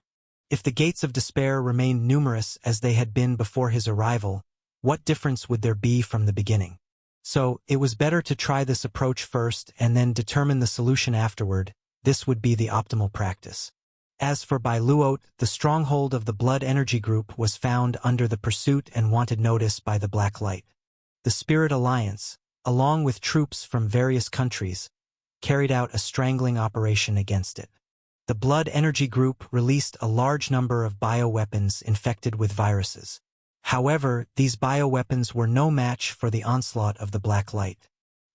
if the gates of despair remained numerous as they had been before his arrival, what difference would there be from the beginning? So, it was better to try this approach first and then determine the solution afterward. This would be the optimal practice. As for Bai Luot, the stronghold of the Blood Energy Group was found under the pursuit and wanted notice by the Black Light. The Spirit Alliance, along with troops from various countries, carried out a strangling operation against it. The Blood Energy Group released a large number of bioweapons infected with viruses. However, these bioweapons were no match for the onslaught of the black light.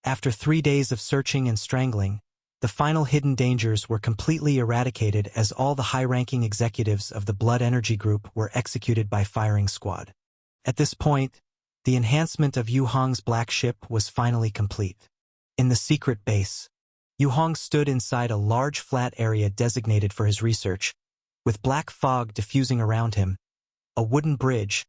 After 3 days of searching and strangling, the final hidden dangers were completely eradicated as all the high-ranking executives of the Blood Energy Group were executed by firing squad. At this point, the enhancement of Yu Hong's black ship was finally complete. In the secret base, Yu Hong stood inside a large flat area designated for his research, with black fog diffusing around him, a wooden bridge,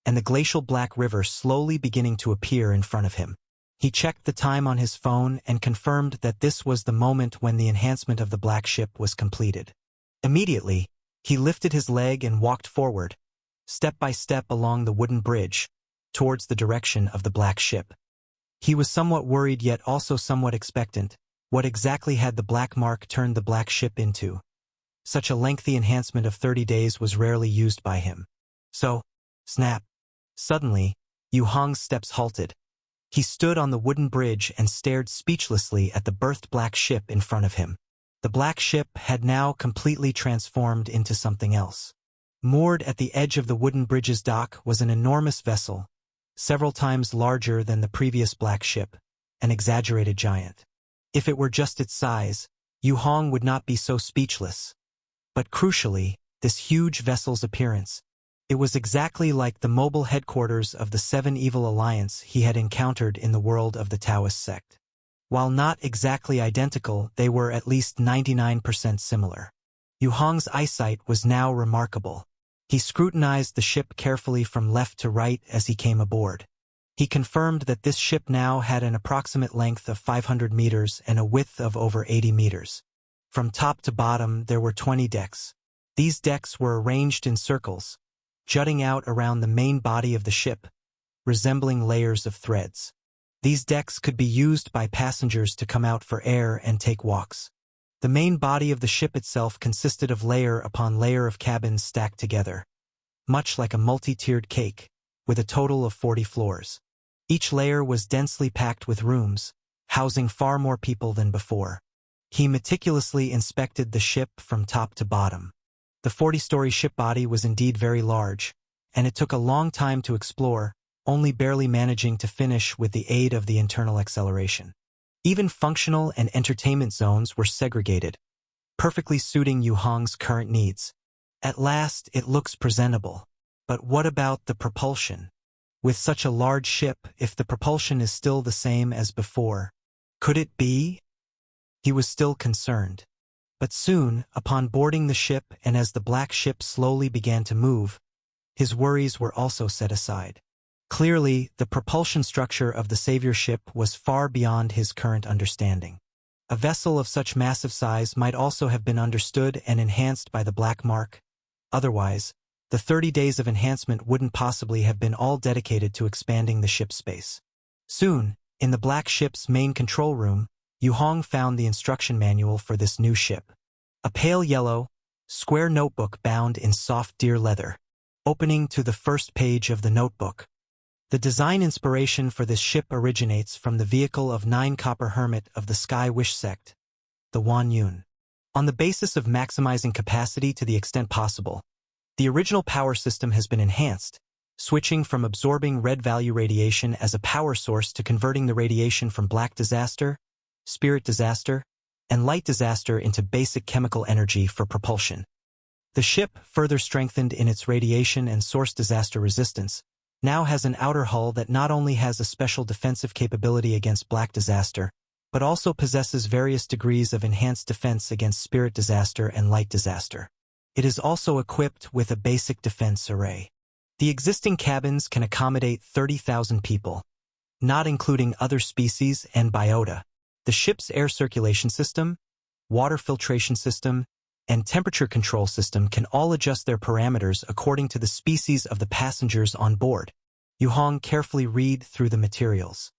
and the glacial black river slowly beginning to appear in front of him. He checked the time on his phone and confirmed that this was the moment when the enhancement of the black ship was completed. Immediately, he lifted his leg and walked forward, step by step along the wooden bridge, towards the direction of the black ship. He was somewhat worried yet also somewhat expectant. What exactly had the black mark turned the black ship into? Such a lengthy enhancement of 30 days was rarely used by him. So, snap. Suddenly, Yu Hong's steps halted. He stood on the wooden bridge and stared speechlessly at the birthed black ship in front of him. The black ship had now completely transformed into something else. Moored at the edge of the wooden bridge's dock was an enormous vessel, several times larger than the previous black ship, an exaggerated giant. If it were just its size, Yu Hong would not be so speechless. But crucially, this huge vessel's appearance, it was exactly like the mobile headquarters of the Seven Evil Alliance he had encountered in the world of the Taoist sect. While not exactly identical, they were at least 99% similar. Yu Hong's eyesight was now remarkable. He scrutinized the ship carefully from left to right as he came aboard. He confirmed that this ship now had an approximate length of 500 meters and a width of over 80 meters. From top to bottom, there were 20 decks. These decks were arranged in circles, jutting out around the main body of the ship, resembling layers of threads. These decks could be used by passengers to come out for air and take walks. The main body of the ship itself consisted of layer upon layer of cabins stacked together, much like a multi-tiered cake, with a total of 40 floors. Each layer was densely packed with rooms, housing far more people than before. He meticulously inspected the ship from top to bottom. The 40-story ship body was indeed very large, and it took a long time to explore, only barely managing to finish with the aid of the internal acceleration. Even functional and entertainment zones were segregated, perfectly suiting Yu Hong's current needs. At last, it looks presentable. But what about the propulsion? With such a large ship, if the propulsion is still the same as before, could it be? He was still concerned. But soon, upon boarding the ship and as the black ship slowly began to move, his worries were also set aside. Clearly, the propulsion structure of the savior ship was far beyond his current understanding. A vessel of such massive size might also have been understood and enhanced by the black mark. Otherwise, the 30 days of enhancement wouldn't possibly have been all dedicated to expanding the ship's space. Soon, in the black ship's main control room, Yu Hong found the instruction manual for this new ship. A pale yellow, square notebook bound in soft deer leather. Opening to the first page of the notebook. The design inspiration for this ship originates from the vehicle of 9 Copper Hermit of the Sky Wish sect, the Wan Yun. On the basis of maximizing capacity to the extent possible, the original power system has been enhanced, switching from absorbing red value radiation as a power source to converting the radiation from black disaster, spirit disaster, and light disaster into basic chemical energy for propulsion. The ship, further strengthened in its radiation and source disaster resistance, now has an outer hull that not only has a special defensive capability against black disaster, but also possesses various degrees of enhanced defense against spirit disaster and light disaster. It is also equipped with a basic defense array. The existing cabins can accommodate 30,000 people, not including other species and biota. The ship's air circulation system, water filtration system, and temperature control system can all adjust their parameters according to the species of the passengers on board. Yu Hong carefully read through the materials.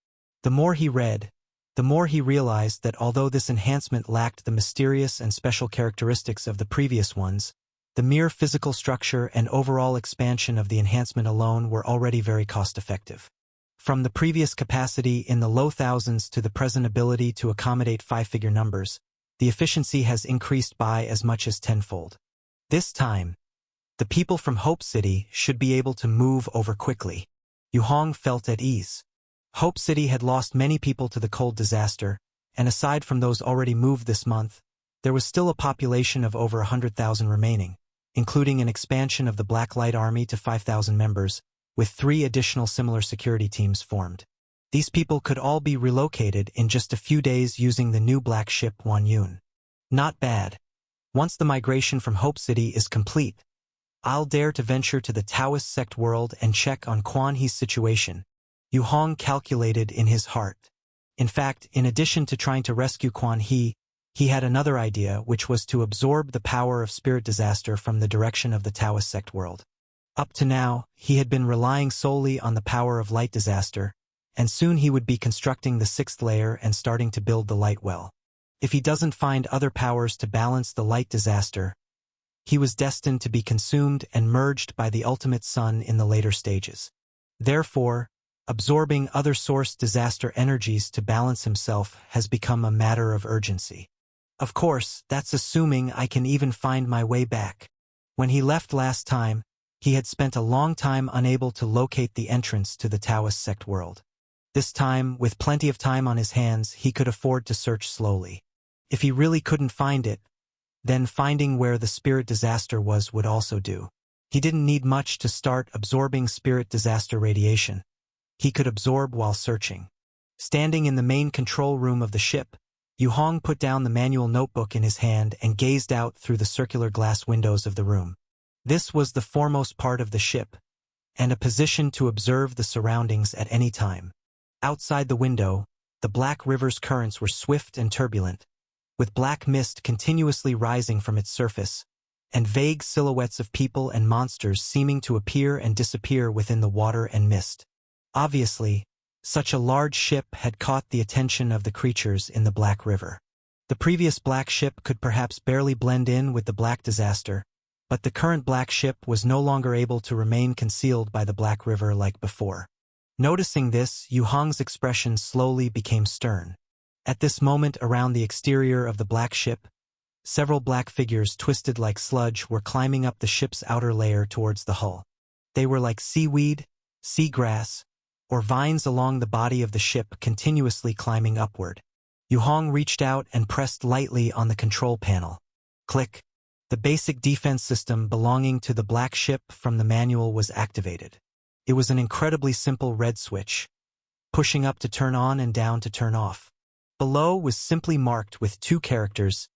The more he read, the more he realized that although this enhancement lacked the mysterious and special characteristics of the previous ones, the mere physical structure and overall expansion of the enhancement alone were already very cost-effective. From the previous capacity in the low thousands to the present ability to accommodate 5-figure numbers, the efficiency has increased by as much as tenfold. This time, The people from Hope City should be able to move over quickly. Yu Hong felt at ease. Hope City had lost many people to the cold disaster, and aside from those already moved this month, there was still a population of over 100,000 remaining, including an expansion of the Black Light Army to 5,000 members, with 3 additional similar security teams formed. These people could all be relocated in just a few days using the new black ship Wanyun. Not bad. Once the migration from Hope City is complete, I'll dare to venture to the Taoist sect world and check on Quan He's situation, Yu Hong calculated in his heart. In fact, in addition to trying to rescue Quan He had another idea, which was to absorb the power of spirit disaster from the direction of the Taoist sect world. Up to now, he had been relying solely on the power of light disaster, and soon he would be constructing the 6th layer and starting to build the light well. If he doesn't find other powers to balance the light disaster, he was destined to be consumed and merged by the ultimate sun in the later stages. Therefore, absorbing other source disaster energies to balance himself has become a matter of urgency. Of course, that's assuming I can even find my way back. When he left last time, he had spent a long time unable to locate the entrance to the Taoist sect world. This time, with plenty of time on his hands, he could afford to search slowly. If he really couldn't find it, then finding where the spirit disaster was would also do. He didn't need much to start absorbing spirit disaster radiation. He could absorb while searching. Standing in the main control room of the ship, Yu Hong put down the manual notebook in his hand and gazed out through the circular glass windows of the room. This was the foremost part of the ship, and a position to observe the surroundings at any time. Outside the window, the Black River's currents were swift and turbulent, with black mist continuously rising from its surface, and vague silhouettes of people and monsters seeming to appear and disappear within the water and mist. Obviously, such a large ship had caught the attention of the creatures in the Black River. The previous black ship could perhaps barely blend in with the black disaster, but the current black ship was no longer able to remain concealed by the Black River like before. Noticing this, Yu Hong's expression slowly became stern. At this moment, around the exterior of the black ship, several black figures twisted like sludge were climbing up the ship's outer layer towards the hull. They were like seaweed, seagrass, or vines along the body of the ship continuously climbing upward. Yu Hong reached out and pressed lightly on the control panel. Click. The basic defense system belonging to the black ship from the manual was activated. It was an incredibly simple red switch, pushing up to turn on and down to turn off. Below was simply marked with 2 characters,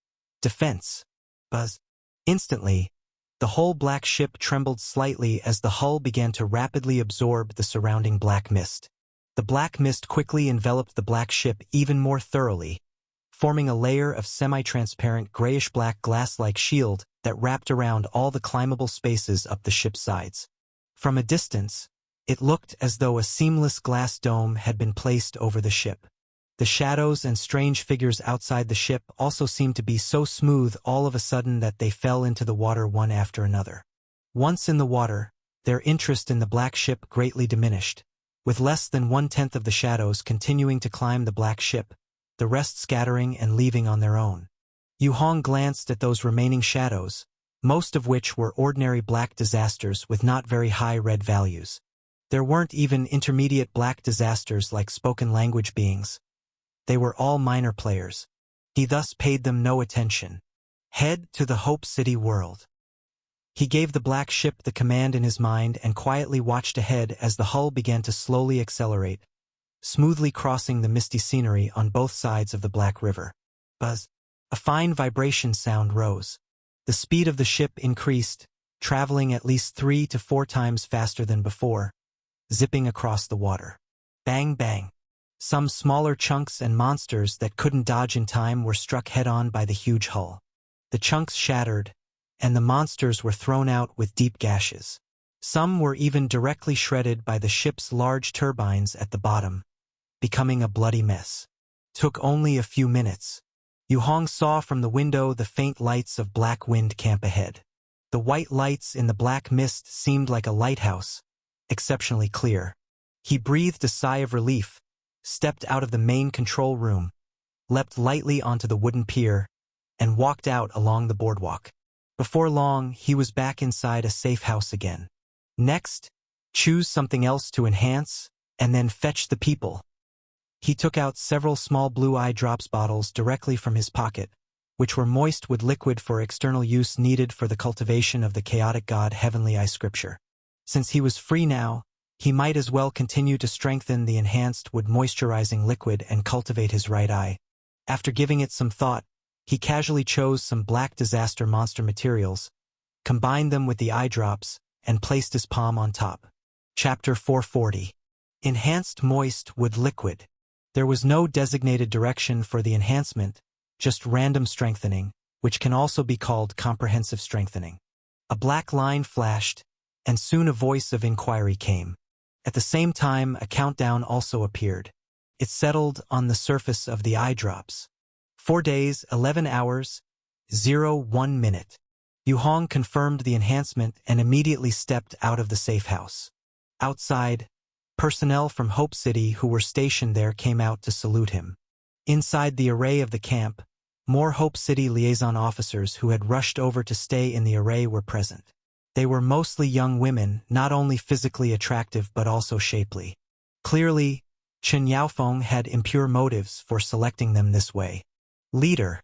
Defense. Buzz. Instantly, the whole black ship trembled slightly as the hull began to rapidly absorb the surrounding black mist. The black mist quickly enveloped the black ship even more thoroughly, forming a layer of semi-transparent grayish-black glass-like shield that wrapped around all the climbable spaces up the ship's sides. From a distance, it looked as though a seamless glass dome had been placed over the ship. The shadows and strange figures outside the ship also seemed to be so smooth all of a sudden that they fell into the water one after another. Once in the water, their interest in the black ship greatly diminished, with less than 1/10 of the shadows continuing to climb the black ship, the rest scattering and leaving on their own. Yu Hong glanced at those remaining shadows, most of which were ordinary black disasters with not very high red values. There weren't even intermediate black disasters like spoken language beings. They were all minor players. He thus paid them no attention. Head to the Hope City world. He gave the black ship the command in his mind and quietly watched ahead as the hull began to slowly accelerate, smoothly crossing the misty scenery on both sides of the Black River. Buzz. A fine vibration sound rose. The speed of the ship increased, traveling at least 3 to 4 times faster than before, zipping across the water. Bang bang. Some smaller chunks and monsters that couldn't dodge in time were struck head-on by the huge hull. The chunks shattered, and the monsters were thrown out with deep gashes. Some were even directly shredded by the ship's large turbines at the bottom, becoming a bloody mess. Took only a few minutes. Yu Hong saw from the window the faint lights of Black Wind Camp ahead. The white lights in the black mist seemed like a lighthouse, exceptionally clear. He breathed a sigh of relief, stepped out of the main control room, leapt lightly onto the wooden pier, and walked out along the boardwalk. Before long, he was back inside a safe house again. Next, choose something else to enhance, and then fetch the people. He took out several small blue eye drops bottles directly from his pocket, which were moist with liquid for external use needed for the cultivation of the chaotic god Heavenly Eye Scripture. Since he was free now, he might as well continue to strengthen the enhanced wood moisturizing liquid and cultivate his right eye. After giving it some thought, he casually chose some black disaster monster materials, combined them with the eye drops, and placed his palm on top. Chapter 440. Enhanced Moist Wood Liquid. There was no designated direction for the enhancement, just random strengthening, which can also be called comprehensive strengthening. A black line flashed, and soon a voice of inquiry came. At the same time, a countdown also appeared. It settled on the surface of the eye drops. 4 days, 11 hours, 01 minute. Yu Hong confirmed the enhancement and immediately stepped out of the safe house. Outside, personnel from Hope City who were stationed there came out to salute him. Inside the array of the camp, more Hope City liaison officers who had rushed over to stay in the array were present. They were mostly young women, not only physically attractive but also shapely. Clearly, Chen Yaofeng had impure motives for selecting them this way. Leader,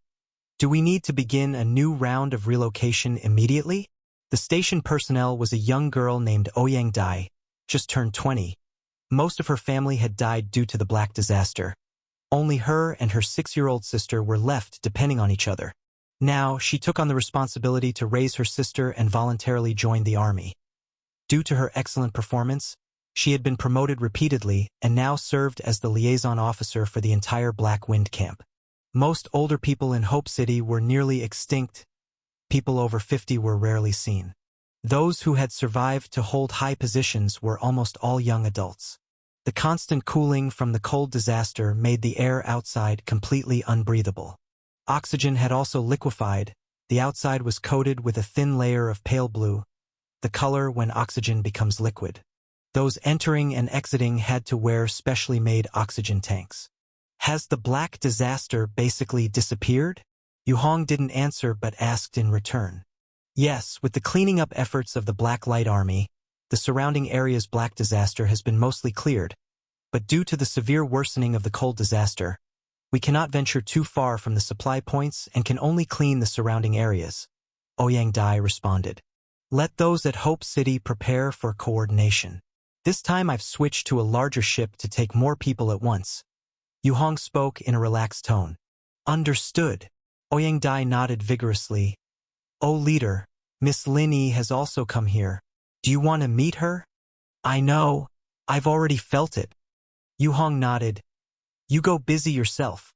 do we need to begin a new round of relocation immediately? The station personnel was a young girl named Ouyang Dai, just turned 20. Most of her family had died due to the Black Disaster. Only her and her 6-year-old sister were left depending on each other. Now, she took on the responsibility to raise her sister and voluntarily joined the army. Due to her excellent performance, she had been promoted repeatedly and now served as the liaison officer for the entire Black Wind camp. Most older people in Hope City were nearly extinct. People over 50 were rarely seen. Those who had survived to hold high positions were almost all young adults. The constant cooling from the cold disaster made the air outside completely unbreathable. Oxygen had also liquefied. The outside was coated with a thin layer of pale blue, the color when oxygen becomes liquid. Those entering and exiting had to wear specially made oxygen tanks. Has the Black Disaster basically disappeared? Yu Hong didn't answer but asked in return. Yes, with the cleaning up efforts of the Black Light Army, the surrounding area's Black Disaster has been mostly cleared, but due to the severe worsening of the cold disaster, we cannot venture too far from the supply points and can only clean the surrounding areas. Ouyang Dai responded. Let those at Hope City prepare for coordination. This time I've switched to a larger ship to take more people at once. Yu Hong spoke in a relaxed tone. Understood. Ouyang Dai nodded vigorously. Oh leader, Miss Lin Yi has also come here. Do you want to meet her? I know. I've already felt it. Yu Hong nodded. You go busy yourself.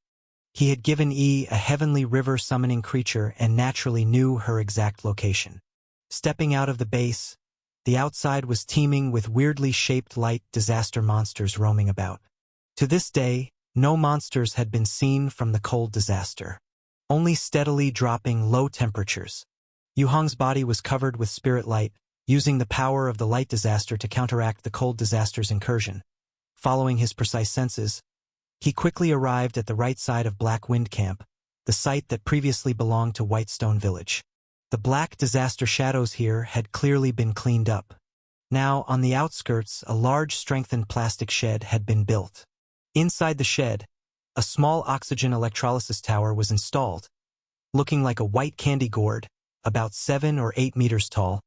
He had given Yi a heavenly river summoning creature and naturally knew her exact location. Stepping out of the base, the outside was teeming with weirdly shaped light disaster monsters roaming about. To this day, no monsters had been seen from the cold disaster. Only steadily dropping low temperatures. Yu Hong's body was covered with spirit light, using the power of the light disaster to counteract the cold disaster's incursion. Following his precise senses, he quickly arrived at the right side of Black Wind Camp, the site that previously belonged to Whitestone Village. The Black Disaster shadows here had clearly been cleaned up. Now, on the outskirts, a large strengthened plastic shed had been built. Inside the shed, a small oxygen electrolysis tower was installed, looking like a white candy gourd, about 7 or 8 meters tall,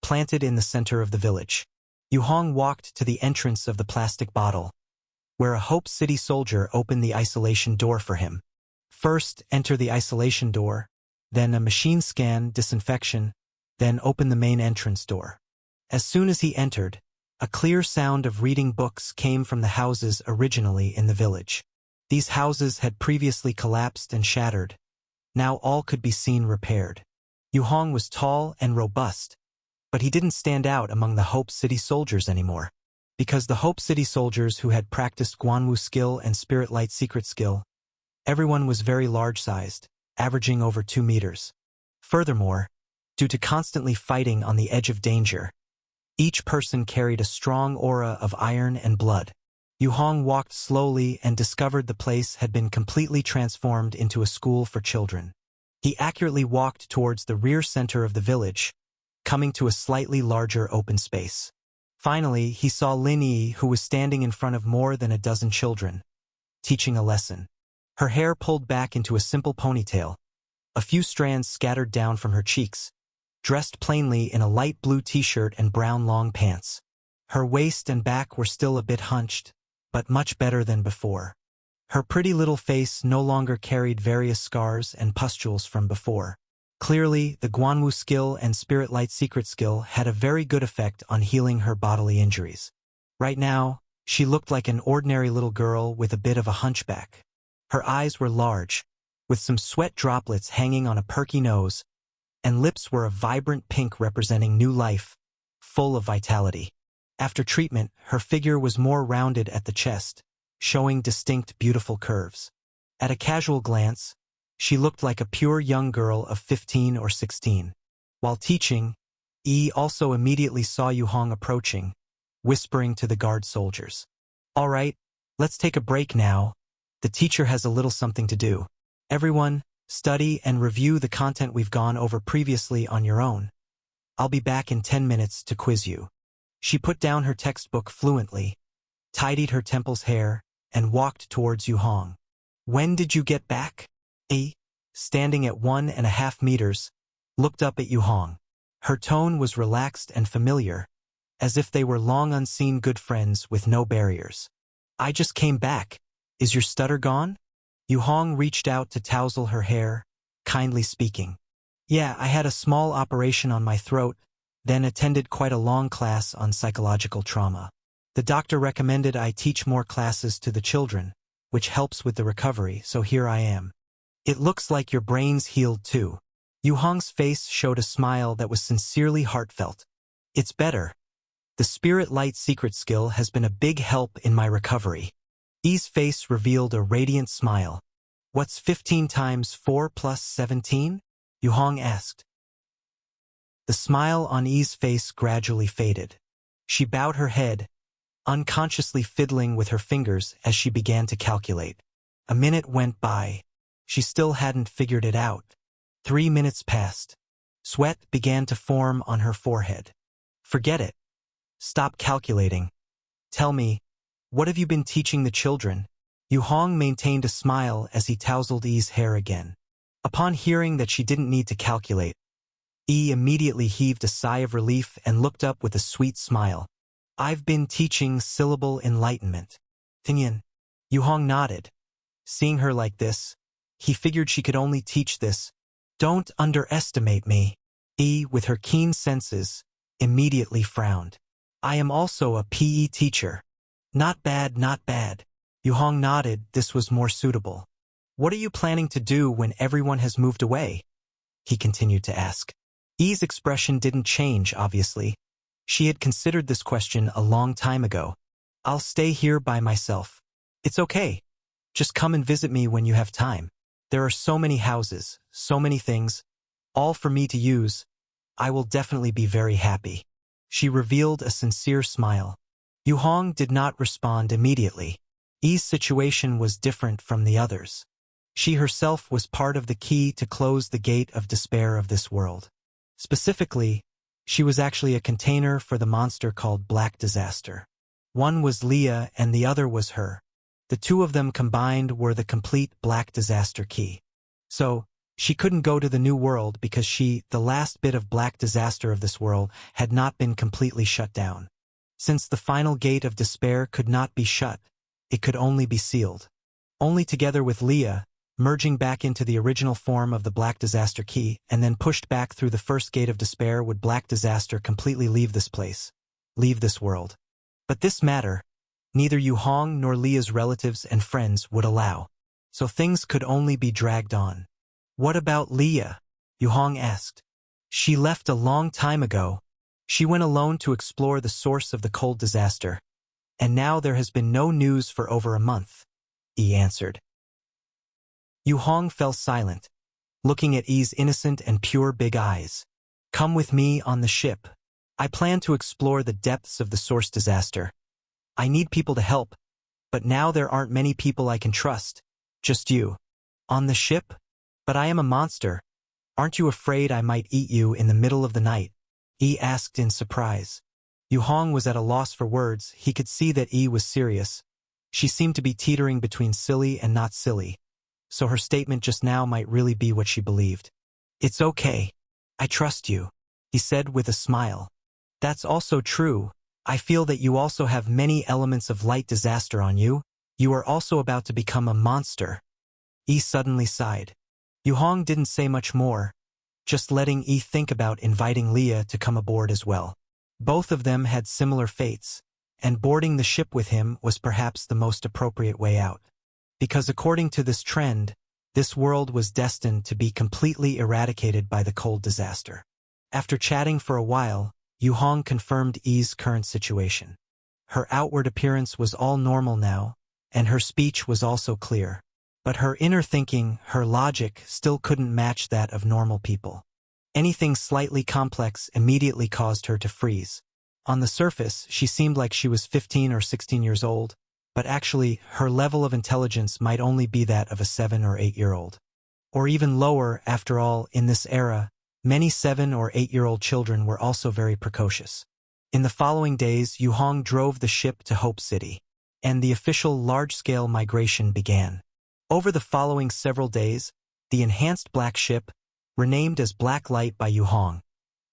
planted in the center of the village. Yu Hong walked to the entrance of the plastic bottle, where a Hope City soldier opened the isolation door for him. First, enter the isolation door, then a machine scan, disinfection, then open the main entrance door. As soon as he entered, a clear sound of reading books came from the houses originally in the village. These houses had previously collapsed and shattered. Now all could be seen repaired. Yu Hong was tall and robust, but he didn't stand out among the Hope City soldiers anymore. Because the Hope City soldiers who had practiced Guanwu skill and Spirit Light secret skill, everyone was very large-sized, averaging over 2 meters. Furthermore, due to constantly fighting on the edge of danger, each person carried a strong aura of iron and blood. Yu Hong walked slowly and discovered the place had been completely transformed into a school for children. He accurately walked towards the rear center of the village, coming to a slightly larger open space. Finally, he saw Lin Yi, who was standing in front of more than a dozen children, teaching a lesson. Her hair pulled back into a simple ponytail, a few strands scattered down from her cheeks, dressed plainly in a light blue t-shirt and brown long pants. Her waist and back were still a bit hunched, but much better than before. Her pretty little face no longer carried various scars and pustules from before. Clearly, the Guanwu skill and Spirit Light secret skill had a very good effect on healing her bodily injuries. Right now, she looked like an ordinary little girl with a bit of a hunchback. Her eyes were large, with some sweat droplets hanging on a perky nose, and lips were a vibrant pink representing new life, full of vitality. After treatment, her figure was more rounded at the chest, showing distinct beautiful curves. At a casual glance, she looked like a pure young girl of 15 or 16. While teaching, Yi also immediately saw Yu Hong approaching, whispering to the guard soldiers. "All right, let's take a break now. The teacher has a little something to do. Everyone, study and review the content we've gone over previously on your own. I'll be back in 10 minutes to quiz you." She put down her textbook fluently, tidied her temple's hair, and walked towards Yu Hong. "When did you get back?" Yi, standing at 1.5 meters, looked up at Yu Hong. Her tone was relaxed and familiar, as if they were long unseen good friends with no barriers. "I just came back. Is your stutter gone?" Yu Hong reached out to tousle her hair, kindly speaking. "Yeah, I had a small operation on my throat, then attended quite a long class on psychological trauma. The doctor recommended I teach more classes to the children, which helps with the recovery, so here I am. It looks like your brain's healed too." Yu Hong's face showed a smile that was sincerely heartfelt. "It's better. The Spirit Light secret skill has been a big help in my recovery." Yi's face revealed a radiant smile. "What's 15 times 4 plus 17? Yu Hong asked. The smile on Yi's face gradually faded. She bowed her head, unconsciously fiddling with her fingers as she began to calculate. A minute went by. She still hadn't figured it out. 3 minutes passed. Sweat began to form on her forehead. "Forget it. Stop calculating. Tell me, what have you been teaching the children?" Yu Hong maintained a smile as he tousled Yi's hair again. Upon hearing that she didn't need to calculate, Yi immediately heaved a sigh of relief and looked up with a sweet smile. "I've been teaching syllable enlightenment." Tingyan. Yu Hong nodded. Seeing her like this, he figured she could only teach this. "Don't underestimate me." Yi, with her keen senses, immediately frowned. "I am also a PE teacher." "Not bad, not bad." Yu Hong nodded. This was more suitable. "What are you planning to do when everyone has moved away?" he continued to ask. Yi's expression didn't change, obviously. She had considered this question a long time ago. "I'll stay here by myself. It's okay. Just come and visit me when you have time. There are so many houses, so many things, all for me to use. I will definitely be very happy." She revealed a sincere smile. Yu Hong did not respond immediately. Yi's situation was different from the others. She herself was part of the key to close the gate of despair of this world. Specifically, she was actually a container for the monster called Black Disaster. One was Leah and the other was her. The two of them combined were the complete Black Disaster key. So, she couldn't go to the new world because she, the last bit of Black Disaster of this world, had not been completely shut down. Since the final gate of despair could not be shut, it could only be sealed. Only together with Leah, merging back into the original form of the Black Disaster key, and then pushed back through the first gate of despair would Black Disaster completely leave this place, leave this world. But this matter, neither Yu Hong nor Leah's relatives and friends would allow. So things could only be dragged on. "What about Leah?" Yu Hong asked. "She left a long time ago. She went alone to explore the source of the cold disaster. And now there has been no news for over a month," Yi answered. Yu Hong fell silent, looking at Yi's innocent and pure big eyes. "Come with me on the ship. I plan to explore the depths of the source disaster. I need people to help, but now there aren't many people I can trust. Just you." "On the ship? But I am a monster," Aren't you afraid I might eat you in the middle of the night? Yi asked in surprise. Yu Hong was at a loss for words. He could see that Yi was serious. She seemed to be teetering between silly and not silly, so her statement just now might really be what she believed. It's okay. I trust you, he said with a smile. That's also true. I feel that you also have many elements of light disaster on you. You are also about to become a monster. Yi suddenly sighed. Yu Hong didn't say much more, just letting Yi think about inviting Leah to come aboard as well. Both of them had similar fates, and boarding the ship with him was perhaps the most appropriate way out. Because according to this trend, this world was destined to be completely eradicated by the cold disaster. After chatting for a while, Yu Hong confirmed Yi's current situation. Her outward appearance was all normal now, and her speech was also clear. But her inner thinking, her logic, still couldn't match that of normal people. Anything slightly complex immediately caused her to freeze. On the surface, she seemed like she was 15 or 16 years old, but actually, her level of intelligence might only be that of a 7 or 8-year-old. Or even lower, after all, in this era, many 7 or 8-year-old children were also very precocious. In the following days, Yu Hong drove the ship to Hope City, and the official large-scale migration began. Over the following several days, the enhanced black ship, renamed as Black Light by Yu Hong,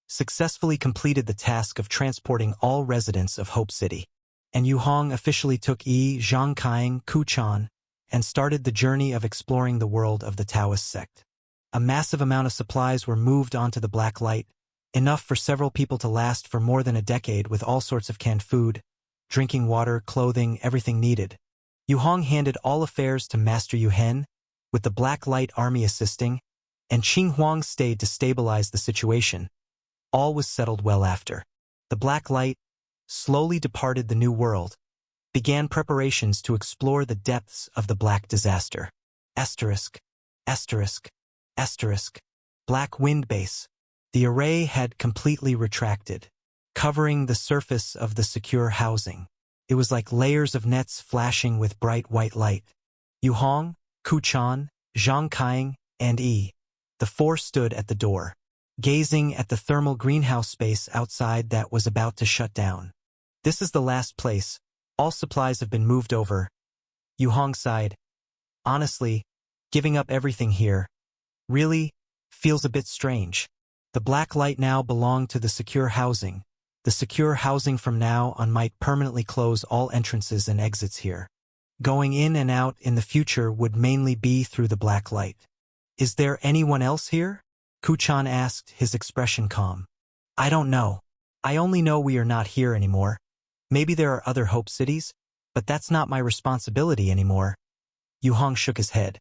successfully completed the task of transporting all residents of Hope City. And Yu Hong officially took Yi, Zhang Kaiying, Ku Chan, and started the journey of exploring the world of the Taoist sect. A massive amount of supplies were moved onto the Black Light, enough for several people to last for more than a decade with all sorts of canned food, drinking water, clothing, everything needed. Yu Hong handed all affairs to Master Yu Hen, with the Black Light army assisting, and Qing Huang stayed to stabilize the situation. All was settled well after. The Black Light slowly departed the New World, began preparations to explore the depths of the Black Disaster. Asterisk, asterisk, asterisk. Black Wind Base. The array had completely retracted, covering the surface of the secure housing. It was like layers of nets flashing with bright white light. Yu Hong, Ku Chan, Zhang Kaiying, and Yi. The four stood at the door, gazing at the thermal greenhouse space outside that was about to shut down. This is the last place. All supplies have been moved over. Yu Hong sighed. Honestly, giving up everything here really feels a bit strange. The Black Light now belonged to the secure housing. The secure housing from now on might permanently close all entrances and exits here. Going in and out in the future would mainly be through the Black Light. Is there anyone else here? Ku Chan asked, his expression calm. I don't know. I only know we are not here anymore. Maybe there are other Hope Cities, but that's not my responsibility anymore. Yu Hong shook his head.